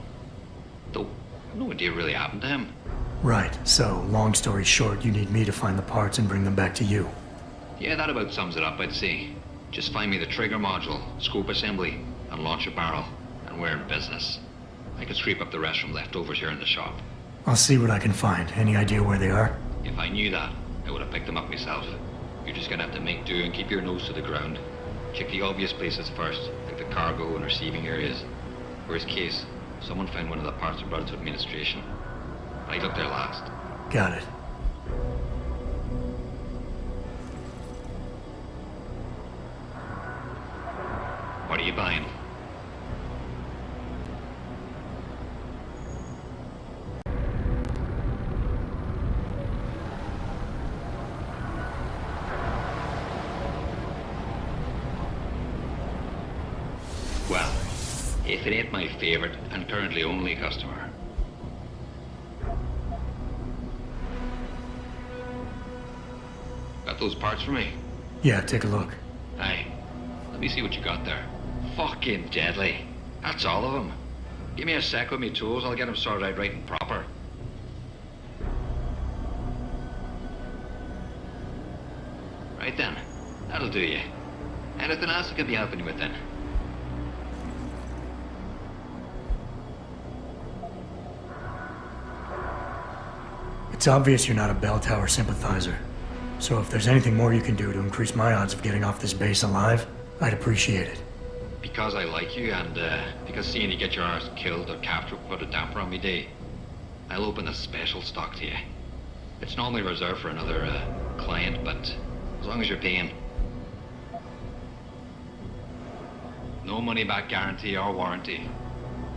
Though, no idea really happened to him. Right, so, long story short, you need me to find the parts and bring them back to you. Yeah, that about sums it up, I'd say. Just find me the trigger module, scope assembly, and launcher barrel, and we're in business. I could scrape up the rest from leftovers here in the shop. I'll see what I can find. Any idea where they are? If I knew that, I would have picked them up myself. You're just gonna have to make do and keep your nose to the ground. Check the obvious places first, like the cargo and receiving areas. Worst case, someone found one of the parts and brought it to administration. I looked there last. Got it. What are you buying? Well, if it ain't my favorite and currently only customer. Got those parts for me? Yeah, take a look. Aye. Let me see what you got there. Fucking deadly. That's all of them. Give me a sec with me tools, I'll get them sorted out right and proper. Right then. That'll do you. Anything else I can be helping you with then? It's obvious you're not a bell tower sympathizer. So if there's anything more you can do to increase my odds of getting off this base alive, I'd appreciate it. Because I like you and because seeing you get your arse killed or captured put a damper on me day, I'll open a special stock to you. It's normally reserved for another client, but as long as you're paying. No money back guarantee or warranty.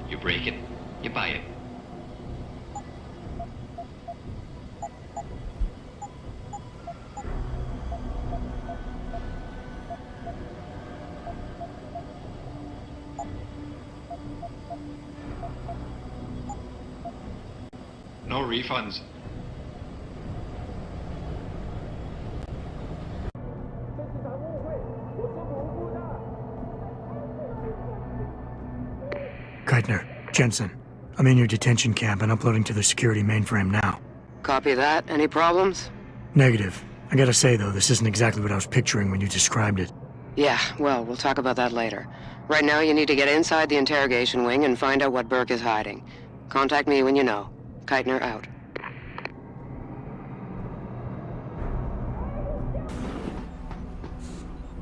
You break it, you buy it. No refunds. Keitner, Jensen, I'm in your detention camp and uploading to the security mainframe now. Copy that. Any problems? Negative. I gotta say, though, this isn't exactly what I was picturing when you described it. Yeah, well, we'll talk about that later. Right now, you need to get inside the interrogation wing and find out what Burke is hiding. Contact me when you know. Keitner out.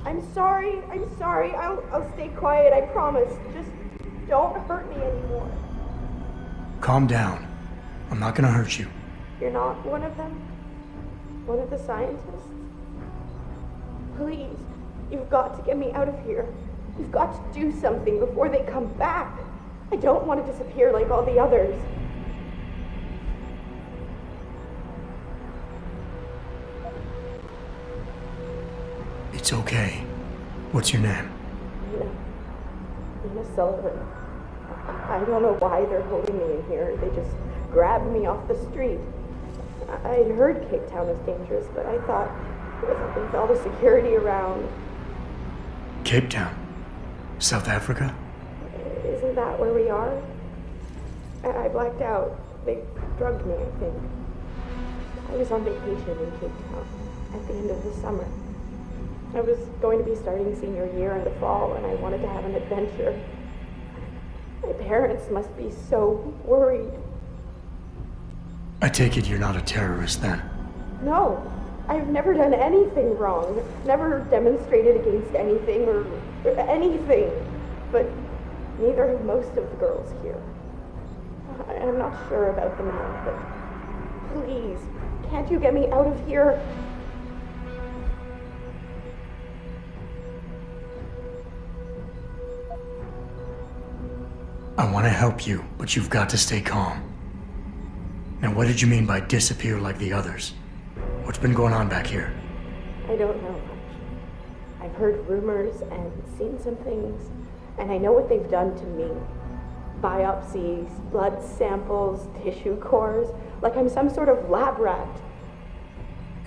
I'm sorry. I'll stay quiet, I promise. Just don't hurt me anymore. Calm down. I'm not gonna hurt you. You're not one of them? One of the scientists? Please, you've got to get me out of here. You've got to do something before they come back. I don't want to disappear like all the others. It's okay. What's your name? Nina Sullivan. I don't know why they're holding me in here. They just grabbed me off the street. I'd heard Cape Town is dangerous, but I thought with all the security around... Cape Town? South Africa? Isn't that where we are? I blacked out. They drugged me, I think. I was on vacation in Cape Town at the end of the summer. I was going to be starting senior year in the fall, and I wanted to have an adventure. My parents must be so worried. I take it you're not a terrorist then? No, I've never done anything wrong. Never demonstrated against anything or anything. But neither have most of the girls here. I'm not sure about the man, but please, can't you get me out of here? I want to help you, but you've got to stay calm. Now, what did you mean by disappear like the others? What's been going on back here? I don't know much. I've heard rumors and seen some things, and I know what they've done to me. Biopsies, blood samples, tissue cores, like I'm some sort of lab rat.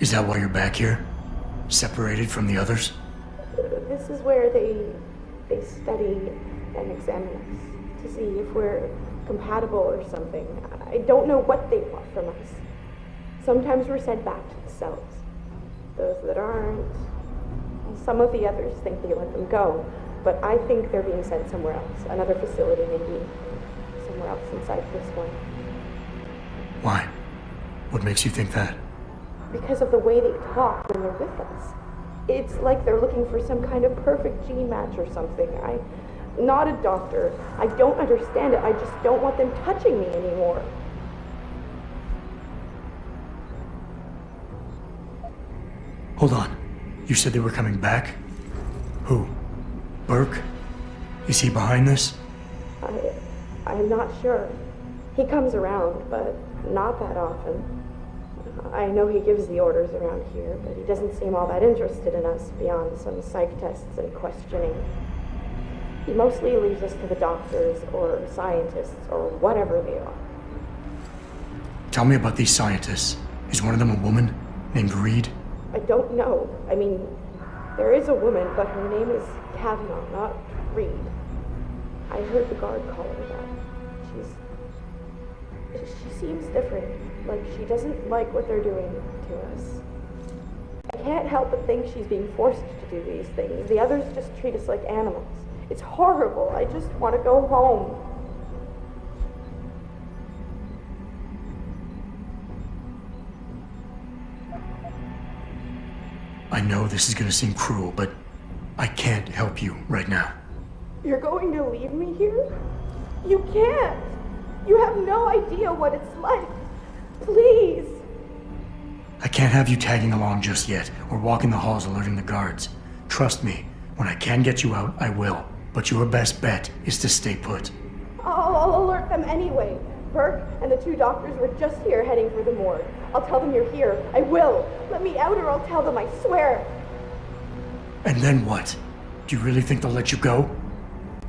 Is that why you're back here? Separated from the others? This is where they study and examine us to see if we're compatible or something. I don't know what they want from us. Sometimes we're sent back to the cells. Those that aren't, some of the others think they let them go, but I think they're being sent somewhere else, another facility maybe, somewhere else inside this one. Why? What makes you think that? Because of the way they talk when they're with us. It's like they're looking for some kind of perfect gene match or something. I'm not a doctor. I don't understand it. I just don't want them touching me anymore. Hold on. You said they were coming back? Who? Burke? Is he behind this? I'm not sure. He comes around, but not that often. I know he gives the orders around here, but he doesn't seem all that interested in us beyond some psych tests and questioning. He mostly leaves us to the doctors or scientists or whatever they are. Tell me about these scientists. Is one of them a woman named Reed? I don't know. I mean, there is a woman, but her name is Kavanaugh, not Reed. I heard the guard call her that. She seems different. Like she doesn't like what they're doing to us. I can't help but think she's being forced to do these things. The others just treat us like animals. It's horrible. I just want to go home. I know this is gonna seem cruel, but I can't help you right now. You're going to leave me here? You can't. You have no idea what it's like. Please. I can't have you tagging along just yet, or walking the halls alerting the guards. Trust me, when I can get you out, I will. But your best bet is to stay put. I'll alert them anyway. Burke and the two doctors were just here heading for the morgue. I'll tell them you're here. I will. Let me out or I'll tell them, I swear. And then what? Do you really think they'll let you go?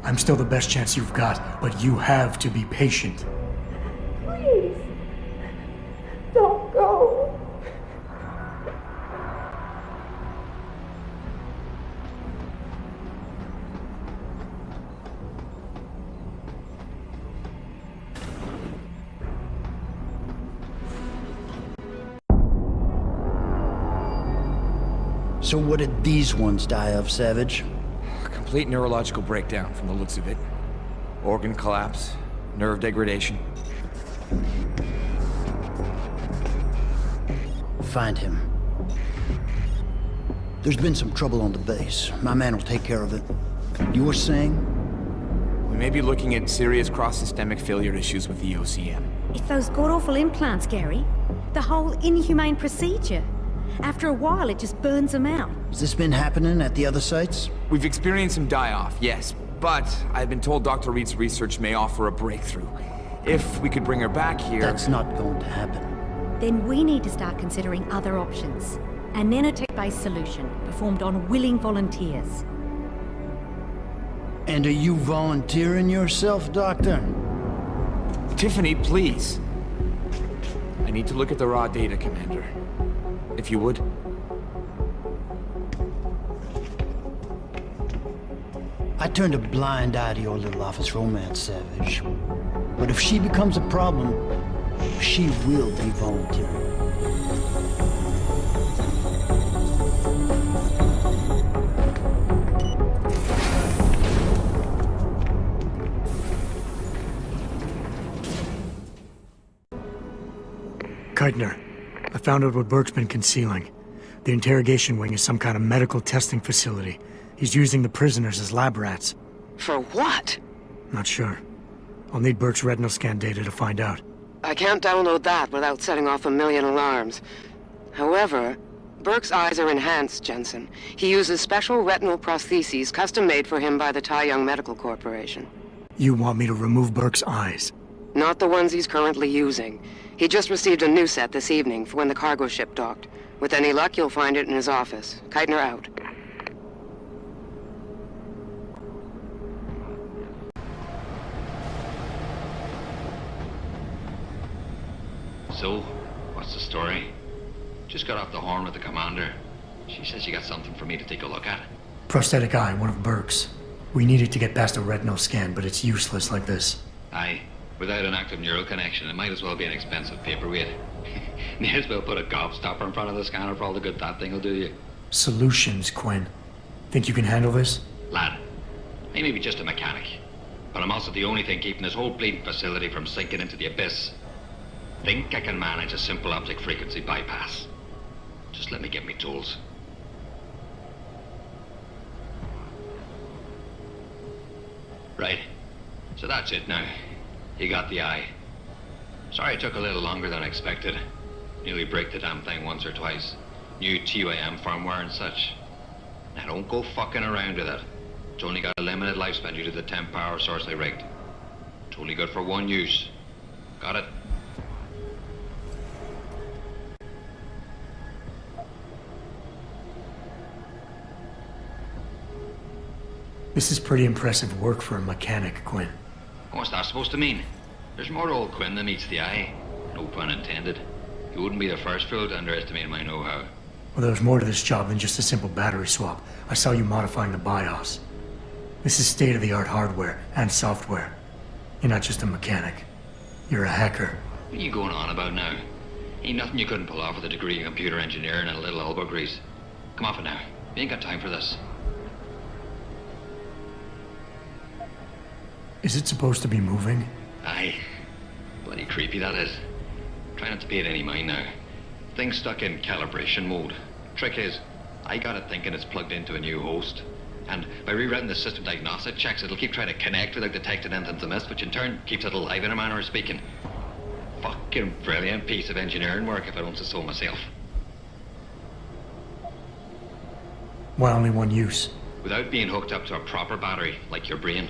I'm still the best chance you've got, but you have to be patient. Please. Don't go. So what did these ones die of, Savage? Complete neurological breakdown from the looks of it. Organ collapse, nerve degradation. Find him. There's been some trouble on the base. My man will take care of it. You were saying? We may be looking at serious cross-systemic failure issues with the OCM. It's those god-awful implants, Gary. The whole inhumane procedure. After a while, it just burns them out. Has this been happening at the other sites? We've experienced some die-off, yes, But I've been told Dr. Reed's research may offer a breakthrough. If we could bring her back here... That's not going to happen. Then we need to start considering other options. A nanotech-based solution performed on willing volunteers. And are you volunteering yourself, Doctor? Tiffany, please. I need to look at the raw data, Commander. If you would. I turned a blind eye to your little office romance, Savage. But if she becomes a problem, she will be volunteering. Keitner, I found out what Burke's been concealing. The interrogation wing is some kind of medical testing facility. He's using the prisoners as lab rats. For what? Not sure. I'll need Burke's retinal scan data to find out. I can't download that without setting off a million alarms. However, Burke's eyes are enhanced, Jensen. He uses special retinal prostheses custom-made for him by the Tai Young Medical Corporation. You want me to remove Burke's eyes? Not the ones he's currently using. He just received a new set this evening for when the cargo ship docked. With any luck, you'll find it in his office. Keitner out. So, what's the story? Just got off the horn with the commander. She says she got something for me to take a look at. Prosthetic eye, one of Burke's. We needed to get past a retinal scan, but it's useless like this. Aye. Without an active neural connection, it might as well be an expensive paperweight. May as well put a gobstopper in front of the scanner for all the good that thing will do you. Solutions, Quinn. Think you can handle this? Lad, I may be just a mechanic, but I'm also the only thing keeping this whole bleeding facility from sinking into the abyss. Think I can manage a simple optic frequency bypass. Just let me get me tools. Right. So that's it now. You got the eye. Sorry it took a little longer than expected. Nearly break the damn thing once or twice. New TUAM firmware and such. Now don't go fucking around with it. It's only got a limited lifespan due to the temp power source they rigged. It's only good for one use. Got it? This is pretty impressive work for a mechanic, Quinn. What's that supposed to mean? There's more to old Quinn than meets the eye. No pun intended. You wouldn't be the first fool to underestimate my know-how. Well, there's more to this job than just a simple battery swap. I saw you modifying the BIOS. This is state-of-the-art hardware and software. You're not just a mechanic. You're a hacker. What are you going on about now? Ain't nothing you couldn't pull off with a degree in computer engineering and a little elbow grease. Come off it now. We ain't got time for this. Is it supposed to be moving? Aye. Bloody creepy that is. Try not to pay it any mind now. Thing's stuck in calibration mode. Trick is, I got it thinking it's plugged into a new host. And by rewriting the system diagnostic checks, it'll keep trying to connect without detecting anything's amiss, which in turn keeps it alive in a manner of speaking. Fucking brilliant piece of engineering work, if I don't say so myself. Why only one use? Without being hooked up to a proper battery, like your brain.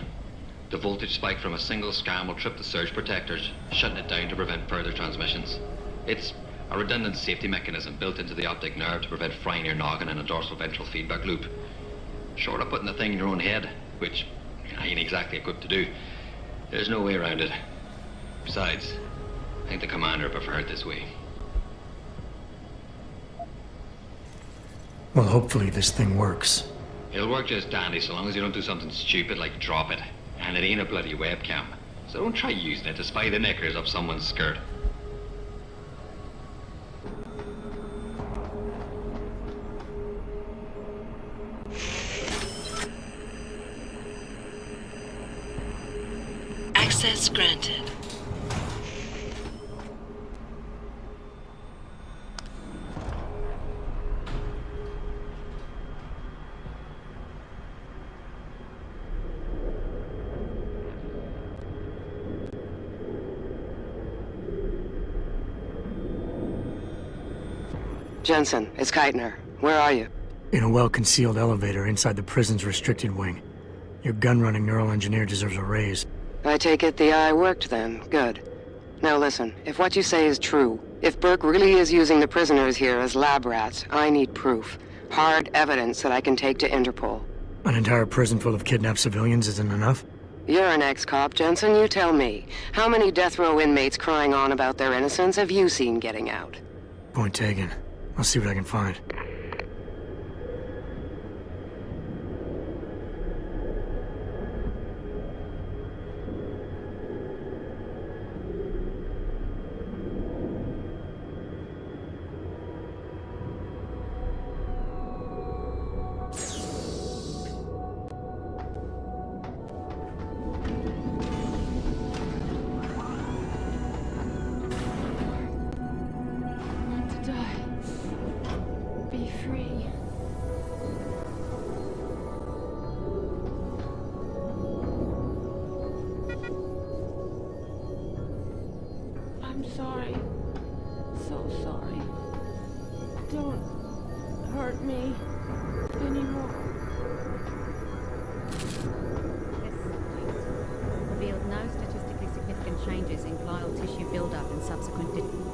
The voltage spike from a single scan will trip the surge protectors, shutting it down to prevent further transmissions. It's a redundant safety mechanism built into the optic nerve to prevent frying your noggin in a dorsal ventral feedback loop. Short of putting the thing in your own head, which I ain't exactly equipped to do, there's no way around it. Besides, I think the commander preferred this way. Well, hopefully this thing works. It'll work just dandy so long as you don't do something stupid like drop it. And it ain't a bloody webcam. So don't try using it to spy the knickers up someone's skirt. Access granted. Jensen, it's Keitner. Where are you? In a well-concealed elevator inside the prison's restricted wing. Your gun-running neural engineer deserves a raise. I take it the eye worked then. Good. Now listen, if what you say is true, if Burke really is using the prisoners here as lab rats, I need proof. Hard evidence that I can take to Interpol. An entire prison full of kidnapped civilians isn't enough? You're an ex-cop, Jensen. You tell me. How many death row inmates crying on about their innocence have you seen getting out? Point taken. I'll see what I can find.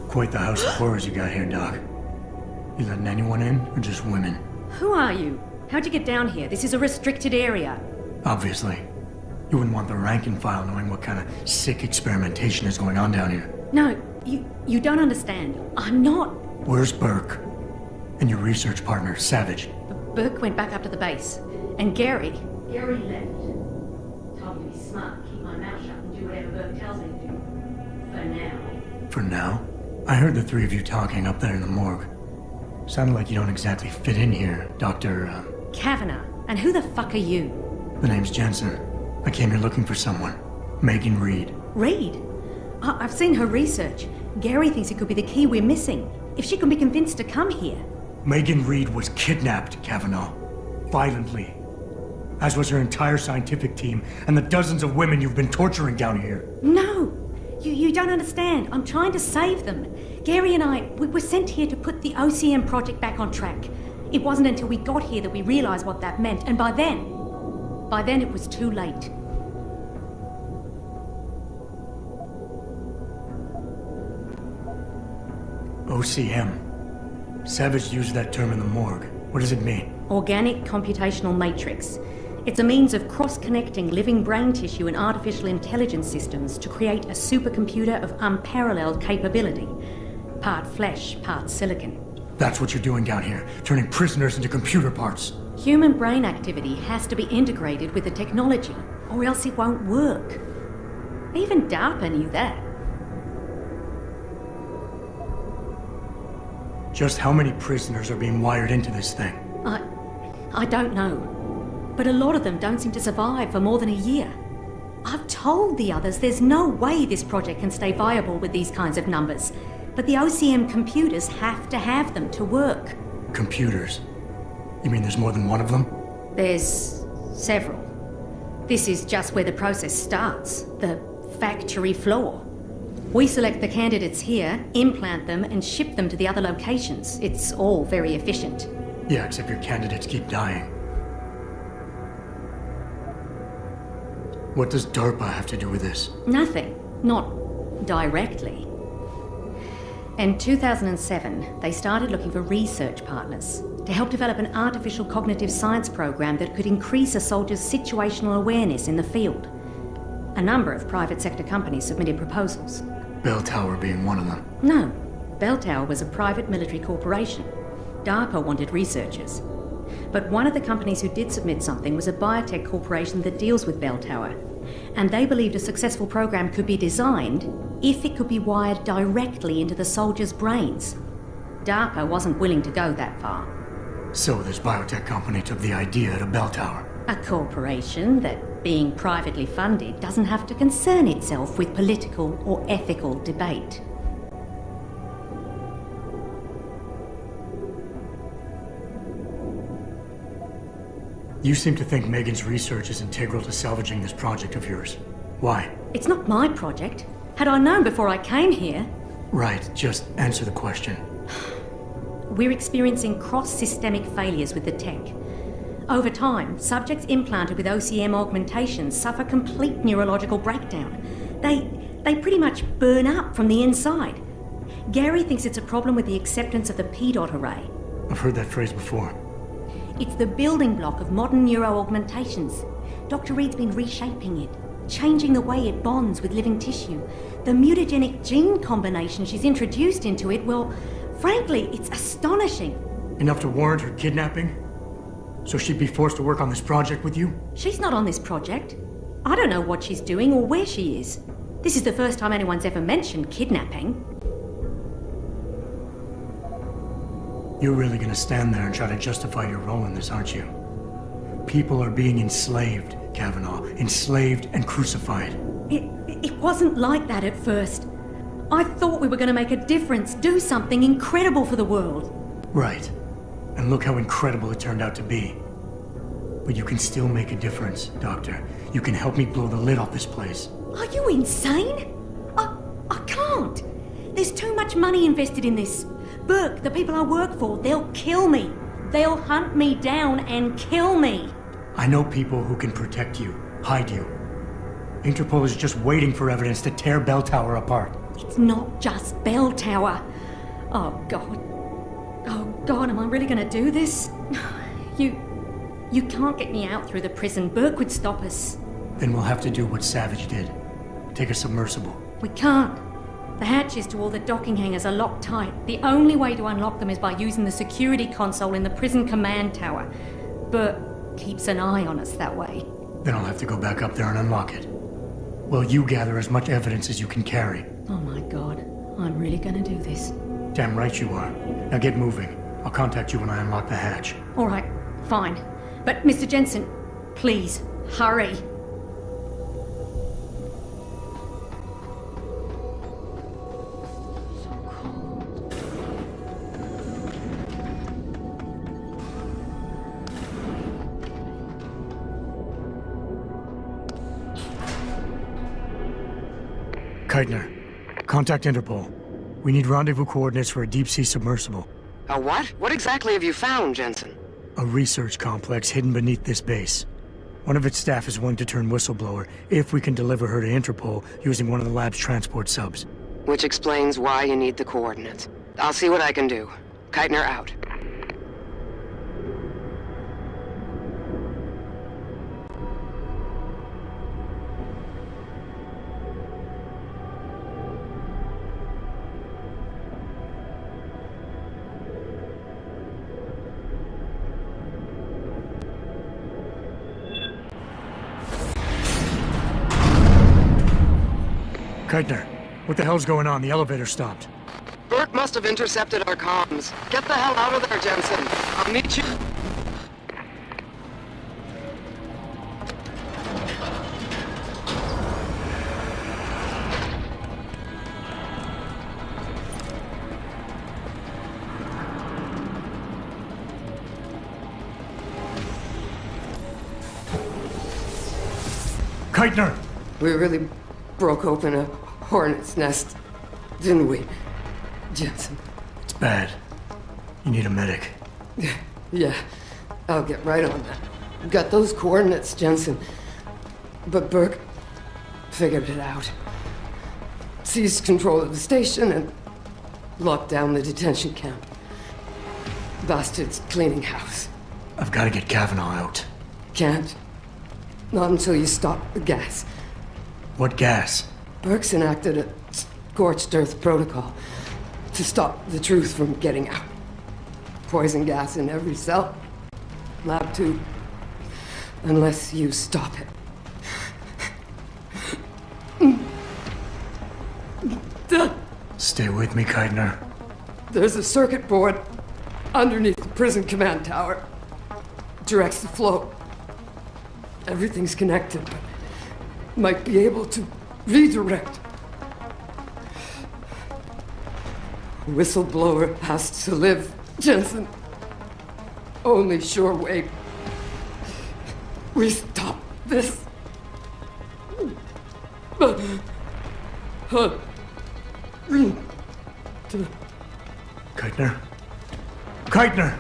Quite the house of horrors you got here, Doc. You letting anyone in, or just women? Who are you? How'd you get down here? This is a restricted area. Obviously. You wouldn't want the rank and file knowing what kind of sick experimentation is going on down here. No, you don't understand. I'm not. Where's Burke? And your research partner, Savage? Burke went back up to the base. And Gary left. Told me to be smart, keep my mouth shut, and do whatever Burke tells me to do. For now. For now? I heard the three of you talking up there in the morgue. Sounded like you don't exactly fit in here, Dr. Kavanagh. And who the fuck are you? The name's Jensen. I came here looking for someone. Megan Reed. Reed? I've seen her research. Gary thinks it could be the key we're missing. If she can be convinced to come here. Megan Reed was kidnapped, Kavanagh. Violently. As was her entire scientific team and the dozens of women you've been torturing down here. No! You don't understand. I'm trying to save them. Gary and we were sent here to put the OCM project back on track. It wasn't until we got here that we realized what that meant, and by then it was too late. OCM. Savage used that term in the morgue. What does it mean? Organic computational matrix. It's a means of cross-connecting living brain tissue and artificial intelligence systems to create a supercomputer of unparalleled capability. Part flesh, part silicon. That's what you're doing down here, turning prisoners into computer parts. Human brain activity has to be integrated with the technology, or else it won't work. Even DARPA knew that. Just how many prisoners are being wired into this thing? I don't know. But a lot of them don't seem to survive for more than a year. I've told the others there's no way this project can stay viable with these kinds of numbers. But the OCM computers have to have them to work. Computers? You mean there's more than one of them? There's several. This is just where the process starts, the factory floor. We select the candidates here, implant them, and ship them to the other locations. It's all very efficient. Yeah, except your candidates keep dying. What does DARPA have to do with this? Nothing. Not directly. In 2007, they started looking for research partners to help develop an artificial cognitive science program that could increase a soldier's situational awareness in the field. A number of private sector companies submitted proposals. Bell Tower being one of them. No. Bell Tower was a private military corporation. DARPA wanted researchers. But one of the companies who did submit something was a biotech corporation that deals with Bell Tower. And they believed a successful program could be designed if it could be wired directly into the soldiers' brains. DARPA wasn't willing to go that far. So this biotech company took the idea to Bell Tower. A corporation that, being privately funded, doesn't have to concern itself with political or ethical debate. You seem to think Megan's research is integral to salvaging this project of yours. Why? It's not my project. Had I known before I came here... Right, just answer the question. We're experiencing cross-systemic failures with the tech. Over time, subjects implanted with OCM augmentations suffer complete neurological breakdown. They pretty much burn up from the inside. Gary thinks it's a problem with the acceptance of the P-dot array. I've heard that phrase before. It's the building block of modern neuro-augmentations. Dr. Reed's been reshaping it, changing the way it bonds with living tissue. The mutagenic gene combination she's introduced into it, well, frankly, it's astonishing. Enough to warrant her kidnapping? So she'd be forced to work on this project with you? She's not on this project. I don't know what she's doing or where she is. This is the first time anyone's ever mentioned kidnapping. You're really gonna stand there and try to justify your role in this, aren't you? People are being enslaved, Kavanaugh. Enslaved and crucified. It wasn't like that at first. I thought we were going to make a difference, do something incredible for the world. Right. And look how incredible it turned out to be. But you can still make a difference, Doctor. You can help me blow the lid off this place. Are you insane? I can't. There's too much money invested in this. Burke, the people I work for, they'll kill me. They'll hunt me down and kill me. I know people who can protect you, hide you. Interpol is just waiting for evidence to tear Bell Tower apart. It's not just Bell Tower. Oh, God. Oh, God, am I really going to do this? You can't get me out through the prison. Burke would stop us. Then we'll have to do what Savage did. Take a submersible. We can't. The hatches to all the docking hangars are locked tight. The only way to unlock them is by using the security console in the prison command tower. Burke keeps an eye on us that way. Then I'll have to go back up there and unlock it. Well, you gather as much evidence as you can carry. Oh my God, I'm really gonna do this. Damn right you are. Now get moving. I'll contact you when I unlock the hatch. All right, fine. But Mr. Jensen, please, hurry. Keitner, contact Interpol. We need rendezvous coordinates for a deep-sea submersible. A what? What exactly have you found, Jensen? A research complex hidden beneath this base. One of its staff is willing to turn whistleblower if we can deliver her to Interpol using one of the lab's transport subs. Which explains why you need the coordinates. I'll see what I can do. Keitner out. Keitner, what the hell's going on? The elevator stopped. Burke must have intercepted our comms. Get the hell out of there, Jensen. I'll meet you. Keitner! We really broke open a hornet's nest, didn't we, Jensen? It's bad. You need a medic. Yeah, I'll get right on that. Got those coordinates, Jensen. But Burke figured it out. Seized control of the station and locked down the detention camp. Bastard's cleaning house. I've got to get Kavanaugh out. Can't. Not until you stop the gas. What gas? Burke's enacted a scorched earth protocol to stop the truth from getting out. Poison gas in every cell. Lab tube. Unless you stop it. Stay with me, Keitner. There's a circuit board underneath the prison command tower. Directs the flow. Everything's connected, but might be able to redirect. Whistleblower has to live, Jensen. Only sure way we stop this. Keitner? Keitner!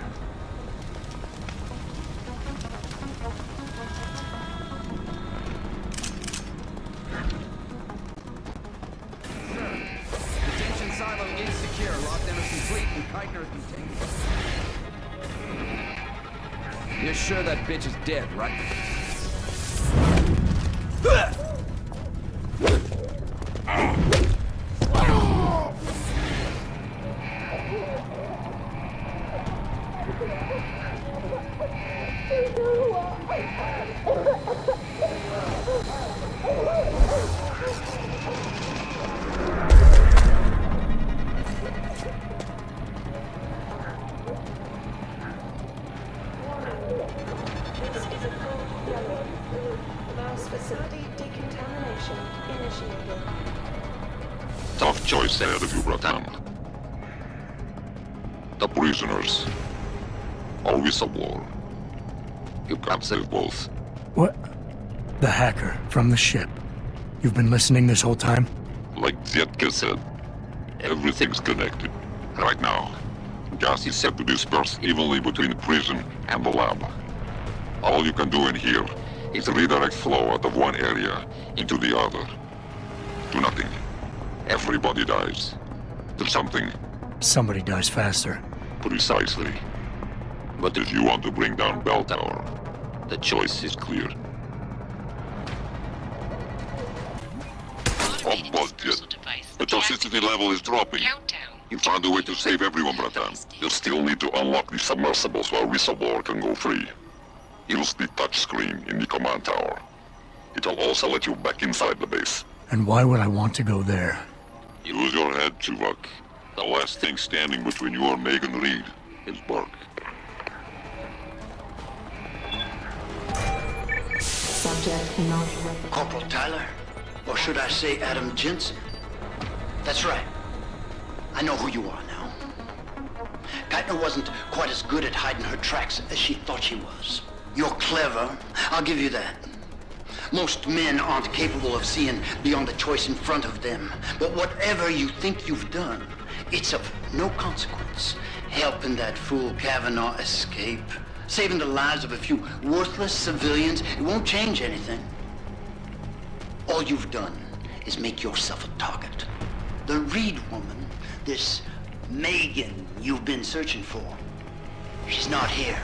You're sure that bitch is dead, right? This is a code yellow. Allows facility decontamination initiated. Tough choice ahead of you, Bratan. The prisoners. Or whistleblower. You can't save both. What? The hacker from the ship. You've been listening this whole time? Like Zetka said, everything's connected. Right now, gas is set to disperse evenly between the prison and the lab. All you can do in here is redirect flow out of one area into the other. Do nothing. Everybody dies. Do something. Somebody dies faster. Precisely. But if you want to bring down Bell Tower, the choice is clear. Oh, bullshit. The toxicity level is dropping. You found a way to save everyone, Bratan. You'll still need to unlock the submersibles while Whistleblower can go free. Use the touchscreen in the command tower. It'll also let you back inside the base. And why would I want to go there? Use your head, Chuvak. The last thing standing between you and Megan Reed is Burke. Subject not recognized. Corporal Tyler? Or should I say Adam Jensen? That's right. I know who you are now. Geithner wasn't quite as good at hiding her tracks as she thought she was. You're clever, I'll give you that. Most men aren't capable of seeing beyond the choice in front of them. But whatever you think you've done, it's of no consequence. Helping that fool Kavanaugh escape, saving the lives of a few worthless civilians, it won't change anything. All you've done is make yourself a target. The Reed woman, this Megan you've been searching for, she's not here.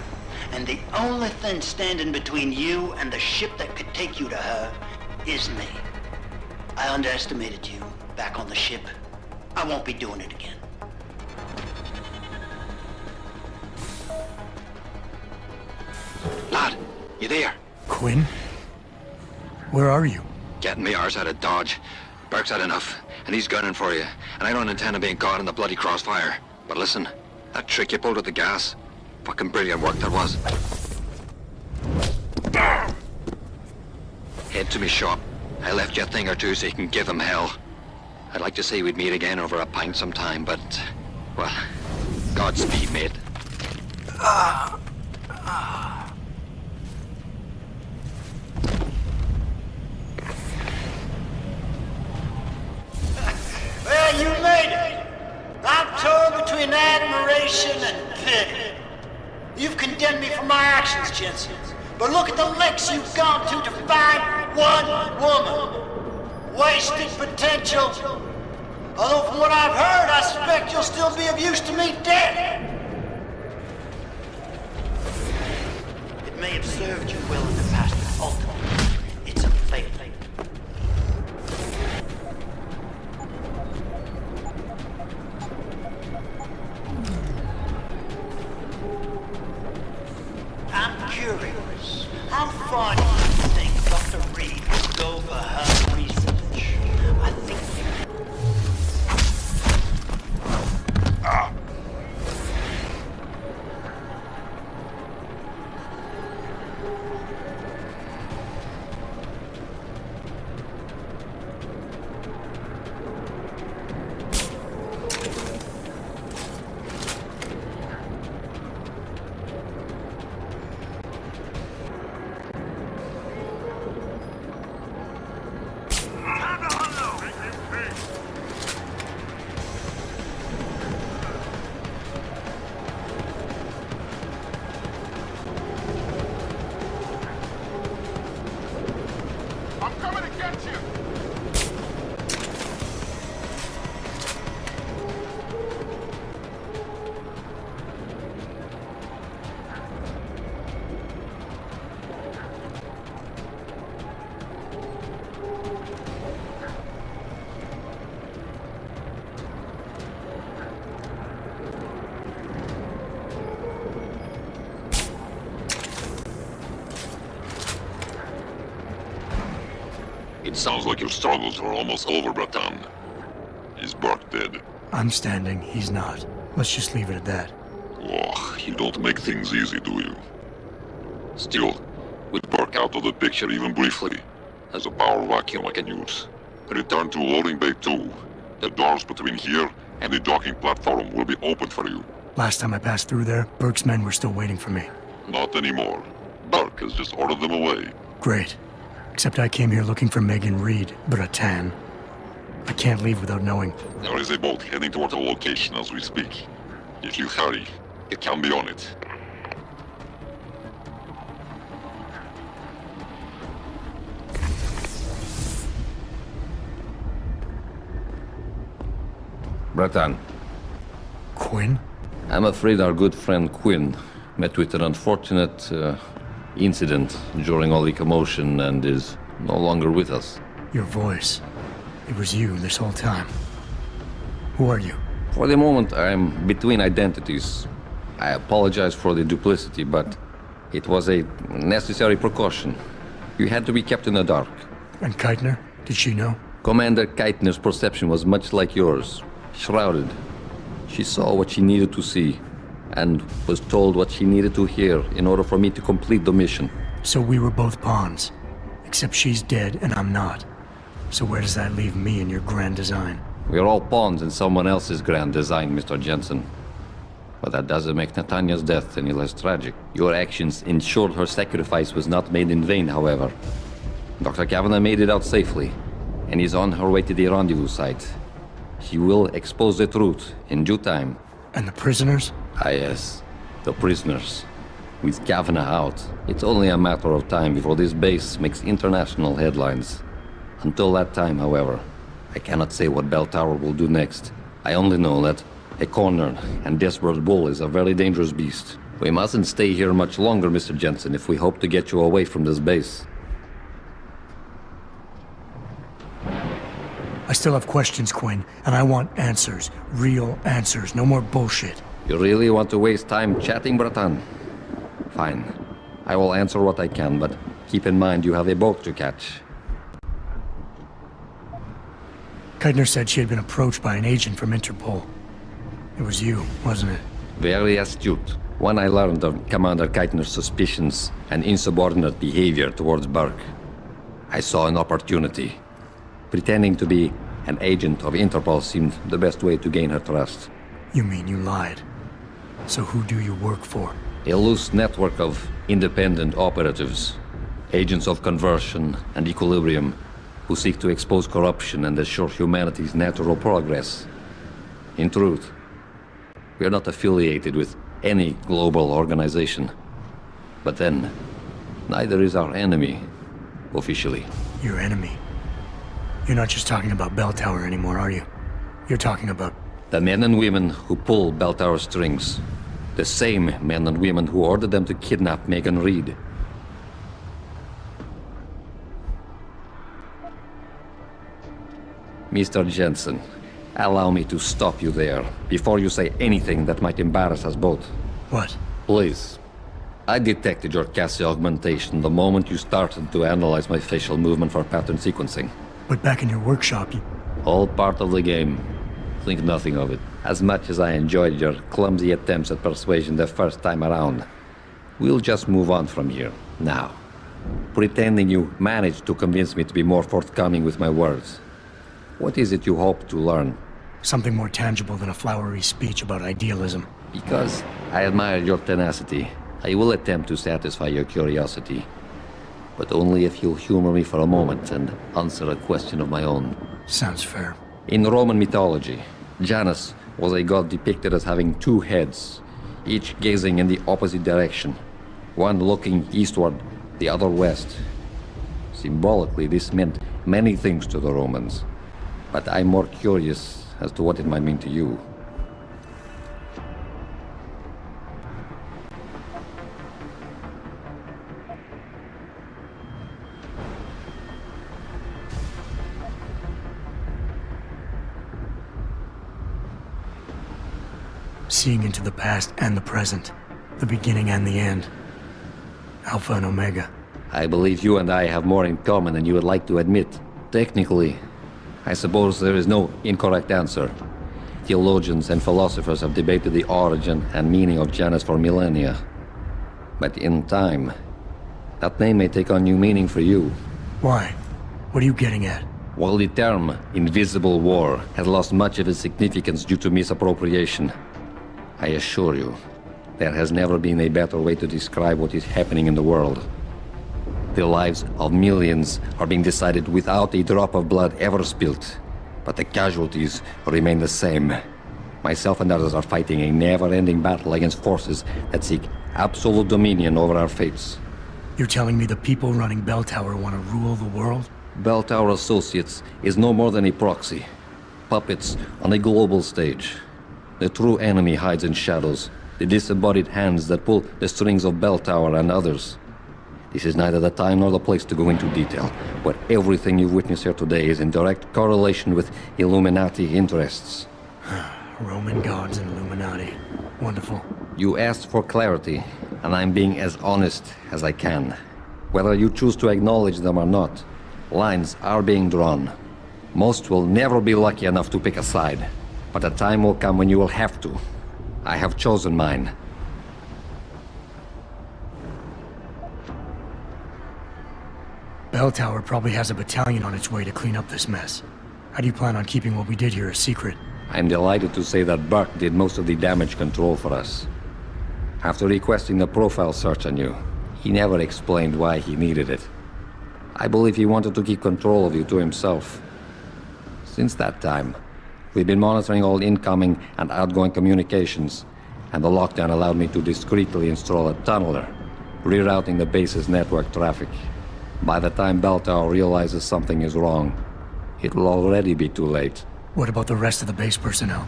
And the only thing standing between you and the ship that could take you to her is me. I underestimated you back on the ship. I won't be doing it again. Lad, you there? Quinn? Where are you? Getting me arse out of Dodge. Burke's had enough, and he's gunning for you. And I don't intend on being caught in the bloody crossfire. But listen, that trick you pulled with the gas, fucking brilliant work that was. Head to me shop. I left you a thing or two so you can give them hell. I'd like to say we'd meet again over a pint sometime, but, well, Godspeed, mate. Well, you made it. I'm torn between admiration and pity. You've condemned me for my actions, Jensen. But look at the lengths you've gone to find one woman. Wasted potential. Although from what I've heard, I suspect you'll still be of use to me dead. It may have served you well in the past, but ultimately, it's a failure. I'm curious. How far do you think Dr. Reed will go for her research? I think... It sounds like your struggles are almost over, Bratan. Is Burke dead? I'm standing, he's not. Let's just leave it at that. Oh, you don't make things easy, do you? Still, with Burke out of the picture even briefly, there's a power vacuum I can use. Return to loading bay 2. The doors between here and the docking platform will be open for you. Last time I passed through there, Burke's men were still waiting for me. Not anymore. Burke has just ordered them away. Great. Except I came here looking for Megan Reed, Bratan. I can't leave without knowing. There is a boat heading toward the location as we speak. If you hurry, you can be on it. Bratan. Quinn? I'm afraid our good friend Quinn met with an unfortunate incident during all the commotion and is no longer with us. Your voice. It was you this whole time. Who are you? For the moment, I'm between identities. I apologize for the duplicity, but it was a necessary precaution. You had to be kept in the dark. And Keitner? Did she know? Commander Keitner's perception was much like yours. Shrouded. She saw what she needed to see, and was told what she needed to hear in order for me to complete the mission. So we were both pawns. Except she's dead and I'm not. So where does that leave me in your grand design? We're all pawns in someone else's grand design, Mr. Jensen. But that doesn't make Natanya's death any less tragic. Your actions ensured her sacrifice was not made in vain, however. Dr. Kavanagh made it out safely, and is on her way to the rendezvous site. She will expose the truth in due time. And the prisoners? Ah, yes. The prisoners. With Kavanagh out, it's only a matter of time before this base makes international headlines. Until that time, however, I cannot say what Bell Tower will do next. I only know that a cornered and desperate bull is a very dangerous beast. We mustn't stay here much longer, Mr. Jensen, if we hope to get you away from this base. I still have questions, Quinn, and I want answers. Real answers, no more bullshit. You really want to waste time chatting, Bratan? Fine. I will answer what I can, but keep in mind you have a boat to catch. Keitner said she had been approached by an agent from Interpol. It was you, wasn't it? Very astute. When I learned of Commander Keitner's suspicions and insubordinate behavior towards Burke, I saw an opportunity. Pretending to be an agent of Interpol seemed the best way to gain her trust. You mean you lied? So who do you work for? A loose network of independent operatives, agents of conversion and equilibrium, who seek to expose corruption and assure humanity's natural progress. In truth, we are not affiliated with any global organization. But then, neither is our enemy, officially. Your enemy? You're not just talking about Bell Tower anymore, are you? You're talking about... The men and women who pull Bell Tower strings. The same men and women who ordered them to kidnap Megan Reed. Mr. Jensen, allow me to stop you there, before you say anything that might embarrass us both. What? Please. I detected your Cassie augmentation the moment you started to analyze my facial movement for pattern sequencing. But back in your workshop, you... All part of the game. Think nothing of it. As much as I enjoyed your clumsy attempts at persuasion the first time around, we'll just move on from here, now. Pretending you managed to convince me to be more forthcoming with my words. What is it you hope to learn? Something more tangible than a flowery speech about idealism. Because I admire your tenacity, I will attempt to satisfy your curiosity. But only if you'll humor me for a moment and answer a question of my own. Sounds fair. In Roman mythology, Janus was a god depicted as having two heads, each gazing in the opposite direction, one looking eastward, the other west. Symbolically, this meant many things to the Romans, but I'm more curious as to what it might mean to you. Seeing into the past and the present, the beginning and the end. Alpha and Omega. I believe you and I have more in common than you would like to admit. Technically, I suppose there is no incorrect answer. Theologians and philosophers have debated the origin and meaning of Janus for millennia. But in time, that name may take on new meaning for you. Why? What are you getting at? While the term invisible war has lost much of its significance due to misappropriation, I assure you, there has never been a better way to describe what is happening in the world. The lives of millions are being decided without a drop of blood ever spilt, but the casualties remain the same. Myself and others are fighting a never-ending battle against forces that seek absolute dominion over our fates. You're telling me the people running Bell Tower want to rule the world? Bell Tower Associates is no more than a proxy. Puppets on a global stage. The true enemy hides in shadows, the disembodied hands that pull the strings of Bell Tower and others. This is neither the time nor the place to go into detail, but everything you've witnessed here today is in direct correlation with Illuminati interests. Roman gods and Illuminati. Wonderful. You asked for clarity, and I'm being as honest as I can. Whether you choose to acknowledge them or not, lines are being drawn. Most will never be lucky enough to pick a side, but a time will come when you will have to. I have chosen mine. Bell Tower probably has a battalion on its way to clean up this mess. How do you plan on keeping what we did here a secret? I'm delighted to say that Burke did most of the damage control for us. After requesting the profile search on you, he never explained why he needed it. I believe he wanted to keep control of you to himself. Since that time, we've been monitoring all incoming and outgoing communications, and the lockdown allowed me to discreetly install a tunneler, rerouting the base's network traffic. By the time Bell Tower realizes something is wrong, it will already be too late. What about the rest of the base personnel?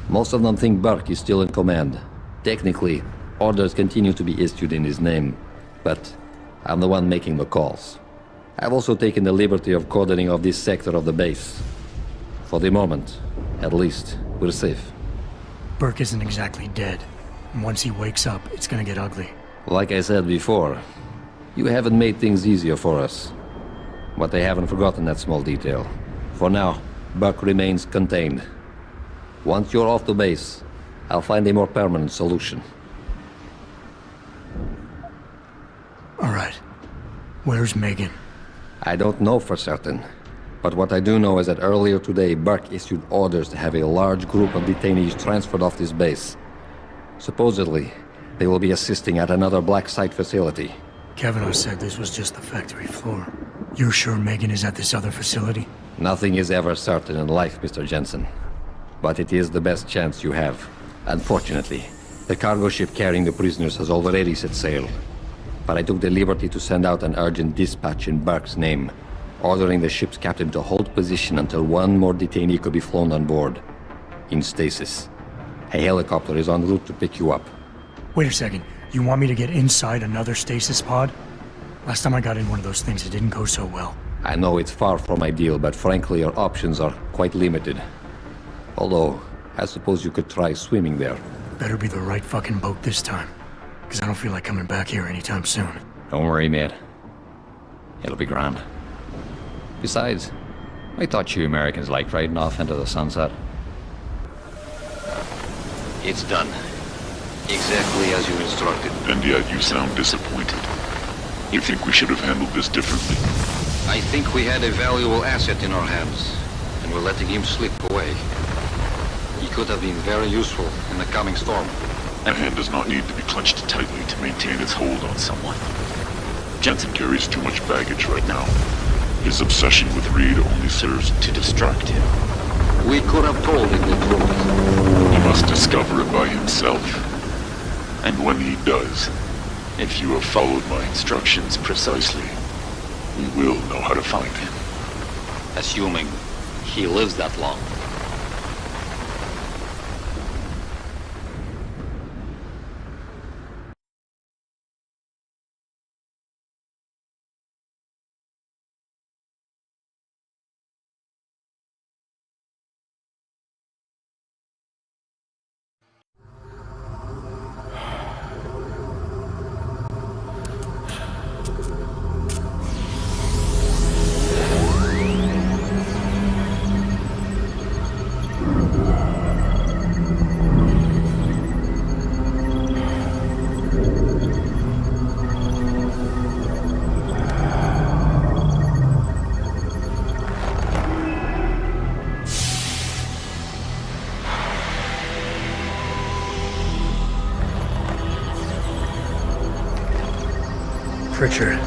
Most of them think Burke is still in command. Technically, orders continue to be issued in his name, but I'm the one making the calls. I've also taken the liberty of coordinating of this sector of the base. For the moment, at least, we're safe. Burke isn't exactly dead. And once he wakes up, it's gonna get ugly. Like I said before, you haven't made things easier for us. But they haven't forgotten that small detail. For now, Burke remains contained. Once you're off the base, I'll find a more permanent solution. All right. Where's Megan? I don't know for certain. But what I do know is that earlier today, Burke issued orders to have a large group of detainees transferred off this base. Supposedly, they will be assisting at another black site facility. Kavanaugh said this was just the factory floor. You're sure Megan is at this other facility? Nothing is ever certain in life, Mr. Jensen. But it is the best chance you have. Unfortunately, the cargo ship carrying the prisoners has already set sail. But I took the liberty to send out an urgent dispatch in Burke's name, ordering the ship's captain to hold position until one more detainee could be flown on board. In stasis. A helicopter is en route to pick you up. Wait a second. You want me to get inside another stasis pod? Last time I got in one of those things, it didn't go so well. I know it's far from ideal, but frankly, your options are quite limited. Although, I suppose you could try swimming there. Better be the right fucking boat this time. Because I don't feel like coming back here anytime soon. Don't worry, mate. It'll be grand. Besides, I thought you Americans liked riding off into the sunset. It's done. Exactly as you instructed. And yet you sound disappointed. You think we should have handled this differently? I think we had a valuable asset in our hands, and we're letting him slip away. He could have been very useful in the coming storm. A hand does not need to be clenched tightly to maintain its hold on someone. Jensen carries too much baggage right now. His obsession with Reed only serves to distract him. We could have told him the truth. He must discover it by himself. And when he does, if you have followed my instructions precisely, we will know how to find him. Assuming he lives that long. Pritchard.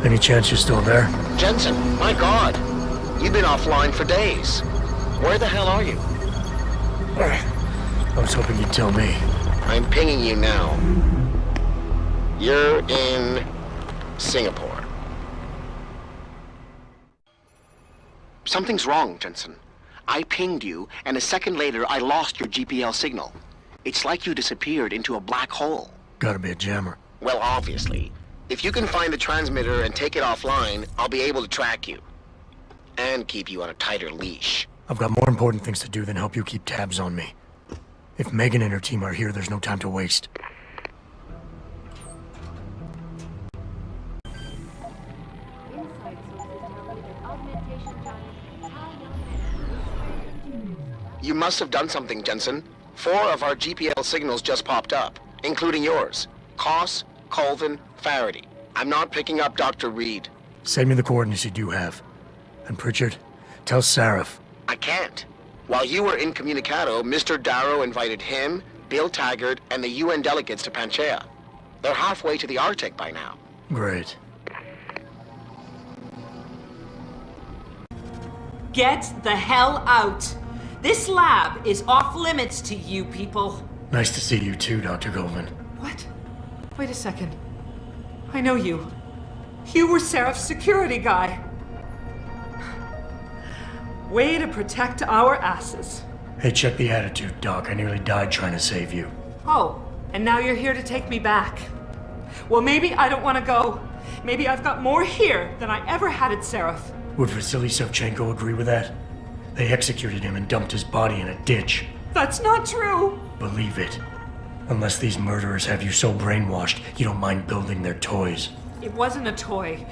Any chance you're still there? Jensen, my God. You've been offline for days. Where the hell are you? I was hoping you'd tell me. I'm pinging you now. You're in Singapore. Something's wrong, Jensen. I pinged you, and a second later I lost your GPL signal. It's like you disappeared into a black hole. Gotta be a jammer. Well, obviously. If you can find the transmitter and take it offline, I'll be able to track you. And keep you on a tighter leash. I've got more important things to do than help you keep tabs on me. If Megan and her team are here, there's no time to waste. You must have done something, Jensen. 4 of our GPL signals just popped up, including yours. Koss, Colvin, Faraday. I'm not picking up Dr. Reed. Send me the coordinates you do have. And Pritchard, tell Sarif. I can't. While you were incommunicado, Mr. Darrow invited him, Bill Taggart, and the UN delegates to Panchea. They're halfway to the Arctic by now. Great. Get the hell out! This lab is off limits to you people. Nice to see you too, Dr. Goldman. What? Wait a second. I know you. You were Sarif's security guy. Way to protect our asses. Hey, check the attitude, Doc. I nearly died trying to save you. Oh, and now you're here to take me back. Well, maybe I don't want to go. Maybe I've got more here than I ever had at Sarif. Would Vasily Savchenko agree with that? They executed him and dumped his body in a ditch. That's not true. Believe it. Unless these murderers have you so brainwashed, you don't mind building their toys. It wasn't a toy.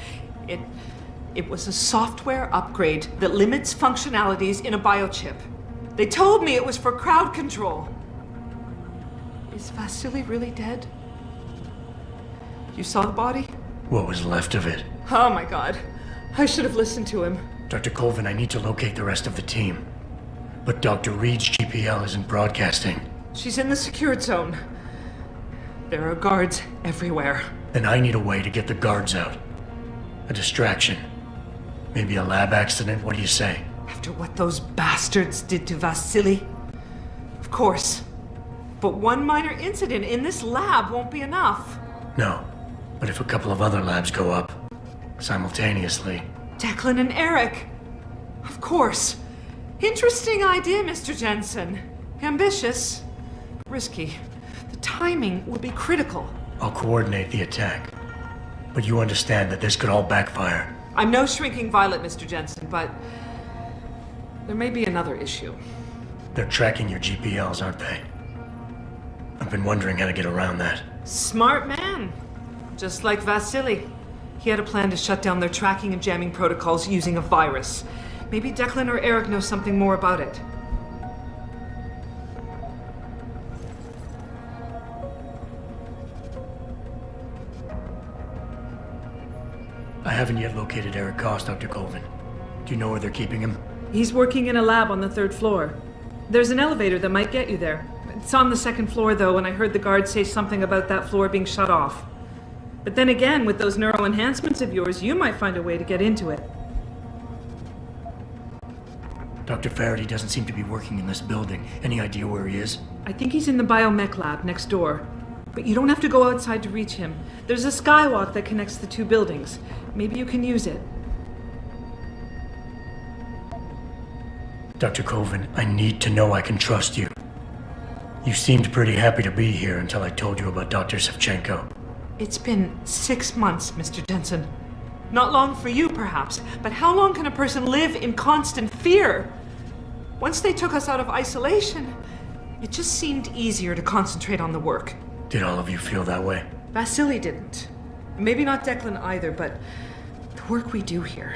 It was a software upgrade that limits functionalities in a biochip. They told me it was for crowd control. Is Vasily really dead? You saw the body? What was left of it? Oh my God. I should have listened to him. Dr. Colvin, I need to locate the rest of the team. But Dr. Reed's GPL isn't broadcasting. She's in the secured zone. There are guards everywhere. Then I need a way to get the guards out. A distraction. Maybe a lab accident, what do you say? After what those bastards did to Vasily? Of course. But one minor incident in this lab won't be enough. No. But if a couple of other labs go up, simultaneously... Declan and Eric. Of course. Interesting idea, Mr. Jensen. Ambitious. Risky. The timing would be critical. I'll coordinate the attack. But you understand that this could all backfire. I'm no shrinking violet, Mr. Jensen, but there may be another issue. They're tracking your GPLs, aren't they? I've been wondering how to get around that. Smart man. Just like Vasily. He had a plan to shut down their tracking and jamming protocols using a virus. Maybe Declan or Eric know something more about it. I haven't yet located Eric Koss, Dr. Colvin. Do you know where they're keeping him? He's working in a lab on the 3rd floor. There's an elevator that might get you there. It's on the 2nd floor, though, and I heard the guard say something about that floor being shut off. But then again, with those neural enhancements of yours, you might find a way to get into it. Dr. Faraday doesn't seem to be working in this building. Any idea where he is? I think he's in the biomech lab next door. But you don't have to go outside to reach him. There's a skywalk that connects the 2 buildings. Maybe you can use it. Dr. Colvin, I need to know I can trust you. You seemed pretty happy to be here until I told you about Dr. Savchenko. It's been 6 months, Mr. Jensen. Not long for you, perhaps, but how long can a person live in constant fear? Once they took us out of isolation, it just seemed easier to concentrate on the work. Did all of you feel that way? Vasily didn't. Maybe not Declan either, but the work we do here,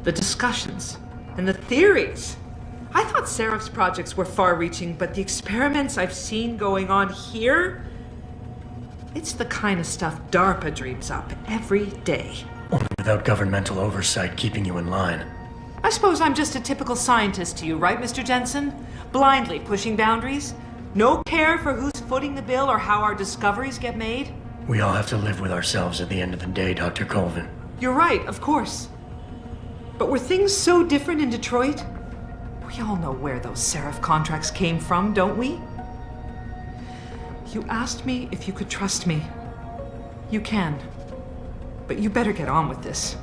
the discussions, and the theories. I thought Sarif's projects were far-reaching, but the experiments I've seen going on here, it's the kind of stuff DARPA dreams up every day. Only without governmental oversight keeping you in line. I suppose I'm just a typical scientist to you, right, Mr. Jensen? Blindly pushing boundaries? No care for who's footing the bill or how our discoveries get made? We all have to live with ourselves at the end of the day, Dr. Colvin. You're right, of course. But were things so different in Detroit? We all know where those Seraph contracts came from, don't we? You asked me if you could trust me. You can. But you better get on with this.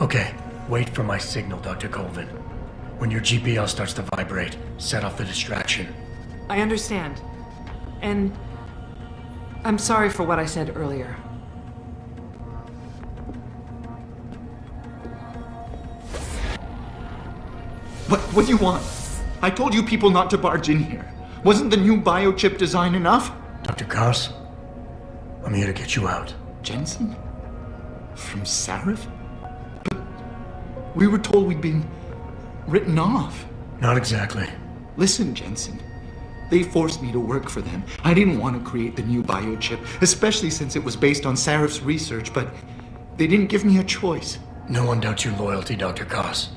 Okay, wait for my signal, Dr. Colvin. When your GPL starts to vibrate, set off the distraction. I understand. And I'm sorry for what I said earlier. What do you want? I told you people not to barge in here. Wasn't the new biochip design enough? Dr. Koss, I'm here to get you out. Jensen? From Sarif? But we were told we'd been written off. Not exactly. Listen, Jensen. They forced me to work for them. I didn't want to create the new biochip, especially since it was based on Sarif's research, but they didn't give me a choice. No one doubts your loyalty, Dr. Koss.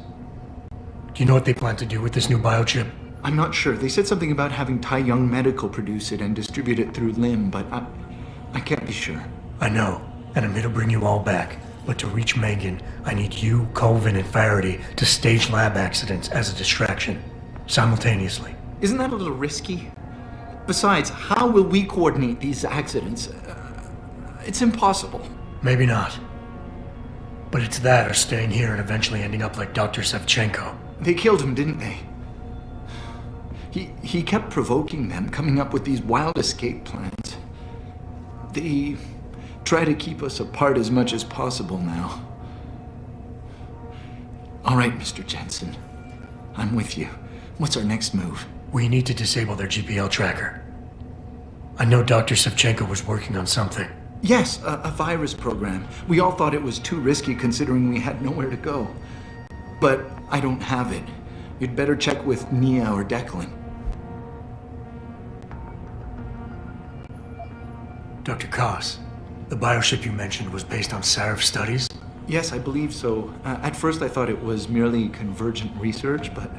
Do you know what they plan to do with this new biochip? I'm not sure. They said something about having Tai Young Medical produce it and distribute it through LIM, but I can't be sure. I know, and I'm here to bring you all back. But to reach Megan, I need you, Colvin, and Faraday to stage lab accidents as a distraction, simultaneously. Isn't that a little risky? Besides, how will we coordinate these accidents? It's impossible. Maybe not. But it's that or staying here and eventually ending up like Dr. Sevchenko. They killed him, didn't they? He kept provoking them, coming up with these wild escape plans. They try to keep us apart as much as possible now. All right, Mr. Jensen. I'm with you. What's our next move? We need to disable their GPL tracker. I know Dr. Sevchenko was working on something. Yes, a virus program. We all thought it was too risky considering we had nowhere to go. But I don't have it. You'd better check with Nia or Declan. Dr. Koss, the biochip you mentioned was based on Sarif studies? Yes, I believe so. At first I thought it was merely convergent research, but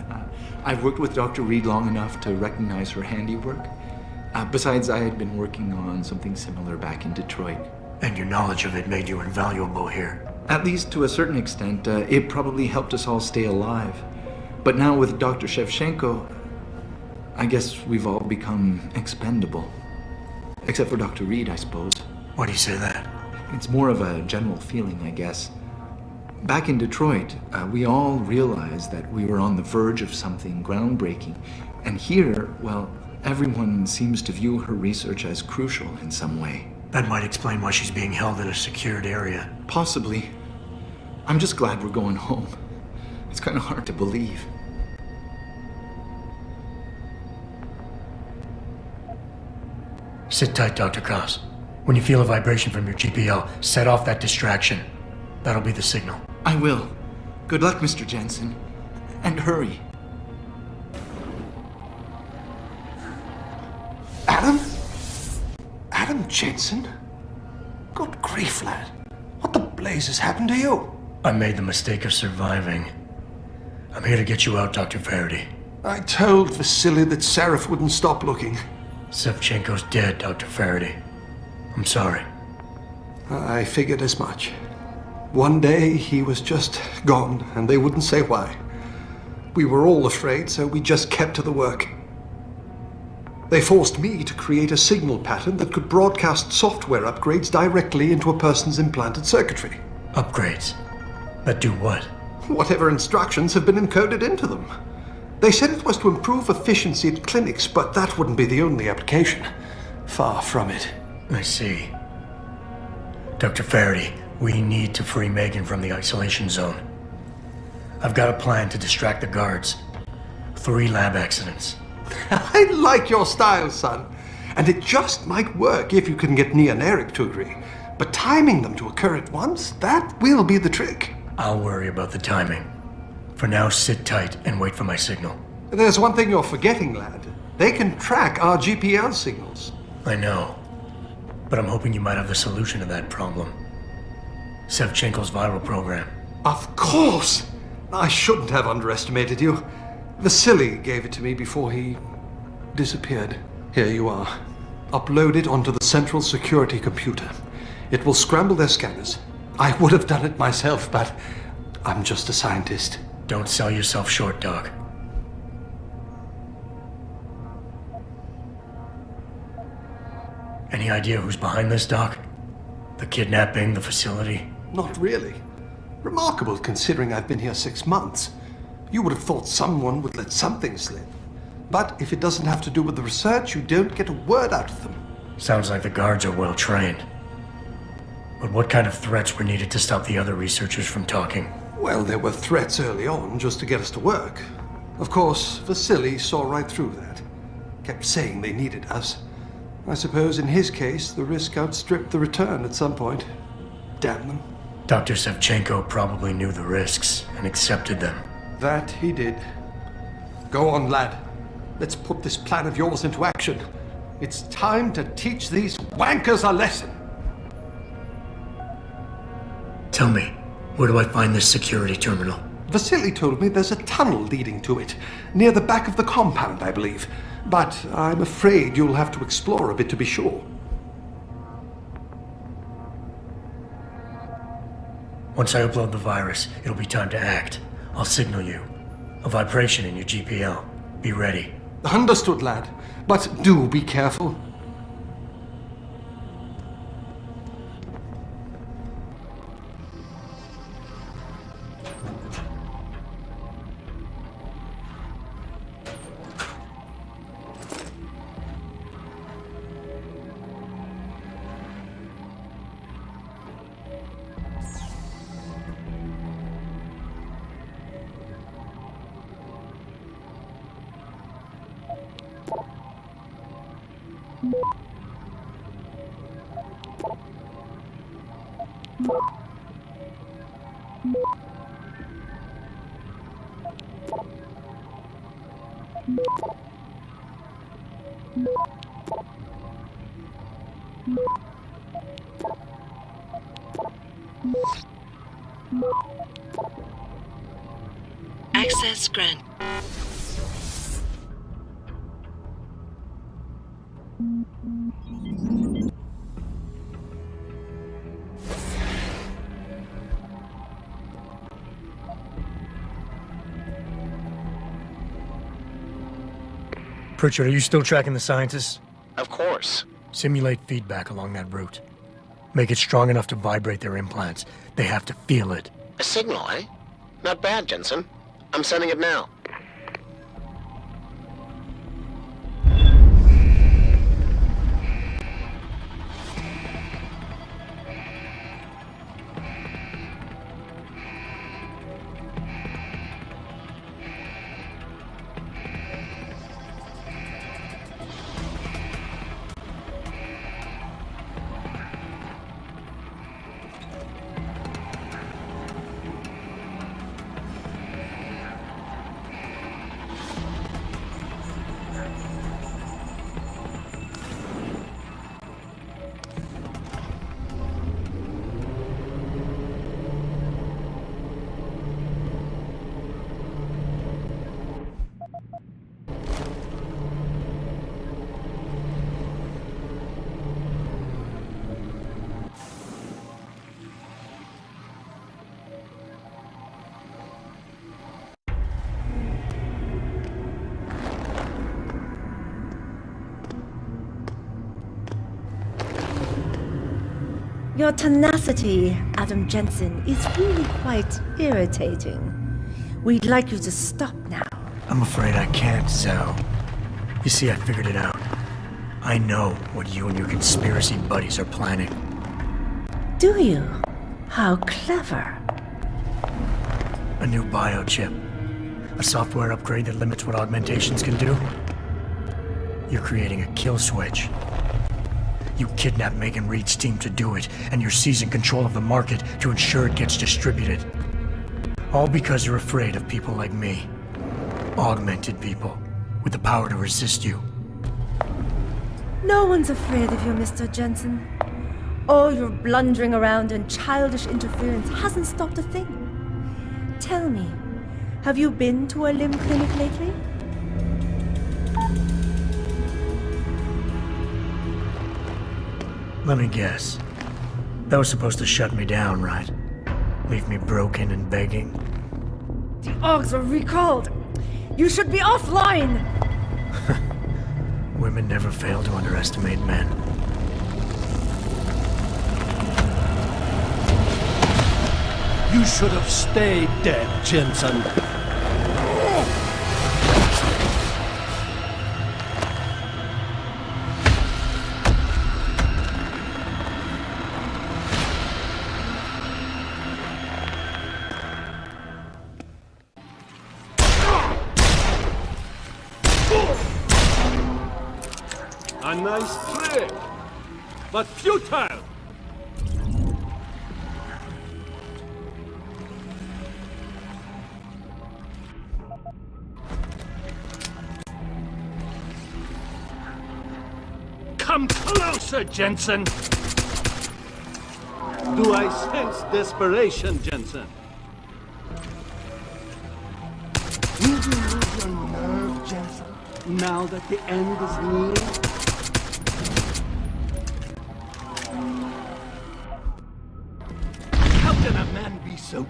I've worked with Dr. Reed long enough to recognize her handiwork. Besides, I had been working on something similar back in Detroit. And your knowledge of it made you invaluable here. At least to a certain extent, it probably helped us all stay alive. But now with Dr. Shevchenko, I guess we've all become expendable. Except for Dr. Reed, I suppose. Why do you say that? It's more of a general feeling, I guess. Back in Detroit, we all realized that we were on the verge of something groundbreaking. And here, well, everyone seems to view her research as crucial in some way. That might explain why she's being held in a secured area. Possibly. I'm just glad we're going home. It's kind of hard to believe. Sit tight, Dr. Koss. When you feel a vibration from your GPL, set off that distraction. That'll be the signal. I will. Good luck, Mr. Jensen. And hurry. Adam? Adam Jensen? Good grief, lad. What the blazes happened to you? I made the mistake of surviving. I'm here to get you out, Dr. Faraday. I told Vasily that Sarif wouldn't stop looking. Sevchenko's dead, Dr. Faraday. I'm sorry. I figured as much. One day he was just gone, and they wouldn't say why. We were all afraid, so we just kept to the work. They forced me to create a signal pattern that could broadcast software upgrades directly into a person's implanted circuitry. Upgrades? That do what? Whatever instructions have been encoded into them. They said it was to improve efficiency at clinics, but that wouldn't be the only application. Far from it. I see. Dr. Faraday, we need to free Megan from the isolation zone. I've got a plan to distract the guards. 3 lab accidents. I like your style, son. And it just might work if you can get Nia and Eric to agree. But timing them to occur at once, that will be the trick. I'll worry about the timing. For now, sit tight and wait for my signal. There's one thing you're forgetting, lad. They can track our GPL signals. I know. But I'm hoping you might have the solution to that problem. Sevchenko's viral program. Of course! I shouldn't have underestimated you. Vasily gave it to me before he disappeared. Here you are. upload it onto the central security computer. It will scramble their scanners. I would have done it myself, but I'm just a scientist. Don't sell yourself short, Doc. Any idea who's behind this, Doc? The kidnapping, the facility? Not really. Remarkable considering I've been here 6 months. You would have thought someone would let something slip. But if it doesn't have to do with the research, you don't get a word out of them. Sounds like the guards are well trained. But what kind of threats were needed to stop the other researchers from talking? Well, there were threats early on just to get us to work. Of course, Vasily saw right through that. Kept saying they needed us. I suppose in his case, the risk outstripped the return at some point. Damn them. Dr. Sevchenko probably knew the risks and accepted them. That he did. Go on, lad. Let's put this plan of yours into action. It's time to teach these wankers a lesson. Tell me, where do I find this security terminal? Vasily told me there's a tunnel leading to it, near the back of the compound, I believe. But I'm afraid you'll have to explore a bit to be sure. Once I upload the virus, it'll be time to act. I'll signal you. A vibration in your GPL. Be ready. Understood, lad. But do be careful. Access grant. Pritchard, are you still tracking the scientists? Of course. Simulate feedback along that route. Make it strong enough to vibrate their implants. They have to feel it. A signal, eh? Not bad, Jensen. I'm sending it now. Your tenacity, Adam Jensen, is really quite irritating. We'd like you to stop now. I'm afraid I can't, Zhao. You see, I figured it out. I know what you and your conspiracy buddies are planning. Do you? How clever. A new biochip. A software upgrade that limits what augmentations can do. You're creating a kill switch. You kidnapped Megan Reed's team to do it, and you're seizing control of the market to ensure it gets distributed. All because you're afraid of people like me. Augmented people, with the power to resist you. No one's afraid of you, Mr. Jensen. All your blundering around and childish interference hasn't stopped a thing. Tell me, have you been to a limb clinic lately? Let me guess. That was supposed to shut me down, right? Leave me broken and begging. The Augs were recalled. You should be offline. Women never fail to underestimate men. You should have stayed dead, Jensen. A nice trick, but futile. Come closer, Jensen! Do I sense desperation, Jensen? Will you lose your nerve, Jensen, now that the end is near? How can a man be so...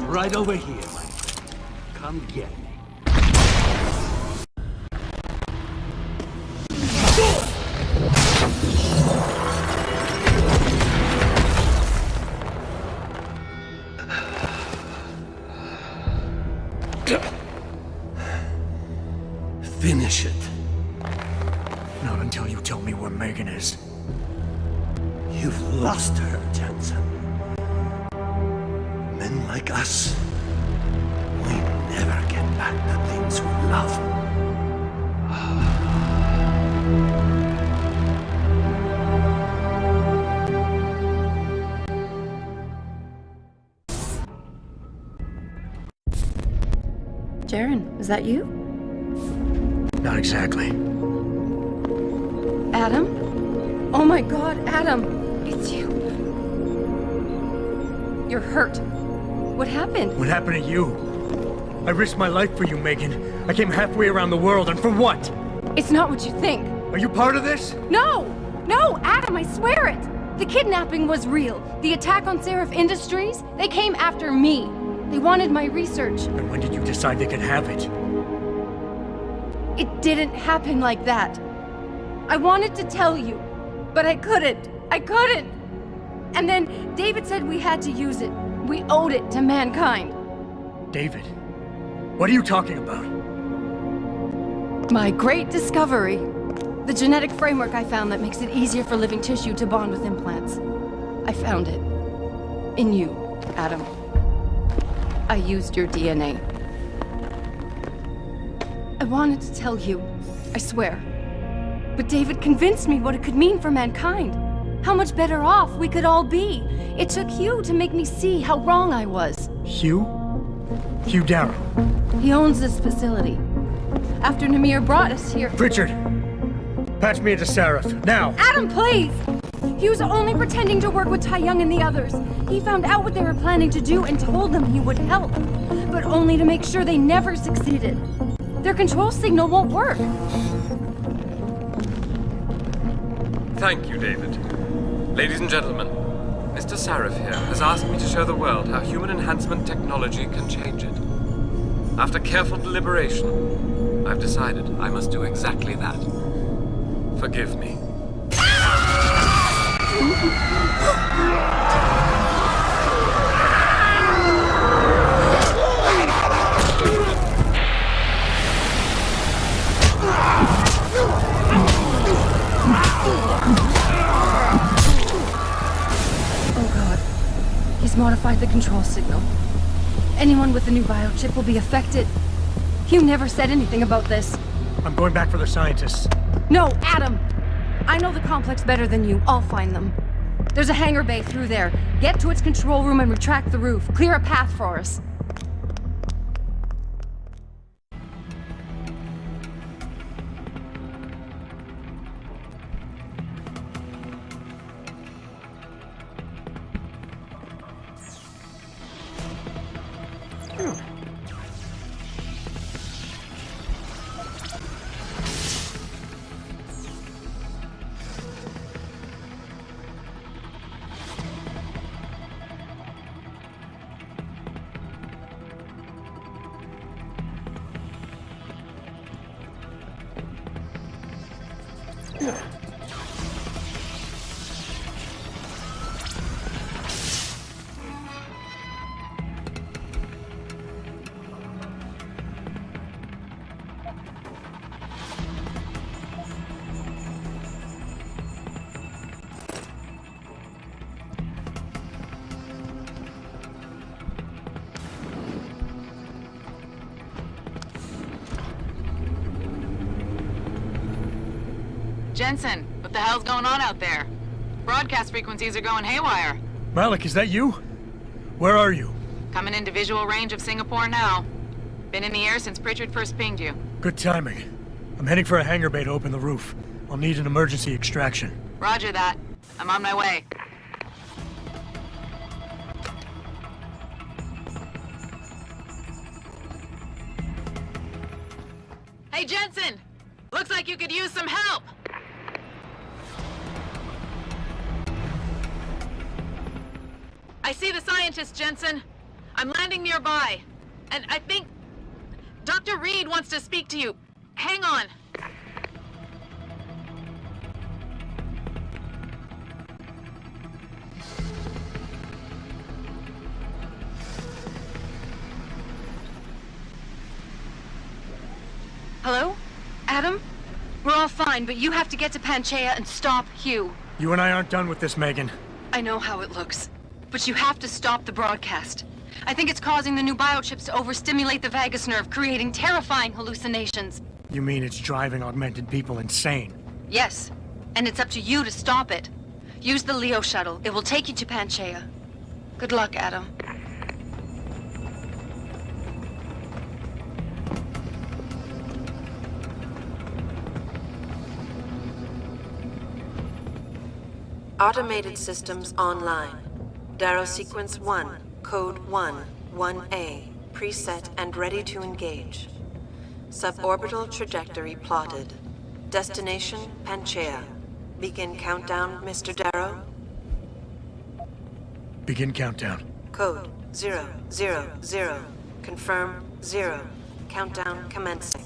Right over here, my friend. Come get me. Finish it. Not until you tell me where Megan is. You've lost her, Jensen. Men like us, we never get back the things we love. Jaren, is that you? Not exactly. Adam? Oh my god, Adam! It's you. You're hurt. What happened? What happened to you? I risked my life for you, Megan. I came halfway around the world, and for what? It's not what you think. Are you part of this? No! No, Adam, I swear it! The kidnapping was real. The attack on Seraph Industries, they came after me. They wanted my research. And when did you decide they could have it? It didn't happen like that. I wanted to tell you, but I couldn't. I couldn't! And then David said we had to use it. We owed it to mankind. David? What are you talking about? My great discovery. The genetic framework I found that makes it easier for living tissue to bond with implants. I found it. In you, Adam. I used your DNA. I wanted to tell you, I swear. But David convinced me what it could mean for mankind. How much better off we could all be. It took Hugh to make me see how wrong I was. Hugh? Hugh Darrow. He owns this facility. After Namir brought us here... Richard! Patch me into Seraph, now! Adam, please! He was only pretending to work with Tai Young and the others. He found out what they were planning to do and told them he would help. But only to make sure they never succeeded. Their control signal won't work. Thank you, David. Ladies and gentlemen, Mr. Seraph here has asked me to show the world how human enhancement technology can change it. After careful deliberation, I've decided I must do exactly that. Forgive me. He's modified the control signal. Anyone with the new biochip will be affected. Hugh never said anything about this. I'm going back for the scientists. No, Adam! I know the complex better than you. I'll find them. There's a hangar bay through there. Get to its control room and retract the roof. Clear a path for us. Jensen, what the hell's going on out there? Broadcast frequencies are going haywire. Malik, is that you? Where are you? Coming into visual range of Singapore now. Been in the air since Pritchard first pinged you. Good timing. I'm heading for a hangar bay to open the roof. I'll need an emergency extraction. Roger that. I'm on my way. Hey, Jensen! Looks like you could use some help! I see the scientist, Jensen. I'm landing nearby. And I think Dr. Reed wants to speak to you. Hang on. Hello? Adam? We're all fine, but you have to get to Panchaea and stop Hugh. You and I aren't done with this, Megan. I know how it looks, but you have to stop the broadcast. I think it's causing the new biochips to overstimulate the vagus nerve, creating terrifying hallucinations. You mean it's driving augmented people insane? Yes, and it's up to you to stop it. Use the Leo shuttle. It will take you to Panchaea. Good luck, Adam. Automated systems online. Darrow sequence 1, code 1, 1A, preset and ready to engage. Suborbital trajectory plotted. Destination Panchaea. Begin countdown, Mr. Darrow. Begin countdown. Code 000. Confirm 0. Countdown commencing.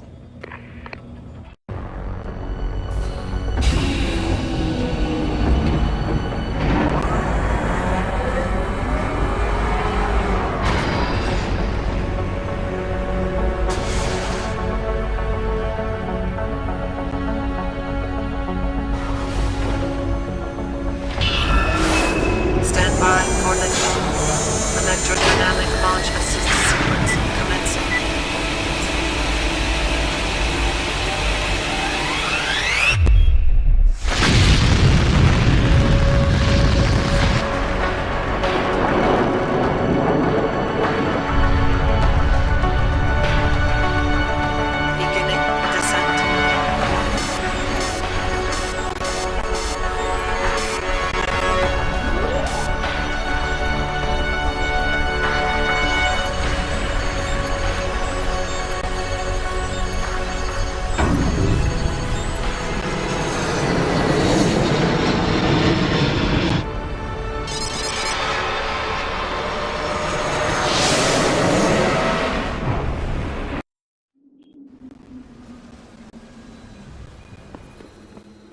Electrodynamic launch assist sequence commencing.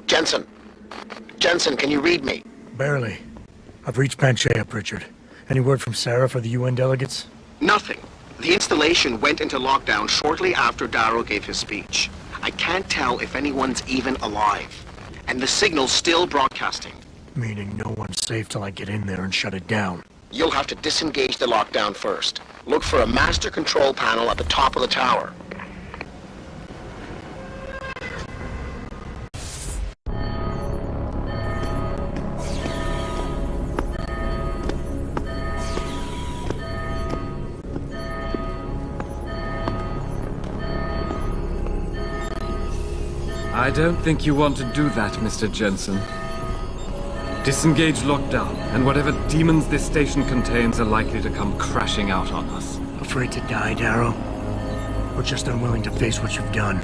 Jensen! Jensen, can you read me? Barely. I've reached Panchaea, Pritchard. Any word from Sarah for the UN delegates? Nothing. The installation went into lockdown shortly after Darrow gave his speech. I can't tell if anyone's even alive. And the signal's still broadcasting. Meaning no one's safe till I get in there and shut it down. You'll have to disengage the lockdown first. Look for a master control panel at the top of the tower. I don't think you want to do that, Mr. Jensen. Disengage lockdown, and whatever demons this station contains are likely to come crashing out on us. Afraid to die, Darrow? Or just unwilling to face what you've done?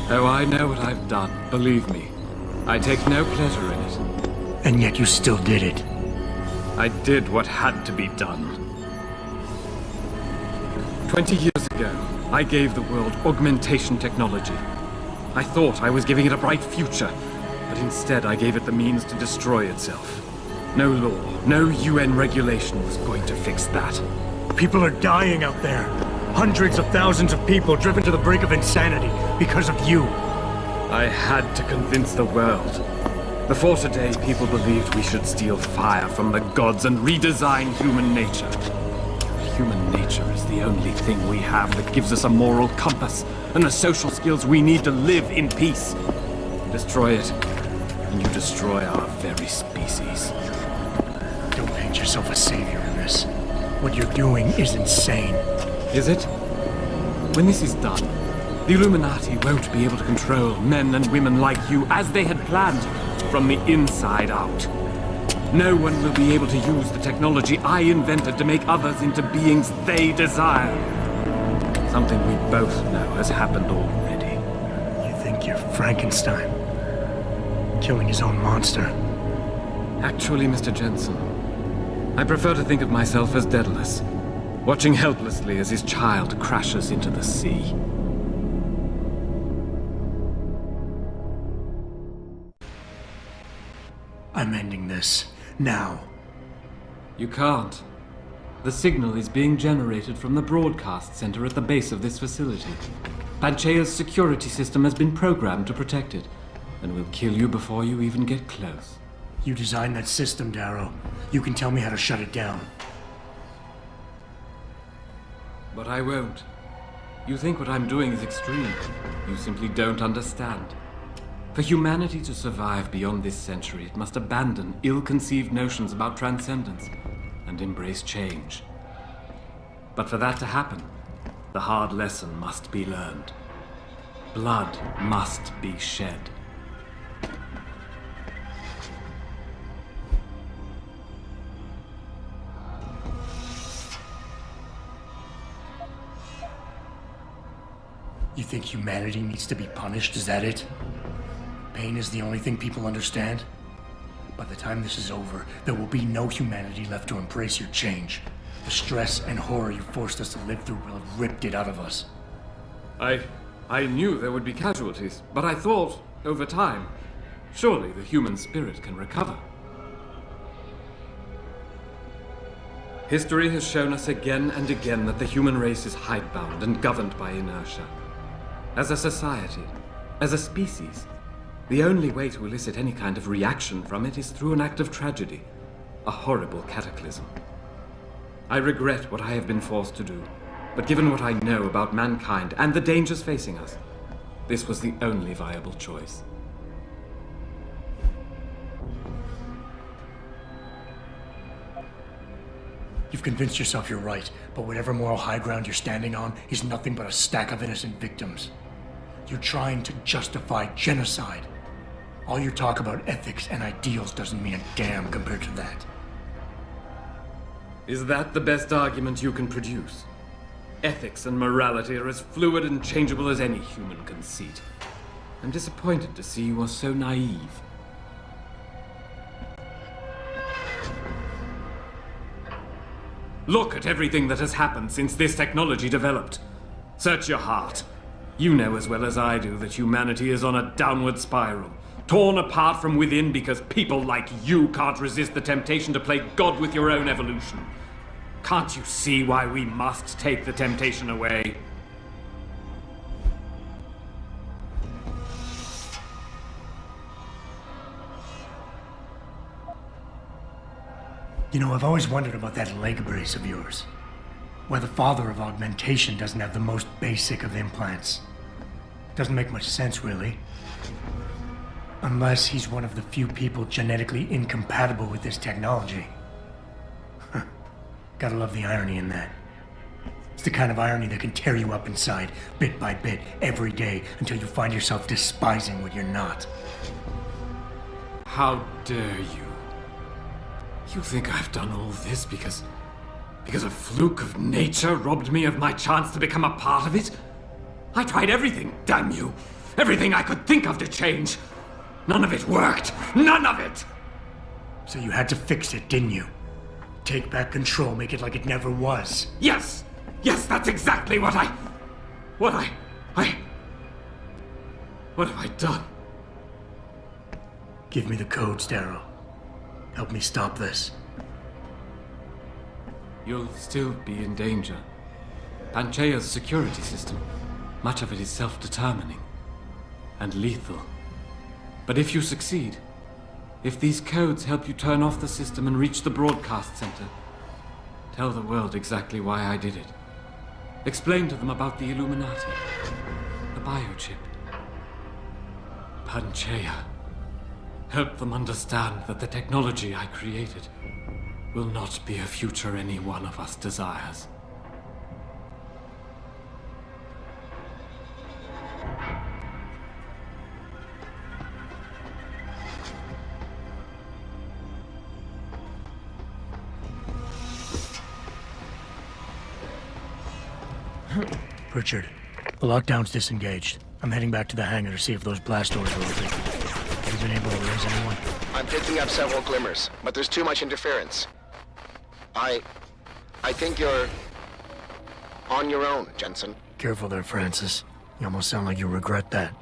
Oh, I know what I've done. Believe me. I take no pleasure in it. And yet you still did it. I did what had to be done. 20 years ago, I gave the world augmentation technology. I thought I was giving it a bright future, but instead I gave it the means to destroy itself. No law, no UN regulation was going to fix that. People are dying out there. Hundreds of thousands of people driven to the brink of insanity because of you. I had to convince the world. Before today, people believed we should steal fire from the gods and redesign human nature. Human nature is the only thing we have that gives us a moral compass and the social skills we need to live in peace. Destroy it, and you destroy our very species. Don't paint yourself a savior in this. What you're doing is insane. Is it? When this is done, the Illuminati won't be able to control men and women like you as they had planned, from the inside out. No one will be able to use the technology I invented to make others into beings they desire. Something we both know has happened already. You think you're Frankenstein? Killing his own monster? Actually, Mr. Jensen, I prefer to think of myself as Daedalus, watching helplessly as his child crashes into the sea. I'm ending this. Now. You can't. The signal is being generated from the broadcast center at the base of this facility. Panchea's security system has been programmed to protect it, and will kill you before you even get close. You designed that system, Darrow. You can tell me how to shut it down. But I won't. You think what I'm doing is extreme. You simply don't understand. For humanity to survive beyond this century, it must abandon ill-conceived notions about transcendence and embrace change. But for that to happen, the hard lesson must be learned. Blood must be shed. You think humanity needs to be punished? Is that it? Pain is the only thing people understand? By the time this is over, there will be no humanity left to embrace your change. The stress and horror you forced us to live through will have ripped it out of us. I knew there would be casualties, but I thought, over time, surely the human spirit can recover. History has shown us again and again that the human race is hidebound and governed by inertia. As a society, as a species, the only way to elicit any kind of reaction from it is through an act of tragedy, a horrible cataclysm. I regret what I have been forced to do, but given what I know about mankind and the dangers facing us, this was the only viable choice. You've convinced yourself you're right, but whatever moral high ground you're standing on is nothing but a stack of innocent victims. You're trying to justify genocide. All your talk about ethics and ideals doesn't mean a damn compared to that. Is that the best argument you can produce? Ethics and morality are as fluid and changeable as any human conceit. I'm disappointed to see you are so naive. Look at everything that has happened since this technology developed. Search your heart. You know as well as I do that humanity is on a downward spiral, torn apart from within because people like you can't resist the temptation to play God with your own evolution. Can't you see why we must take the temptation away? You know, I've always wondered about that leg brace of yours. Why the father of augmentation doesn't have the most basic of implants. Doesn't make much sense, really. Unless he's one of the few people genetically incompatible with this technology. Gotta love the irony in that. It's the kind of irony that can tear you up inside, bit by bit, every day, until you find yourself despising what you're not. How dare you? You think I've done all this because a fluke of nature robbed me of my chance to become a part of it? I tried everything, damn you. Everything I could think of to change. None of it worked. None of it! So you had to fix it, didn't you? Take back control, make it like it never was. Yes! Yes, that's exactly what What have I done? Give me the codes, Darrow. Help me stop this. You'll still be in danger. Panchea's security system, much of it is self-determining and lethal. But if you succeed, if these codes help you turn off the system and reach the broadcast center, tell the world exactly why I did it. Explain to them about the Illuminati, the biochip, Panchea. Help them understand that the technology I created will not be a future any one of us desires. Richard, the lockdown's disengaged. I'm heading back to the hangar to see if those blast doors are open. Have you been able to raise anyone? I'm picking up several glimmers, but there's too much interference. I think you're on your own, Jensen. Careful there, Francis. You almost sound like you regret that.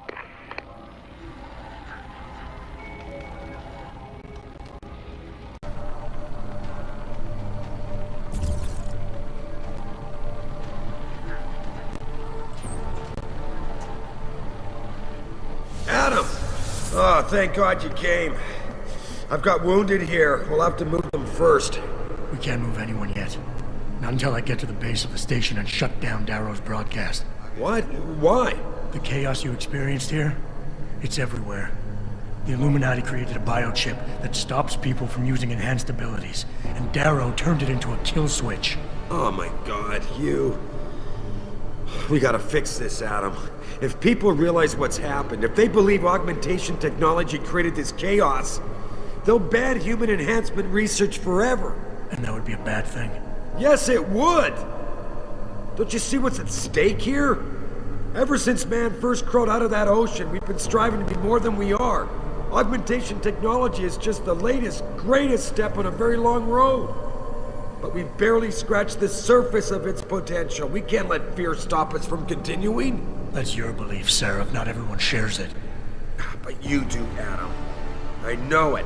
Adam! Oh, thank God you came. I've got wounded here. We'll have to move them first. We can't move anyone yet. Not until I get to the base of the station and shut down Darrow's broadcast. What? Why? The chaos you experienced here, it's everywhere. The Illuminati created a biochip that stops people from using enhanced abilities, and Darrow turned it into a kill switch. Oh my God, you... We gotta fix this, Adam. If people realize what's happened, if they believe augmentation technology created this chaos, they'll ban human enhancement research forever. And that would be a bad thing. Yes, it would! Don't you see what's at stake here? Ever since man first crawled out of that ocean, we've been striving to be more than we are. Augmentation technology is just the latest, greatest step on a very long road. But we've barely scratched the surface of its potential. We can't let fear stop us from continuing. That's your belief, Seraph. Not everyone shares it. But you do, Adam. I know it.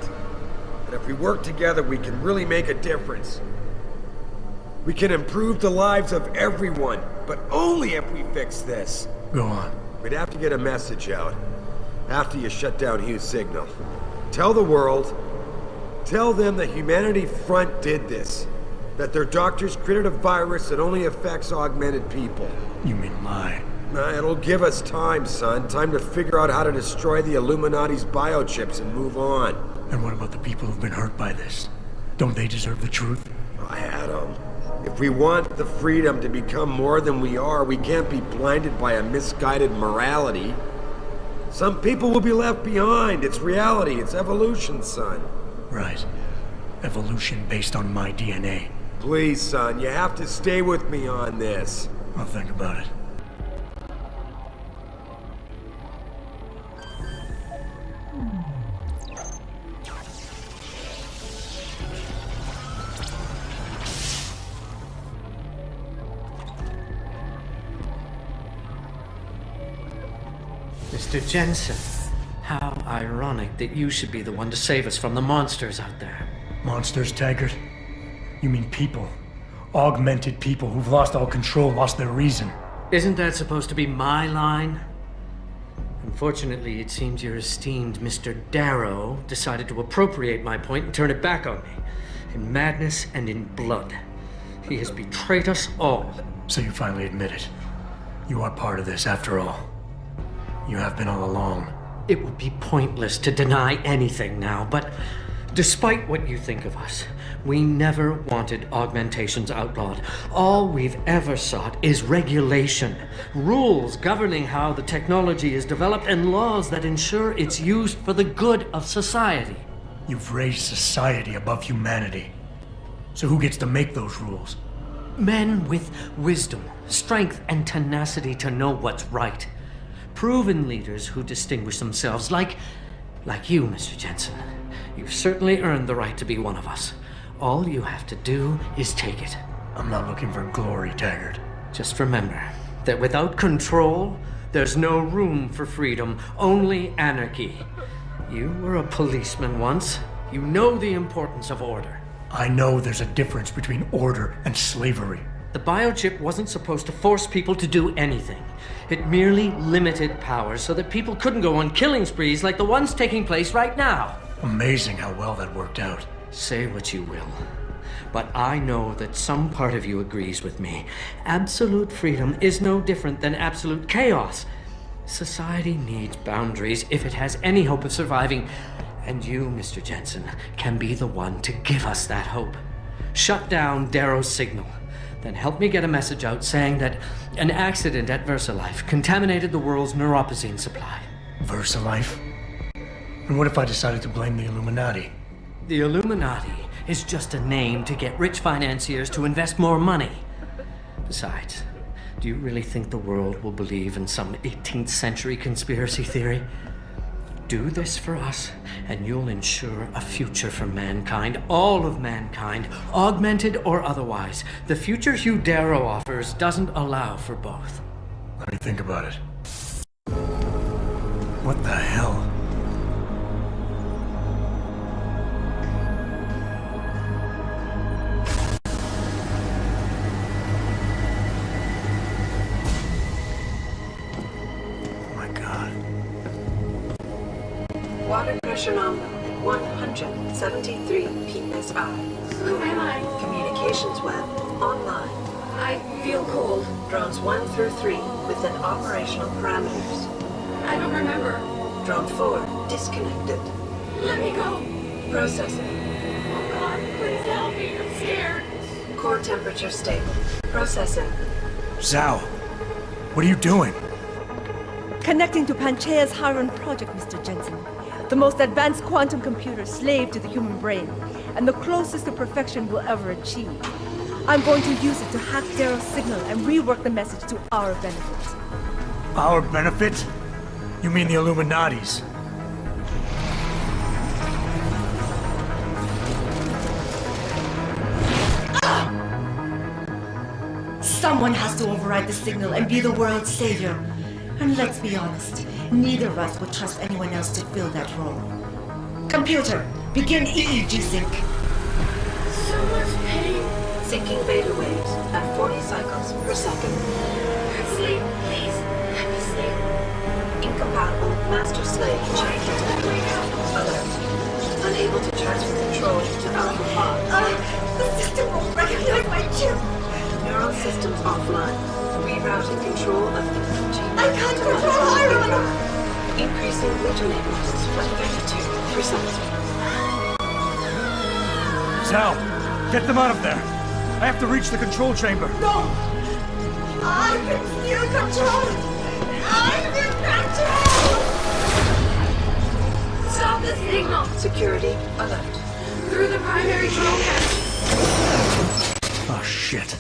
And if we work together, we can really make a difference. We can improve the lives of everyone, but only if we fix this. Go on. We'd have to get a message out after you shut down Hugh's signal. Tell the world, tell them the Humanity Front did this. That their doctors created a virus that only affects augmented people. You mean lie? It'll give us time, son. Time to figure out how to destroy the Illuminati's biochips and move on. And what about the people who've been hurt by this? Don't they deserve the truth? Adam, if we want the freedom to become more than we are, we can't be blinded by a misguided morality. Some people will be left behind. It's reality. It's evolution, son. Right. Evolution based on my DNA. Please, son, you have to stay with me on this. I'll think about it. Mr. Jensen, how ironic that you should be the one to save us from the monsters out there. Monsters, Taggart? You mean people. Augmented people who've lost all control, lost their reason. Isn't that supposed to be my line? Unfortunately, it seems your esteemed Mr. Darrow decided to appropriate my point and turn it back on me. In madness and in blood. He has betrayed us all. So you finally admit it. You are part of this after all. You have been all along. It would be pointless to deny anything now, but despite what you think of us, we never wanted augmentations outlawed. All we've ever sought is regulation, rules governing how the technology is developed, and laws that ensure its use for the good of society. You've raised society above humanity. So who gets to make those rules? Men with wisdom, strength, and tenacity to know what's right. Proven leaders who distinguish themselves like you, Mr. Jensen. You've certainly earned the right to be one of us. All you have to do is take it. I'm not looking for glory, Taggart. Just remember that without control, there's no room for freedom, only anarchy. You were a policeman once. You know the importance of order. I know there's a difference between order and slavery. The biochip wasn't supposed to force people to do anything. It merely limited powers so that people couldn't go on killing sprees like the ones taking place right now. Amazing how well that worked out. Say what you will, but I know that some part of you agrees with me. Absolute freedom is no different than absolute chaos. Society needs boundaries if it has any hope of surviving. And you, Mr. Jensen, can be the one to give us that hope. Shut down Darrow's signal. Then help me get a message out saying that an accident at VersaLife contaminated the world's neuropozyne supply. VersaLife? And what if I decided to blame the Illuminati? The Illuminati is just a name to get rich financiers to invest more money. Besides, do you really think the world will believe in some 18th century conspiracy theory? Do this for us, and you'll ensure a future for mankind, all of mankind, augmented or otherwise. The future Hugh Darrow offers doesn't allow for both. Let me think about it. What the hell? Water pressure nominal at 173 psi. Who am I? Communications web online. I feel cold. Drones 1 through 3 within operational parameters. I don't remember. Drone 4 disconnected. Let me go. Processing. Oh God, please help me. I'm scared. Core temperature stable. Processing. Zhao, what are you doing? Connecting to Panchaea's Hiron project, Mr. Jensen. The most advanced quantum computer slave to the human brain, and the closest to perfection we'll ever achieve. I'm going to use it to hack Darrow's signal and rework the message to our benefit. Our benefit? You mean the Illuminati's? Someone has to override the signal and be the world's savior. And let's be honest, neither of us would trust anyone else to fill that role. Computer, begin EEG sync. So much pain. Syncing beta waves at 40 cycles per second. Sleep, please. Let me sleep. Incompatible master-slave chain. Alert. Unable to transfer control to Alpha Pod. The system won't recognize my chip. Neural systems offline. Rerouting control of energy. I can't control Hiron! Increasing glutamate levels by 32%. Zhao, get them out of there. I have to reach the control chamber. No! I can still control it! I'm in control! Stop the signal! Security alert. Through the primary control panel. Oh, shit.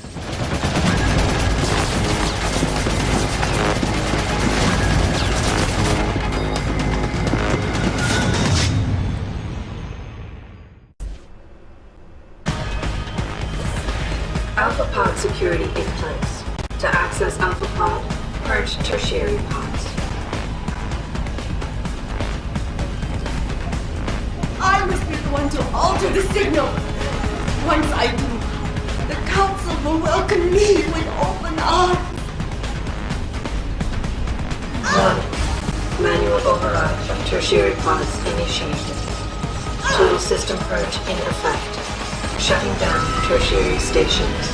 Alpha Pod security in place. To access Alpha Pod, purge tertiary pods. I must be the one to alter the signal! Once I do, the Council will welcome me with open arms! 1. Manual override of tertiary pods initiated. Total system purge in effect. Shutting down tertiary stations.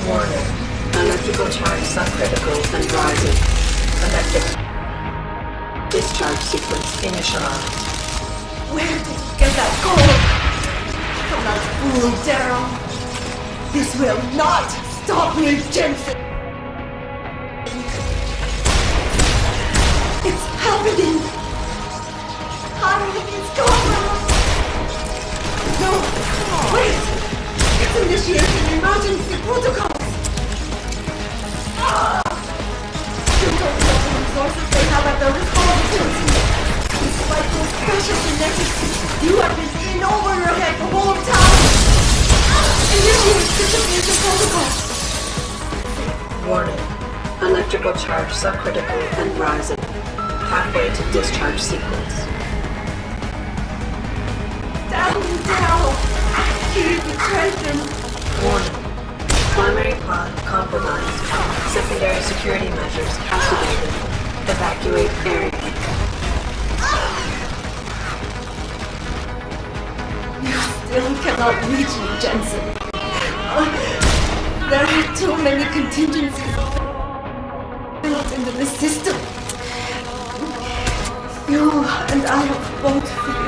Warning. Electrical charge subcritical and rising. Connected. Discharge sequence initialized. Where did you get that gold? I'm not fooled, Darrow. This will not stop me, Jensen. It's happening. Hiron is gone. Wait! It's initiating emergency protocols! You don't know the resources they have at their disposal. Despite those special genetics, you have been in over your head the whole time! Initiate distribution protocol! Warning. Electrical charge subcritical and rising. Halfway to discharge sequence. Damn you, Daryl! Keep attention! Warning. Primary pod compromised. Secondary security measures activated. Evacuate area. You still cannot reach me, Jensen. There are too many contingencies built into the system. You and I have both failed.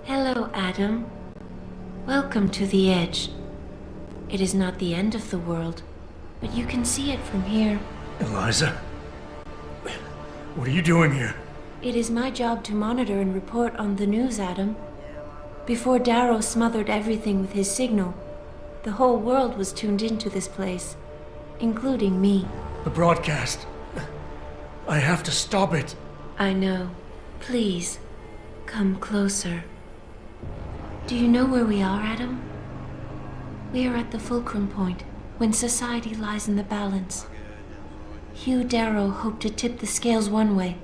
Hello, Adam. Welcome to the Edge. It is not the end of the world, but you can see it from here. Eliza? What are you doing here? It is my job to monitor and report on the news, Adam. Before Darrow smothered everything with his signal, the whole world was tuned into this place, including me. The broadcast. I have to stop it. I know. Please, come closer. Do you know where we are, Adam? We are at the fulcrum point, when society lies in the balance. Hugh Darrow hoped to tip the scales one way,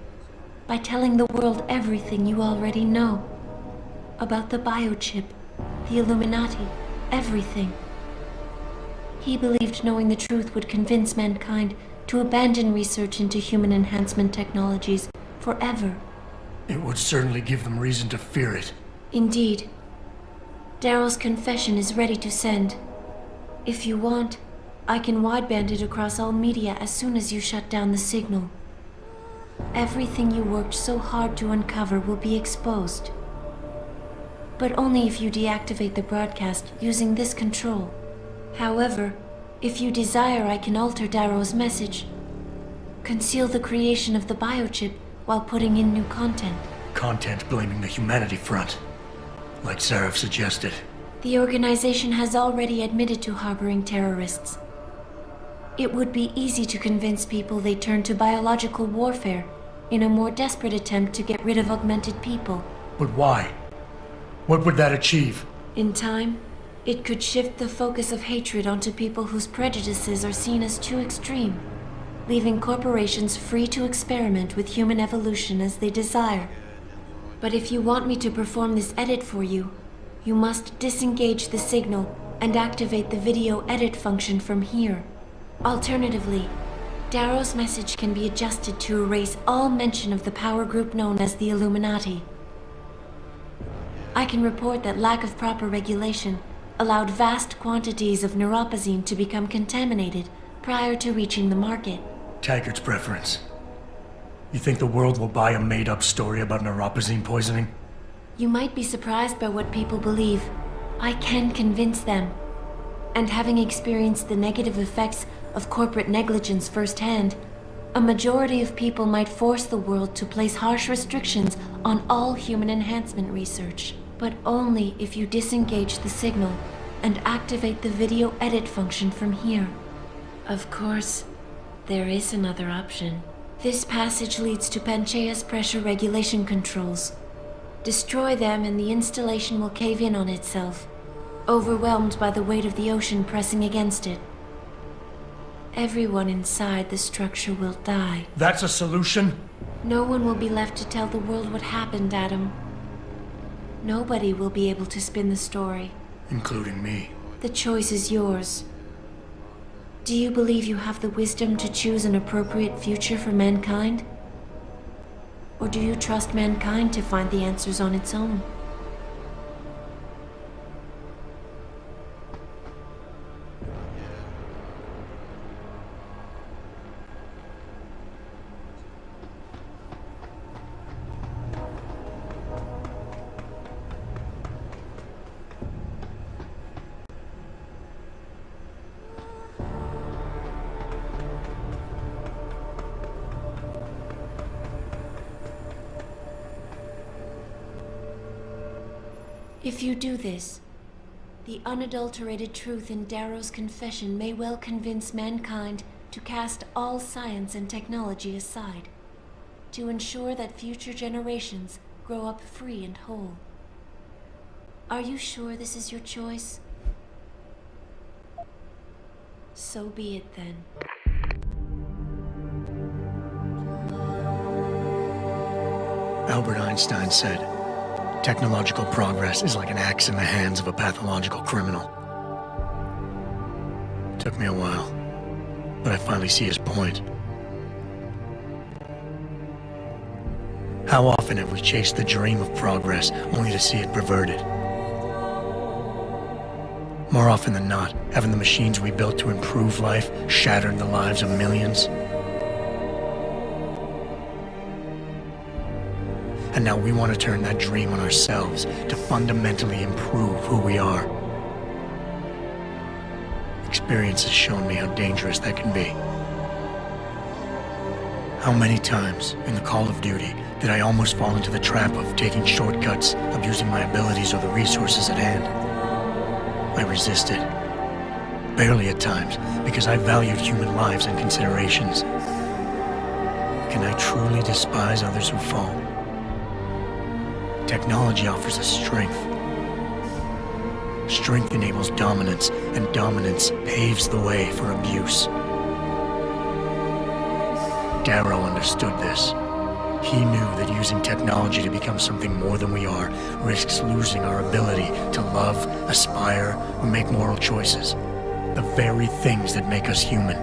by telling the world everything you already know. About the biochip, the Illuminati, everything. He believed knowing the truth would convince mankind to abandon research into human enhancement technologies forever. It would certainly give them reason to fear it. Indeed. Darrow's confession is ready to send. If you want, I can wideband it across all media as soon as you shut down the signal. Everything you worked so hard to uncover will be exposed. But only if you deactivate the broadcast using this control. However, if you desire, I can alter Darrow's message. Conceal the creation of the biochip while putting in new content. Content blaming the humanity front, like Sarif suggested. The organization has already admitted to harboring terrorists. It would be easy to convince people they turn to biological warfare in a more desperate attempt to get rid of augmented people. But why? What would that achieve? In time, it could shift the focus of hatred onto people whose prejudices are seen as too extreme, leaving corporations free to experiment with human evolution as they desire. But if you want me to perform this edit for you, you must disengage the signal and activate the video edit function from here. Alternatively, Darrow's message can be adjusted to erase all mention of the power group known as the Illuminati. I can report that lack of proper regulation allowed vast quantities of neuropozyne to become contaminated prior to reaching the market. Taggart's preference. You think the world will buy a made-up story about neuropozyne poisoning? You might be surprised by what people believe. I can convince them. And having experienced the negative effects of corporate negligence firsthand, a majority of people might force the world to place harsh restrictions on all human enhancement research. But only if you disengage the signal and activate the video edit function from here. Of course, there is another option. This passage leads to Panchaea's pressure regulation controls. Destroy them and the installation will cave in on itself, overwhelmed by the weight of the ocean pressing against it. Everyone inside the structure will die. That's a solution? No one will be left to tell the world what happened, Adam. Nobody will be able to spin the story. Including me. The choice is yours. Do you believe you have the wisdom to choose an appropriate future for mankind? Or do you trust mankind to find the answers on its own? If you do this, the unadulterated truth in Darrow's confession may well convince mankind to cast all science and technology aside, to ensure that future generations grow up free and whole. Are you sure this is your choice? So be it then. Albert Einstein said, technological progress is like an axe in the hands of a pathological criminal. Took me a while, but I finally see his point. How often have we chased the dream of progress only to see it perverted? More often than not, haven't the machines we built to improve life shattered the lives of millions? And now we want to turn that dream on ourselves to fundamentally improve who we are. Experience has shown me how dangerous that can be. How many times in the Call of Duty did I almost fall into the trap of taking shortcuts, abusing my abilities or the resources at hand? I resisted. Barely at times, because I valued human lives and considerations. Can I truly despise others who fall? Technology offers us strength. Strength enables dominance, and dominance paves the way for abuse. Darrow understood this. He knew that using technology to become something more than we are risks losing our ability to love, aspire, or make moral choices. The very things that make us human.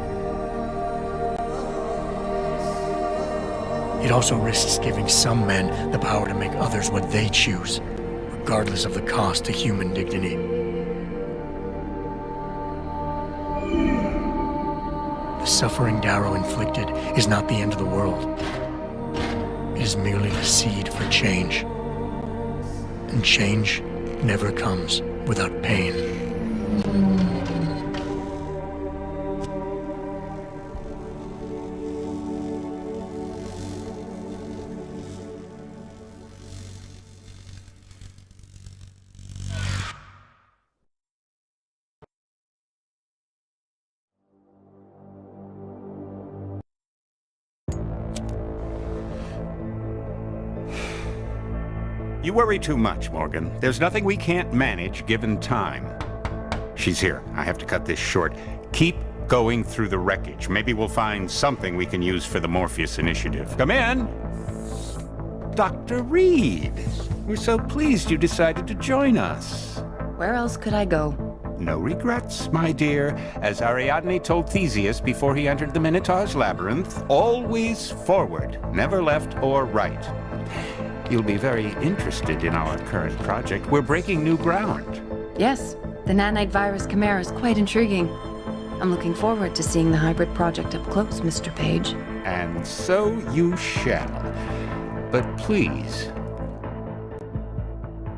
It also risks giving some men the power to make others what they choose, regardless of the cost to human dignity. The suffering Darrow inflicted is not the end of the world. It is merely the seed for change. And change never comes without pain. You worry too much, Morgan. There's nothing we can't manage given time. She's here. I have to cut this short. Keep going through the wreckage. Maybe we'll find something we can use for the Morpheus initiative. Come in! Dr. Reed! We're so pleased you decided to join us. Where else could I go? No regrets, my dear. As Ariadne told Theseus before he entered the Minotaur's labyrinth, always forward, never left or right. You'll be very interested in our current project. We're breaking new ground. Yes, the nanite virus chimera is quite intriguing. I'm looking forward to seeing the hybrid project up close, Mr. Page. And so you shall. But please,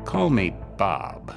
call me Bob.